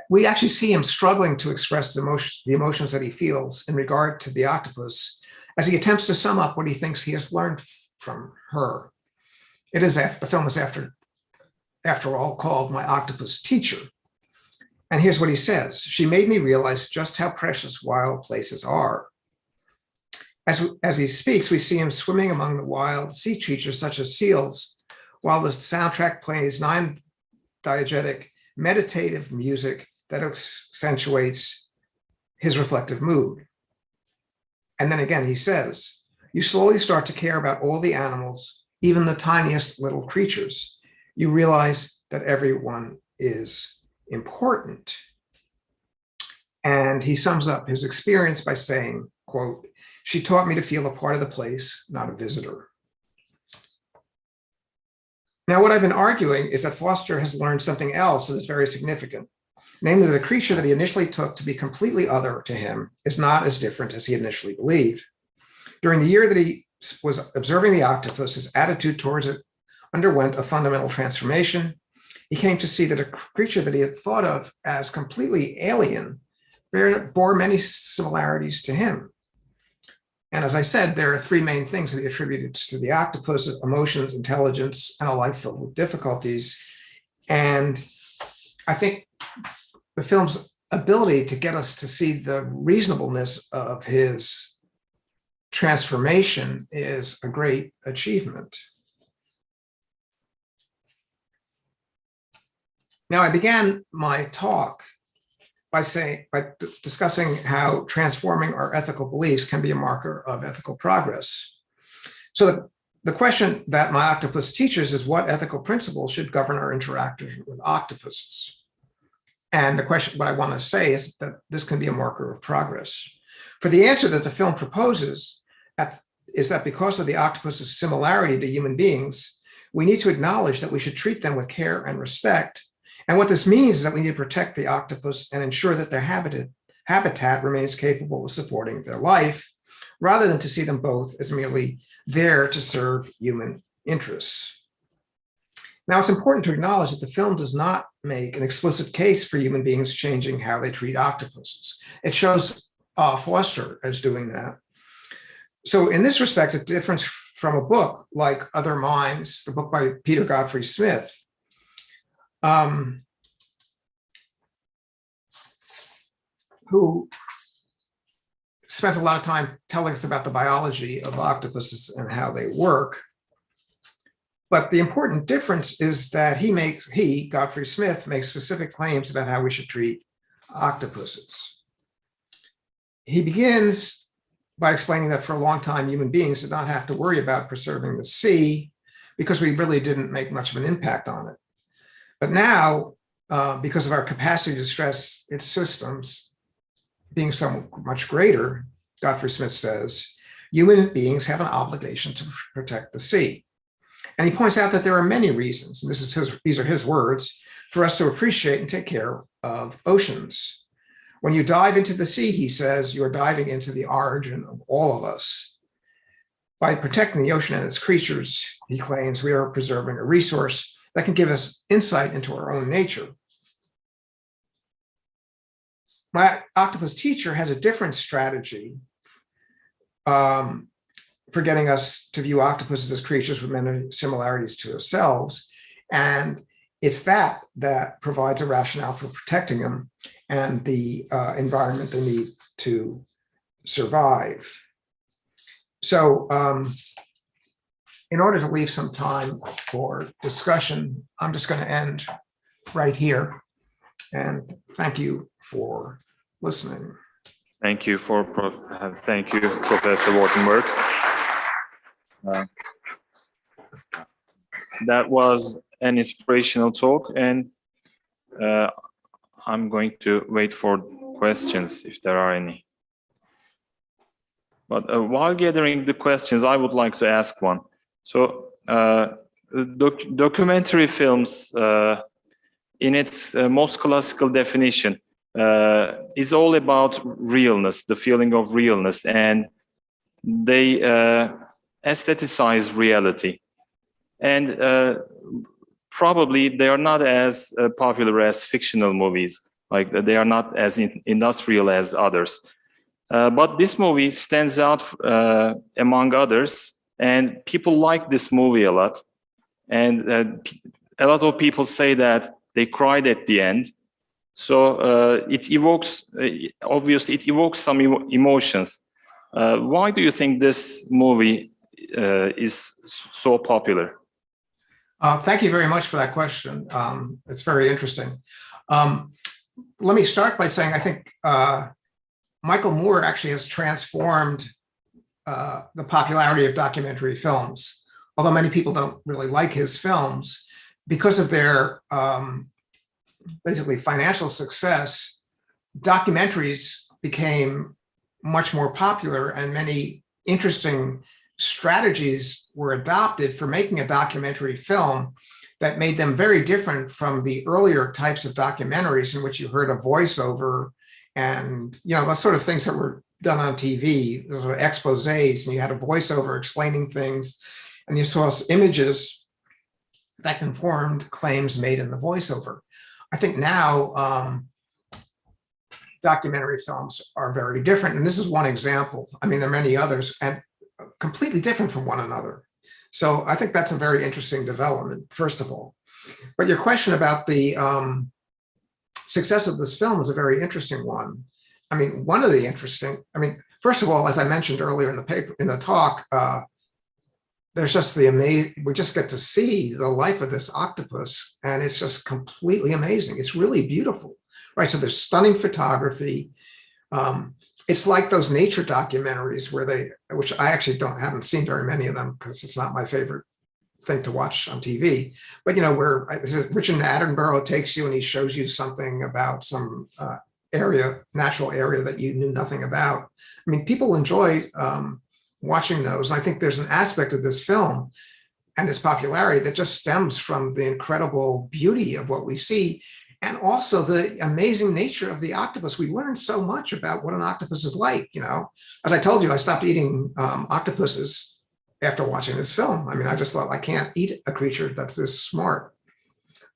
We actually see him struggling to express the emotions that he feels in regard to the octopus as he attempts to sum up what he thinks he has learned from her. It is the film is after all called My Octopus Teacher. And here's what he says: "She made me realize just how precious wild places are." As he speaks, we see him swimming among the wild sea creatures such as seals, while the soundtrack plays non-diegetic meditative music that accentuates his reflective mood. And then again, he says, "You slowly start to care about all the animals, even the tiniest little creatures. You realize that everyone is important." And he sums up his experience by saying, quote, "She taught me to feel a part of the place, not a visitor." Now, what I've been arguing is that Foster has learned something else that is very significant, namely that a creature that he initially took to be completely other to him is not as different as he initially believed. During the year that he was observing the octopus, his attitude towards it underwent a fundamental transformation. He came to see that a creature that he had thought of as completely alien bore many similarities to him. And as I said, there are three main things that he attributed to the octopus: emotions, intelligence, and a life filled with difficulties. And I think the film's ability to get us to see the reasonableness of his transformation is a great achievement. Now, I began my talk by discussing how transforming our ethical beliefs can be a marker of ethical progress. So the question that My Octopus teaches is, what ethical principles should govern our interaction with octopuses? And the question, what I want to say is that this can be a marker of progress. For the answer that the film proposes is that because of the octopus's similarity to human beings, we need to acknowledge that we should treat them with care and respect. And what this means is that we need to protect the octopus and ensure that their habitat remains capable of supporting their life, rather than to see them both as merely there to serve human interests. Now, it's important to acknowledge that the film does not make an explicit case for human beings changing how they treat octopuses. It shows Foster as doing that. So in this respect, a difference from a book like Other Minds, the book by Peter Godfrey Smith, who spends a lot of time telling us about the biology of octopuses and how they work. But the important difference is that Godfrey Smith, makes specific claims about how we should treat octopuses. He begins by explaining that for a long time, human beings did not have to worry about preserving the sea because we really didn't make much of an impact on it. But now, because of our capacity to stress its systems being so much greater, Godfrey Smith says, human beings have an obligation to protect the sea. And he points out that there are many reasons, and these are his words, for us to appreciate and take care of oceans. When you dive into the sea, he says, you're diving into the origin of all of us. By protecting the ocean and its creatures, he claims we are preserving a resource that can give us insight into our own nature. My octopus teacher has a different strategy for getting us to view octopuses as creatures with many similarities to ourselves. And it's that provides a rationale for protecting them and the environment they need to survive. So in order to leave some time for discussion, I'm just going to end right here. And thank you for listening. Thank you, Professor Wartenberg. That was an inspirational talk, and I'm going to wait for questions if there are any. But while gathering the questions, I would like to ask one. So documentary films, in its most classical definition, is all about realness, the feeling of realness, and they aestheticize reality. And probably they are not as popular as fictional movies, like they are not as industrial as others. But this movie stands out among others, and people like this movie a lot. And a lot of people say that they cried at the end. So it evokes, obviously, it evokes some emotions. Why do you think this movie is so popular? Thank you very much for that question. It's very interesting. Let me start by saying I think Michael Moore actually has transformed the popularity of documentary films. Although many people don't really like his films, because of their basically financial success, documentaries became much more popular, and many interesting strategies were adopted for making a documentary film that made them very different from the earlier types of documentaries in which you heard a voiceover and, you know, the sort of things that were done on TV. Those were exposés, and you had a voiceover explaining things, and you saw images that confirmed claims made in the voiceover. I think now documentary films are very different, and this is one example. I mean, there are many others, and completely different from one another. So I think that's a very interesting development, first of all. But your question about the success of this film is a very interesting one. I mean, first of all, as I mentioned earlier in the talk, there's just we just get to see the life of this octopus, and it's just completely amazing. It's really beautiful, right? So there's stunning photography. It's like those nature documentaries which I actually haven't seen very many of them because it's not my favorite thing to watch on TV. But, you know, where Richard Attenborough takes you and he shows you something about some natural area that you knew nothing about. I mean, people enjoy watching those. And I think there's an aspect of this film and its popularity that just stems from the incredible beauty of what we see, and also the amazing nature of the octopus. We learn so much about what an octopus is like, you know. As I told you, I stopped eating octopuses after watching this film. I mean, I just thought, I can't eat a creature that's this smart.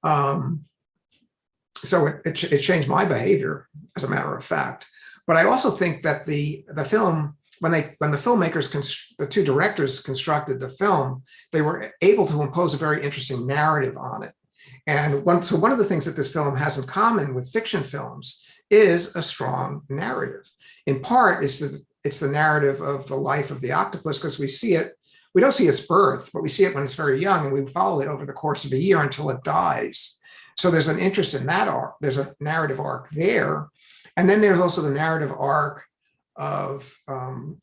So it changed my behavior, as a matter of fact. But I also think that the film, when the filmmakers, the two directors constructed the film, they were able to impose a very interesting narrative on it. And one of the things that this film has in common with fiction films is a strong narrative. In part, it's the narrative of the life of the octopus, because we don't see its birth, but we see it when it's very young, and we follow it over the course of a year until it dies. So there's an interest in that arc. There's a narrative arc there. And then there's also the narrative arc of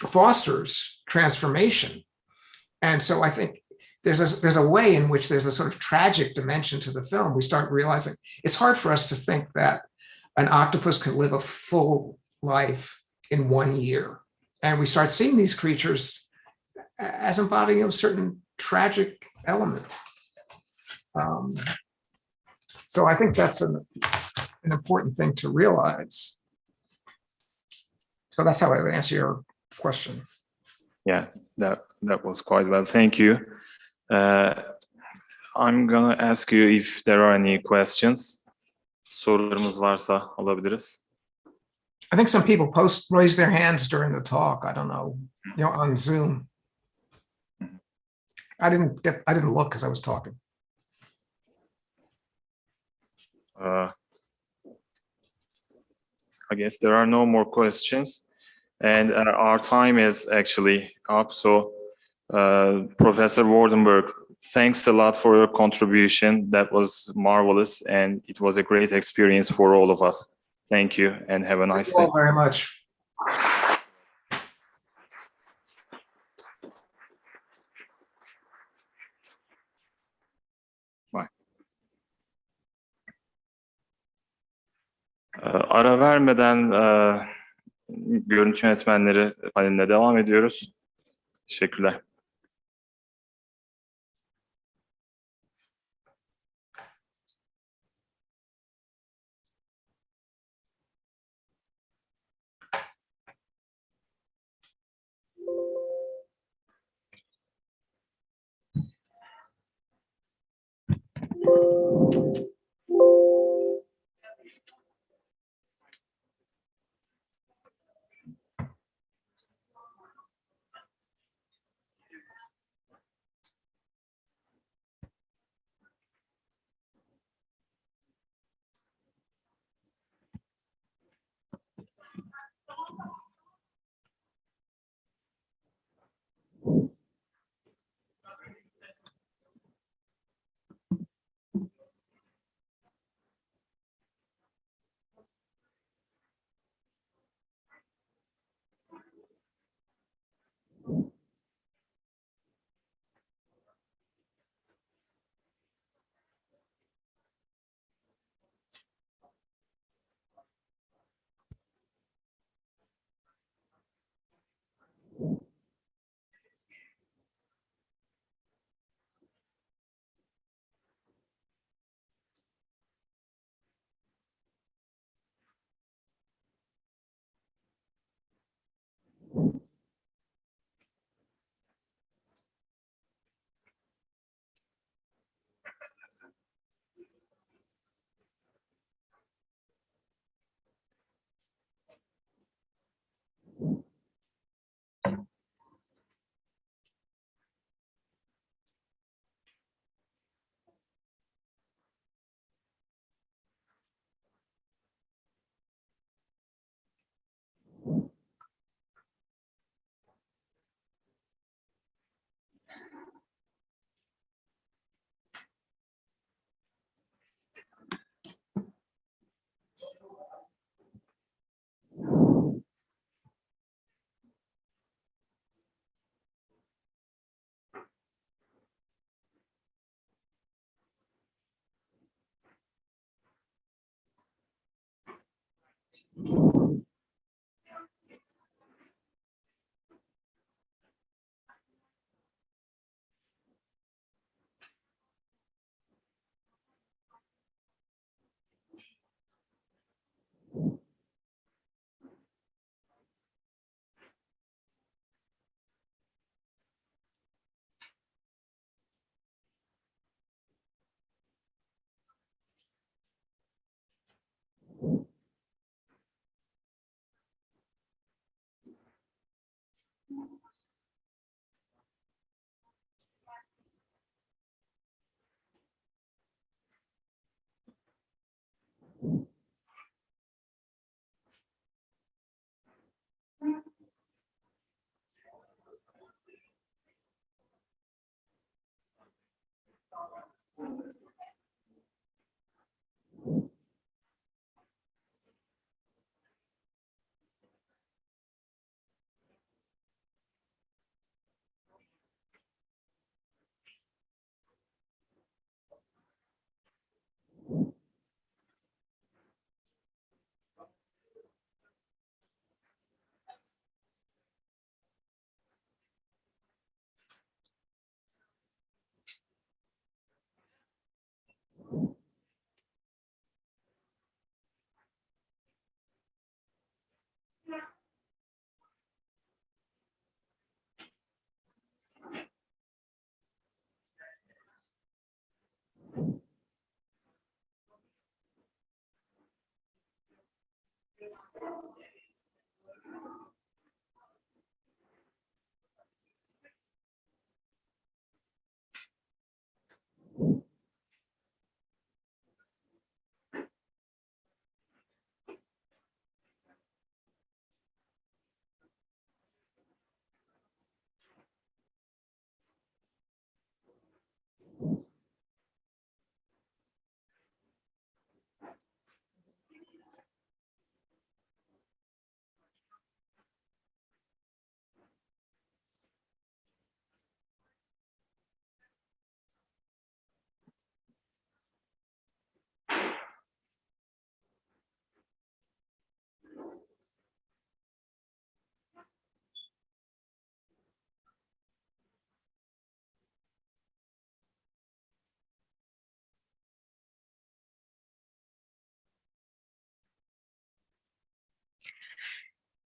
Foster's transformation. And so I think there's a way in which there's a sort of tragic dimension to the film. We start realizing it's hard for us to think that an octopus can live a full life in 1 year. And we start seeing these creatures as embodying a certain tragic element. So I think that's an important thing to realize. So that's how I would answer your question. Yeah, that was quite well. Thank you. I'm gonna ask you if there are any questions. Sorularımız varsa alabiliriz. I think some people raise their hands during the talk. I don't know, on Zoom. I didn't look because I was talking. I guess there are no more questions, and our time is actually up. So, Professor Wardenberg, thanks a lot for your contribution. That was marvelous, and it was a great experience for all of us. Thank you, and have a nice day. Thank you all very much. Bye. Ara vermeden görüntü yönetmenleri paneline devam ediyoruz. Teşekkürler.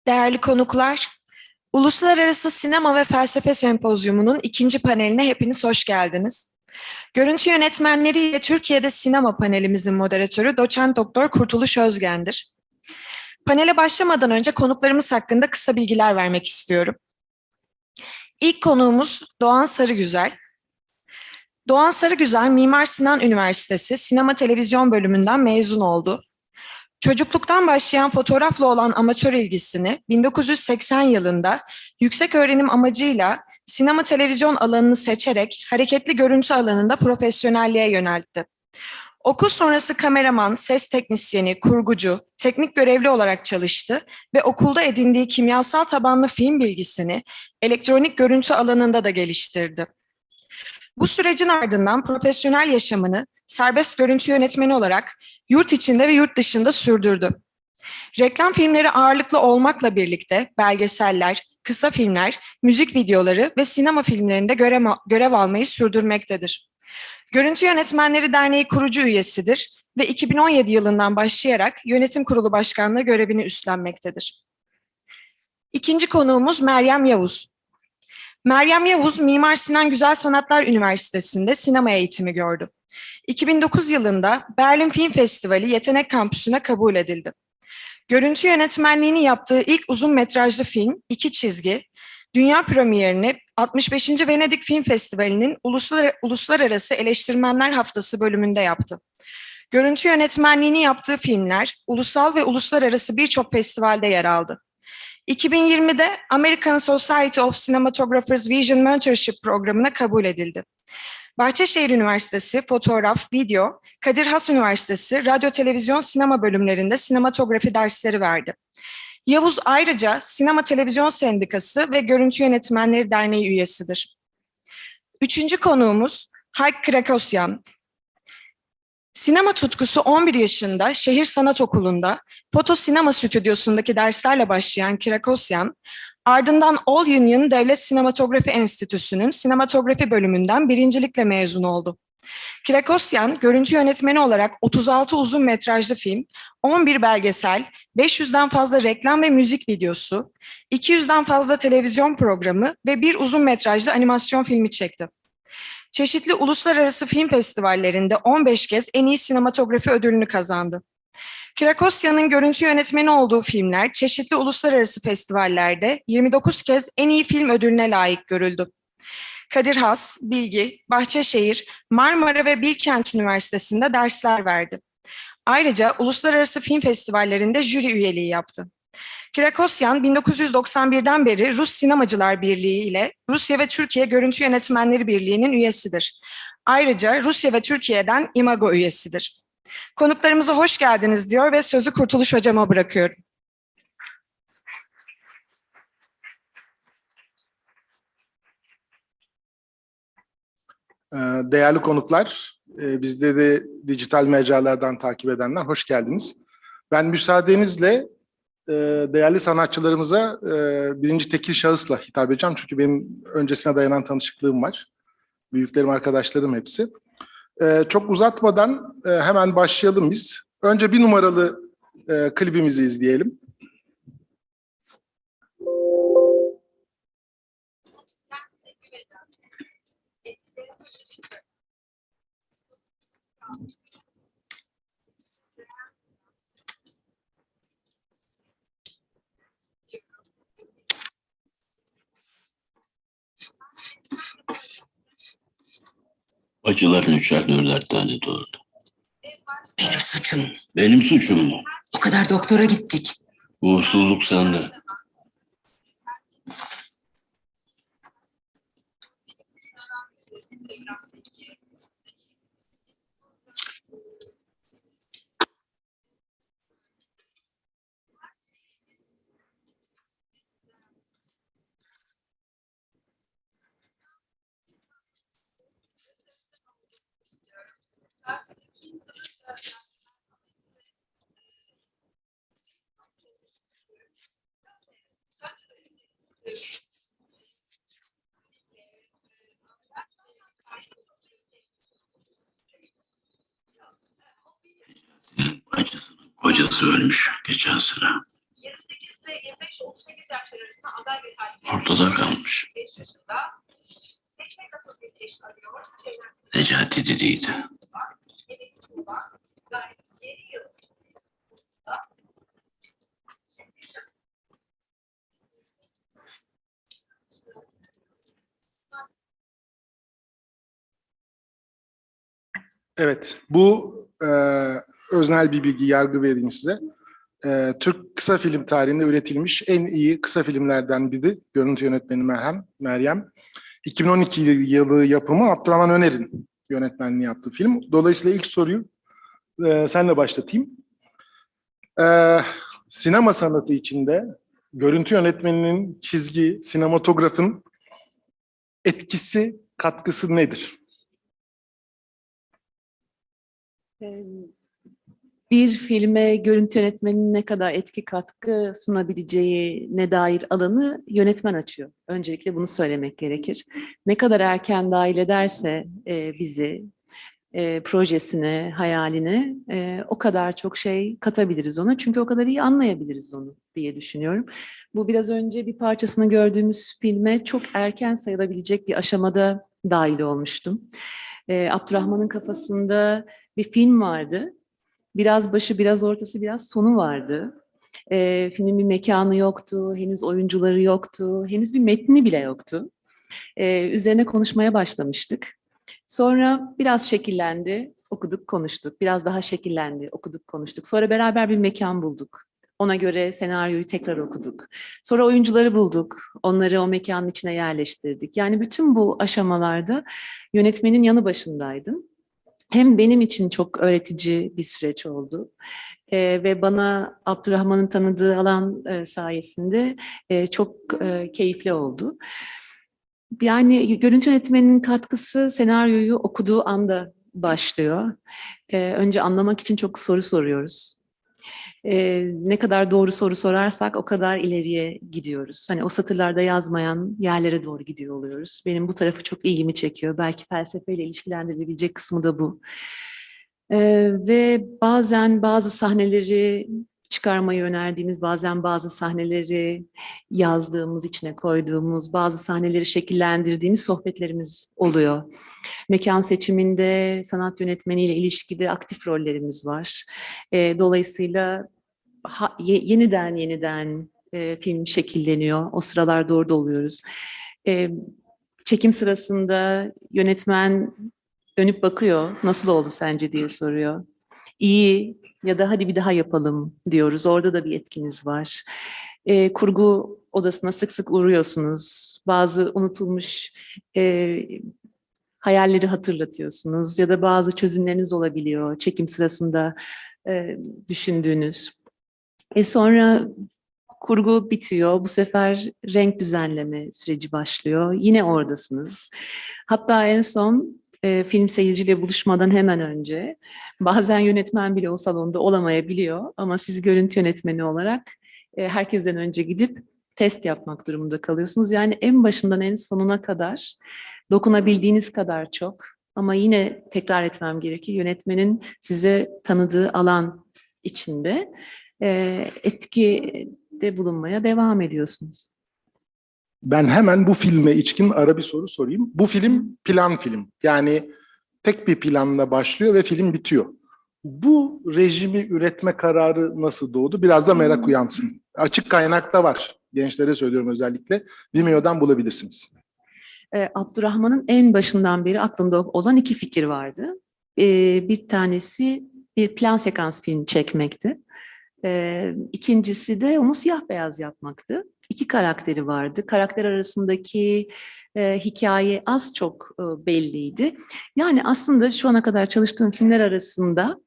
Değerli konuklar, Uluslararası Sinema ve Felsefe Sempozyumu'nun ikinci paneline hepiniz hoş geldiniz. Görüntü yönetmenleri ile Türkiye'de sinema panelimizin moderatörü Doçent Doktor Kurtuluş Özgen'dir. Panele başlamadan önce konuklarımız hakkında kısa bilgiler vermek istiyorum. İlk konuğumuz Doğan Sarıgüzel. Doğan Sarıgüzel, Mimar Sinan Üniversitesi Sinema Televizyon bölümünden mezun oldu. Çocukluktan başlayan fotoğrafla olan amatör ilgisini 1980 yılında yüksek öğrenim amacıyla sinema televizyon alanını seçerek hareketli görüntü alanında profesyonelliğe yöneltti. Okul sonrası kameraman, ses teknisyeni, kurgucu, teknik görevli olarak çalıştı ve okulda edindiği kimyasal tabanlı film bilgisini elektronik görüntü alanında da geliştirdi. Bu sürecin ardından profesyonel yaşamını serbest görüntü yönetmeni olarak yurt içinde ve yurt dışında sürdürdü. Reklam filmleri ağırlıklı olmakla birlikte belgeseller, kısa filmler, müzik videoları ve sinema filmlerinde görev almayı sürdürmektedir. Görüntü Yönetmenleri Derneği kurucu üyesidir ve 2017 yılından başlayarak yönetim kurulu başkanlığı görevini üstlenmektedir. İkinci konuğumuz Meryem Yavuz. Meryem Yavuz, Mimar Sinan Güzel Sanatlar Üniversitesi'nde sinema eğitimi gördü. 2009 yılında Berlin Film Festivali Yetenek Kampüsü'ne kabul edildi. Görüntü yönetmenliğini yaptığı ilk uzun metrajlı film İki Çizgi, dünya premierini 65. Venedik Film Festivali'nin Uluslararası Eleştirmenler Haftası bölümünde yaptı. Görüntü yönetmenliğini yaptığı filmler ulusal ve uluslararası birçok festivalde yer aldı. 2020'de American Society of Cinematographers Vision Mentorship programına kabul edildi. Bahçeşehir Üniversitesi Fotoğraf, Video, Kadir Has Üniversitesi Radyo, Televizyon, Sinema bölümlerinde sinematografi dersleri verdi. Yavuz ayrıca Sinema Televizyon Sendikası ve Görüntü Yönetmenleri Derneği üyesidir. Üçüncü konuğumuz Hayk Krakosyan. Sinema tutkusu 11 yaşında Şehir Sanat Okulu'nda foto sinema stüdyosundaki derslerle başlayan Krakosyan, ardından All Union Devlet Sinematografi Enstitüsü'nün sinematografi bölümünden birincilikle mezun oldu. Krakosyan, görüntü yönetmeni olarak 36 uzun metrajlı film, 11 belgesel, 500'den fazla reklam ve müzik videosu, 200'den fazla televizyon programı ve bir uzun metrajlı animasyon filmi çekti. Çeşitli uluslararası film festivallerinde 15 kez en iyi sinematografi ödülünü kazandı. Krakosyan'ın görüntü yönetmeni olduğu filmler çeşitli uluslararası festivallerde 29 kez en iyi film ödülüne layık görüldü. Kadir Has, Bilgi, Bahçeşehir, Marmara ve Bilkent Üniversitesi'nde dersler verdi. Ayrıca uluslararası film festivallerinde jüri üyeliği yaptı. Krakosyan 1991'den beri Rus Sinemacılar Birliği ile Rusya ve Türkiye Görüntü Yönetmenleri Birliği'nin üyesidir. Ayrıca Rusya ve Türkiye'den İMAGO üyesidir. Konuklarımıza hoş geldiniz diyor ve sözü Kurtuluş Hocama bırakıyorum. Değerli konuklar, bizleri dijital mecralardan takip edenler hoş geldiniz. Ben müsaadenizle değerli sanatçılarımıza birinci tekil şahısla hitap edeceğim. Çünkü benim öncesine dayanan tanışıklığım var. Büyüklerim, arkadaşlarım hepsi. Çok uzatmadan hemen başlayalım biz. Önce bir numaralı klibimizi izleyelim. Acıların üçer dörder tane doğurdu. Benim suçum. Benim suçum mu? O kadar doktora gittik. Uğursuzluk sende. Kocası ölmüş geçen sene. Ortada kalmış. Necati dediydi. Evet, bu öznel bir bilgi, yargı vereyim size. Türk kısa film tarihinde üretilmiş en iyi kısa filmlerden biri. Görüntü yönetmeni Meryem. 2012 yılı yapımı Abdurrahman Öner'in yönetmenliği yaptığı film. Dolayısıyla ilk soruyu senle başlatayım. Sinema sanatı içinde görüntü yönetmeninin, çizgi, sinematografın etkisi, katkısı nedir? Bir filme görüntü yönetmeninin ne kadar etki katkı sunabileceğine dair alanı yönetmen açıyor. Öncelikle bunu söylemek gerekir. Ne kadar erken dahil ederse bizi, projesine, hayaline o kadar çok şey katabiliriz ona. Çünkü o kadar iyi anlayabiliriz onu diye düşünüyorum. Bu biraz önce bir parçasını gördüğümüz filme çok erken sayılabilecek bir aşamada dahil olmuştum. Abdurrahman'ın kafasında bir film vardı. Biraz başı, biraz ortası, biraz sonu vardı. Filmin bir mekanı yoktu, henüz oyuncuları yoktu, henüz bir metni bile yoktu. Üzerine konuşmaya başlamıştık. Sonra biraz şekillendi, okuduk, konuştuk. Biraz daha şekillendi, okuduk, konuştuk. Sonra beraber bir mekan bulduk. Ona göre senaryoyu tekrar okuduk. Sonra oyuncuları bulduk, onları o mekanın içine yerleştirdik. Yani bütün bu aşamalarda yönetmenin yanı başındaydım. Hem benim için çok öğretici bir süreç oldu ve bana Abdurrahman'ın tanıdığı alan sayesinde çok keyifli oldu. Yani görüntü yönetmeninin katkısı senaryoyu okuduğu anda başlıyor. Önce anlamak için çok soru soruyoruz. Ne kadar doğru soru sorarsak o kadar ileriye gidiyoruz. Hani o satırlarda yazmayan yerlere doğru gidiyor oluyoruz. Benim bu tarafı çok ilgimi çekiyor. Belki felsefeyle ilişkilendirilebilecek kısmı da bu. Ve bazen bazı sahneleri çıkarmayı önerdiğimiz, bazen bazı sahneleri yazdığımız, içine koyduğumuz, bazı sahneleri şekillendirdiğimiz sohbetlerimiz oluyor. Mekan seçiminde sanat yönetmeniyle ilişkide aktif rollerimiz var. Dolayısıyla yeniden film şekilleniyor. O sıralarda orada oluyoruz. Çekim sırasında yönetmen dönüp bakıyor. Nasıl oldu sence diye soruyor. İyi ya da hadi bir daha yapalım diyoruz. Orada da bir etkiniz var. Kurgu odasına sık sık uğruyorsunuz. Bazı unutulmuş hayalleri hatırlatıyorsunuz ya da bazı çözümleriniz olabiliyor çekim sırasında düşündüğünüz. Sonra kurgu bitiyor. Bu sefer renk düzenleme süreci başlıyor. Yine oradasınız. Hatta en son film seyirciyle buluşmadan hemen önce bazen yönetmen bile o salonda olamayabiliyor ama siz görüntü yönetmeni olarak herkesten önce gidip test yapmak durumunda kalıyorsunuz. Yani en başından en sonuna kadar dokunabildiğiniz kadar çok ama yine tekrar etmem gerekir. Yönetmenin size tanıdığı alan içinde etkide bulunmaya devam ediyorsunuz. Ben hemen bu filme ilişkin ara bir soru sorayım. Bu film plan film. Yani tek bir planla başlıyor ve film bitiyor. Bu rejimi üretme kararı nasıl doğdu? Biraz da merak uyansın. Açık kaynakta var. Gençlere söylüyorum özellikle. Vimeo'dan bulabilirsiniz. Abdurrahman'ın en başından beri aklında olan iki fikir vardı. Bir tanesi bir plan sekans film çekmekti. İkincisi de onu siyah beyaz yapmaktı. İki karakteri vardı. Karakter arasındaki hikaye az çok belliydi. Yani aslında şu ana kadar çalıştığım filmler arasında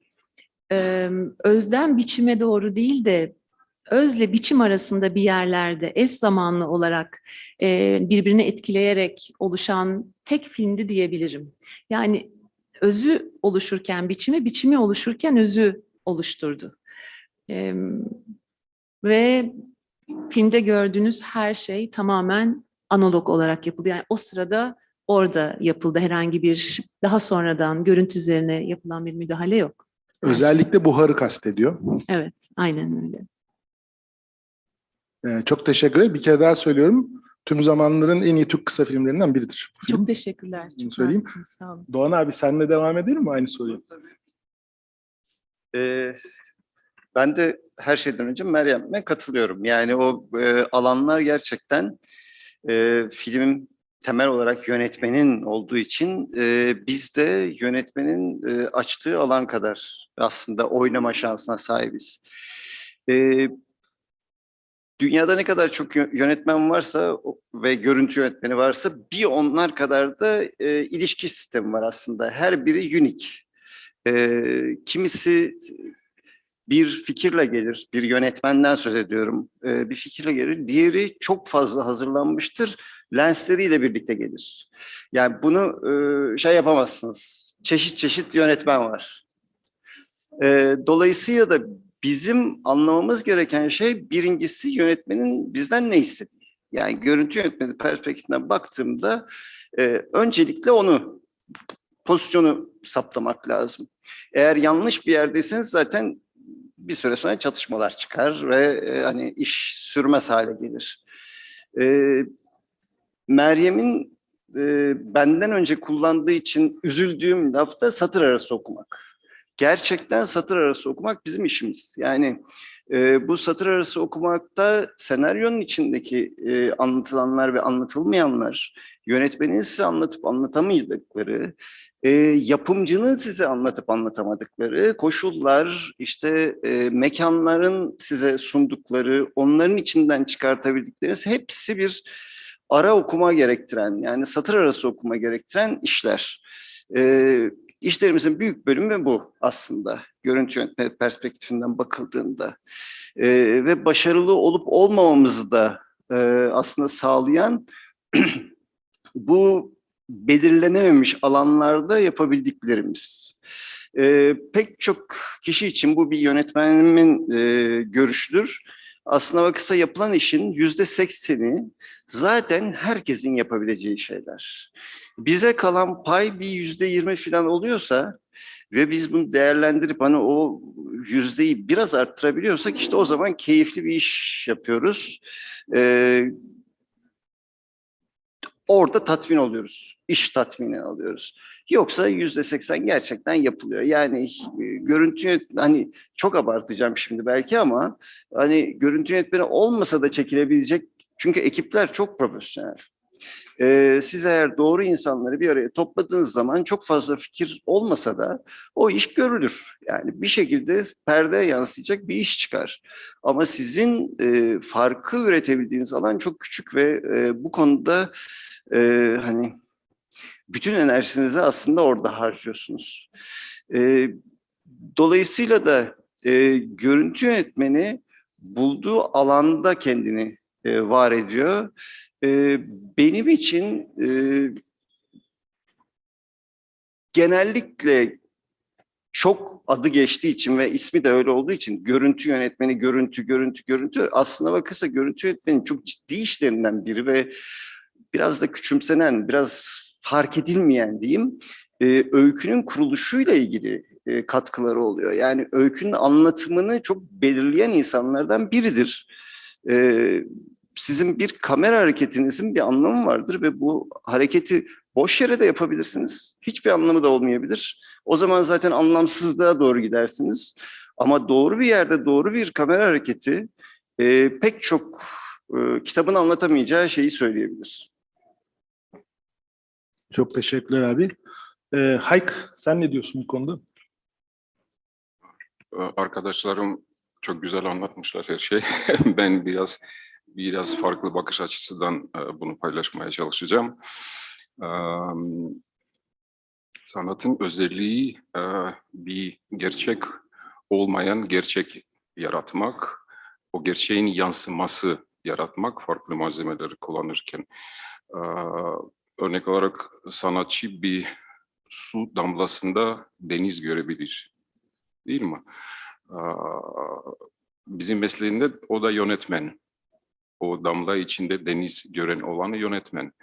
özden biçime doğru değil de özle biçim arasında bir yerlerde eş zamanlı olarak birbirini etkileyerek oluşan tek filmdi diyebilirim. Yani özü oluşurken biçimi, biçimi oluşurken özü oluşturdu. Ve filmde gördüğünüz her şey tamamen analog olarak yapıldı. Yani o sırada orada yapıldı. Herhangi bir daha sonradan görüntü üzerine yapılan bir müdahale yok. Özellikle buharı kastediyor. Evet, aynen öyle. Çok teşekkür ederim. Bir kere daha söylüyorum. tüm zamanların en iyi Türk kısa filmlerinden biridir. Bu film. Çok teşekkürler. Bunu Çok söyleyeyim. naziksiniz, sağ olun. Doğan abi senle devam edelim mi aynı soruyu? Ben de her şeyden önce Meryem'e katılıyorum. Yani o alanlar gerçekten filmin temel olarak yönetmenin olduğu için biz de yönetmenin açtığı alan kadar aslında oynama şansına sahibiz. Dünyada ne kadar çok yönetmen varsa ve görüntü yönetmeni varsa bir onlar kadar da ilişki sistemi var aslında. Her biri unik. Kimisi bir fikirle gelir, bir yönetmenden söz ediyorum, bir fikirle gelir. Diğeri çok fazla hazırlanmıştır, lensleriyle birlikte gelir. Yani bunu şey yapamazsınız, çeşit çeşit yönetmen var. Dolayısıyla da bizim anlamamız gereken şey birincisi yönetmenin bizden ne istediği. Yani görüntü yönetmeni perspektifinden baktığımda öncelikle onu, pozisyonu saptamak lazım. Eğer yanlış bir yerdeyseniz zaten bir süre sonra çatışmalar çıkar ve hani iş sürmez hale gelir. Meryem'in benden önce kullandığı için üzüldüğüm laf da satır arası okumak. Gerçekten satır arası okumak bizim işimiz. Yani bu satır arası okumakta senaryonun içindeki anlatılanlar ve anlatılmayanlar, yönetmenin size anlatıp anlatamadıkları, yapımcının size anlatıp anlatamadıkları, koşullar, işte mekanların size sundukları, onların içinden çıkartabildikleriniz hepsi bir ara okuma gerektiren, yani satır arası okuma gerektiren işler. İşlerimizin büyük bölümü bu aslında, görüntü yönetmeni perspektifinden bakıldığında. Ve başarılı olup olmamamızı da aslında sağlayan bu belirlenememiş alanlarda yapabildiklerimiz. Pek çok kişi için bu bir yönetmenimin görüşüdür. Aslına bakılsa yapılan işin %80'i zaten herkesin yapabileceği şeyler. Bize kalan pay bir %20 falan oluyorsa ve biz bunu değerlendirip hani o yüzdeyi biraz arttırabiliyorsak işte o zaman keyifli bir iş yapıyoruz. Orada tatmin oluyoruz. İş tatmini alıyoruz. Yoksa %80 gerçekten yapılıyor. Yani görüntü hani çok abartacağım şimdi belki ama hani görüntü yönetmeni olmasa da çekilebilecek çünkü ekipler çok profesyonel. Siz eğer doğru insanları bir araya topladığınız zaman çok fazla fikir olmasa da o iş görülür. Yani bir şekilde perdeye yansıyacak bir iş çıkar. Ama sizin farkı üretebildiğiniz alan çok küçük ve bu konuda hani bütün enerjinizi aslında orada harcıyorsunuz. Dolayısıyla da görüntü yönetmeni bulduğu alanda kendini var ediyor. Benim için genellikle çok adı geçtiği için ve ismi de öyle olduğu için görüntü yönetmeni, görüntü aslına bakılsa görüntü yönetmenin çok ciddi işlerinden biri ve biraz da küçümsenen, biraz fark edilmeyen diyeyim, öykünün kuruluşuyla ilgili katkıları oluyor. Yani öykünün anlatımını çok belirleyen insanlardan biridir. Sizin bir kamera hareketinizin bir anlamı vardır ve bu hareketi boş yere de yapabilirsiniz. Hiçbir anlamı da olmayabilir. O zaman zaten anlamsızlığa doğru gidersiniz. Ama doğru bir yerde doğru bir kamera hareketi pek çok kitabın anlatamayacağı şeyi söyleyebilir. Çok teşekkürler abi. Hayk sen ne diyorsun bu konuda? Arkadaşlarım çok güzel anlatmışlar her şeyi. Ben biraz farklı bakış açısından bunu paylaşmaya çalışacağım. Sanatın özelliği bir gerçek olmayan gerçek yaratmak, o gerçeğin yansıması yaratmak farklı malzemeleri kullanırken. Örnek olarak sanatçı bir su damlasında deniz görebilir, değil mi? Bizim mesleğinde o da yönetmen. O damla içinde deniz gören olanı yönetmen.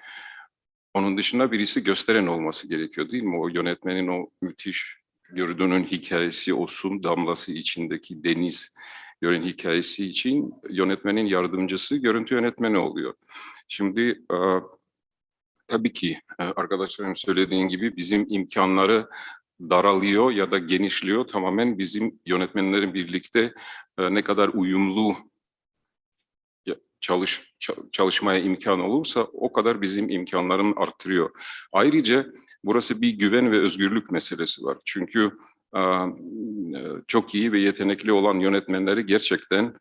Onun dışında birisi gösteren olması gerekiyor değil mi? O yönetmenin o müthiş gördüğünün hikayesi, o su damlası içindeki deniz hikayesi için yönetmenin yardımcısı görüntü yönetmeni oluyor. Şimdi tabii ki arkadaşlarım söylediğin gibi bizim imkanları daralıyor ya da genişliyor. Tamamen bizim yönetmenlerin birlikte ne kadar uyumlu çalışmaya imkan olursa o kadar bizim imkanların artırıyor. Ayrıca burası bir güven ve özgürlük meselesi var. Çünkü çok iyi ve yetenekli olan yönetmenleri gerçekten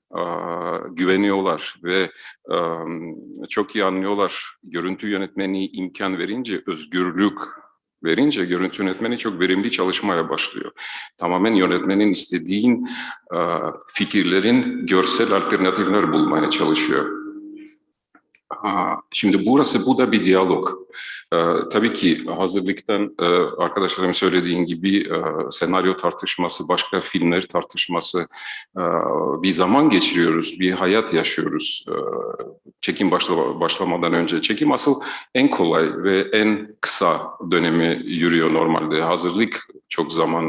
güveniyorlar ve çok iyi anlıyorlar. Görüntü yönetmeni imkan verince, özgürlük verince görüntü yönetmeni çok verimli çalışmaya başlıyor. Tamamen yönetmenin istediğin fikirlerin görsel alternatifler bulmaya çalışıyor. Şimdi bu da bir diyalog. Tabii ki hazırlıktan arkadaşlarım söylediğin gibi senaryo tartışması, başka filmler tartışması, bir zaman geçiriyoruz, bir hayat yaşıyoruz. Çekim başlamadan önce. Çekim asıl en kolay ve en kısa dönemi yürüyor normalde. Hazırlık çok zaman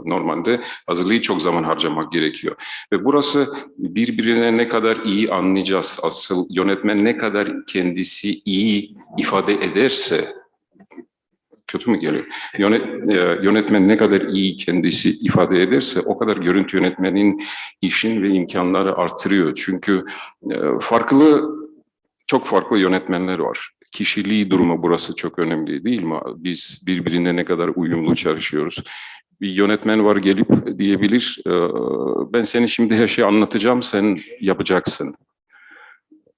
normalde hazırlığı çok zaman harcamak gerekiyor. Ve burası birbirine ne kadar iyi anlayacağız. Asıl yönetmen ne kadar kendisi iyi ifade ederse, kötü mü geliyor? Yönetmen ne kadar iyi kendisi ifade ederse o kadar görüntü yönetmenin işin ve imkanları artırıyor. Çünkü çok farklı yönetmenler var. Kişiliği durumu burası çok önemli değil mi? Biz birbirine ne kadar uyumlu çalışıyoruz. Bir yönetmen var gelip diyebilir, ben seni şimdi her şeyi anlatacağım, sen yapacaksın.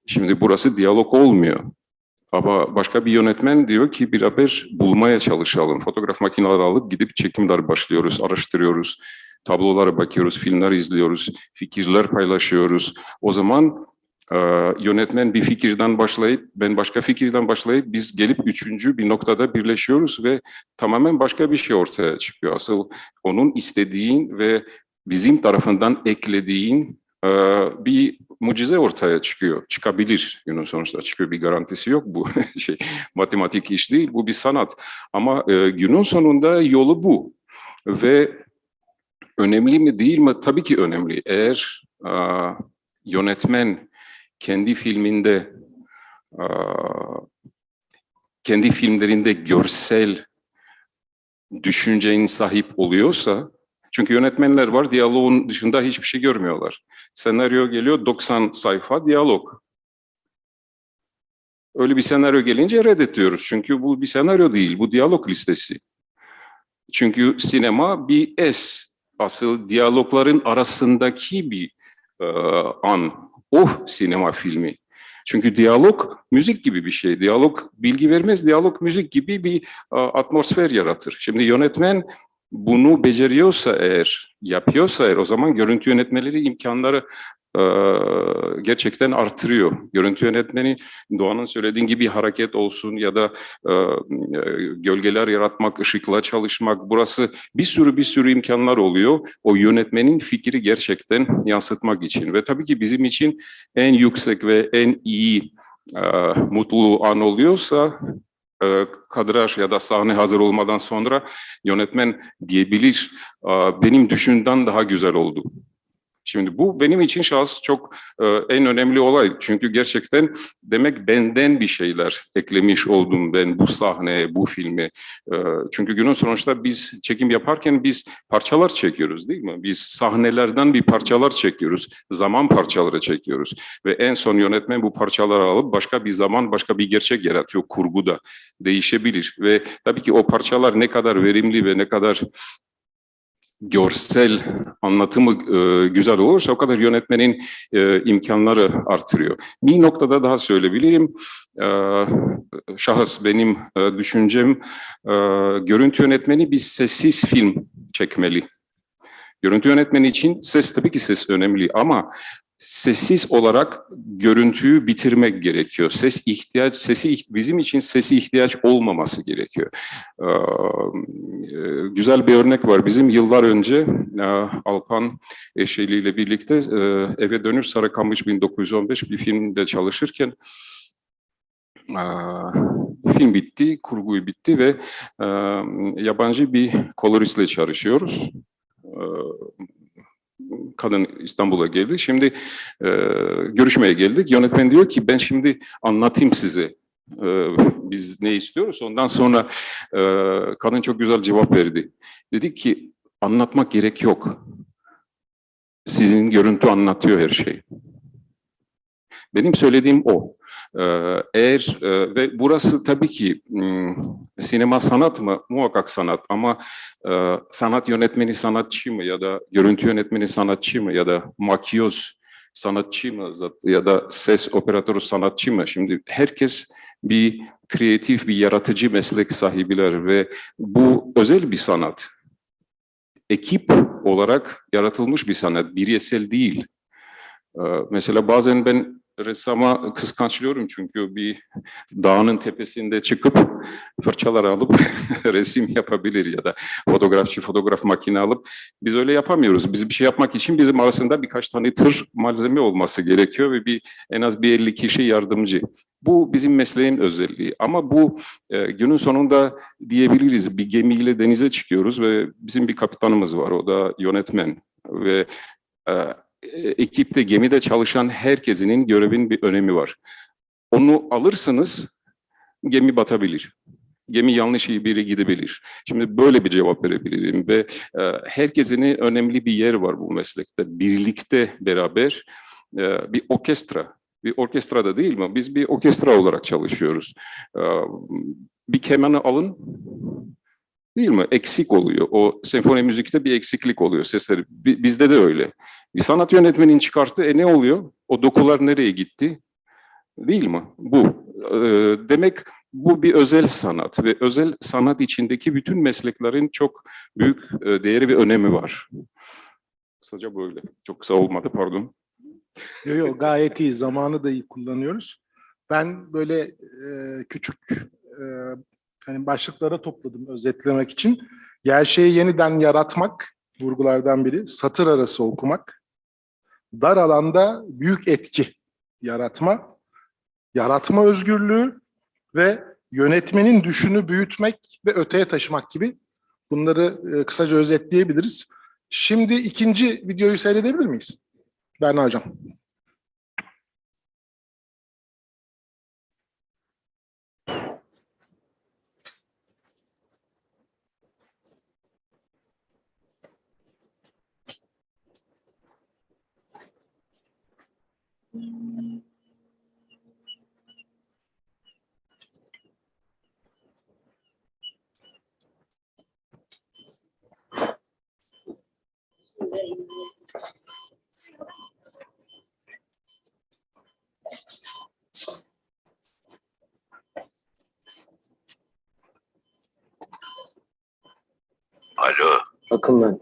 Şimdi burası diyalog olmuyor. Ama başka bir yönetmen diyor ki bir haber bulmaya çalışalım. Fotoğraf makineleri alıp gidip çekimler başlıyoruz, araştırıyoruz. Tablolara bakıyoruz, filmler izliyoruz, fikirler paylaşıyoruz. O zaman yönetmen bir fikirden başlayıp, ben başka fikirden başlayıp biz gelip üçüncü bir noktada birleşiyoruz ve tamamen başka bir şey ortaya çıkıyor. Asıl onun istediğin ve bizim tarafından eklediğin bir mucize ortaya çıkıyor. Çıkabilir. Günün sonuçta çıkıyor. Bir garantisi yok bu. Matematik iş değil. Bu bir sanat. Ama günün sonunda yolu bu. Ve önemli mi değil mi? Tabii ki önemli. Eğer yönetmen kendi filmlerinde görsel düşüncenin sahip oluyorsa, çünkü yönetmenler var, diyaloğun dışında hiçbir şey görmüyorlar. Senaryo geliyor, 90 sayfa diyalog. Öyle bir senaryo gelince reddediyoruz. Çünkü bu bir senaryo değil, bu diyalog listesi. Çünkü sinema bir asıl diyalogların arasındaki bir an. Sinema filmi. Çünkü diyalog müzik gibi bir şey. Diyalog bilgi vermez, diyalog müzik gibi bir atmosfer yaratır. Şimdi yönetmen bunu beceriyorsa eğer, yapıyorsa eğer o zaman görüntü yönetmeleri imkanları gerçekten artırıyor. Görüntü yönetmeni Doğan'ın söylediğin gibi hareket olsun ya da gölgeler yaratmak, ışıkla çalışmak, burası bir sürü imkanlar oluyor. O yönetmenin fikri gerçekten yansıtmak için ve tabii ki bizim için en yüksek ve en iyi mutlu an oluyorsa kadraj ya da sahne hazır olmadan sonra yönetmen diyebilir benim düşündüğümden daha güzel oldu. Şimdi bu benim için çok en önemli olay. Çünkü gerçekten demek benden bir şeyler eklemiş oldum ben bu sahneye, bu filme. Çünkü günün sonuçta biz çekim yaparken biz parçalar çekiyoruz değil mi? Biz sahnelerden bir parçalar çekiyoruz. Zaman parçaları çekiyoruz. Ve en son yönetmen bu parçaları alıp başka bir zaman, başka bir gerçek yaratıyor. Kurguda değişebilir. Ve tabii ki o parçalar ne kadar verimli ve ne kadar görsel anlatımı güzel olursa o kadar yönetmenin imkanları artırıyor. Bir noktada daha söyleyebilirim. Şahıs benim düşüncem, görüntü yönetmeni bir sessiz film çekmeli. Görüntü yönetmeni için tabii ki ses önemli ama sessiz olarak görüntüyü bitirmek gerekiyor. Bizim için sesi ihtiyaç olmaması gerekiyor. Güzel bir örnek var. Bizim yıllar önce Alpan eşliğiyle birlikte Eve Dönüş Sarıkamış 1915 bir filmde çalışırken film bitti, kurguyu bitti ve yabancı bir koloristle çalışıyoruz. kadın İstanbul'a geldi. Şimdi görüşmeye geldik. Yönetmen diyor ki ben şimdi anlatayım size. Biz ne istiyoruz? Ondan sonra kadın çok güzel cevap verdi. Dedi ki anlatmak gerek yok. Sizin görüntü anlatıyor her şeyi. Benim söylediğim o. Ve burası tabii ki sinema sanat mı? Muhakkak sanat ama sanat yönetmeni sanatçı mı ya da görüntü yönetmeni sanatçı mı ya da makyöz sanatçı mı ya da ses operatörü sanatçı mı? Şimdi herkes bir kreatif, bir yaratıcı meslek sahibiler ve bu özel bir sanat. Ekip olarak yaratılmış bir sanat, bireysel değil. Mesela bazen ben ressama kıskançlıyorum çünkü bir dağın tepesinde çıkıp fırçalar alıp resim yapabilir ya da fotoğraf makine alıp biz öyle yapamıyoruz. Biz bir şey yapmak için bizim arasında birkaç tane tır malzeme olması gerekiyor ve en az bir 50 kişi yardımcı. Bu bizim mesleğin özelliği ama bu günün sonunda diyebiliriz bir gemiyle denize çıkıyoruz ve bizim bir kapitanımız var, o da yönetmen ve ekipte, gemide çalışan herkesinin görevin bir önemi var. Onu alırsınız, gemi batabilir. Gemi yanlış biri gidebilir. Şimdi böyle bir cevap verebilirim ve herkesin önemli bir yer var bu meslekte. Birlikte beraber bir orkestra. Bir orkestra da değil mi? Biz bir orkestra olarak çalışıyoruz. Bir kemanı alın, değil mi? Eksik oluyor. O senfoni müzikte bir eksiklik oluyor sesleri. Bizde de öyle. Bir sanat yönetmeninin çıkarttığı ne oluyor? O dokular nereye gitti? Değil mi? Bu. Demek bu bir özel sanat ve özel sanat içindeki bütün mesleklerin çok büyük değeri ve önemi var. Kısaca böyle. Çok kısa olmadı, pardon. Yok, gayet iyi. Zamanı da iyi kullanıyoruz. Ben böyle küçük yani başlıklara topladım özetlemek için. Gerçeği yeniden yaratmak vurgulardan biri. Satır arası okumak. Dar alanda büyük etki yaratma. Yaratma özgürlüğü ve yönetmenin düşünü büyütmek ve öteye taşımak gibi bunları kısaca özetleyebiliriz. Şimdi ikinci videoyu seyredebilir miyiz? Berna Hocam. Alo. Akın ben.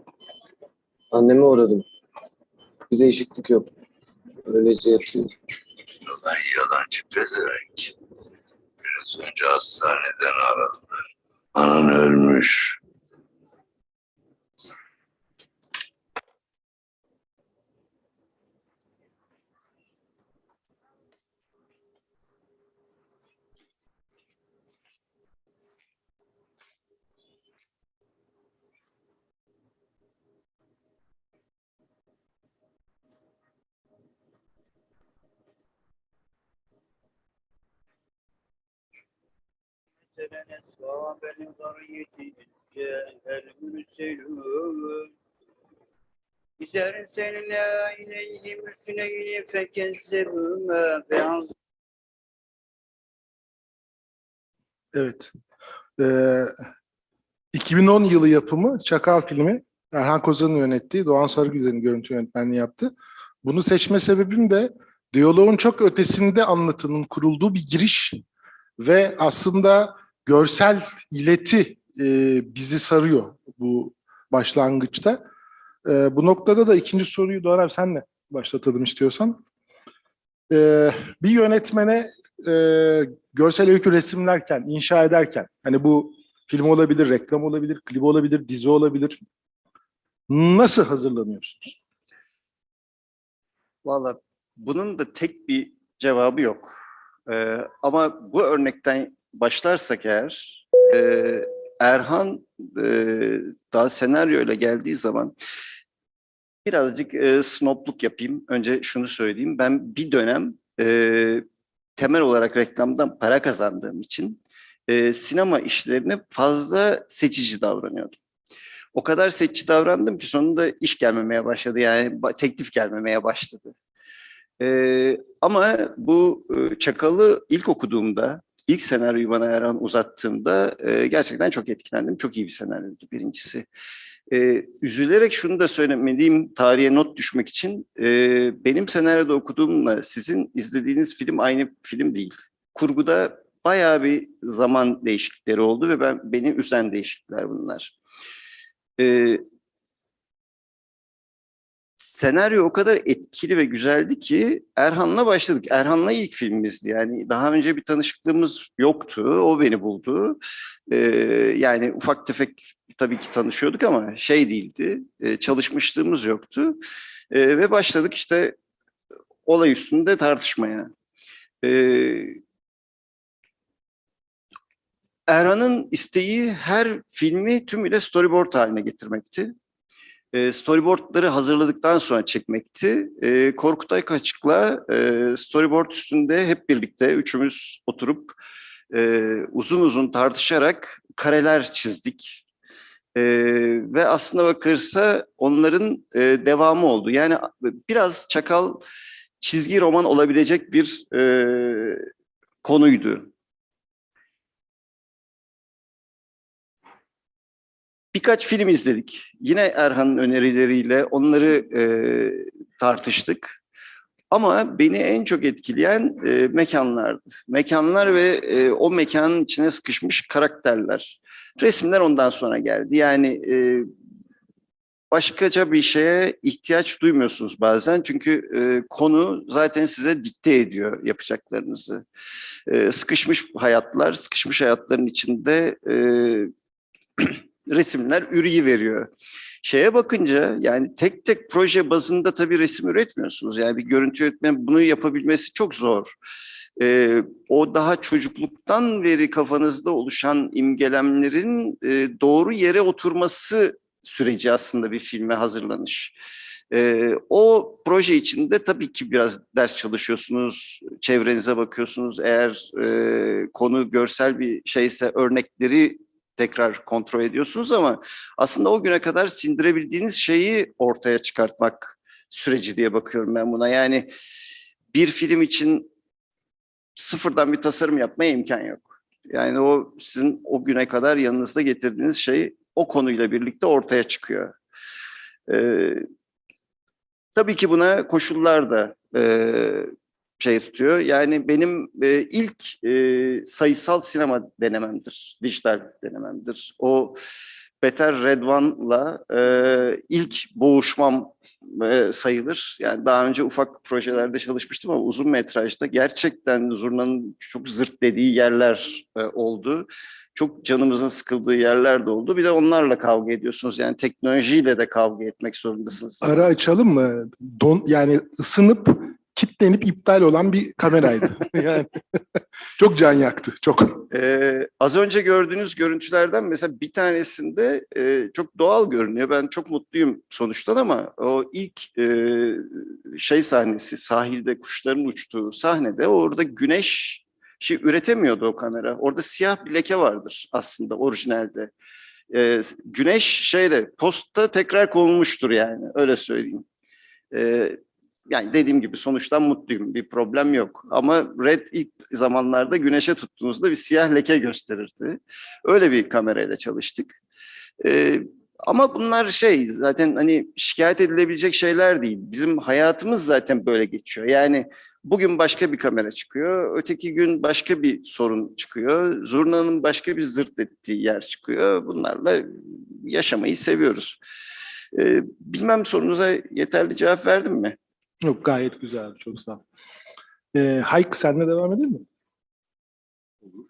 Anneme uğradım. Bir değişiklik yok. Öylece yatıyor. Lan yalancı pezevenk. Biraz önce hastaneden aradılar. Anan ölmüş. Evet. 2010 yılı yapımı Çakal filmi. Erhan Kozan'ın yönettiği, Doğan Sarıgüzel'in görüntü yönetmenliği yaptı. Bunu seçme sebebim de diyaloğun çok ötesinde anlatının kurulduğu bir giriş ve aslında görsel ileti bizi sarıyor bu başlangıçta. Bu noktada da ikinci soruyu Doğan abi senle başlatalım istiyorsan. Bir yönetmene görsel öykü resimlerken, inşa ederken, hani bu film olabilir, reklam olabilir, klip olabilir, dizi olabilir. Nasıl hazırlanıyorsunuz? Vallahi bunun da tek bir cevabı yok. Ama bu örnekten başlarsak eğer, Erhan daha senaryo ile geldiği zaman birazcık snobluk yapayım. Önce şunu söyleyeyim. Ben bir dönem temel olarak reklamdan para kazandığım için sinema işlerine fazla seçici davranıyordum. O kadar seçici davrandım ki sonunda iş gelmemeye başladı. Yani teklif gelmemeye başladı. Ama bu Çakal'ı ilk okuduğumda, ilk senaryoyu bana Erhan uzattığında gerçekten çok etkilendim. Çok iyi bir senaryoydu birincisi. Üzülerek şunu da söylemeliyim, tarihe not düşmek için. Benim senaryoda okuduğumla sizin izlediğiniz film aynı film değil. Kurguda bayağı bir zaman değişiklikleri oldu ve beni üzen değişiklikler bunlar. Senaryo o kadar etkili ve güzeldi ki Erhan'la başladık. Erhan'la ilk filmimizdi. Yani daha önce bir tanışıklığımız yoktu. O beni buldu. Yani ufak tefek tabii ki tanışıyorduk ama şey değildi. Çalışmışlığımız yoktu. Ve başladık işte olay üstünde tartışmaya. Erhan'ın isteği her filmi tümüyle storyboard haline getirmekti. Storyboardları hazırladıktan sonra çekmekti. Korkut Aykaç'la storyboard üstünde hep birlikte üçümüz oturup uzun uzun tartışarak kareler çizdik. Ve aslına bakılırsa onların devamı oldu. Yani biraz Çakal çizgi roman olabilecek bir konuydu. Birkaç film izledik. Yine Erhan'ın önerileriyle onları tartıştık. Ama beni en çok etkileyen mekanlardı. Mekanlar ve o mekanın içine sıkışmış karakterler. Resimler ondan sonra geldi. Yani başkaca bir şeye ihtiyaç duymuyorsunuz bazen. Çünkü konu zaten size dikte ediyor yapacaklarınızı. Sıkışmış hayatlar, sıkışmış hayatların içinde resimler üreyiveriyor. Şeye bakınca yani tek tek proje bazında tabii resim üretmiyorsunuz. Yani bir görüntü yönetmeni bunu yapabilmesi çok zor. O daha çocukluktan beri kafanızda oluşan imgelemlerin doğru yere oturması süreci aslında bir filme hazırlanış. O proje içinde tabii ki biraz ders çalışıyorsunuz, çevrenize bakıyorsunuz. Eğer konu görsel bir şeyse örnekleri tekrar kontrol ediyorsunuz ama aslında o güne kadar sindirebildiğiniz şeyi ortaya çıkartmak süreci diye bakıyorum ben buna. Yani bir film için sıfırdan bir tasarım yapmaya imkan yok. Yani o sizin o güne kadar yanınızda getirdiğiniz şey o konuyla birlikte ortaya çıkıyor. Tabii ki buna koşullar da şey tutuyor. Yani benim ilk sayısal sinema denememdir, dijital denememdir. O Beter Redvan'la ilk boğuşmam sayılır. Yani daha önce ufak projelerde çalışmıştım ama uzun metrajda gerçekten zurnanın çok zırt dediği yerler oldu. Çok canımızın sıkıldığı yerler de oldu. Bir de onlarla kavga ediyorsunuz. Yani teknolojiyle de kavga etmek zorundasınız. Ara açalım mı? Yani ısınıp kitlenip iptal olan bir kameraydı. Yani çok can yaktı, çok. Az önce gördüğünüz görüntülerden mesela bir tanesinde çok doğal görünüyor. Ben çok mutluyum sonuçtan ama o ilk şey sahnesi, sahilde kuşların uçtuğu sahnede orada güneş üretemiyordu o kamera. Orada siyah bir leke vardır aslında orijinalde. Güneş postta tekrar konulmuştur yani öyle söyleyeyim. Yani dediğim gibi sonuçtan mutluyum. Bir problem yok. Ama Red ilk zamanlarda güneşe tuttuğunuzda bir siyah leke gösterirdi. Öyle bir kamerayla çalıştık. Ama bunlar zaten hani şikayet edilebilecek şeyler değil. Bizim hayatımız zaten böyle geçiyor. Yani bugün başka bir kamera çıkıyor. Öteki gün başka bir sorun çıkıyor. Zurnanın başka bir zırt ettiği yer çıkıyor. Bunlarla yaşamayı seviyoruz. Bilmem sorunuza yeterli cevap verdim mi? Yok, gayet güzel, çok sağ ol. Hayk, senle devam edelim mi? Olur.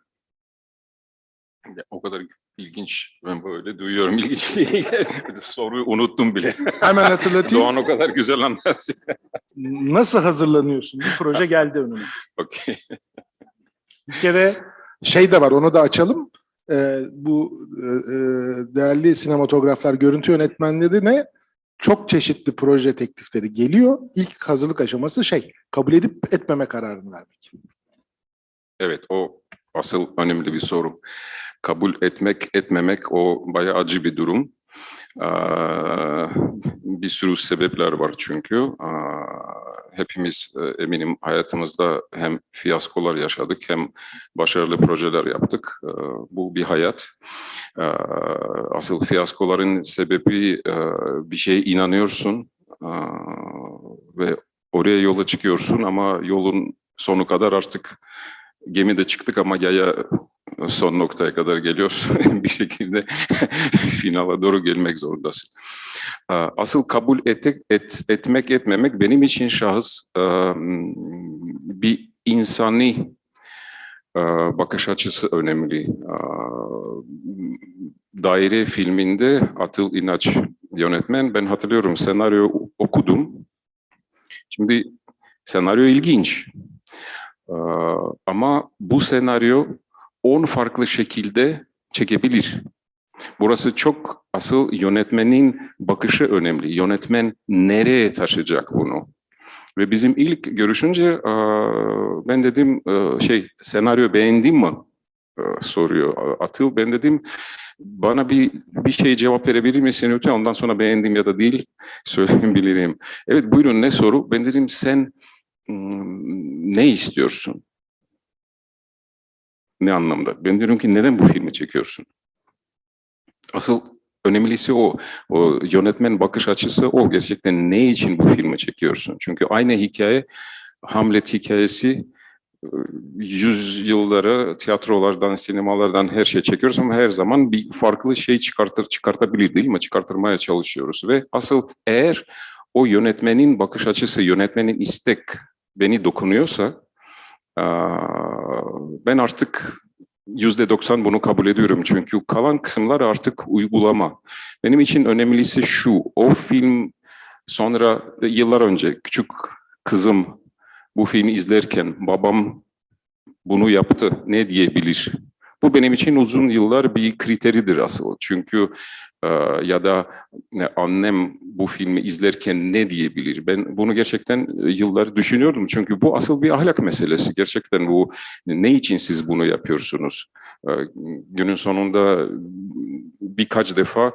O kadar ilginç, ben böyle duyuyorum ilginç diye. Soruyu unuttum bile. Hemen hatırlatayım. Doğan o kadar güzel anlatıyor. Nasıl hazırlanıyorsun? Bir proje geldi önüne. Okey. Bir kere de var, onu da açalım. Bu değerli sinematograflar, görüntü yönetmenleri ne? çok çeşitli proje teklifleri geliyor. İlk hazırlık aşaması kabul edip etmeme kararını vermek. Evet, o asıl önemli bir soru. Kabul etmek, etmemek o bayağı acı bir durum. Bir sürü sebepler var çünkü. Hepimiz eminim hayatımızda hem fiyaskolar yaşadık hem başarılı projeler yaptık. Bu bir hayat. Asıl fiyaskoların sebebi bir şeye inanıyorsun ve oraya yola çıkıyorsun ama yolun sonu kadar artık gemide çıktık ama yaya son noktaya kadar geliyor. Bir şekilde finala doğru gelmek zorundasın. Asıl kabul etmek etmemek benim için şahıs bir insani bakış açısı önemli. Daire filminde Atıl İnaç yönetmen, ben hatırlıyorum senaryo okudum. Şimdi senaryo ilginç. Ama bu senaryo 10 farklı şekilde çekebilir. Burası çok asıl yönetmenin bakışı önemli. Yönetmen nereye taşıyacak bunu? Ve bizim ilk görüşünce ben dedim senaryo beğendin mi? Soruyor Atıl. Ben dedim bana bir şey cevap verebilir misin lütfen? Ondan sonra beğendim ya da değil söyleyebilirim. Evet buyurun ne soru? Ben dedim sen ne istiyorsun? Ne anlamda? Ben diyorum ki neden bu filmi çekiyorsun? Asıl önemlisi o. O yönetmen bakış açısı o. Gerçekten ne için bu filmi çekiyorsun? Çünkü aynı hikaye, Hamlet hikayesi, yüzyıllara tiyatrolardan, sinemalardan her şey çekiyoruz ama her zaman bir farklı şey çıkartabilir değil mi? Çıkartmaya çalışıyoruz ve asıl eğer o yönetmenin bakış açısı, yönetmenin istek beni dokunuyorsa ben artık %90 bunu kabul ediyorum. Çünkü kalan kısımlar artık uygulama. Benim için önemlisi şu, o film sonra yıllar önce küçük kızım bu filmi izlerken babam bunu yaptı ne diyebilir? Bu benim için uzun yıllar bir kriteridir asıl. Çünkü ya da annem bu filmi izlerken ne diyebilir? Ben bunu gerçekten yıllar düşünüyordum. Çünkü bu asıl bir ahlak meselesi. Gerçekten bu ne için siz bunu yapıyorsunuz? Günün sonunda birkaç defa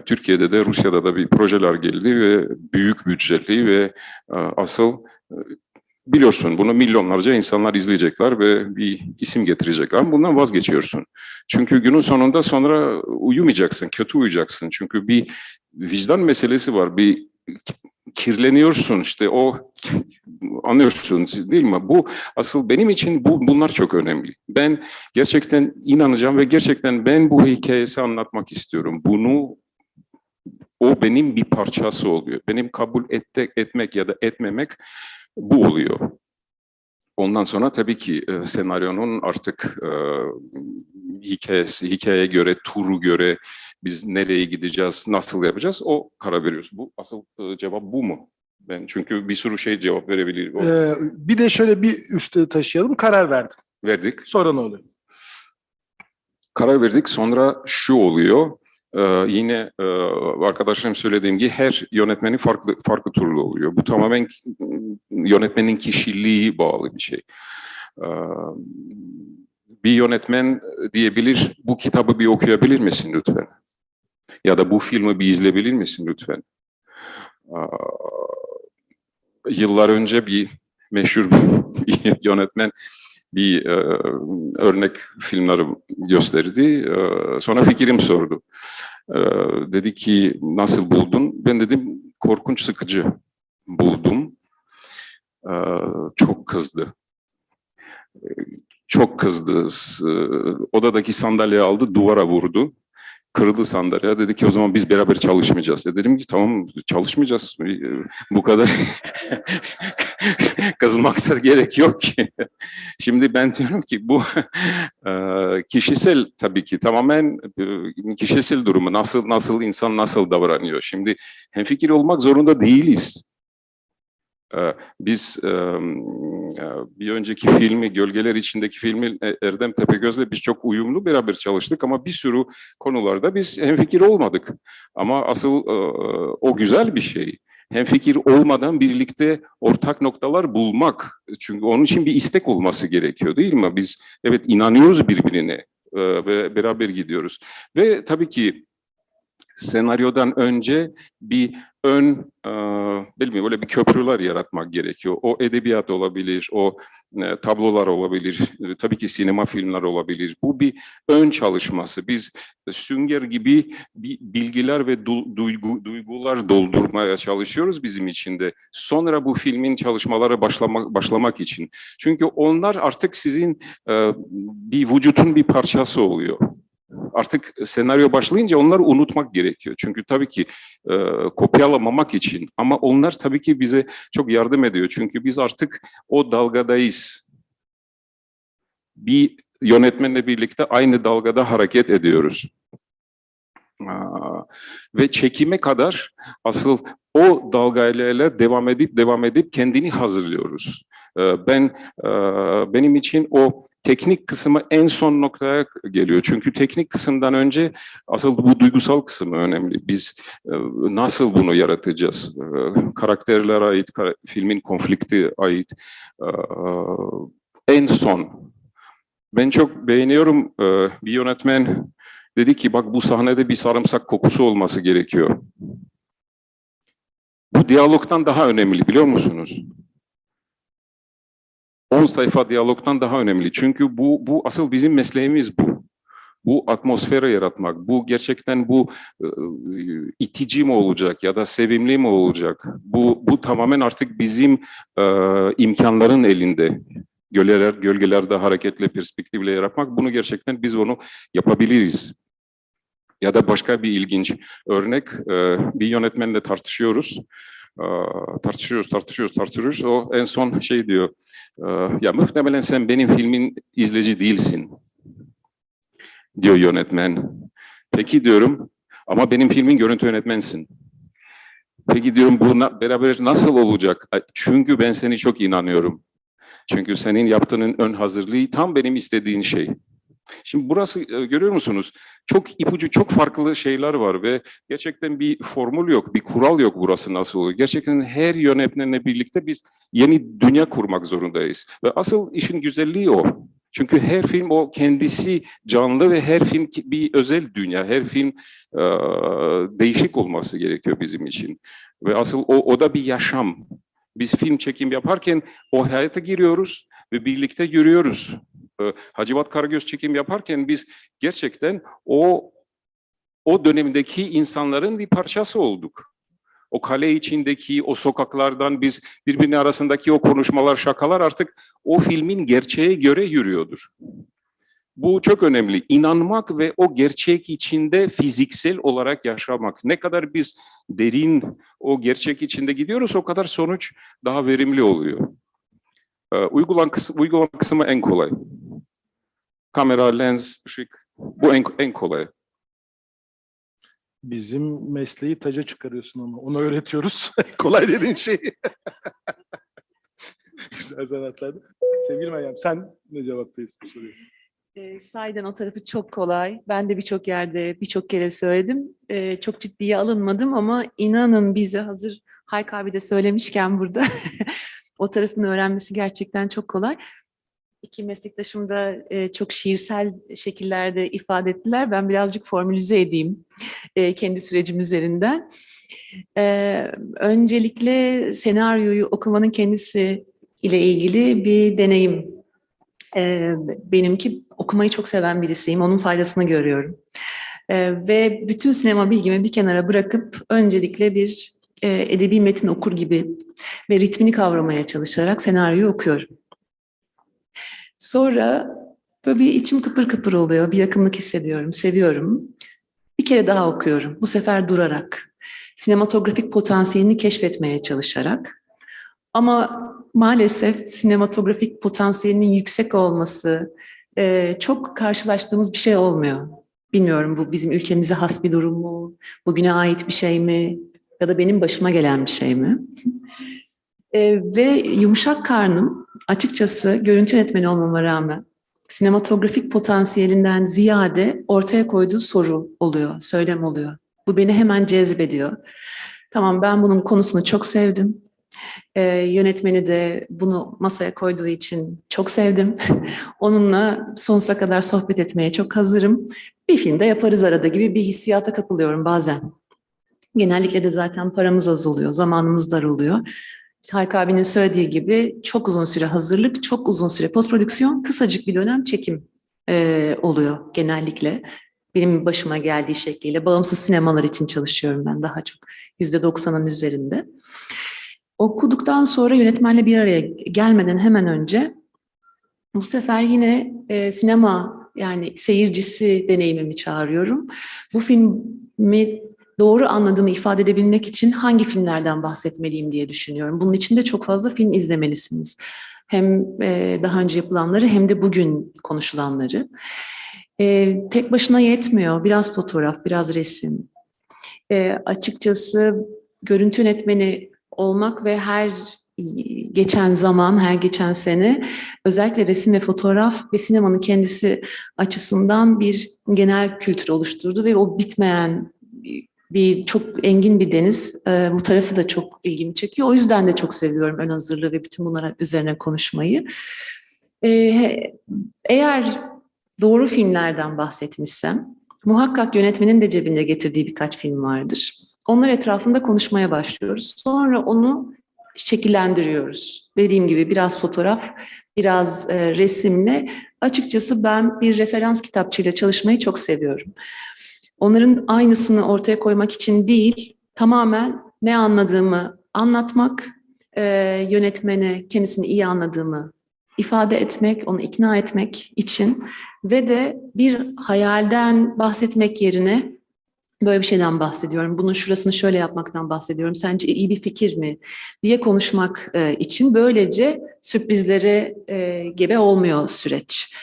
Türkiye'de de Rusya'da da bir projeler geldi ve büyük bütçeli ve asıl biliyorsun bunu milyonlarca insanlar izleyecekler ve bir isim getirecekler. Bundan vazgeçiyorsun. Çünkü günün sonunda sonra uyumayacaksın, kötü uyuyacaksın. Çünkü bir vicdan meselesi var. Bir kirleniyorsun işte o anlıyorsun değil mi? Bu asıl benim için bunlar çok önemli. Ben gerçekten inanacağım ve gerçekten ben bu hikayesi anlatmak istiyorum. O benim bir parçası oluyor. Benim kabul etmek ya da etmemek bu oluyor. Ondan sonra tabii ki senaryonun artık hikayeye göre, turu göre biz nereye gideceğiz, nasıl yapacağız o karar veriyoruz. Bu asıl cevap bu mu? Ben çünkü bir sürü şey cevap verebilirim. Bir de şöyle bir üste taşıyalım. Karar verdik. Verdik. Sonra ne oluyor? Karar verdik. Sonra şu oluyor. Yine arkadaşlarım söylediğim gibi her yönetmenin farklı türlü oluyor. Bu tamamen yönetmenin kişiliği bağlı bir şey. Bir yönetmen diyebilir, bu kitabı bir okuyabilir misin lütfen? Ya da bu filmi bir izleyebilir misin lütfen? Yıllar önce bir meşhur bir yönetmen bir örnek filmleri gösterdi. Sonra fikrim sordu. Dedi ki nasıl buldun? Ben dedim korkunç sıkıcı buldum. Çok kızdı. Çok kızdı. Odadaki sandalye aldı, duvara vurdu. Kırıldı sandalye. Dedi ki o zaman biz beraber çalışmayacağız. Dedim ki tamam çalışmayacağız. Bu kadar kızmaksa gerek yok ki. Şimdi ben diyorum ki bu kişisel tabii ki tamamen kişisel durumu. Nasıl insan nasıl davranıyor. Şimdi hemfikir olmak zorunda değiliz. Biz bir önceki filmi, Gölgeler İçindeki filmi Erdem Tepegöz'le biz çok uyumlu beraber çalıştık ama bir sürü konularda biz hemfikir olmadık. Ama asıl o güzel bir şey. Hemfikir olmadan birlikte ortak noktalar bulmak. Çünkü onun için bir istek olması gerekiyor, değil mi? Biz evet inanıyoruz birbirine ve beraber gidiyoruz. Ve tabii ki senaryodan önce bir bilmiyorum, böyle bir köprüler yaratmak gerekiyor. O edebiyat olabilir, o tablolar olabilir, tabii ki sinema filmler olabilir. Bu bir ön çalışması. Biz sünger gibi bilgiler ve duygular doldurmaya çalışıyoruz bizim içinde. Sonra bu filmin çalışmalara başlamak için. Çünkü onlar artık sizin bir vücutun bir parçası oluyor. Artık senaryo başlayınca onları unutmak gerekiyor. Çünkü tabii ki kopyalamamak için ama onlar tabii ki bize çok yardım ediyor. Çünkü biz artık o dalgadayız. Bir yönetmenle birlikte aynı dalgada hareket ediyoruz. Ve çekime kadar asıl o dalgayla devam edip kendini hazırlıyoruz. Benim için o teknik kısmı en son noktaya geliyor. Çünkü teknik kısımdan önce asıl bu duygusal kısmı önemli. Biz nasıl bunu yaratacağız? Karakterlere ait, filmin konflikti ait. En son. Ben çok beğeniyorum, bir yönetmen dedi ki bak bu sahnede bir sarımsak kokusu olması gerekiyor. Bu diyalogtan daha önemli biliyor musunuz? 10 sayfa diyalogtan daha önemli. Çünkü bu asıl bizim mesleğimiz bu. Bu atmosferi yaratmak. Bu gerçekten bu itici mi olacak ya da sevimli mi olacak? Bu tamamen artık bizim imkanların elinde. Gölgelerde hareketle, perspektifle yaratmak. Bunu gerçekten biz onu yapabiliriz. Ya da başka bir ilginç örnek, bir yönetmenle tartışıyoruz. Tartışıyoruz. O en son şey diyor, ya muhtemelen sen benim filmin izleyici değilsin, diyor yönetmen. Peki diyorum, ama benim filmin görüntü yönetmensin. Peki diyorum, bu beraber nasıl olacak? Çünkü ben seni çok inanıyorum. Çünkü senin yaptığın ön hazırlığı tam benim istediğin şey. Şimdi burası görüyor musunuz? Çok ipucu, çok farklı şeyler var ve gerçekten bir formül yok, bir kural yok burası nasıl oluyor. Gerçekten her yönetmenle birlikte biz yeni dünya kurmak zorundayız. Ve asıl işin güzelliği o. Çünkü her film o kendisi canlı ve her film bir özel dünya, her film değişik olması gerekiyor bizim için. Ve asıl o da bir yaşam. Biz film çekim yaparken o hayata giriyoruz ve birlikte yürüyoruz. Hacivat Karagöz çekim yaparken biz gerçekten o dönemdeki insanların bir parçası olduk. O kale içindeki, o sokaklardan biz birbirine arasındaki o konuşmalar, şakalar artık o filmin gerçeğe göre yürüyordur. Bu çok önemli. İnanmak ve o gerçek içinde fiziksel olarak yaşamak. Ne kadar biz derin o gerçek içinde gidiyoruz, o kadar sonuç daha verimli oluyor. Uygulama kısmı en kolay. Kamera, lens, ışık, bu en kolay. Bizim mesleği taca çıkarıyorsun ama onu öğretiyoruz. Kolay dediğin şey. Güzel sanatlarda. Sevgili Meryem, sen ne cevaplıyorsun bu soruya? Sahiden o tarafı çok kolay. Ben de birçok yerde, birçok kere söyledim. Çok ciddiye alınmadım ama inanın bize hazır Hayk abi de söylemişken burada o tarafını öğrenmesi gerçekten çok kolay. İki meslektaşım da çok şiirsel şekillerde ifade ettiler. Ben birazcık formülize edeyim kendi sürecim üzerinden. Öncelikle senaryoyu okumanın kendisi ile ilgili bir deneyim. Benimki okumayı çok seven birisiyim. Onun faydasını görüyorum. Ve bütün sinema bilgimi bir kenara bırakıp öncelikle bir edebi metin okur gibi ve ritmini kavramaya çalışarak senaryoyu okuyorum. Sonra böyle bir içim kıpır kıpır oluyor, bir yakınlık hissediyorum, seviyorum. Bir kere daha okuyorum, bu sefer durarak, sinematografik potansiyelini keşfetmeye çalışarak. Ama maalesef sinematografik potansiyelinin yüksek olması çok karşılaştığımız bir şey olmuyor. Bilmiyorum, bu bizim ülkemize has bir durum mu, bugüne ait bir şey mi ya da benim başıma gelen bir şey mi? Ve yumuşak karnım açıkçası görüntü yönetmeni olmama rağmen sinematografik potansiyelinden ziyade ortaya koyduğu soru oluyor, söylem oluyor. Bu beni hemen cezbediyor. Tamam, ben bunun konusunu çok sevdim. Yönetmeni de bunu masaya koyduğu için çok sevdim. Onunla sonsuza kadar sohbet etmeye çok hazırım. Bir film de yaparız arada gibi bir hissiyata kapılıyorum bazen. Genellikle de zaten paramız az oluyor, zamanımız dar oluyor. Hayk abinin söylediği gibi çok uzun süre hazırlık, çok uzun süre postprodüksiyon, kısacık bir dönem çekim oluyor genellikle. Benim başıma geldiği şekliyle bağımsız sinemalar için çalışıyorum ben daha çok. %90'ın üzerinde. Okuduktan sonra yönetmenle bir araya gelmeden hemen önce bu sefer yine sinema yani seyircisi deneyimimi çağırıyorum. Bu filmi doğru anladığımı ifade edebilmek için hangi filmlerden bahsetmeliyim diye düşünüyorum. Bunun için de çok fazla film izlemelisiniz. Hem daha önce yapılanları hem de bugün konuşulanları. Tek başına yetmiyor. Biraz fotoğraf, biraz resim. Açıkçası görüntü yönetmeni olmak ve her geçen zaman, her geçen sene özellikle resim ve fotoğraf ve sinemanın kendisi açısından bir genel kültür oluşturdu ve o bitmeyen bir çok engin bir deniz. Bu tarafı da çok ilgimi çekiyor. O yüzden de çok seviyorum ön hazırlığı ve bütün bunlara üzerine konuşmayı. Eğer doğru filmlerden bahsetmişsem, muhakkak yönetmenin de cebinde getirdiği birkaç film vardır. Onlar etrafında konuşmaya başlıyoruz. Sonra onu şekillendiriyoruz. Dediğim gibi biraz fotoğraf, biraz resimle. Açıkçası ben bir referans kitapçığıyla çalışmayı çok seviyorum. Onların aynısını ortaya koymak için değil, tamamen ne anladığımı anlatmak, yönetmene kendisini iyi anladığımı ifade etmek, onu ikna etmek için ve de bir hayalden bahsetmek yerine böyle bir şeyden bahsediyorum. Bunun şurasını şöyle yapmaktan bahsediyorum. Sence iyi bir fikir mi diye konuşmak için böylece sürprizlere gebe olmuyor süreç.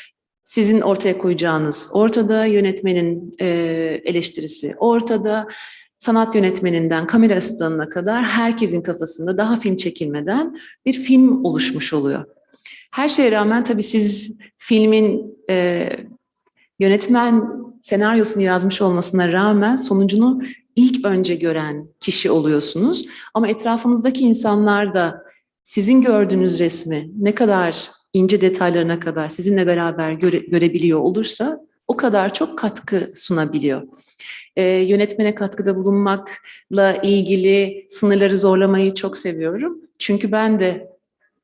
Sizin ortaya koyacağınız ortada, yönetmenin eleştirisi ortada, sanat yönetmeninden kamera asistanına kadar herkesin kafasında daha film çekilmeden bir film oluşmuş oluyor. Her şeye rağmen tabii siz filmin yönetmen senaryosunu yazmış olmasına rağmen sonucunu ilk önce gören kişi oluyorsunuz. Ama etrafınızdaki insanlar da sizin gördüğünüz resmi ne kadar ince detaylarına kadar sizinle beraber görebiliyor olursa o kadar çok katkı sunabiliyor. Yönetmene katkıda bulunmakla ilgili sınırları zorlamayı çok seviyorum. Çünkü ben de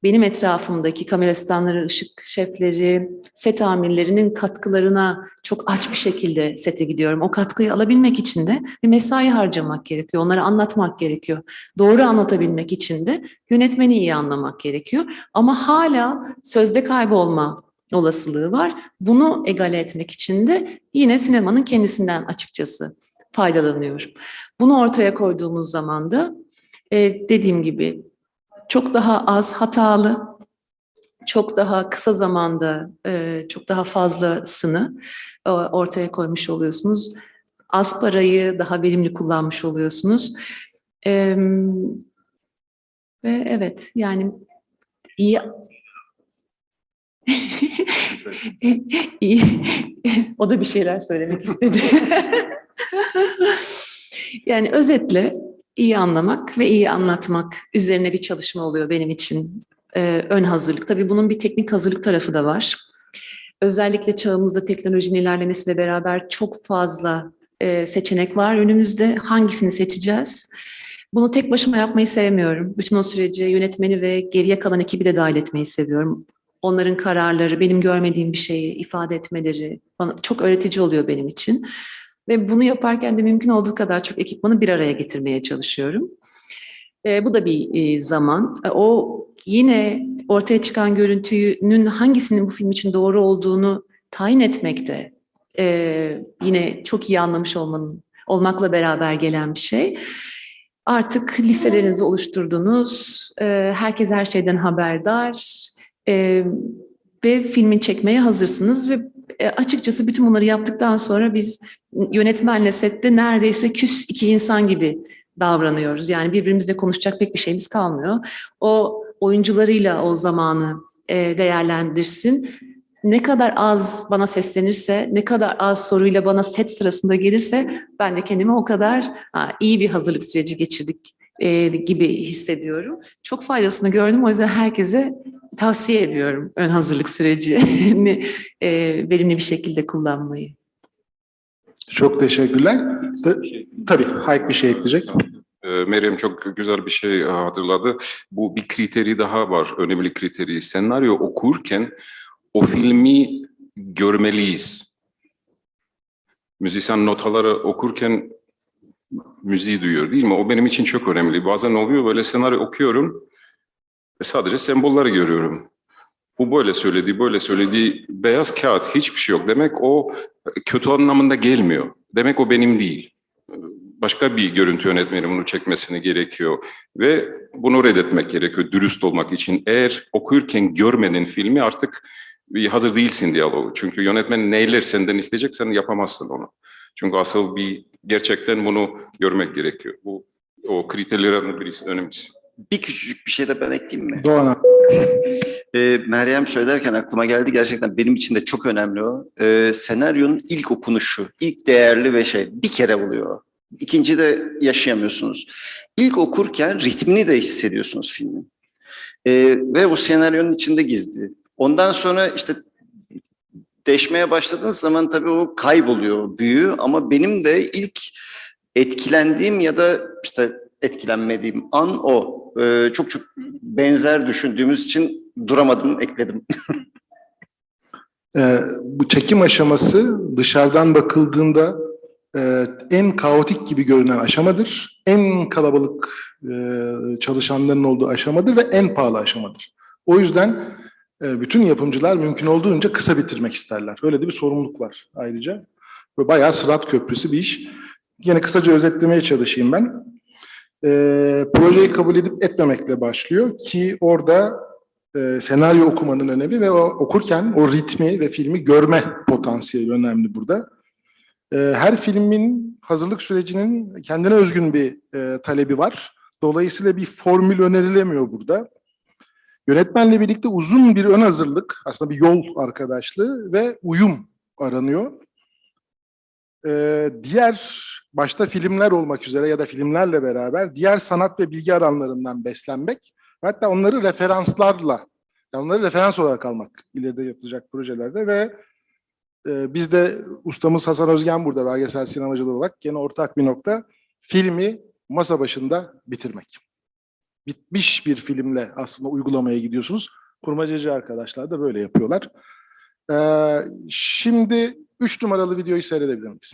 benim etrafımdaki kamera asistanları, ışık şefleri, set amirlerinin katkılarına çok aç bir şekilde sete gidiyorum. O katkıyı alabilmek için de bir mesai harcamak gerekiyor. Onlara anlatmak gerekiyor. Doğru anlatabilmek için de yönetmeni iyi anlamak gerekiyor. Ama hala sözde kaybolma olasılığı var. Bunu egale etmek için de yine sinemanın kendisinden açıkçası faydalanıyorum. Bunu ortaya koyduğumuz zaman da dediğim gibi çok daha az hatalı, çok daha kısa zamanda çok daha fazlasını ortaya koymuş oluyorsunuz. Az parayı daha verimli kullanmış oluyorsunuz. Ve evet yani iyi iyi. O da bir şeyler söylemek istedi. Yani özetle iyi anlamak ve iyi anlatmak üzerine bir çalışma oluyor benim için. Ön hazırlık. Tabii bunun bir teknik hazırlık tarafı da var. Özellikle çağımızda teknolojinin ilerlemesiyle beraber çok fazla seçenek var önümüzde. Hangisini seçeceğiz? Bunu tek başıma yapmayı sevmiyorum. Bütün o süreci yönetmeni ve geriye kalan ekibi de dahil etmeyi seviyorum. Onların kararları, benim görmediğim bir şeyi ifade etmeleri bana çok öğretici oluyor benim için. Ve bunu yaparken de mümkün olduğu kadar çok ekipmanı bir araya getirmeye çalışıyorum. Bu da bir zaman. O yine ortaya çıkan görüntünün hangisinin bu film için doğru olduğunu tayin etmekte yine çok iyi anlamış olmakla beraber gelen bir şey. Artık listelerinizi oluşturdunuz, herkes her şeyden haberdar ve filmin çekmeye hazırsınız ve açıkçası bütün bunları yaptıktan sonra biz yönetmenle sette neredeyse küs iki insan gibi davranıyoruz. Yani birbirimizle konuşacak pek bir şeyimiz kalmıyor. O oyuncularıyla o zamanı değerlendirsin. Ne kadar az bana seslenirse, ne kadar az soruyla bana set sırasında gelirse ben de kendimi o kadar iyi bir hazırlık süreci geçirdik gibi hissediyorum. Çok faydasını gördüm. O yüzden herkese tavsiye ediyorum ön hazırlık sürecini verimli bir şekilde kullanmayı. Çok teşekkürler. Tabii Hayk bir şey ekleyecek. Meryem çok güzel bir şey hatırladı. Bu bir kriteri daha var, önemli kriteri. Senaryo okurken o filmi görmeliyiz. Müzisyen notaları okurken müziği duyuyor değil mi? O benim için çok önemli. Bazen oluyor böyle senaryo okuyorum ve sadece sembolleri görüyorum. Bu böyle söyledi, böyle söyledi. Beyaz kağıt, hiçbir şey yok. Demek o kötü anlamında gelmiyor. Demek o benim değil. Başka bir görüntü yönetmeni bunu çekmesini gerekiyor. Ve bunu reddetmek gerekiyor dürüst olmak için. Eğer okurken görmedin filmi artık hazır değilsin diyaloğu. Çünkü yönetmen neyler senden isteyecek, sen yapamazsın onu. Çünkü asıl gerçekten bunu görmek gerekiyor. Bu o kriterlerden birisi önemlisi. Bir küçücük bir şey de ben ekleyeyim mi? Doğan Meryem söylerken aklıma geldi. Gerçekten benim için de çok önemli o. Senaryonun ilk okunuşu, ilk değerli ve bir kere oluyor. İkinci de yaşayamıyorsunuz. İlk okurken ritmini de hissediyorsunuz filmin. Ve o senaryonun içinde gizli. Ondan sonra işte deşmeye başladığınız zaman tabii o kayboluyor, büyüğü. Ama benim de ilk etkilendiğim ya da işte etkilenmediğim an o. Çok benzer düşündüğümüz için duramadım, ekledim. Bu çekim aşaması dışarıdan bakıldığında en kaotik gibi görünen aşamadır. En kalabalık çalışanların olduğu aşamadır ve en pahalı aşamadır. O yüzden bütün yapımcılar mümkün olduğunca kısa bitirmek isterler. Öyle de bir sorumluluk var ayrıca. Ve bayağı Sırat Köprüsü bir iş. Yine kısaca özetlemeye çalışayım ben. Projeyi kabul edip etmemekle başlıyor ki orada senaryo okumanın önemi ve okurken o ritmi ve filmi görme potansiyeli önemli burada. Her filmin hazırlık sürecinin kendine özgün bir talebi var. Dolayısıyla bir formül önerilemiyor burada. Yönetmenle birlikte uzun bir ön hazırlık, aslında bir yol arkadaşlığı ve uyum aranıyor. Diğer başta filmler olmak üzere ya da filmlerle beraber diğer sanat ve bilgi alanlarından beslenmek, hatta onları referanslarla, yani onları referans olarak almak ileride yapılacak projelerde ve biz de ustamız Hasan Özgen burada belgesel sinemacılar olarak gene ortak bir nokta, filmi masa başında bitirmek. Bitmiş bir filmle aslında uygulamaya gidiyorsunuz. Kurmacacı arkadaşlar da böyle yapıyorlar. Şimdi 3 numaralı videoyu seyredebilir miyiz?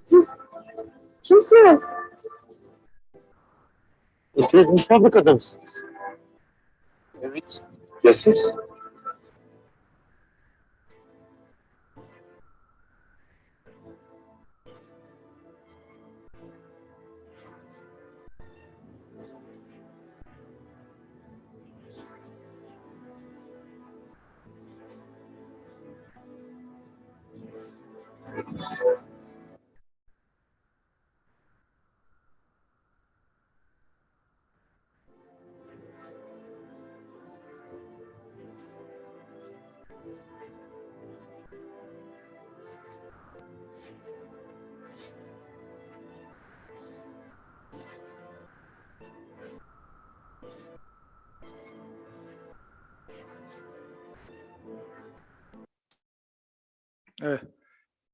Siz kimsiniz? Hepiniz bir fabrikada mısınız? Evet. Ya siz? Evet.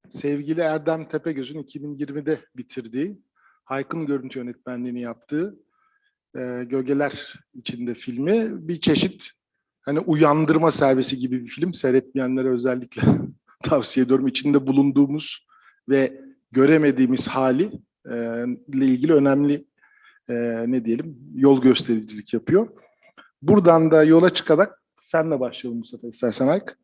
Sevgili Erdem Tepegöz'ün 2020'de bitirdiği, Hayk'ın görüntü yönetmenliğini yaptığı Gölgeler içinde filmi bir çeşit hani uyandırma servisi gibi bir film. Seyretmeyenlere özellikle tavsiye ediyorum. İçinde bulunduğumuz ve göremediğimiz hali ile ilgili önemli ne diyelim yol göstericilik yapıyor. Buradan da yola çıkarak senle başlayalım Mustafa istersen Ayk.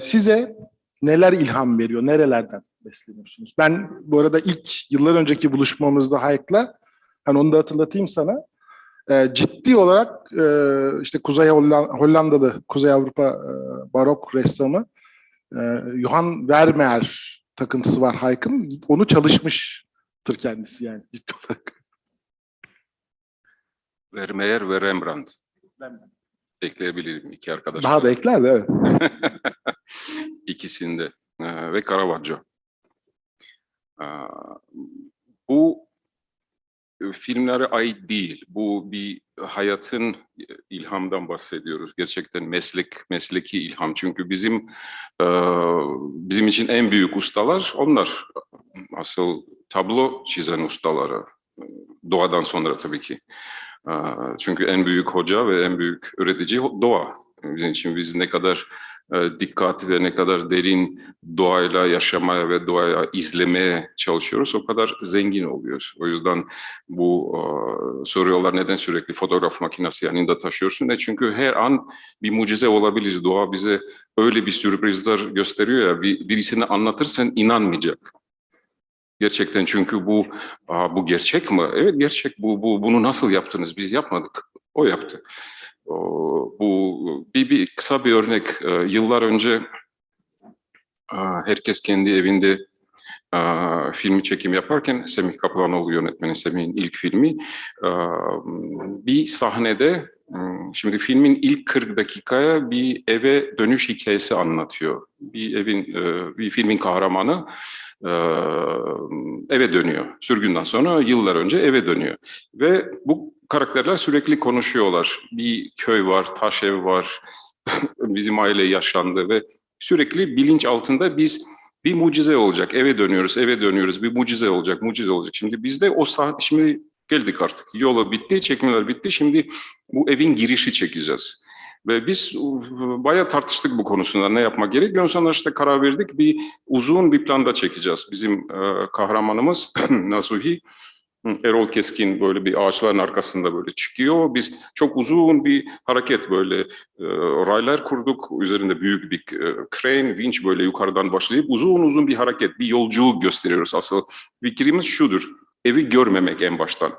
Size neler ilham veriyor, nerelerden besleniyorsunuz? Ben bu arada ilk yıllar önceki buluşmamızda Hayek'la, hani onu da hatırlatayım sana, ciddi olarak işte Kuzey Hollandalı, Kuzey Avrupa barok ressamı Johan Vermeer takıntısı var Hayek'ın. Onu çalışmıştır kendisi yani ciddi olarak. Vermeer ve Rembrandt. Ekleyebilirim iki arkadaş. Daha da ekler de evet. İkisinde ve Caravaggio. Bu filmlere ait değil. Bu bir hayatın ilhamdan bahsediyoruz. Gerçekten mesleki ilham. Çünkü bizim için en büyük ustalar onlar. Asıl tablo çizen ustaları. Doğadan sonra tabii ki. Çünkü en büyük hoca ve en büyük öğretici doğa. Bizim için biz ne kadar dikkat ve ne kadar derin doğayla yaşamaya ve doğaya izlemeye çalışıyoruz, o kadar zengin oluyoruz. O yüzden bu soruyorlar neden sürekli fotoğraf makinesi yanında taşıyorsun? Çünkü her an bir mucize olabilir. Doğa bize öyle bir sürprizler gösteriyor ya, birisine anlatırsan inanmayacak. Gerçekten çünkü bu gerçek mi? Evet gerçek. Bunu nasıl yaptınız? Biz yapmadık. O yaptı. Bu kısa bir örnek. Yıllar önce herkes kendi evinde filmi çekim yaparken Semih Kaplanoğlu yönetmenin, Semih'in ilk filmi, bir sahnede şimdi filmin ilk 40 dakikaya bir eve dönüş hikayesi anlatıyor. Bir filmin kahramanı eve dönüyor. Sürgünden sonra yıllar önce eve dönüyor. Ve bu karakterler sürekli konuşuyorlar. Bir köy var, taş ev var, bizim aile yaşandı ve sürekli bilinç altında bir mucize olacak. Eve dönüyoruz, bir mucize olacak. Şimdi biz de şimdi geldik artık. Yolu bitti, çekimler bitti. Şimdi bu evin girişi çekeceğiz. Ve biz bayağı tartıştık bu konusunda ne yapmak gerekiyor. Sonra işte karar verdik, uzun bir planda çekeceğiz. Bizim kahramanımız Nasuhi, Erol Keskin böyle bir ağaçların arkasında böyle çıkıyor. Biz çok uzun bir hareket böyle raylar kurduk. Üzerinde büyük bir crane, vinç böyle yukarıdan başlayıp uzun bir hareket, bir yolculuk gösteriyoruz. Asıl fikrimiz şudur, evi görmemek en baştan.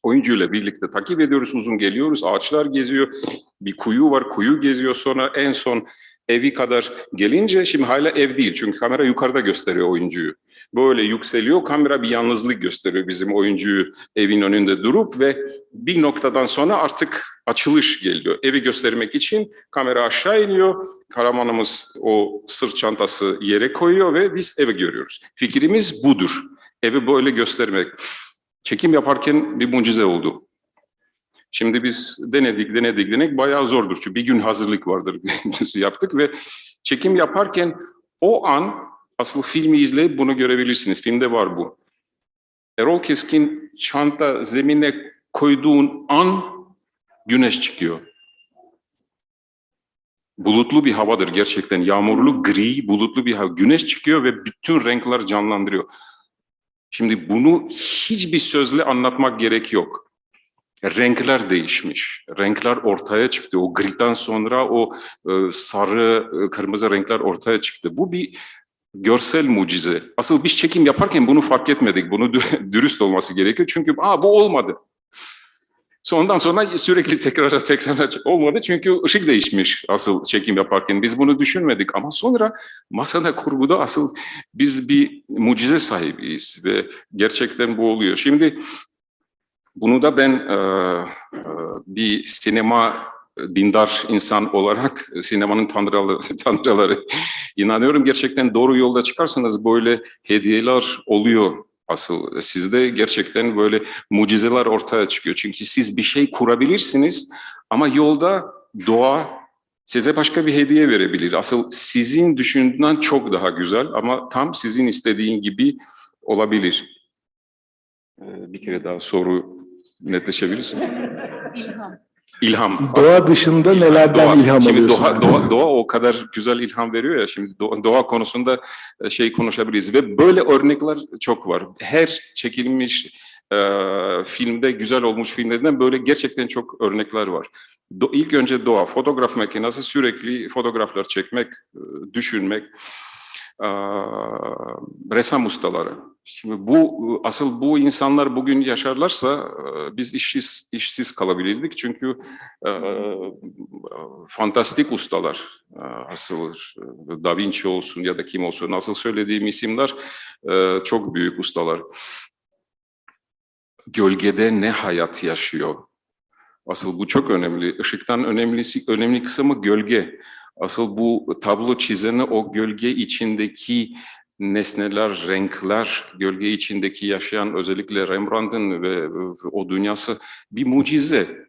Oyuncuyla birlikte takip ediyoruz, uzun geliyoruz, ağaçlar geziyor, bir kuyu var, kuyu geziyor, sonra en son evi kadar gelince, şimdi hala ev değil çünkü kamera yukarıda gösteriyor oyuncuyu. Böyle yükseliyor, kamera bir yalnızlık gösteriyor bizim oyuncuyu evin önünde durup ve bir noktadan sonra artık açılış geliyor. Evi göstermek için kamera aşağı iniyor, kahramanımız o sırt çantası yere koyuyor ve biz evi görüyoruz. Fikrimiz budur, evi böyle göstermek. Çekim yaparken bir mucize oldu. Şimdi biz denedik, bayağı zordur. Çünkü bir gün hazırlık vardır, yaptık ve çekim yaparken o an, asıl filmi izleyip bunu görebilirsiniz. Filmde var bu. Erol Keskin çanta zemine koyduğun an güneş çıkıyor. Bulutlu bir havadır gerçekten. Yağmurlu, gri, bulutlu bir hava. Güneş çıkıyor ve bütün renkler canlandırıyor. Şimdi bunu hiçbir sözle anlatmak gerek yok. Renkler değişmiş. Renkler ortaya çıktı. O griden sonra o sarı, kırmızı renkler ortaya çıktı. Bu bir görsel mucize. Asıl biz çekim yaparken bunu fark etmedik. Bunu dürüst olması gerekiyor. Çünkü bu olmadı. Ondan sonra sürekli tekrar olmadı. Çünkü ışık değişmiş asıl çekim yaparken. Biz bunu düşünmedik. Ama sonra masada, kurguda asıl biz bir mucize sahibiyiz. Ve gerçekten bu oluyor. Şimdi bunu da ben bir sinema dindar insan olarak sinemanın tanrıları inanıyorum. Gerçekten doğru yolda çıkarsanız böyle hediyeler oluyor. Asıl sizde gerçekten böyle mucizeler ortaya çıkıyor. Çünkü siz bir şey kurabilirsiniz ama yolda doğa size başka bir hediye verebilir. Asıl sizin düşündüğünden çok daha güzel ama tam sizin istediğin gibi olabilir. Bir kere daha soru netleşebilirsin. İlham. Doğa dışında nelerden ilham Şimdi alıyorsun? doğa o kadar güzel ilham veriyor ya, şimdi doğa konusunda konuşabiliriz ve böyle örnekler çok var. Her çekilmiş filmde, güzel olmuş filmlerden böyle gerçekten çok örnekler var. İlk önce doğa, fotoğraf makinesi, sürekli fotoğraflar çekmek, düşünmek, ressam ustaları. Şimdi asıl bu insanlar bugün yaşarlarsa biz işsiz kalabilirdik çünkü fantastik ustalar, asıl Da Vinci olsun ya da kim olsun, asıl söylediğim isimler çok büyük ustalar. Gölgede ne hayat yaşıyor? Asıl bu çok önemli. Işıktan önemli kısmı gölge. Asıl bu tablo çizeni o gölge içindeki nesneler, renkler, gölge içindeki yaşayan özellikle Rembrandt'ın ve o dünyası bir mucize.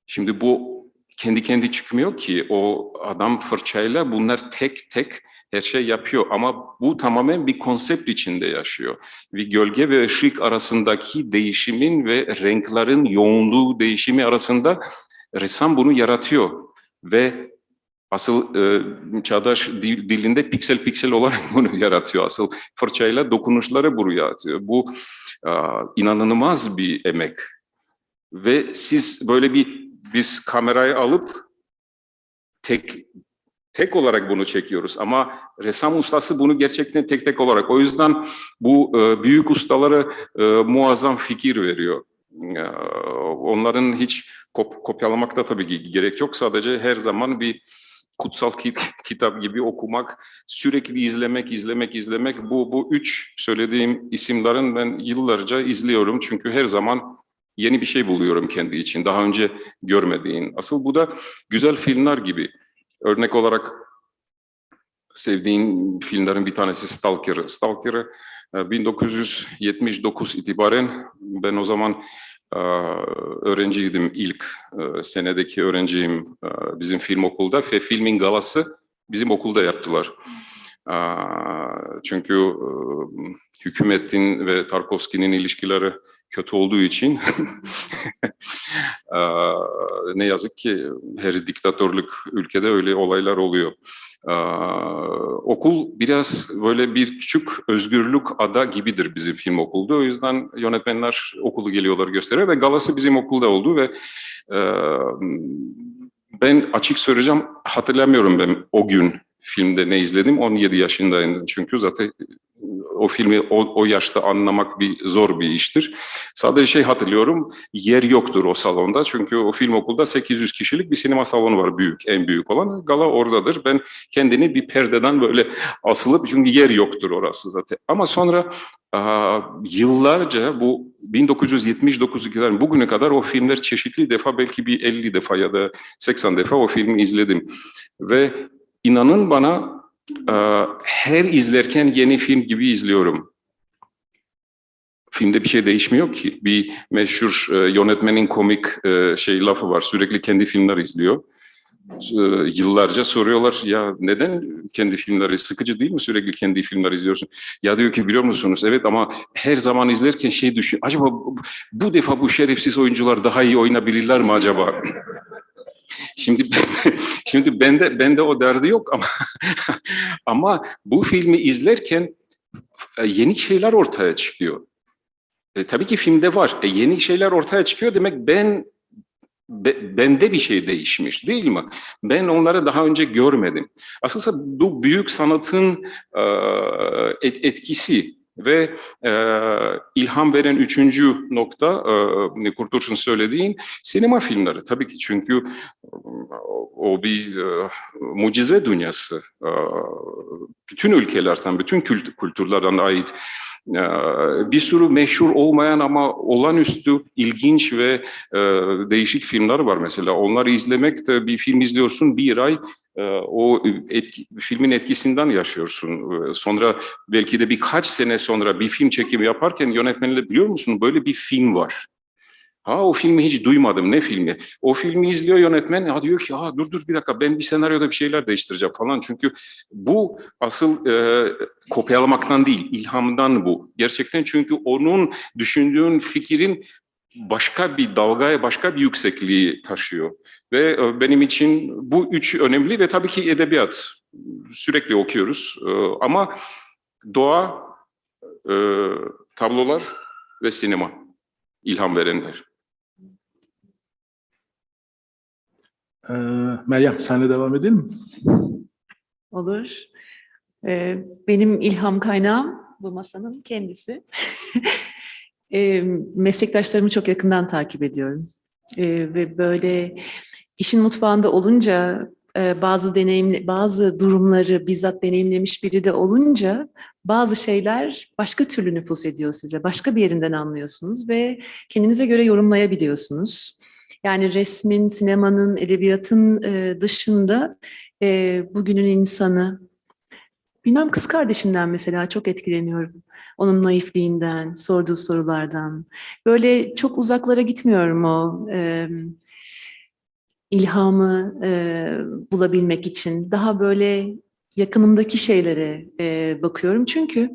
Şimdi bu kendi çıkmıyor ki, o adam fırçayla bunlar tek tek her şey yapıyor ama bu tamamen bir konsept içinde yaşıyor. Ve gölge ve ışık arasındaki değişimin ve renklerin yoğunluğu değişimi arasında ressam bunu yaratıyor. Ve asıl çağdaş dilinde piksel olarak bunu yaratıyor. Asıl fırçayla dokunuşları buraya atıyor. Bu inanılmaz bir emek. Ve siz böyle biz kamerayı alıp tek olarak bunu çekiyoruz ama ressam ustası bunu gerçekten tek olarak. O yüzden bu büyük ustalara muazzam fikir veriyor. Onların hiç kopyalamakta tabii ki gerek yok. Sadece her zaman bir kutsal kitap gibi okumak, sürekli izlemek. Bu üç söylediğim isimlerin ben yıllarca izliyorum. Çünkü her zaman yeni bir şey buluyorum kendi için. Daha önce görmediğin. Asıl bu da güzel filmler gibi. Örnek olarak sevdiğim filmlerin bir tanesi Stalker. Stalker'ı 1979 itibaren, ben o zaman öğrenciydim, ilk senedeki öğrenciyim bizim film okulda ve filmin galası bizim okulda yaptılar. Çünkü hükümetin ve Tarkovski'nin ilişkileri kötü olduğu için ne yazık ki her diktatörlük ülkede öyle olaylar oluyor. Okul biraz böyle bir küçük özgürlük ada gibidir bizim film okulda. O yüzden yönetmenler okulu geliyorlar, gösteriyor ve galası bizim okulda oldu ve ben açık söyleyeceğim, hatırlamıyorum ben o gün filmde ne izledim. 17 yaşındaydım çünkü zaten o filmi o yaşta anlamak zor bir iştir. Sadece hatırlıyorum, yer yoktur o salonda. Çünkü o film okulda 800 kişilik bir sinema salonu var, büyük, en büyük olan. Gala oradadır. Ben kendini bir perdeden böyle asılıp, çünkü yer yoktur orası zaten. Ama sonra yıllarca, bu 1979'dan bugüne kadar o filmler çeşitli defa, belki bir 50 defa ya da 80 defa o filmi izledim. Ve inanın bana, her izlerken yeni film gibi izliyorum. Filmde bir şey değişmiyor ki. Bir meşhur yönetmenin komik lafı var. Sürekli kendi filmler izliyor. Yıllarca soruyorlar, ya neden kendi filmleri, sıkıcı değil mi sürekli kendi filmler izliyorsun? Ya diyor ki, biliyor musunuz, evet, ama her zaman izlerken düşün, acaba bu defa bu şerefsiz oyuncular daha iyi oynayabilirler mi acaba? Şimdi bende o derdi yok ama ama bu filmi izlerken yeni şeyler ortaya çıkıyor. Tabii ki filmde var. Yeni şeyler ortaya çıkıyor demek bende bir şey değişmiş, değil mi? Ben onları daha önce görmedim. Aslında bu büyük sanatın etkisi ve ilham veren üçüncü nokta, Kurtuluş'un söylediğin sinema filmleri. Tabii ki, çünkü o bir mucize dünyası. Bütün ülkelerden, bütün kültürlerden ait bir sürü meşhur olmayan ama olağanüstü ilginç ve değişik filmler var mesela. Onları izlemek de, bir film izliyorsun bir ay, o filmin etkisinden yaşıyorsun. Sonra belki de birkaç sene sonra bir film çekimi yaparken yönetmenle, biliyor musun böyle bir film var. O filmi hiç duymadım, ne filmi? O filmi izliyor yönetmen, diyor ki, dur bir dakika, ben bir senaryoda bir şeyler değiştireceğim falan. Çünkü bu asıl kopyalamaktan değil, ilhamdan bu. Gerçekten, çünkü onun düşündüğün fikrin başka bir dalgaya, başka bir yüksekliği taşıyor. Ve benim için bu üç önemli ve tabii ki edebiyat. Sürekli okuyoruz ama doğa, tablolar ve sinema ilham verenler. Meryem, senle devam edelim mi? Olur. Benim ilham kaynağım bu masanın kendisi. Meslektaşlarımı çok yakından takip ediyorum. Ve böyle işin mutfağında olunca bazı durumları bizzat deneyimlemiş biri de olunca bazı şeyler başka türlü nüfuz ediyor size. Başka bir yerinden anlıyorsunuz ve kendinize göre yorumlayabiliyorsunuz. Yani resmin, sinemanın, edebiyatın dışında bugünün insanı, bilmem kız kardeşimden mesela çok etkileniyorum. Onun naifliğinden, sorduğu sorulardan. Böyle çok uzaklara gitmiyorum o ilhamı bulabilmek için. Daha böyle yakınımdaki şeylere bakıyorum. Çünkü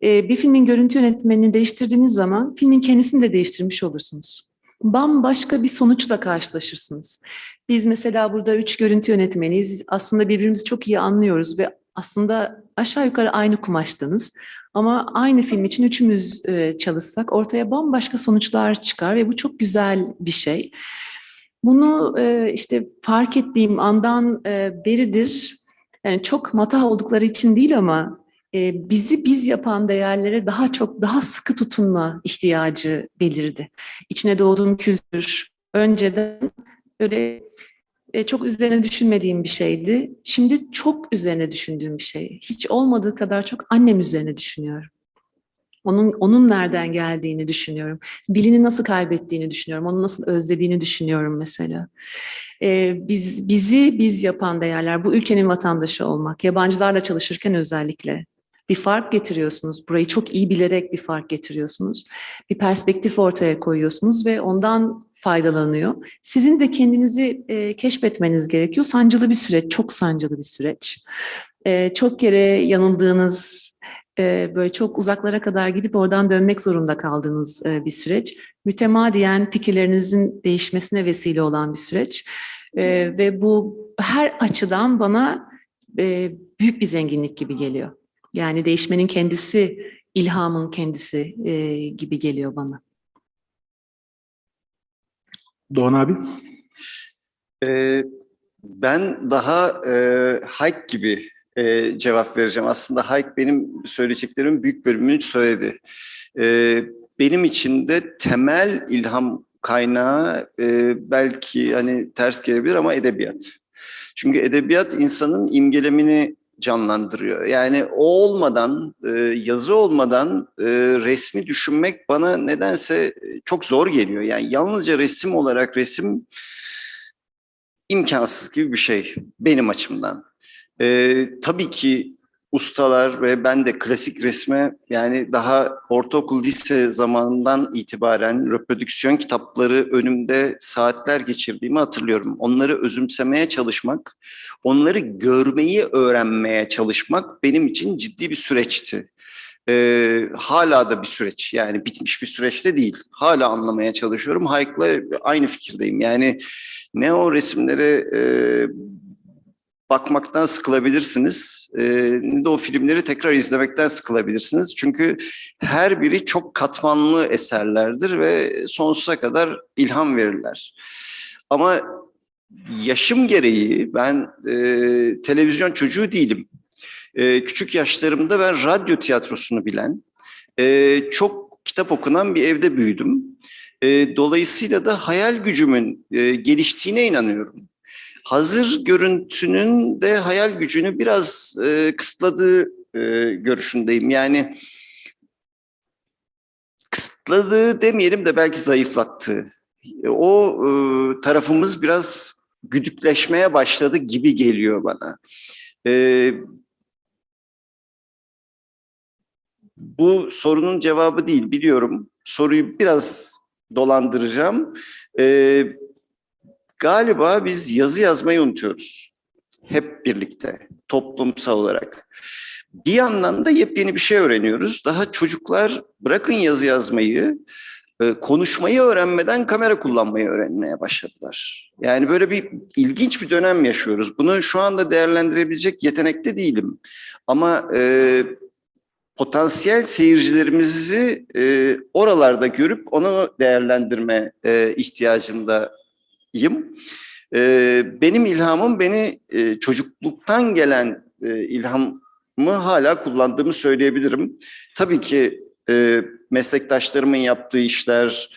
bir filmin görüntü yönetmenini değiştirdiğiniz zaman filmin kendisini de değiştirmiş olursunuz. Bambaşka bir sonuçla karşılaşırsınız. Biz mesela burada 3 görüntü yönetmeniyiz. Aslında birbirimizi çok iyi anlıyoruz ve aslında aşağı yukarı aynı kumaştanız. Ama aynı film için üçümüz çalışsak ortaya bambaşka sonuçlar çıkar ve bu çok güzel bir şey. Bunu işte fark ettiğim andan beridir, yani çok matah oldukları için değil ama bizi biz yapan değerlere daha sıkı tutunma ihtiyacı belirdi. İçine doğduğum kültür önceden öyle çok üzerine düşünmediğim bir şeydi. Şimdi çok üzerine düşündüğüm bir şey. Hiç olmadığı kadar çok annem üzerine düşünüyorum. Onun nereden geldiğini düşünüyorum. Dilini nasıl kaybettiğini düşünüyorum. Onu nasıl özlediğini düşünüyorum mesela. Bizi biz yapan değerler, bu ülkenin vatandaşı olmak, yabancılarla çalışırken özellikle bir fark getiriyorsunuz. Burayı çok iyi bilerek bir fark getiriyorsunuz. Bir perspektif ortaya koyuyorsunuz ve ondan faydalanıyor. Sizin de kendinizi keşfetmeniz gerekiyor. Sancılı bir süreç, çok sancılı bir süreç. Çok kere yanıldığınız, böyle çok uzaklara kadar gidip oradan dönmek zorunda kaldığınız bir süreç. Mütemadiyen fikirlerinizin değişmesine vesile olan bir süreç. Ve bu her açıdan bana büyük bir zenginlik gibi geliyor. Yani değişmenin kendisi, ilhamın kendisi gibi geliyor bana. Doğan abi? Ben daha Hayk gibi cevap vereceğim. Aslında Hayk benim söyleyeceklerimin büyük bölümünü söyledi. Benim için de temel ilham kaynağı belki hani ters gelebilir ama edebiyat. Çünkü edebiyat insanın imgelemini canlandırıyor. Yani o olmadan, yazı olmadan resmi düşünmek bana nedense çok zor geliyor. Yani yalnızca resim olarak resim imkansız gibi bir şey benim açımdan. Tabii ki ustalar ve ben de klasik resme yani daha ortaokul, lise zamanından itibaren reprodüksiyon kitapları önümde saatler geçirdiğimi hatırlıyorum. Onları özümsemeye çalışmak, onları görmeyi öğrenmeye çalışmak benim için ciddi bir süreçti. Hala da bir süreç, yani bitmiş bir süreçte değil. Hala anlamaya çalışıyorum. Hayek'la aynı fikirdeyim. Yani ne o resimlere bakmaktan sıkılabilirsiniz, ne de o filmleri tekrar izlemekten sıkılabilirsiniz. Çünkü her biri çok katmanlı eserlerdir ve sonsuza kadar ilham verirler. Ama yaşım gereği ben televizyon çocuğu değilim. Küçük yaşlarımda ben radyo tiyatrosunu bilen, çok kitap okunan bir evde büyüdüm. Dolayısıyla da hayal gücümün geliştiğine inanıyorum. Hazır görüntünün de hayal gücünü biraz kısıtladığı görüşündeyim. Yani kısıtladığı demeyelim de belki zayıflattığı. O tarafımız biraz güdükleşmeye başladı gibi geliyor bana. Bu sorunun cevabı değil, biliyorum. Soruyu biraz dolandıracağım. Galiba biz yazı yazmayı unutuyoruz. Hep birlikte, toplumsal olarak. Bir yandan da yepyeni bir şey öğreniyoruz. Daha çocuklar bırakın yazı yazmayı, konuşmayı öğrenmeden kamera kullanmayı öğrenmeye başladılar. Yani böyle bir ilginç bir dönem yaşıyoruz. Bunu şu anda değerlendirebilecek yetenekte değilim. Ama potansiyel seyircilerimizi oralarda görüp onu değerlendirme ihtiyacındayım. Benim ilhamım beni çocukluktan gelen ilhamı hala kullandığımı söyleyebilirim. Tabii ki meslektaşlarımın yaptığı işler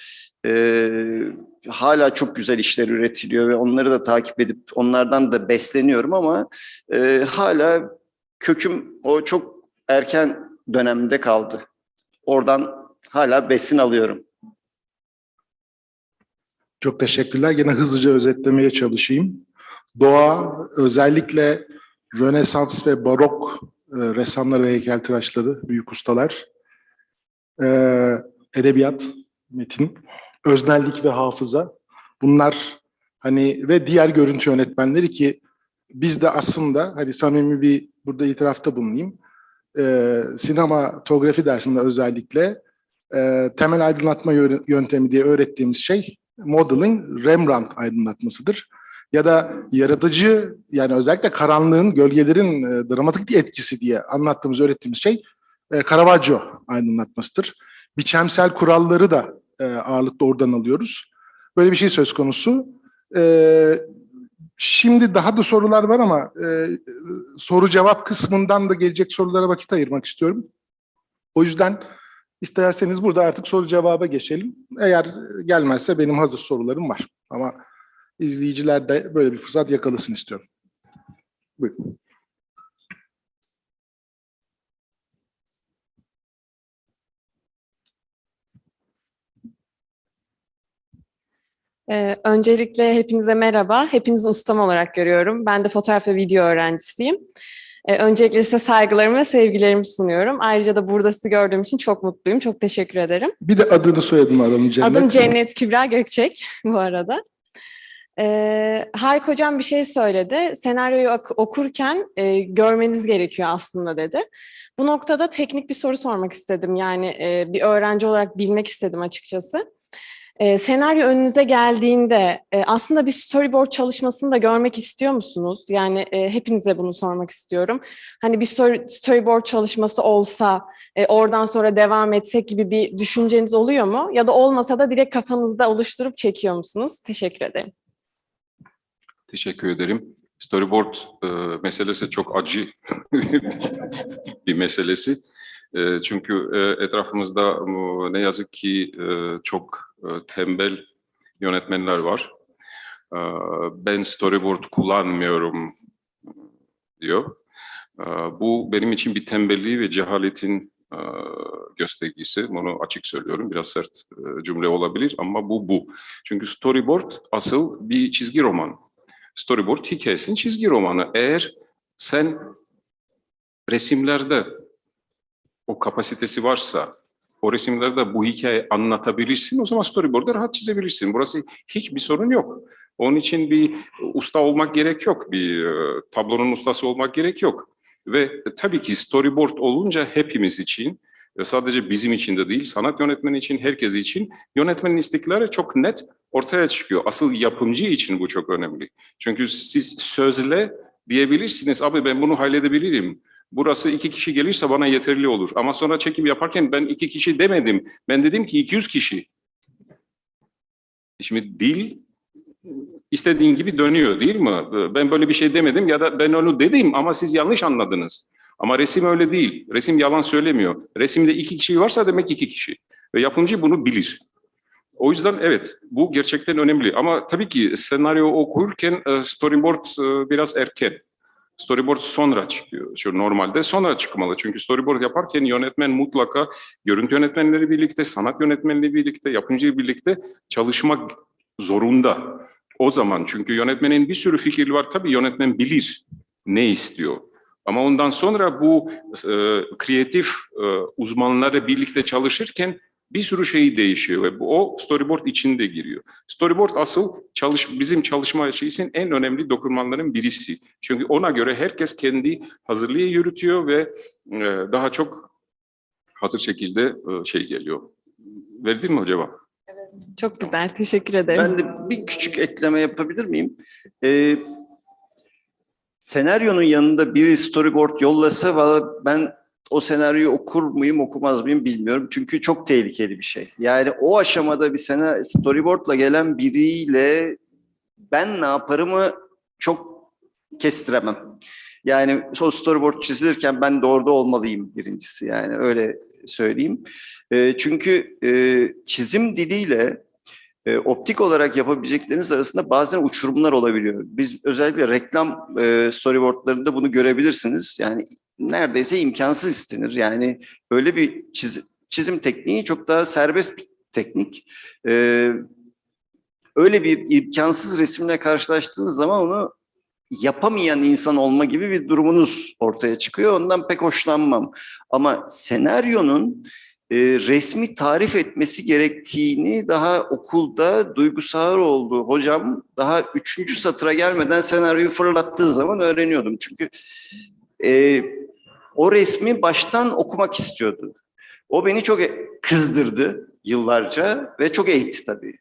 hala çok güzel işler üretiliyor ve onları da takip edip onlardan da besleniyorum ama hala köküm o çok erken dönemde kaldı. Oradan hala besin alıyorum. Çok teşekkürler. Yine hızlıca özetlemeye çalışayım. Doğa, özellikle Rönesans ve Barok ressamları ve heykeltıraşları, büyük ustalar. Edebiyat, metin, öznellik ve hafıza. Bunlar hani ve diğer görüntü yönetmenleri ki biz de aslında hani samimi bir burada itirafta bulunayım. Sinematografi dersinde özellikle temel aydınlatma yöntemi diye öğrettiğimiz şey modeling, Rembrandt aydınlatmasıdır. Ya da yaratıcı, yani özellikle karanlığın, gölgelerin dramatik etkisi diye anlattığımız, öğrettiğimiz şey Caravaggio aydınlatmasıdır. Biçemsel kuralları da ağırlıklı oradan alıyoruz. Böyle bir şey söz konusu. Şimdi daha da sorular var ama soru cevap kısmından da gelecek sorulara vakit ayırmak istiyorum. O yüzden isterseniz burada artık soru cevaba geçelim. Eğer gelmezse benim hazır sorularım var. Ama izleyiciler de böyle bir fırsat yakalasın istiyorum. Buyurun. Öncelikle hepinize merhaba. Hepinizi ustam olarak görüyorum. Ben de fotoğraf ve video öğrencisiyim. Öncelikle size saygılarımı ve sevgilerimi sunuyorum. Ayrıca da burada sizi gördüğüm için çok mutluyum. Çok teşekkür ederim. Bir de adını soyadını alalım Cennet. Adım Cennet Kübra Gökçek bu arada. Hayk Hocam bir şey söyledi. Senaryoyu okurken görmeniz gerekiyor aslında dedi. Bu noktada teknik bir soru sormak istedim. Yani bir öğrenci olarak bilmek istedim açıkçası. Senaryo önünüze geldiğinde aslında bir storyboard çalışmasını da görmek istiyor musunuz? Yani hepinize bunu sormak istiyorum. Hani bir storyboard çalışması olsa oradan sonra devam etsek gibi bir düşünceniz oluyor mu? Ya da olmasa da direkt kafanızda oluşturup çekiyor musunuz? Teşekkür ederim. Teşekkür ederim. Storyboard meselesi çok acı bir meselesi. Çünkü etrafımızda ne yazık ki çok tembel yönetmenler var. Ben storyboard kullanmıyorum diyor. Bu benim için bir tembelliği ve cehaletin göstergesi. Bunu açık söylüyorum. Biraz sert cümle olabilir ama bu. Çünkü storyboard asıl bir çizgi roman. Storyboard hikayesinin çizgi romanı. Eğer sen resimlerde o kapasitesi varsa, o resimlerde bu hikayeyi anlatabilirsin, o zaman storyboard'da rahat çizebilirsin. Burası hiçbir sorun yok. Onun için bir usta olmak gerek yok, bir tablonun ustası olmak gerek yok. Ve tabii ki storyboard olunca hepimiz için, sadece bizim için de değil, sanat yönetmeni için, herkes için yönetmenin istekleri çok net ortaya çıkıyor. Asıl yapımcı için bu çok önemli. Çünkü siz sözle diyebilirsiniz, abi ben bunu halledebilirim. Burası 2 kişi gelirse bana yeterli olur. Ama sonra çekim yaparken ben 2 kişi demedim. Ben dedim ki 200 kişi. Şimdi dil istediğin gibi dönüyor değil mi? Ben böyle bir şey demedim ya da ben onu dedim ama siz yanlış anladınız. Ama resim öyle değil. Resim yalan söylemiyor. Resimde 2 kişi varsa demek 2 kişi. Ve yapımcı bunu bilir. O yüzden evet, bu gerçekten önemli. Ama tabii ki senaryo okurken storyboard biraz erken. Storyboard sonra çıkıyor. Şu normalde sonra çıkmalı. Çünkü storyboard yaparken yönetmen mutlaka görüntü yönetmenleri birlikte, sanat yönetmenleri birlikte, yapımcı birlikte çalışmak zorunda. O zaman çünkü yönetmenin bir sürü fikri var. Tabii yönetmen bilir ne istiyor. Ama ondan sonra bu kreatif uzmanları birlikte çalışırken bir sürü şey değişiyor ve o storyboard içinde giriyor. Storyboard asıl bizim çalışma şeyinin en önemli dokümanların birisi. Çünkü ona göre herkes kendi hazırlığı yürütüyor ve daha çok hazır şekilde şey geliyor. Verdin mi o cevap? Çok güzel, teşekkür ederim. Ben de bir küçük ekleme yapabilir miyim? Senaryonun yanında bir storyboard yollasa valla ben o senaryoyu okur muyum okumaz mıyım bilmiyorum. Çünkü çok tehlikeli bir şey. Yani o aşamada bir storyboardla gelen biriyle ben ne yaparımı çok kestiremem. Yani o storyboard çizilirken ben de orada olmalıyım birincisi, yani öyle söyleyeyim. Çünkü çizim diliyle optik olarak yapabilecekleriniz arasında bazen uçurumlar olabiliyor. Biz özellikle reklam storyboardlarında bunu görebilirsiniz. Yani neredeyse imkansız istenir. Yani böyle bir çizim tekniği çok daha serbest bir teknik. Öyle bir imkansız resimle karşılaştığınız zaman onu yapamayan insan olma gibi bir durumunuz ortaya çıkıyor. Ondan pek hoşlanmam. Ama senaryonun resmi tarif etmesi gerektiğini daha okulda Duygu Sağıroğlu hocam daha 3. satıra gelmeden senaryoyu fırlattığı zaman öğreniyordum. Çünkü o resmi baştan okumak istiyordu. O beni çok kızdırdı yıllarca ve çok eğitti tabii.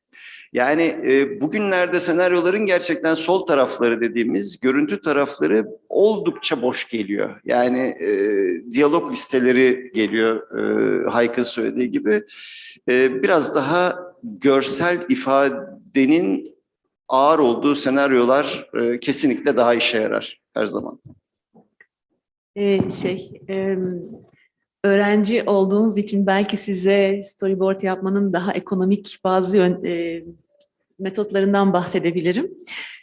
Yani bugünlerde senaryoların gerçekten sol tarafları dediğimiz görüntü tarafları oldukça boş geliyor. Yani diyalog listeleri geliyor Hayk'ın söylediği gibi. Biraz daha görsel ifadenin ağır olduğu senaryolar kesinlikle daha işe yarar her zaman. Öğrenci olduğunuz için belki size storyboard yapmanın daha ekonomik bazı metotlarından bahsedebilirim.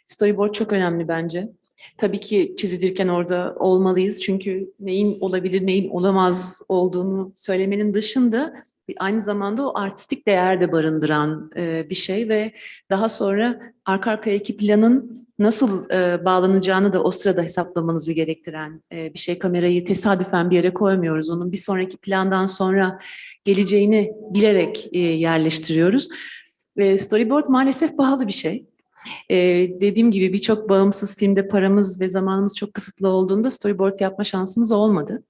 Storyboard çok önemli bence. Tabii ki çizilirken orada olmalıyız. Çünkü neyin olabilir, neyin olamaz olduğunu söylemenin dışında aynı zamanda o artistik değer de barındıran bir şey ve daha sonra arka arkaya iki planın nasıl bağlanacağını da o sırada hesaplamanızı gerektiren bir şey. Kamerayı tesadüfen bir yere koymuyoruz. Onun bir sonraki plandan sonra geleceğini bilerek yerleştiriyoruz. Storyboard maalesef pahalı bir şey. Dediğim gibi birçok bağımsız filmde paramız ve zamanımız çok kısıtlı olduğunda storyboard yapma şansımız olmadı.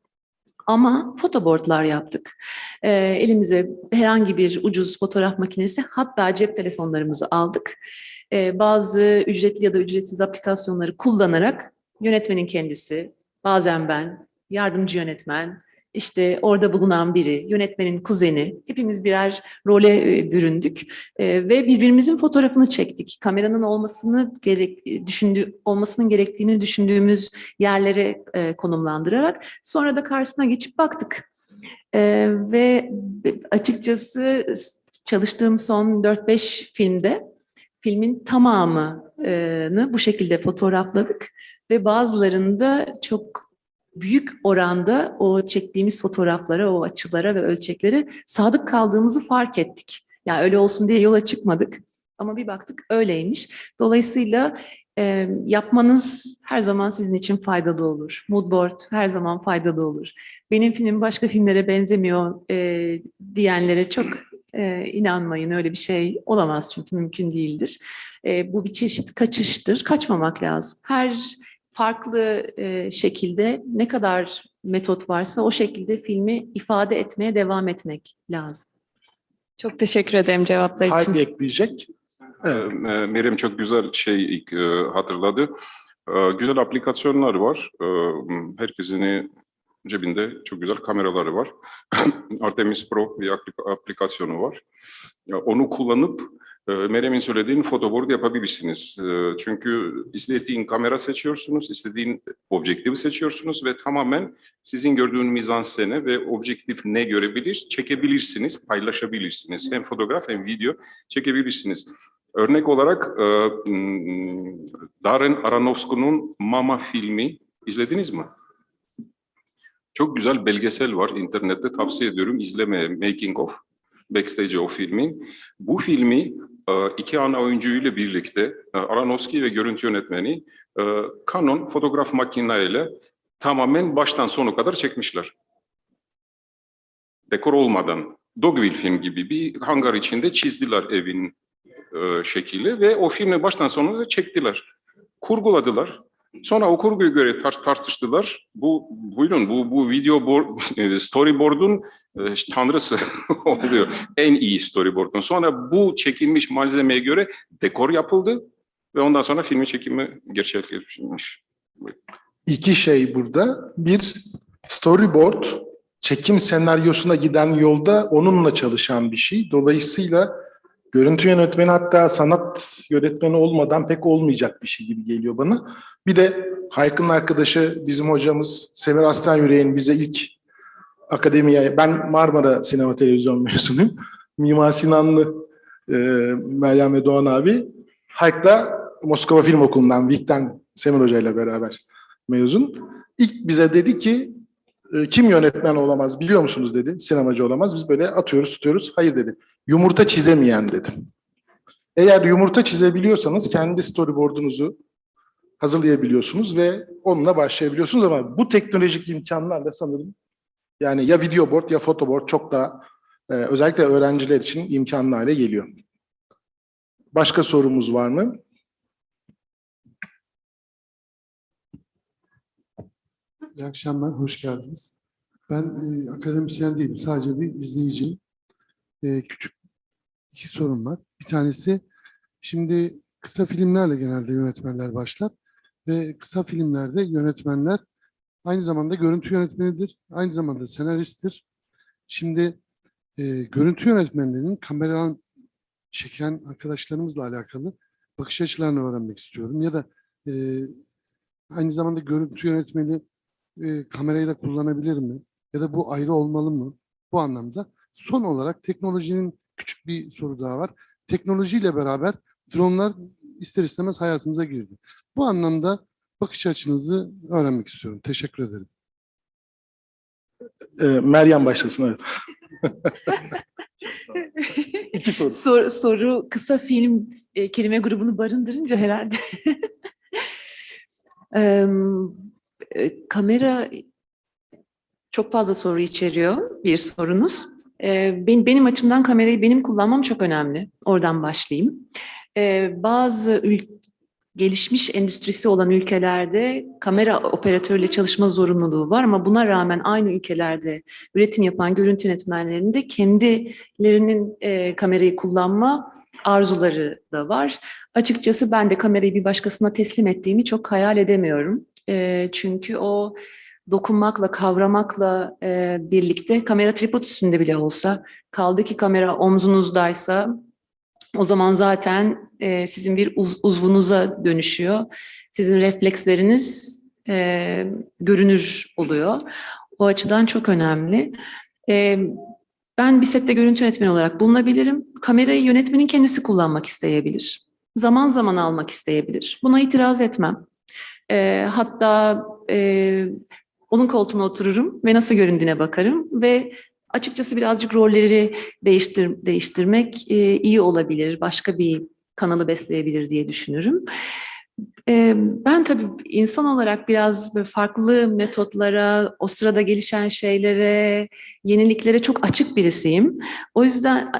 Ama fotoboardlar yaptık. Elimize herhangi bir ucuz fotoğraf makinesi, hatta cep telefonlarımızı aldık. Bazı ücretli ya da ücretsiz aplikasyonları kullanarak yönetmenin kendisi, bazen ben, yardımcı yönetmen, işte orada bulunan biri, yönetmenin kuzeni, hepimiz birer role büründük ve birbirimizin fotoğrafını çektik. Kameranın olmasının gerektiğini düşündüğümüz yerlere konumlandırarak sonra da karşısına geçip baktık. Ve açıkçası çalıştığım son 4-5 filmde filmin tamamını bu şekilde fotoğrafladık ve bazılarında çok büyük oranda o çektiğimiz fotoğraflara, o açılara ve ölçeklere sadık kaldığımızı fark ettik. Yani öyle olsun diye yola çıkmadık ama bir baktık öyleymiş. Dolayısıyla yapmanız her zaman sizin için faydalı olur. Moodboard her zaman faydalı olur. Benim filmim başka filmlere benzemiyor diyenlere çok inanmayın. Öyle bir şey olamaz çünkü mümkün değildir. Bu bir çeşit kaçıştır. Kaçmamak lazım. Her farklı şekilde ne kadar metot varsa o şekilde filmi ifade etmeye devam etmek lazım. Çok teşekkür ederim cevaplar için. Haydi ekleyecek. Evet. Meryem çok güzel hatırladı. Güzel aplikasyonlar var. Herkesin cebinde çok güzel kameraları var. Artemis Pro bir aplikasyonu var. Onu kullanıp Meryem'in söylediğin fotoboard yapabilirsiniz. Çünkü istediğin kamera seçiyorsunuz, istediğin objektifi seçiyorsunuz ve tamamen sizin gördüğünüz mizansene ve objektif ne görebilir, çekebilirsiniz, paylaşabilirsiniz. Hem fotoğraf hem video çekebilirsiniz. Örnek olarak Darren Aronofsky'nin Mama filmi izlediniz mi? Çok güzel belgesel var internette, tavsiye ediyorum izlemeye, making of, backstage o filmin. Bu filmi iki ana oyuncuyla birlikte Aronofsky ve görüntü yönetmeni Canon fotoğraf makineyle tamamen baştan sona kadar çekmişler. Dekor olmadan, Dogville film gibi bir hangar içinde çizdiler evin şekli ve o filmi baştan sona çektiler. Kurguladılar. Sonra o kurguya göre tartıştılar. Bu video storyboard'un tanrısı oluyor. En iyi storyboard'un. Sonra bu çekilmiş malzemeye göre dekor yapıldı ve ondan sonra filmin çekimi gerçekleştirilmiş. İki şey burada. Bir, storyboard, çekim senaryosuna giden yolda onunla çalışan bir şey. Dolayısıyla görüntü yönetmeni, hatta sanat yönetmeni olmadan pek olmayacak bir şey gibi geliyor bana. Bir de Hayk'ın arkadaşı, bizim hocamız Semir Aslanyürek'in bize ilk akademiye, ben Marmara Sinema Televizyon mezunuyum. Mimar Sinanlı Meryem ve Doğan abi, Hayk'la Moskova Film Okulu'ndan, Vik'ten Semir Hoca ile beraber mezun. İlk bize dedi ki, kim yönetmen olamaz biliyor musunuz dedi, sinemacı olamaz. Biz böyle atıyoruz tutuyoruz, hayır dedi. Yumurta çizemeyen dedi. Eğer yumurta çizebiliyorsanız kendi storyboard'unuzu hazırlayabiliyorsunuz ve onunla başlayabiliyorsunuz, ama bu teknolojik imkanlarla sanırım yani ya video board ya fotoboard çok daha özellikle öğrenciler için imkanlı hale geliyor. Başka sorumuz var mı? İyi akşamlar, hoş geldiniz. Ben akademisyen değilim, sadece bir izleyiciyim. Küçük iki sorum var. Bir tanesi, şimdi kısa filmlerle genelde yönetmenler başlar ve kısa filmlerde yönetmenler aynı zamanda görüntü yönetmenidir, aynı zamanda senaristtir. Şimdi görüntü yönetmenlerinin kameradan çeken arkadaşlarımızla alakalı bakış açılarını öğrenmek istiyorum. Ya da aynı zamanda görüntü yönetmeni kamerayı da kullanabilir mi? Ya da bu ayrı olmalı mı? Bu anlamda. Son olarak teknolojinin küçük bir soru daha var. Teknolojiyle beraber dronlar ister istemez hayatımıza girdi. Bu anlamda bakış açınızı öğrenmek istiyorum. Teşekkür ederim. Meryem başlasın. Evet. İki soru. Soru kısa film kelime grubunu barındırınca herhalde. Kamera çok fazla soru içeriyor, bir sorunuz. Benim açımdan kamerayı benim kullanmam çok önemli. Oradan başlayayım. Bazı gelişmiş endüstrisi olan ülkelerde kamera operatörüyle çalışma zorunluluğu var, ama buna rağmen aynı ülkelerde üretim yapan görüntü yönetmenlerinin de kendilerinin kamerayı kullanma arzuları da var. Açıkçası ben de kamerayı bir başkasına teslim ettiğimi çok hayal edemiyorum. Çünkü o dokunmakla, kavramakla birlikte kamera tripod üstünde bile olsa, kaldı ki kamera omzunuzdaysa, o zaman zaten sizin bir uzvunuza dönüşüyor. Sizin refleksleriniz görünür oluyor. O açıdan çok önemli. Ben bir sette görüntü yönetmeni olarak bulunabilirim. Kamerayı yönetmenin kendisi kullanmak isteyebilir. Zaman zaman almak isteyebilir. Buna itiraz etmem. Hatta onun koltuğuna otururum ve nasıl göründüğüne bakarım ve açıkçası birazcık rolleri değiştirmek iyi olabilir. Başka bir kanalı besleyebilir diye düşünürüm. Ben tabii insan olarak biraz farklı metotlara, o sırada gelişen şeylere, yeniliklere çok açık birisiyim. O yüzden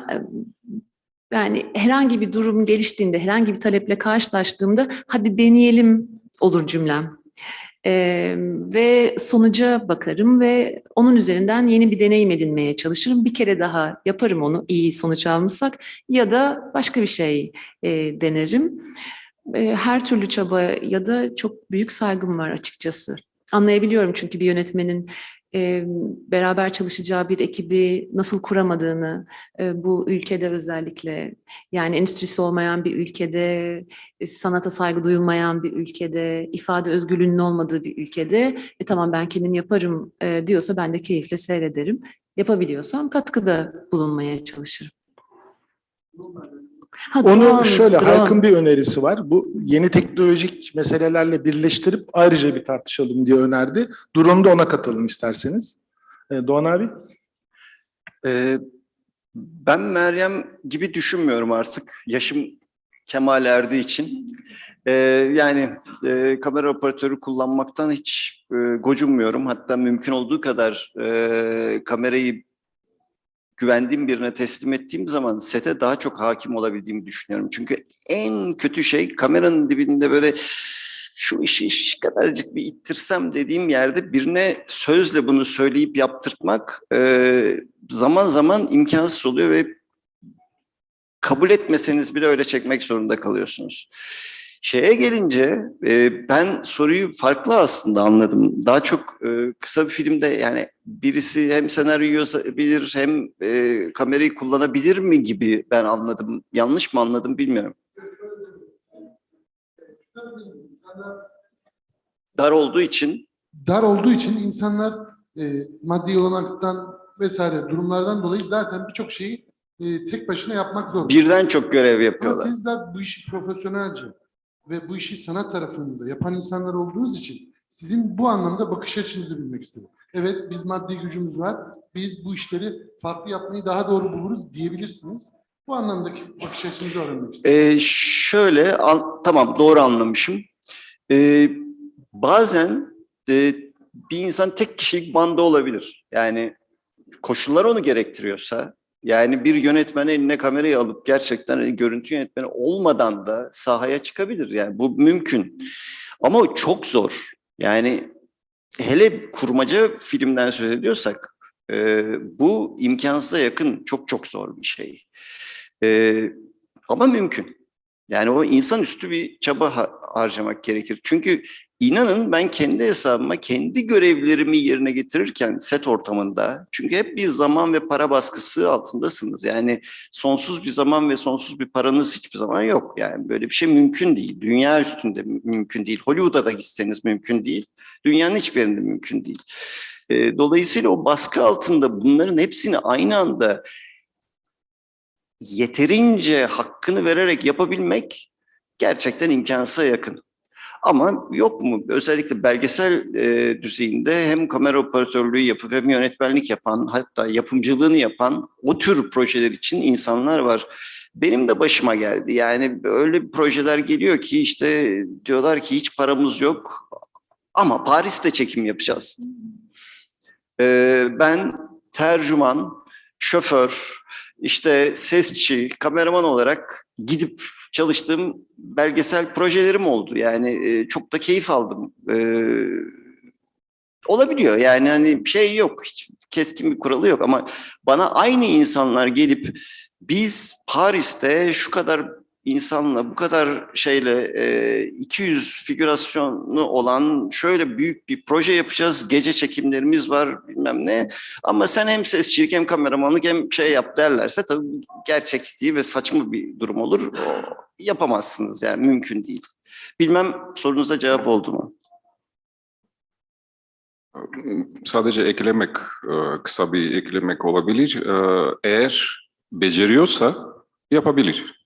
yani herhangi bir durum geliştiğinde, herhangi bir taleple karşılaştığımda hadi deneyelim olur cümlem. Ve sonuca bakarım ve onun üzerinden yeni bir deneyim edinmeye çalışırım. Bir kere daha yaparım onu, iyi sonuç almışsak, ya da başka bir şey denerim. Her türlü çaba ya da çok büyük saygım var açıkçası. Anlayabiliyorum çünkü bir yönetmenin beraber çalışacağı bir ekibi nasıl kuramadığını, bu ülkede özellikle, yani endüstrisi olmayan bir ülkede, sanata saygı duyulmayan bir ülkede, ifade özgürlüğünün olmadığı bir ülkede, tamam ben kendim yaparım diyorsa ben de keyifle seyrederim. Yapabiliyorsam katkıda bulunmaya çalışırım. Onu şöyle, Hayk'ın bir önerisi var. Bu yeni teknolojik meselelerle birleştirip ayrıca bir tartışalım diye önerdi. Drone'u da ona katalım isterseniz. Doğan abi? Ben Meryem gibi düşünmüyorum artık. Yaşım kemale erdiği için. Yani kamera operatörü kullanmaktan hiç gocunmuyorum. Hatta mümkün olduğu kadar kamerayı güvendiğim birine teslim ettiğim zaman sete daha çok hakim olabildiğimi düşünüyorum. Çünkü en kötü şey kameranın dibinde böyle şu işi şu kadarcık bir ittirsem dediğim yerde birine sözle bunu söyleyip yaptırtmak zaman zaman imkansız oluyor ve kabul etmeseniz bile öyle çekmek zorunda kalıyorsunuz. Şeye gelince ben soruyu farklı aslında anladım. Daha çok kısa bir filmde yani birisi hem senaryoyu yazabilir hem kamerayı kullanabilir mi gibi ben anladım. Yanlış mı anladım bilmiyorum. Dar olduğu için insanlar maddi olanaktan vesaire durumlardan dolayı zaten birçok şeyi tek başına yapmak zorunda. Birden çok görev yapıyorlar. Ama sizler bu işi profesyonelce ve bu işi sanat tarafında yapan insanlar olduğunuz için sizin bu anlamda bakış açınızı bilmek istedim. Evet, biz maddi gücümüz var, biz bu işleri farklı yapmayı daha doğru buluruz diyebilirsiniz. Bu anlamdaki bakış açınızı öğrenmek istedim. Tamam, doğru anlamışım. Bazen bir insan tek kişilik banda olabilir. Yani koşullar onu gerektiriyorsa, yani bir yönetmen eline kamerayı alıp gerçekten görüntü yönetmeni olmadan da sahaya çıkabilir. Yani bu mümkün. Ama o çok zor. Yani hele kurmaca filmden söz ediyorsak bu imkansıza yakın çok çok zor bir şey. Ama mümkün. Yani o insanüstü bir çaba harcamak gerekir. Çünkü inanın ben kendi hesabıma kendi görevlerimi yerine getirirken set ortamında, çünkü hep bir zaman ve para baskısı altındasınız. Yani sonsuz bir zaman ve sonsuz bir paranız hiçbir zaman yok. Yani böyle bir şey mümkün değil. Dünya üstünde mümkün değil. Hollywood'a da gitseniz mümkün değil. Dünyanın hiçbir yerinde mümkün değil. Dolayısıyla o baskı altında bunların hepsini aynı anda yeterince hakkını vererek yapabilmek gerçekten imkansıza yakın. Ama yok mu? Özellikle belgesel düzeyinde hem kamera operatörlüğü yapıp hem yönetmenlik yapan, hatta yapımcılığını yapan o tür projeler için insanlar var. Benim de başıma geldi. Yani öyle projeler geliyor ki işte diyorlar ki hiç paramız yok ama Paris'te çekim yapacağız. Ben tercüman, şoför, işte sesçi, kameraman olarak gidip çalıştığım belgesel projelerim oldu. Yani çok da keyif aldım. Olabiliyor yani hani şey yok, hiç keskin bir kuralı yok ama bana aynı insanlar gelip biz Paris'te şu kadar insanla bu kadar şeyle 200 figürasyonu olan şöyle büyük bir proje yapacağız. Gece çekimlerimiz var bilmem ne. Ama sen hem sesçilik hem kameramanlık hem şey yap derlerse tabii gerçekçi ve saçma bir durum olur. Yapamazsınız yani mümkün değil. Bilmem sorunuza cevap oldu mu? Sadece eklemek, kısa bir eklemek olabilir. Eğer beceriyorsa yapabilir.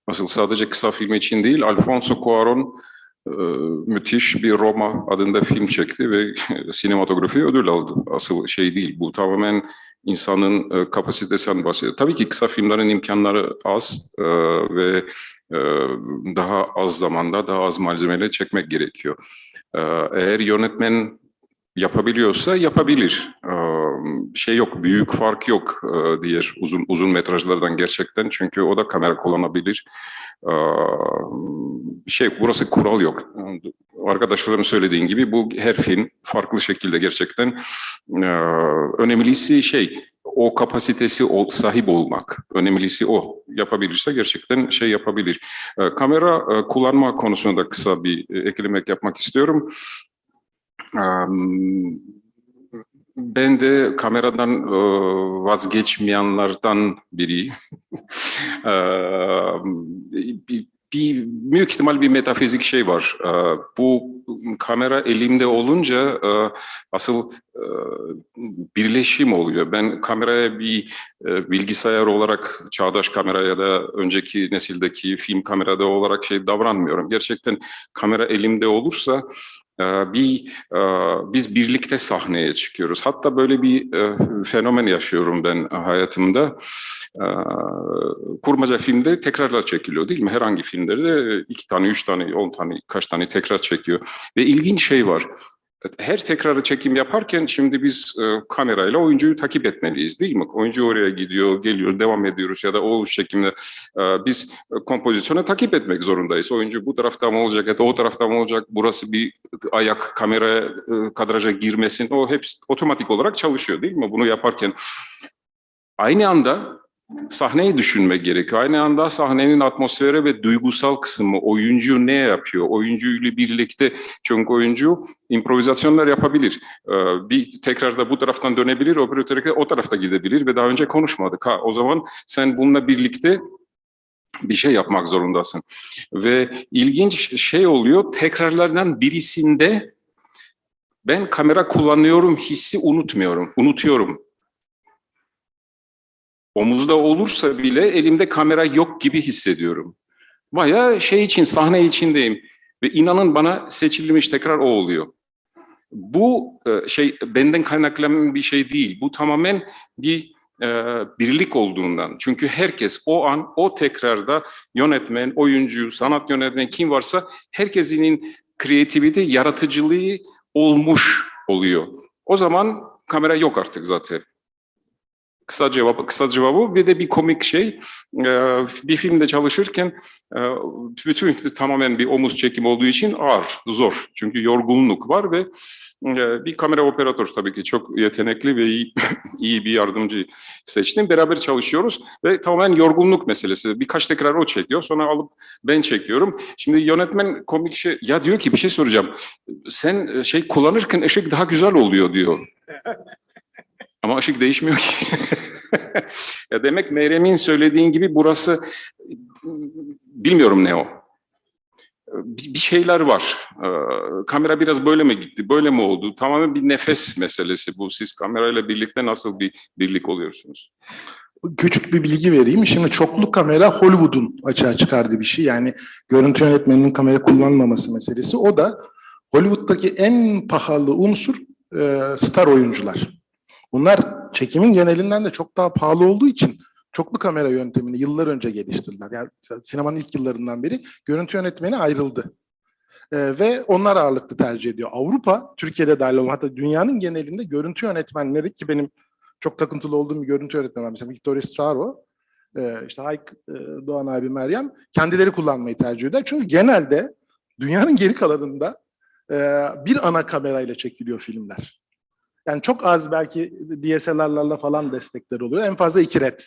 Asıl sadece kısa film için değil, Alfonso Cuarón müthiş bir Roma adında film çekti ve sinematografi ödül aldı. Asıl şey değil, bu tamamen insanın kapasitesinden bahsediyor. Tabii ki kısa filmlerin imkanları az ve daha az zamanda, daha az malzemeyle çekmek gerekiyor. Eğer yönetmen yapabiliyorsa yapabilir. Şey yok, büyük fark yok diğer uzun metrajlardan gerçekten. Çünkü o da kamera kullanabilir. Burası kural yok. Arkadaşlarım söylediğin gibi bu her film farklı şekilde gerçekten. Önemlisi o kapasitesi sahip olmak. Önemlisi o. Yapabilirse gerçekten yapabilir. Kamera kullanma konusunda kısa bir eklemek yapmak istiyorum. Ben de kameradan vazgeçmeyenlerden biriyim. Büyük ihtimal bir metafizik şey var. Bu kamera elimde olunca asıl birleşim oluyor. Ben kameraya bir bilgisayar olarak, çağdaş kamera ya da önceki nesildeki film kamerada olarak davranmıyorum. Gerçekten kamera elimde olursa biz birlikte sahneye çıkıyoruz. Hatta böyle bir fenomen yaşıyorum ben hayatımda. Kurmaca filmde tekrarlar çekiliyor değil mi? Herhangi filmlerde 2 tane, 3 tane, 10 tane, kaç tane tekrar çekiyor. Ve ilginç şey var. her tekrarı çekim yaparken şimdi biz kamerayla oyuncuyu takip etmeliyiz değil mi? Oyuncu oraya gidiyor, geliyor, devam ediyoruz ya da o çekimde biz kompozisyonu takip etmek zorundayız. Oyuncu bu tarafta mı olacak ya da o tarafta mı olacak? Burası bir ayak kameraya, kadraja girmesin. O hepsi otomatik olarak çalışıyor değil mi? Bunu yaparken aynı anda sahneyi düşünmek gerekiyor. Aynı anda sahnenin atmosferi ve duygusal kısmı, oyuncu ne yapıyor? Oyuncuyla birlikte, çünkü oyuncu improvizasyonlar yapabilir. Bir tekrarda bu taraftan dönebilir, öbür tarafa o tarafta gidebilir ve daha önce konuşmadık. O zaman sen bununla birlikte bir şey yapmak zorundasın. Ve ilginç şey oluyor, tekrarlardan birisinde ben kamera kullanıyorum hissi unutuyorum. Omuzda olursa bile elimde kamera yok gibi hissediyorum. Bayağı şey için, sahne içindeyim. Ve inanın bana seçilmiş tekrar o oluyor. Bu şey benden kaynaklanan bir şey değil. Bu tamamen bir birlik olduğundan. Çünkü herkes o an, o tekrarda yönetmen, oyuncu, sanat yönetmeni kim varsa herkesinin kreativite, yaratıcılığı olmuş oluyor. O zaman kamera yok artık zaten. Kısa cevabı ve de bir komik şey. Bir filmde çalışırken bütün tamamen bir omuz çekim olduğu için ağır, zor. Çünkü yorgunluk var ve bir kamera operatör tabii ki çok yetenekli ve iyi bir yardımcı seçtim. Beraber çalışıyoruz ve tamamen yorgunluk meselesi. Birkaç tekrar o çekiyor, sonra alıp ben çekiyorum. Şimdi yönetmen komik şey, ya diyor ki bir şey soracağım. Sen şey kullanırken ışık daha güzel oluyor diyor. Ama ışık değişmiyor ki. Ya demek Meryem'in söylediğin gibi burası, bilmiyorum ne o. Bir şeyler var. Kamera biraz böyle mi gitti, böyle mi oldu? Tamamen bir nefes meselesi bu. Siz kamerayla birlikte nasıl bir birlik oluyorsunuz? Küçük bir bilgi vereyim. Şimdi çoklu kamera Hollywood'un açığa çıkardığı bir şey. Yani görüntü yönetmeninin kamera kullanmaması meselesi. O da Hollywood'daki en pahalı unsur star oyuncular. Bunlar çekimin genelinden de çok daha pahalı olduğu için çoklu kamera yöntemini yıllar önce geliştirdiler. Yani sinemanın ilk yıllarından beri görüntü yönetmeni ayrıldı. Ve onlar ağırlıklı tercih ediyor. Avrupa, Türkiye'de dahil olmak, hatta dünyanın genelinde görüntü yönetmenleri, ki benim çok takıntılı olduğum bir görüntü yönetmeni var. Mesela Victoria Straro, işte Hayk Doğan abi, Meryem, kendileri kullanmayı tercih eder. Çünkü genelde dünyanın geri kalanında bir ana kamerayla çekiliyor filmler. Yani çok az belki DSLR'larla falan destekler oluyor. En fazla 2 red.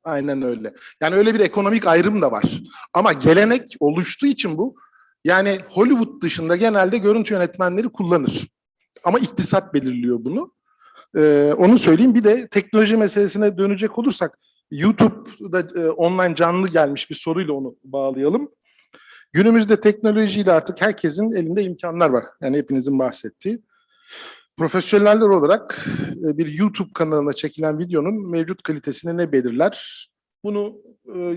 Aynen öyle. Yani öyle bir ekonomik ayrım da var. Ama gelenek oluştuğu için bu, yani Hollywood dışında genelde görüntü yönetmenleri kullanır. Ama iktisat belirliyor bunu. Onu söyleyeyim. Bir de teknoloji meselesine dönecek olursak, YouTube'da online canlı gelmiş bir soruyla onu bağlayalım. Günümüzde teknolojiyle artık herkesin elinde imkanlar var. Yani hepinizin bahsettiği. Profesyoneller olarak bir YouTube kanalına çekilen videonun mevcut kalitesini ne belirler? Bunu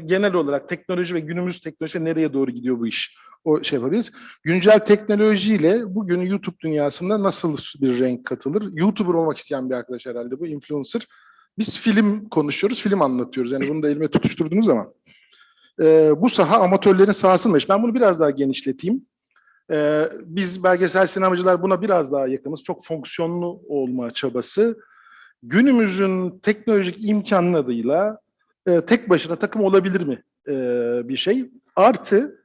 genel olarak teknoloji ve günümüz teknoloji nereye doğru gidiyor bu iş? O şey yapabiliriz. Güncel teknolojiyle bugün YouTube dünyasında nasıl bir renk katılır? YouTuber olmak isteyen bir arkadaş herhalde bu, influencer. Biz film konuşuyoruz, film anlatıyoruz. Yani bunu da elime tutuşturduğunuz zaman. Bu saha amatörlerin sahasıymış. Ben bunu biraz daha genişleteyim. Biz belgesel sinemacılar buna biraz daha yakınız. Çok fonksiyonlu olma çabası. Günümüzün teknolojik imkanlarıyla tek başına takım olabilir mi bir şey? Artı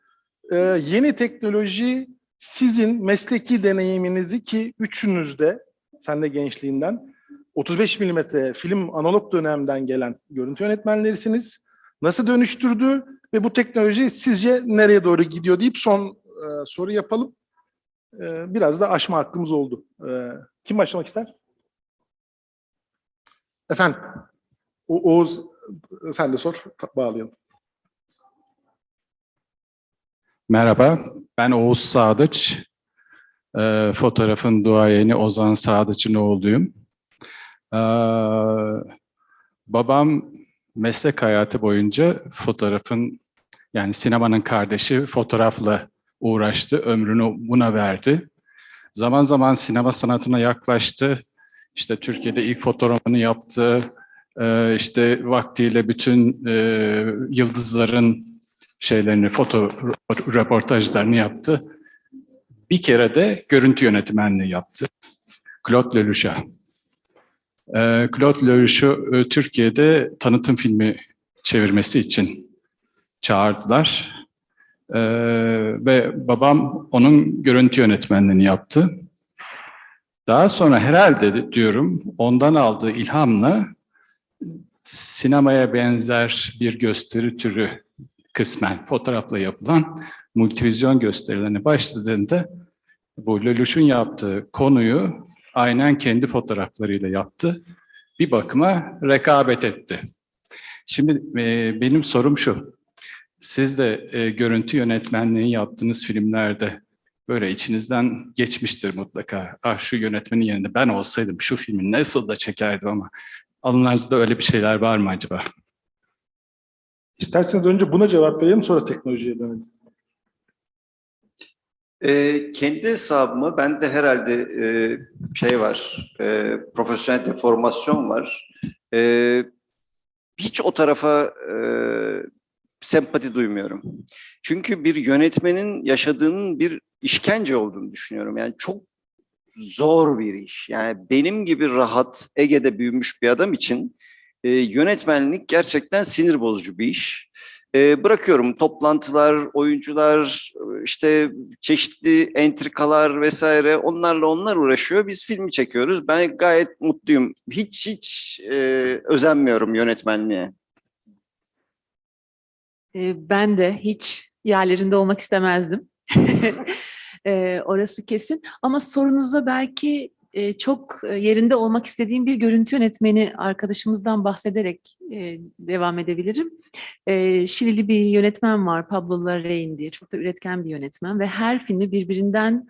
yeni teknoloji sizin mesleki deneyiminizi, ki üçünüz de, sen de gençliğinden 35 milimetre film analog dönemden gelen görüntü yönetmenlerisiniz. Nasıl dönüştürdü ve bu teknoloji sizce nereye doğru gidiyor deyip son soru yapalım. Biraz da aşma hakkımız oldu. Kim başlamak ister? Efendim, Oğuz, sen de sor, bağlayalım. Merhaba, ben Oğuz Sadıç. Fotoğrafın duayeni Ozan Sadıç'ın oğluyum. Babam meslek hayatı boyunca fotoğrafın, yani sinemanın kardeşi, fotoğrafla uğraştı, ömrünü buna verdi. Zaman zaman sinema sanatına yaklaştı. İşte Türkiye'de ilk fotoğrafını yaptı. İşte vaktiyle bütün yıldızların şeylerini, foto röportajlarını yaptı. bir kere de görüntü yönetmenliği yaptı. Claude Lelouch'a. Claude Lelouch'u Türkiye'de tanıtım filmi çevirmesi için çağırdılar. Ve babam onun görüntü yönetmenliğini yaptı. Daha sonra herhalde diyorum ondan aldığı ilhamla sinemaya benzer bir gösteri türü kısmen fotoğrafla yapılan multivizyon gösterilerine başladığında bu Lelouch'un yaptığı konuyu aynen kendi fotoğraflarıyla yaptı. Bir bakıma rekabet etti. Şimdi benim sorum şu. Siz de görüntü yönetmenliği yaptığınız filmlerde böyle içinizden geçmiştir mutlaka. Ah şu yönetmenin yerinde ben olsaydım şu filmi nasıl da çekerdim ama alınlarınızda öyle bir şeyler var mı acaba? İsterseniz önce buna cevap verelim, sonra teknolojiye dönelim. Kendi hesabıma ben de herhalde şey var, profesyonel deformasyon var. Hiç o tarafa sempati duymuyorum. Çünkü bir yönetmenin yaşadığının bir işkence olduğunu düşünüyorum. Yani çok zor bir iş. Yani benim gibi rahat, Ege'de büyümüş bir adam için yönetmenlik gerçekten sinir bozucu bir iş. Bırakıyorum toplantılar, oyuncular, işte çeşitli entrikalar vesaire onlar uğraşıyor. Biz filmi çekiyoruz. Ben gayet mutluyum. Hiç özenmiyorum yönetmenliğe. Ben de hiç yerlerinde olmak istemezdim. Orası kesin. Ama sorunuza belki çok yerinde olmak istediğim bir görüntü yönetmeni arkadaşımızdan bahsederek devam edebilirim. Şilili bir yönetmen var, Pablo Larraín diye. Çok da üretken bir yönetmen ve her filmi birbirinden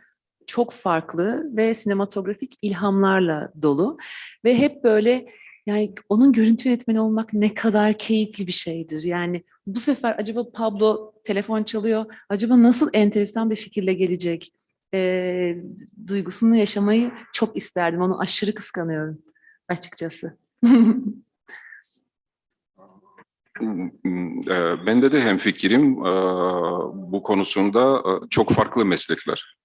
çok farklı ve sinematografik ilhamlarla dolu. Ve hep böyle yani onun görüntü yönetmeni olmak ne kadar keyifli bir şeydir. Yani bu sefer acaba Pablo telefon çalıyor, acaba nasıl enteresan bir fikirle gelecek? Duygusunu yaşamayı çok isterdim. Onu aşırı kıskanıyorum açıkçası. Bende de hemfikirim bu konusunda çok farklı meslekler.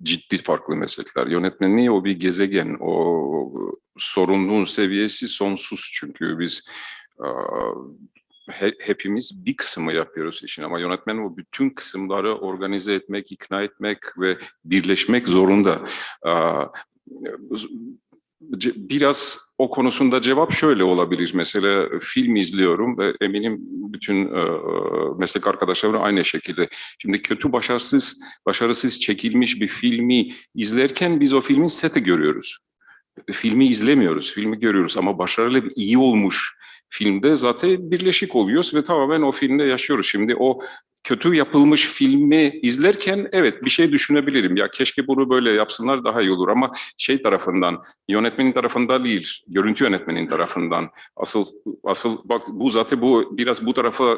Ciddi farklı meslekler. Yönetmenliği o bir gezegen, o sorumluluğun seviyesi sonsuz çünkü biz hepimiz bir kısmı yapıyoruz işin ama yönetmen o bütün kısımları organize etmek, ikna etmek ve birleşmek zorunda. Biraz o konusunda cevap şöyle olabilir. Mesela film izliyorum ve eminim bütün meslek arkadaşlarım aynı şekilde. Şimdi kötü, başarısız çekilmiş bir filmi izlerken biz o filmin seti görüyoruz. Filmi izlemiyoruz, filmi görüyoruz ama başarılı, iyi olmuş filmde zaten birleşik oluyoruz ve tamamen o filmde yaşıyoruz. Şimdi o kötü yapılmış filmi izlerken evet bir şey düşünebilirim. Ya keşke bunu böyle yapsınlar daha iyi olur ama şey tarafından, yönetmenin tarafından değil, görüntü yönetmenin tarafından. Asıl bak bu zaten biraz bu tarafa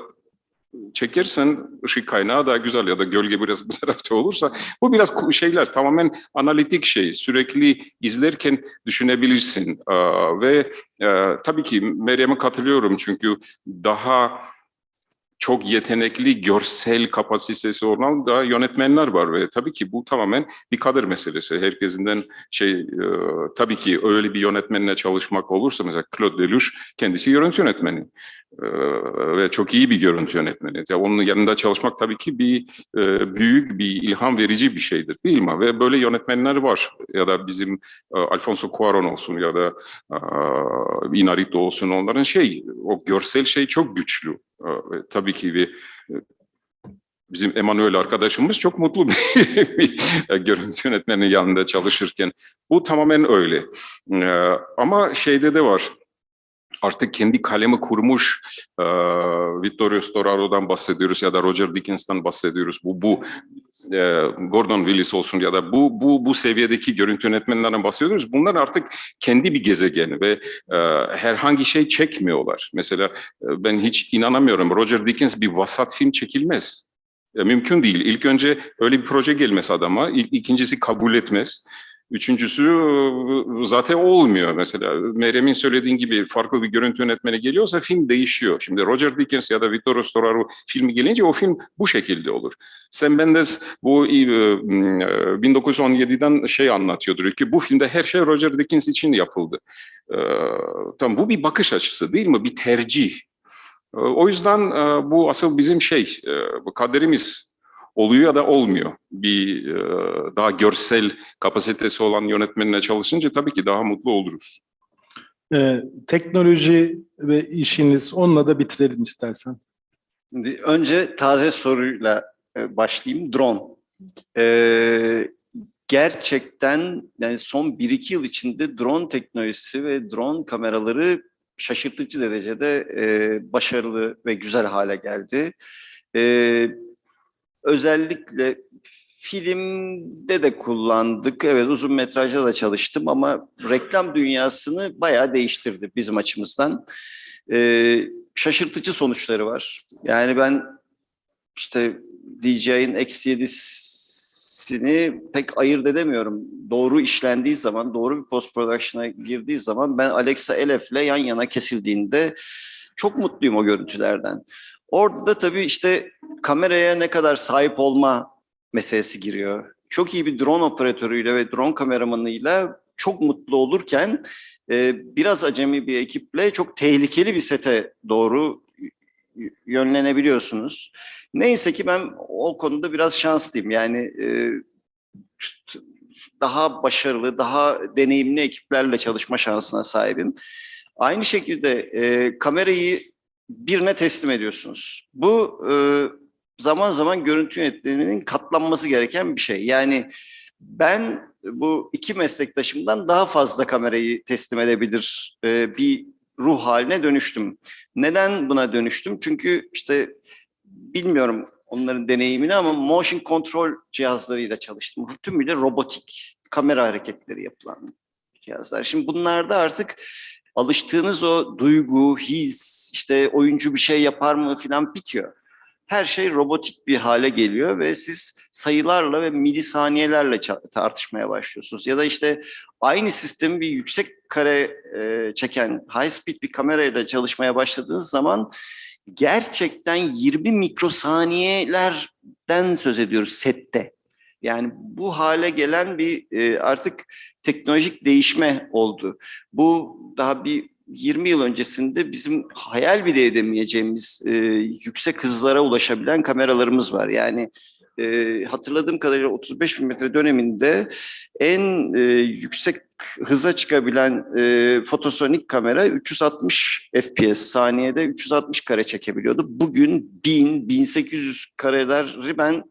çekersen ışık kaynağı daha güzel ya da gölge biraz bu tarafta olursa bu biraz şeyler tamamen analitik şey. Sürekli izlerken düşünebilirsin ve tabii ki Meryem'e katılıyorum çünkü daha çok yetenekli görsel kapasitesi olan da yönetmenler var ve tabii ki bu tamamen bir kader meselesi. Herkesinden tabii ki öyle bir yönetmenle çalışmak olursa mesela Claude Lelouch kendisi görüntü yönetmeni ve çok iyi bir görüntü yönetmeni. Yani onun yanında çalışmak tabii ki büyük bir ilham verici bir şeydir değil mi? Ve böyle yönetmenler var ya da bizim Alfonso Cuarón olsun ya da Inarritu olsun onların o görsel şey çok güçlü. Tabii ki bizim Emanuel arkadaşımız çok mutlu bir görüntü yönetmenin yanında çalışırken. Bu tamamen öyle. Ama şeyde de var. Artık kendi kalemi kurmuş Vittorio Storaro'dan bahsediyoruz ya da Roger Dickens'ten bahsediyoruz. Bu Gordon Willis olsun ya da bu seviyedeki görüntü yönetmenlerden bahsediyoruz. Bunlar artık kendi bir gezegeni ve herhangi şey çekmiyorlar. Mesela ben hiç inanamıyorum. Roger Dickens bir vasat film çekilmez. Mümkün değil. İlk önce öyle bir proje gelmez adama. İkincisi kabul etmez. Üçüncüsü zaten olmuyor mesela. Meryem'in söylediğin gibi farklı bir görüntü yönetmeni geliyorsa film değişiyor. Şimdi Roger Dickens ya da Vittorio Storaro filmi gelince o film bu şekilde olur. Sam Mendes bu 1917'den şey anlatıyordur ki bu filmde her şey Roger Dickens için yapıldı. Tamam, bu bir bakış açısı değil mi? Bir tercih. O yüzden bu asıl bizim bu kaderimiz. Oluyor ya da olmuyor. Bir daha görsel kapasitesi olan yönetmenle çalışınca tabii ki daha mutlu oluruz. Teknoloji ve işiniz, onunla da bitirelim istersen. Şimdi önce taze soruyla başlayayım. Drone. Gerçekten yani son 1-2 yıl içinde drone teknolojisi ve drone kameraları şaşırtıcı derecede başarılı ve güzel hale geldi. Özellikle filmde de kullandık. Evet, uzun metrajda da çalıştım ama reklam dünyasını bayağı değiştirdi bizim açımızdan. Şaşırtıcı sonuçları var. Yani ben işte DJI'nin X7'sini pek ayırt edemiyorum. Doğru işlendiği zaman, doğru bir post production'a girdiği zaman ben Alexa Elef'le yan yana kesildiğinde çok mutluyum o görüntülerden. Orada da tabii işte kameraya ne kadar sahip olma meselesi giriyor. Çok iyi bir drone operatörüyle ve drone kameramanıyla çok mutlu olurken biraz acemi bir ekiple çok tehlikeli bir sete doğru yönlenebiliyorsunuz. Neyse ki ben o konuda biraz şanslıyım. Yani daha başarılı, daha deneyimli ekiplerle çalışma şansına sahibim. Aynı şekilde kamerayı birine teslim ediyorsunuz. Bu zaman zaman görüntü yönetmeninin katlanması gereken bir şey. Yani ben bu iki meslektaşımdan daha fazla kamerayı teslim edebilir bir ruh haline dönüştüm. Neden buna dönüştüm? Çünkü işte bilmiyorum onların deneyimini ama motion control cihazlarıyla çalıştım. Tümüyle robotik kamera hareketleri yapılan cihazlar. Şimdi bunlarda artık alıştığınız o duygu, his, işte oyuncu bir şey yapar mı falan bitiyor. Her şey robotik bir hale geliyor ve siz sayılarla ve milisaniyelerle tartışmaya başlıyorsunuz. Ya da işte aynı sistemi bir yüksek kare çeken high speed bir kamerayla çalışmaya başladığınız zaman gerçekten 20 mikrosaniyelerden söz ediyoruz sette. Yani bu hale gelen bir artık teknolojik değişme oldu. Bu daha bir 20 yıl öncesinde bizim hayal bile edemeyeceğimiz yüksek hızlara ulaşabilen kameralarımız var. Yani hatırladığım kadarıyla 35 bin metre döneminde en yüksek hıza çıkabilen fotosonik kamera 360 FPS saniyede 360 kare çekebiliyordu. Bugün 1000-1800 kareleri ben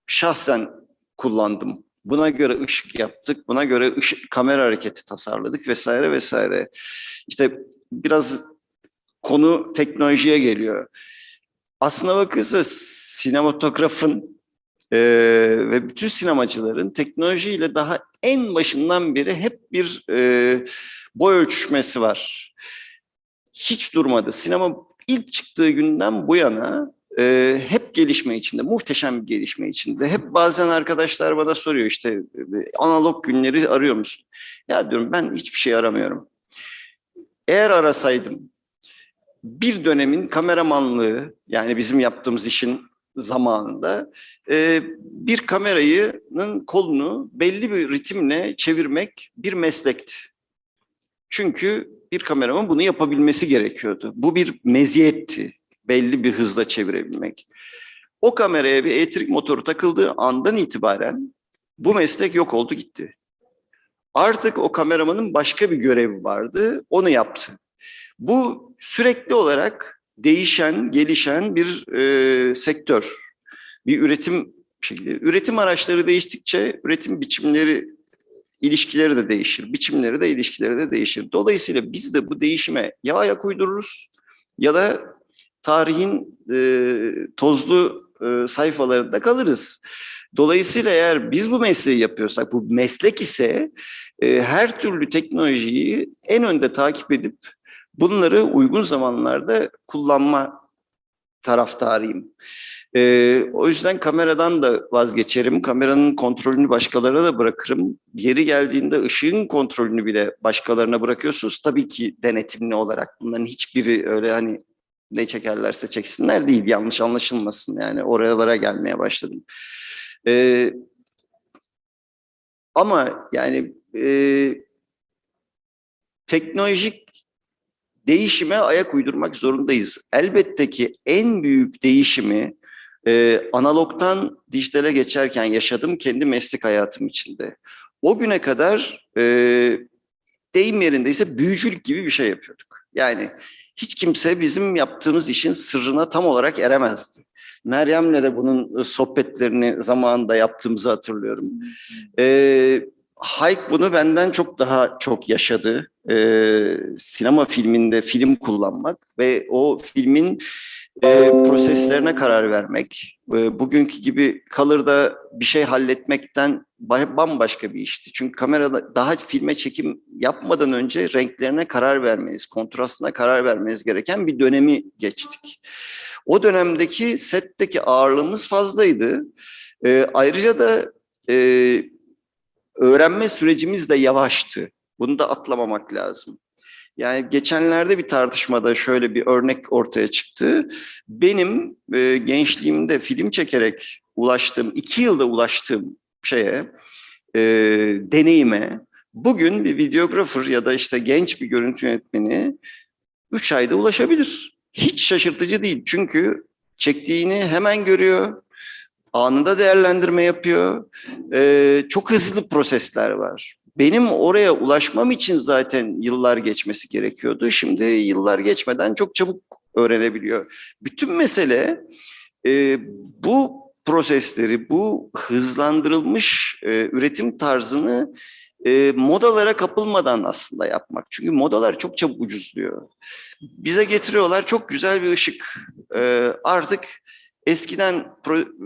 şahsen kullandım. Buna göre ışık yaptık, buna göre kamera hareketi tasarladık vesaire vesaire. İşte biraz konu teknolojiye geliyor. Aslına bakılırsa sinematografın ve bütün sinemacıların teknolojiyle daha en başından beri hep bir boy ölçüşmesi var. Hiç durmadı. Sinema ilk çıktığı günden bu yana hep gelişme içinde, muhteşem bir gelişme içinde. Hep bazen arkadaşlar bana soruyor işte analog günleri arıyor musun? Ya diyorum ben hiçbir şey aramıyorum. Eğer arasaydım bir dönemin kameramanlığı yani bizim yaptığımız işin zamanında bir kamerayının kolunu belli bir ritimle çevirmek bir meslekti. Çünkü bir kameraman bunu yapabilmesi gerekiyordu. Bu bir meziyetti. Belli bir hızla çevirebilmek. O kameraya bir elektrik motoru takıldığı andan itibaren bu meslek yok oldu gitti. Artık o kameramanın başka bir görevi vardı, onu yaptı. Bu sürekli olarak değişen, gelişen bir sektör, bir üretim şekli. Üretim araçları değiştikçe üretim biçimleri, ilişkileri de değişir. Biçimleri de, ilişkileri de değişir. Dolayısıyla biz de bu değişime ya ayak uydururuz ya da tarihin tozlu sayfalarında kalırız. Dolayısıyla eğer biz bu mesleği yapıyorsak, bu meslek ise her türlü teknolojiyi en önde takip edip bunları uygun zamanlarda kullanma taraftarıyım. O yüzden kameradan da vazgeçerim. Kameranın kontrolünü başkalarına da bırakırım. Yeri geldiğinde ışığın kontrolünü bile başkalarına bırakıyorsunuz. Tabii ki denetimli olarak. Bunların hiçbiri öyle hani ne çekerlerse çeksinler değil. Yanlış anlaşılmasın yani. Oralara gelmeye başladım. Ama yani teknolojik değişime ayak uydurmak zorundayız. Elbette ki en büyük değişimi analogtan dijitale geçerken yaşadım kendi meslek hayatım içinde. O güne kadar deyim yerindeyse büyücülük gibi bir şey yapıyorduk. Yani hiç kimse bizim yaptığımız işin sırrına tam olarak eremezdi. Meryem'le de bunun sohbetlerini zamanında yaptığımızı hatırlıyorum. Hayk bunu benden çok daha çok yaşadı. Sinema filminde film kullanmak ve o filmin proseslerine karar vermek. Bugünkü gibi color'da bir şey halletmekten bambaşka bir işti. Çünkü kamerada daha filme çekim yapmadan önce renklerine karar vermeniz, kontrastına karar vermeniz gereken bir dönemi geçtik. O dönemdeki setteki ağırlığımız fazlaydı. Ayrıca da öğrenme sürecimiz de yavaştı. Bunu da atlamamak lazım. Yani geçenlerde bir tartışmada şöyle bir örnek ortaya çıktı. Benim gençliğimde film çekerek ulaştığım, 2 yılda ulaştığım şeye, deneyime, bugün bir videographer ya da işte genç bir görüntü yönetmeni 3 ayda ulaşabilir. Hiç şaşırtıcı değil. Çünkü çektiğini hemen görüyor, anında değerlendirme yapıyor. Çok hızlı prosesler var. Benim oraya ulaşmam için zaten yıllar geçmesi gerekiyordu. Şimdi yıllar geçmeden çok çabuk öğrenebiliyor. Bütün mesele bu prosesleri, bu hızlandırılmış üretim tarzını modalara kapılmadan aslında yapmak. Çünkü modalar çok çabuk ucuzluyor. Bize getiriyorlar çok güzel bir ışık. Artık eskiden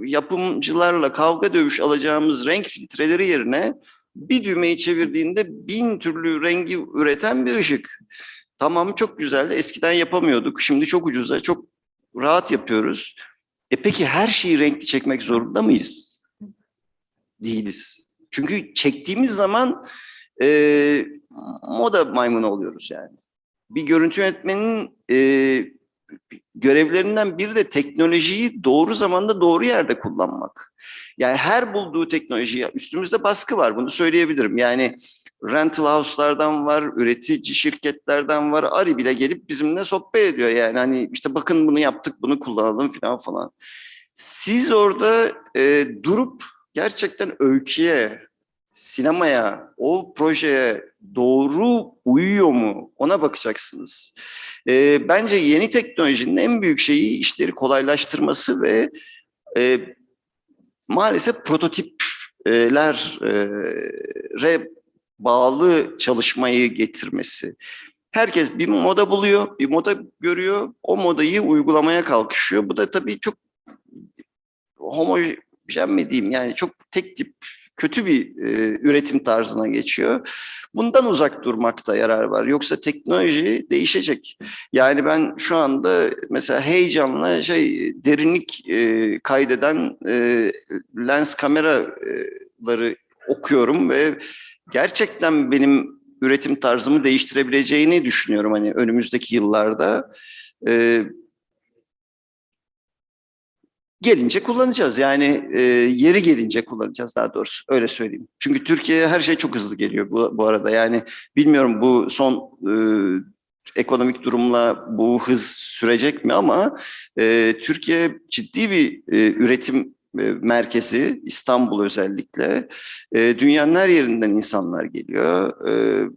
yapımcılarla kavga dövüş alacağımız renk filtreleri yerine bir düğmeyi çevirdiğinde 1000 türlü rengi üreten bir ışık. Tamam, çok güzel. Eskiden yapamıyorduk. Şimdi çok ucuza, çok rahat yapıyoruz. Peki her şeyi renkli çekmek zorunda mıyız? Değiliz. Çünkü çektiğimiz zaman moda maymunu oluyoruz yani. Bir görüntü yönetmeninin görevlerinden biri de teknolojiyi doğru zamanda doğru yerde kullanmak. Yani her bulduğu teknolojiye, üstümüzde baskı var, bunu söyleyebilirim. Yani rental house'lardan var, üretici şirketlerden var, Ari bile gelip bizimle sohbet ediyor. Yani hani işte bakın bunu yaptık, bunu kullanalım falan. Siz orada durup gerçekten öyküye, sinemaya, o projeye doğru uyuyor mu? Ona bakacaksınız. Bence yeni teknolojinin en büyük şeyi işleri kolaylaştırması ve maalesef prototiplere bağlı çalışmayı getirmesi. Herkes bir moda buluyor, bir moda görüyor, o modayı uygulamaya kalkışıyor. Bu da tabii çok homojen mi diyeyim, yani çok tek tip kötü bir üretim tarzına geçiyor. Bundan uzak durmakta yarar var. Yoksa teknoloji değişecek. Yani ben şu anda mesela heyecanla derinlik kaydeden lens kameraları okuyorum ve gerçekten benim üretim tarzımı değiştirebileceğini düşünüyorum hani önümüzdeki yıllarda. Gelince kullanacağız. Yani yeri gelince kullanacağız daha doğrusu. Öyle söyleyeyim. Çünkü Türkiye'ye her şey çok hızlı geliyor bu arada. Yani bilmiyorum bu son ekonomik durumla bu hız sürecek mi ama Türkiye ciddi bir üretim merkezi, İstanbul özellikle. Dünyanın her yerinden insanlar geliyor.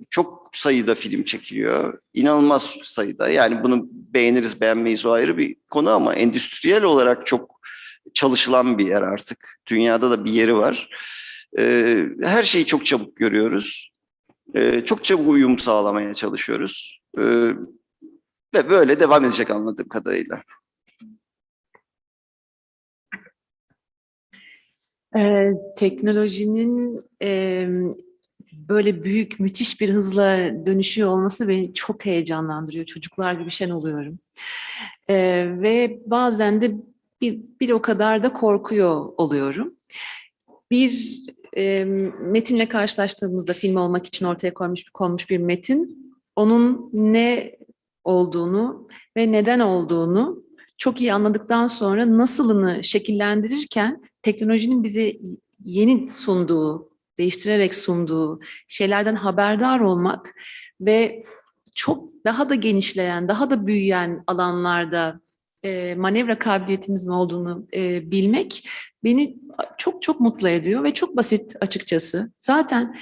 Çok sayıda film çekiliyor. İnanılmaz sayıda. Yani bunu beğeniriz beğenmeyiz o ayrı bir konu ama endüstriyel olarak çok çalışılan bir yer artık. Dünyada da bir yeri var. Her şeyi çok çabuk görüyoruz. Çok çabuk uyum sağlamaya çalışıyoruz. Ve böyle devam edecek anladığım kadarıyla. Teknolojinin böyle büyük, müthiş bir hızla dönüşüyor olması beni çok heyecanlandırıyor. Çocuklar gibi şen oluyorum. Ve bazen de bir o kadar da korkuyor oluyorum. Bir metinle karşılaştığımızda film olmak için ortaya konmuş bir metin, onun ne olduğunu ve neden olduğunu çok iyi anladıktan sonra nasılını şekillendirirken teknolojinin bize yeni sunduğu, değiştirerek sunduğu şeylerden haberdar olmak ve çok daha da genişleyen, daha da büyüyen alanlarda manevra kabiliyetimizin olduğunu bilmek beni çok çok mutlu ediyor ve çok basit açıkçası. Zaten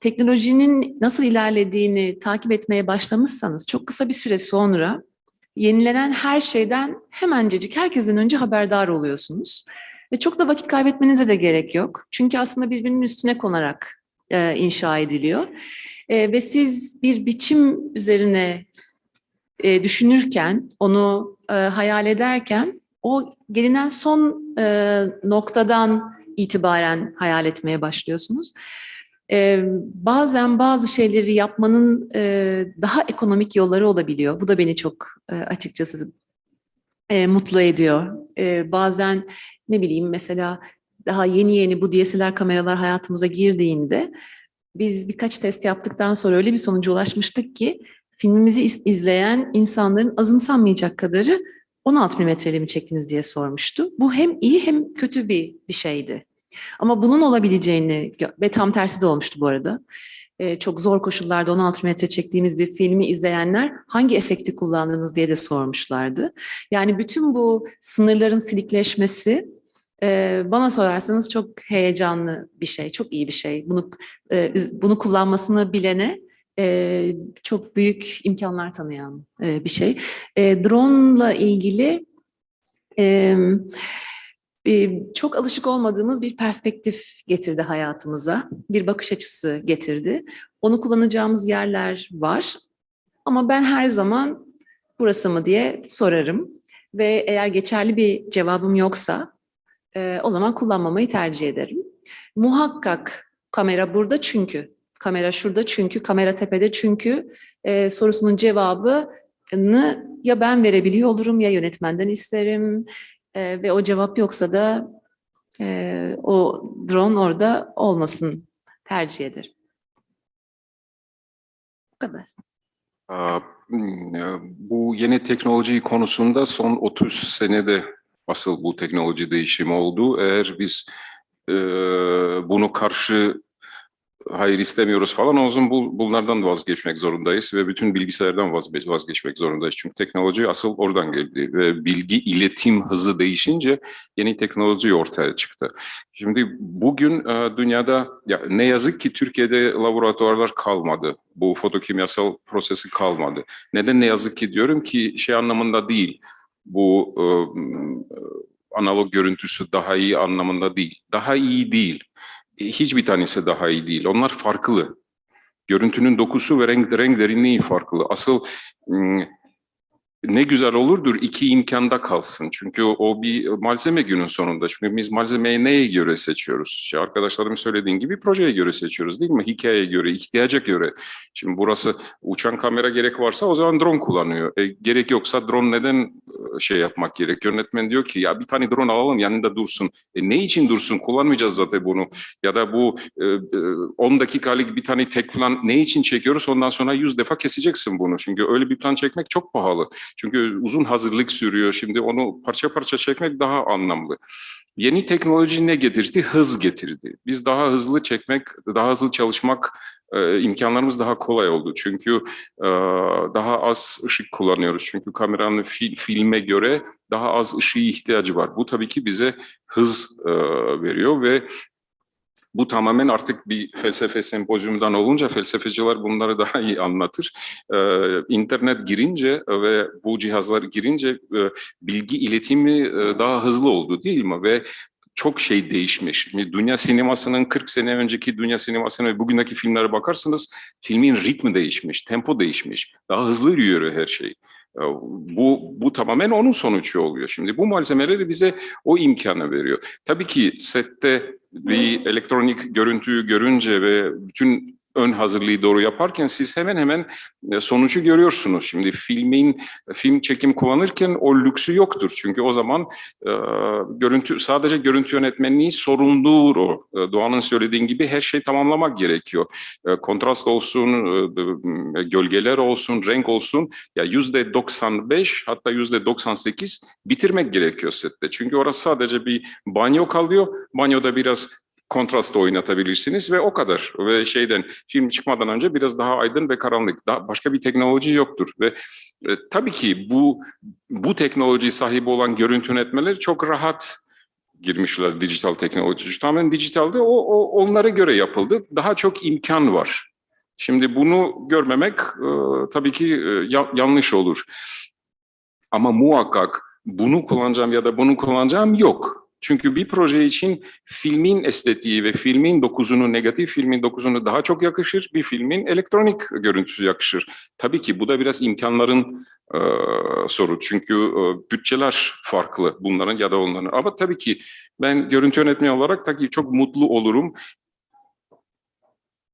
teknolojinin nasıl ilerlediğini takip etmeye başlamışsanız çok kısa bir süre sonra yenilenen her şeyden hemencecik herkesten önce haberdar oluyorsunuz. Ve çok da vakit kaybetmenize de gerek yok. Çünkü aslında birbirinin üstüne konarak inşa ediliyor. Ve siz bir biçim üzerine düşünürken, onu hayal ederken o gelinen son noktadan itibaren hayal etmeye başlıyorsunuz. Bazen bazı şeyleri yapmanın daha ekonomik yolları olabiliyor. Bu da beni çok açıkçası mutlu ediyor. Bazen ne bileyim mesela daha yeni bu DSLR kameralar hayatımıza girdiğinde biz birkaç test yaptıktan sonra öyle bir sonuca ulaşmıştık ki filmimizi izleyen insanların azımsanmayacak kadarı 16 milimetreyle mi çektiniz diye sormuştu. Bu hem iyi hem kötü bir şeydi. Ama bunun olabileceğini ve tam tersi de olmuştu bu arada. Çok zor koşullarda 16 metre çektiğimiz bir filmi izleyenler hangi efekti kullandınız diye de sormuşlardı. Yani bütün bu sınırların silikleşmesi bana sorarsanız çok heyecanlı bir şey, çok iyi bir şey. Bunu kullanmasını bilene çok büyük imkanlar tanıyan bir şey. Drone'la ilgili çok alışık olmadığımız bir perspektif getirdi hayatımıza, bir bakış açısı getirdi. Onu kullanacağımız yerler var ama ben her zaman burası mı diye sorarım ve eğer geçerli bir cevabım yoksa o zaman kullanmamayı tercih ederim. Muhakkak kamera burada çünkü, kamera şurada çünkü, kamera tepede çünkü sorusunun cevabını ya ben verebiliyor olurum ya yönetmenden isterim. Ve o cevap yoksa da o drone orada olmasın tercih ederim. Bu kadar. Bu yeni teknoloji konusunda son 30 senede asıl bu teknoloji değişimi oldu. Eğer biz bunu karşı hayır istemiyoruz falan o zaman bunlardan vazgeçmek zorundayız ve bütün bilgisayardan vazgeçmek zorundayız. Çünkü teknoloji asıl oradan geldi ve bilgi iletim hızı değişince yeni teknoloji ortaya çıktı. Şimdi bugün dünyada ne yazık ki Türkiye'de laboratuvarlar kalmadı. Bu fotokimyasal prosesi kalmadı. Neden ne yazık ki diyorum ki şey anlamında değil. Bu analog görüntüsü daha iyi anlamında değil. Daha iyi değil. Hiçbir tanesi daha iyi değil. Onlar farklı. Görüntünün dokusu ve renk derinliği farklı. Asıl ne güzel olurdur iki imkanda kalsın. Çünkü o bir malzeme günün sonunda. Çünkü biz malzemeyi neye göre seçiyoruz? İşte arkadaşlarım söylediğin gibi projeye göre seçiyoruz değil mi? Hikayeye göre, ihtiyaca göre. Şimdi burası uçan kamera gerek varsa o zaman drone kullanıyor. Gerek yoksa drone neden şey yapmak gerek? Yönetmen diyor ki ya bir tane drone alalım yanında dursun. Ne için dursun? Kullanmayacağız zaten bunu. Ya da bu 10 dakikalık bir tane tek plan ne için çekiyoruz? Ondan sonra 100 defa keseceksin bunu. Çünkü öyle bir plan çekmek çok pahalı. Çünkü uzun hazırlık sürüyor. Şimdi onu parça parça çekmek daha anlamlı. Yeni teknoloji ne getirdi? Hız getirdi. Biz daha hızlı çekmek, daha hızlı çalışmak imkanlarımız daha kolay oldu. Çünkü daha az ışık kullanıyoruz. Çünkü kameranın filme göre daha az ışığı ihtiyacı var. Bu tabii ki bize hız veriyor ve bu tamamen artık bir felsefe sempozyumundan olunca felsefeciler bunları daha iyi anlatır. İnternet girince ve bu cihazlar girince bilgi iletimi daha hızlı oldu değil mi? Ve çok şey değişmiş. Dünya sinemasının 40 sene önceki dünya sinemasına ve bugündeki filmlere bakarsanız filmin ritmi değişmiş, tempo değişmiş. Daha hızlı yürüyor her şey. Bu tamamen onun sonucu oluyor. Şimdi bu malzemeleri bize o imkanı veriyor. Tabii ki sette bir elektronik görüntüyü görünce ve bütün ön hazırlığı doğru yaparken siz hemen hemen sonucu görüyorsunuz. Şimdi film çekim kullanırken o lüksü yoktur. Çünkü o zaman sadece görüntü yönetmenliği sorumludur o. Doğan'ın söylediğin gibi her şey tamamlamak gerekiyor. Kontrast olsun, gölgeler olsun, renk olsun. Ya %95 hatta %98 bitirmek gerekiyor sette. Çünkü orası sadece bir banyo kalıyor. Banyoda biraz kontrast oynatabilirsiniz ve o kadar. Ve film çıkmadan önce biraz daha aydın ve karanlık. Daha başka bir teknoloji yoktur. Ve tabii ki bu teknoloji sahibi olan görüntü yönetmenleri çok rahat girmişler dijital teknoloji. Tamamen dijitalde onlara göre yapıldı. Daha çok imkan var. Şimdi bunu görmemek tabii ki yanlış olur. Ama muhakkak bunu kullanacağım ya da bunu kullanacağım yok. Çünkü bir proje için filmin estetiği ve filmin dokuzunu, negatif filmin dokuzunu daha çok yakışır. Bir filmin elektronik görüntüsü yakışır. Tabii ki bu da biraz imkanların soru. Çünkü bütçeler farklı bunların ya da onların. Ama tabii ki ben görüntü yönetmeni olarak tabii çok mutlu olurum.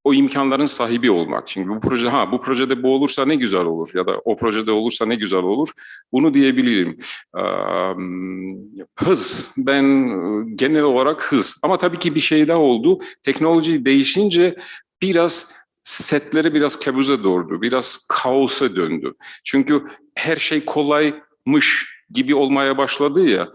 O imkanların sahibi olmak. Çünkü bu projede bu olursa ne güzel olur ya da o projede olursa ne güzel olur. Bunu diyebilirim. Hız. Ben genel olarak hız. Ama tabii ki bir şey daha oldu. Teknoloji değişince setleri biraz kabusa doğurdu. Biraz kaosa döndü. Çünkü her şey kolaymış gibi olmaya başladı ya.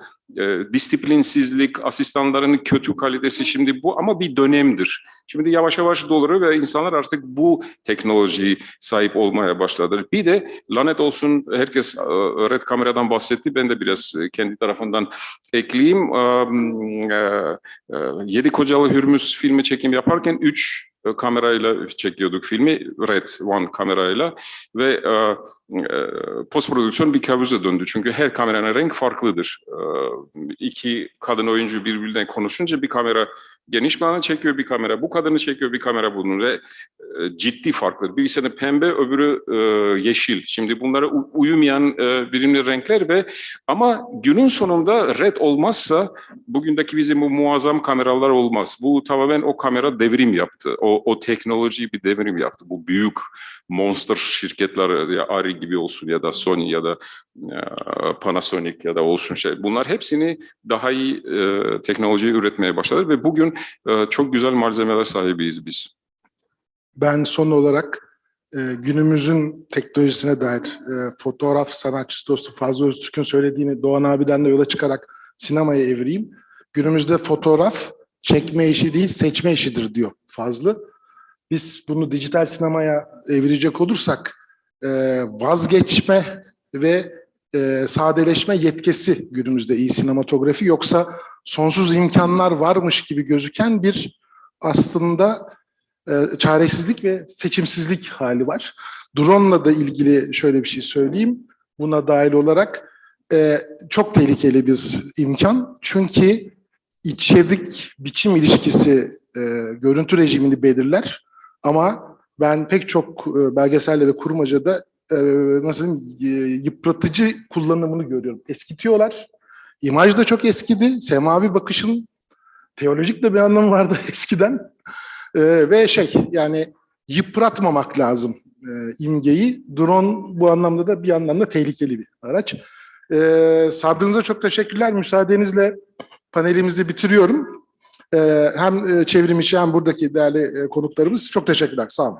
Disiplinsizlik, asistanların kötü kalitesi şimdi bu ama bir dönemdir. Şimdi yavaş yavaş doluyor ve insanlar artık bu teknolojiye sahip olmaya başladı. Bir de lanet olsun herkes red kameradan bahsetti. Ben de biraz kendi tarafından ekleyeyim. Yedi Kocalı Hürmüz filmi çekim yaparken 3 kamerayla çekiyorduk filmi. Red One kamerayla ve post prodüksiyon bir kabusa döndü. Çünkü her kameranın renk farklıdır. İki kadın oyuncu birbirinden konuşunca bir kamera geniş bir alanı çekiyor, bir kamera bu kadını çekiyor, bir kamera bunu ve ciddi farklı. Birisinin pembe, öbürü yeşil. Şimdi bunlara uyumayan birimli renkler ama günün sonunda red olmazsa bugündeki bizim bu muazzam kameralar olmaz. Bu tamamen o kamera devrim yaptı. O teknoloji bir devrim yaptı. Bu büyük monster şirketler ya Arri gibi olsun ya da Sony ya da Panasonic ya da olsun bunlar hepsini daha iyi teknoloji üretmeye başladı ve bugün çok güzel malzemeler sahibiyiz biz. Ben son olarak günümüzün teknolojisine dair fotoğraf sanatçısı dostu Fazıl Öztürk'ün söylediğini Doğan abiden de yola çıkarak sinemaya evireyim. Günümüzde fotoğraf çekme işi değil seçme işidir diyor Fazlı. Biz bunu dijital sinemaya evirecek olursak vazgeçme ve sadeleşme yetkisi günümüzde iyi sinematografi, yoksa sonsuz imkanlar varmış gibi gözüken bir aslında çaresizlik ve seçimsizlik hali var. Drone'la da ilgili şöyle bir şey söyleyeyim. Buna dahil olarak çok tehlikeli bir imkan. Çünkü içerik biçim ilişkisi görüntü rejimini belirler. Ama ben pek çok belgeselde ve kurmacada nasıl diyeyim, yıpratıcı kullanımını görüyorum. Eskitiyorlar. İmaj da çok eskidi. Semavi bakışın teolojik de bir anlamı vardı eskiden. Ve yani yıpratmamak lazım imgeyi. Drone bu anlamda da bir anlamda tehlikeli bir araç. Sabrınıza çok teşekkürler. Müsaadenizle panelimizi bitiriyorum. Hem çevrim içi hem buradaki değerli konuklarımız çok teşekkürler. Sağ olun.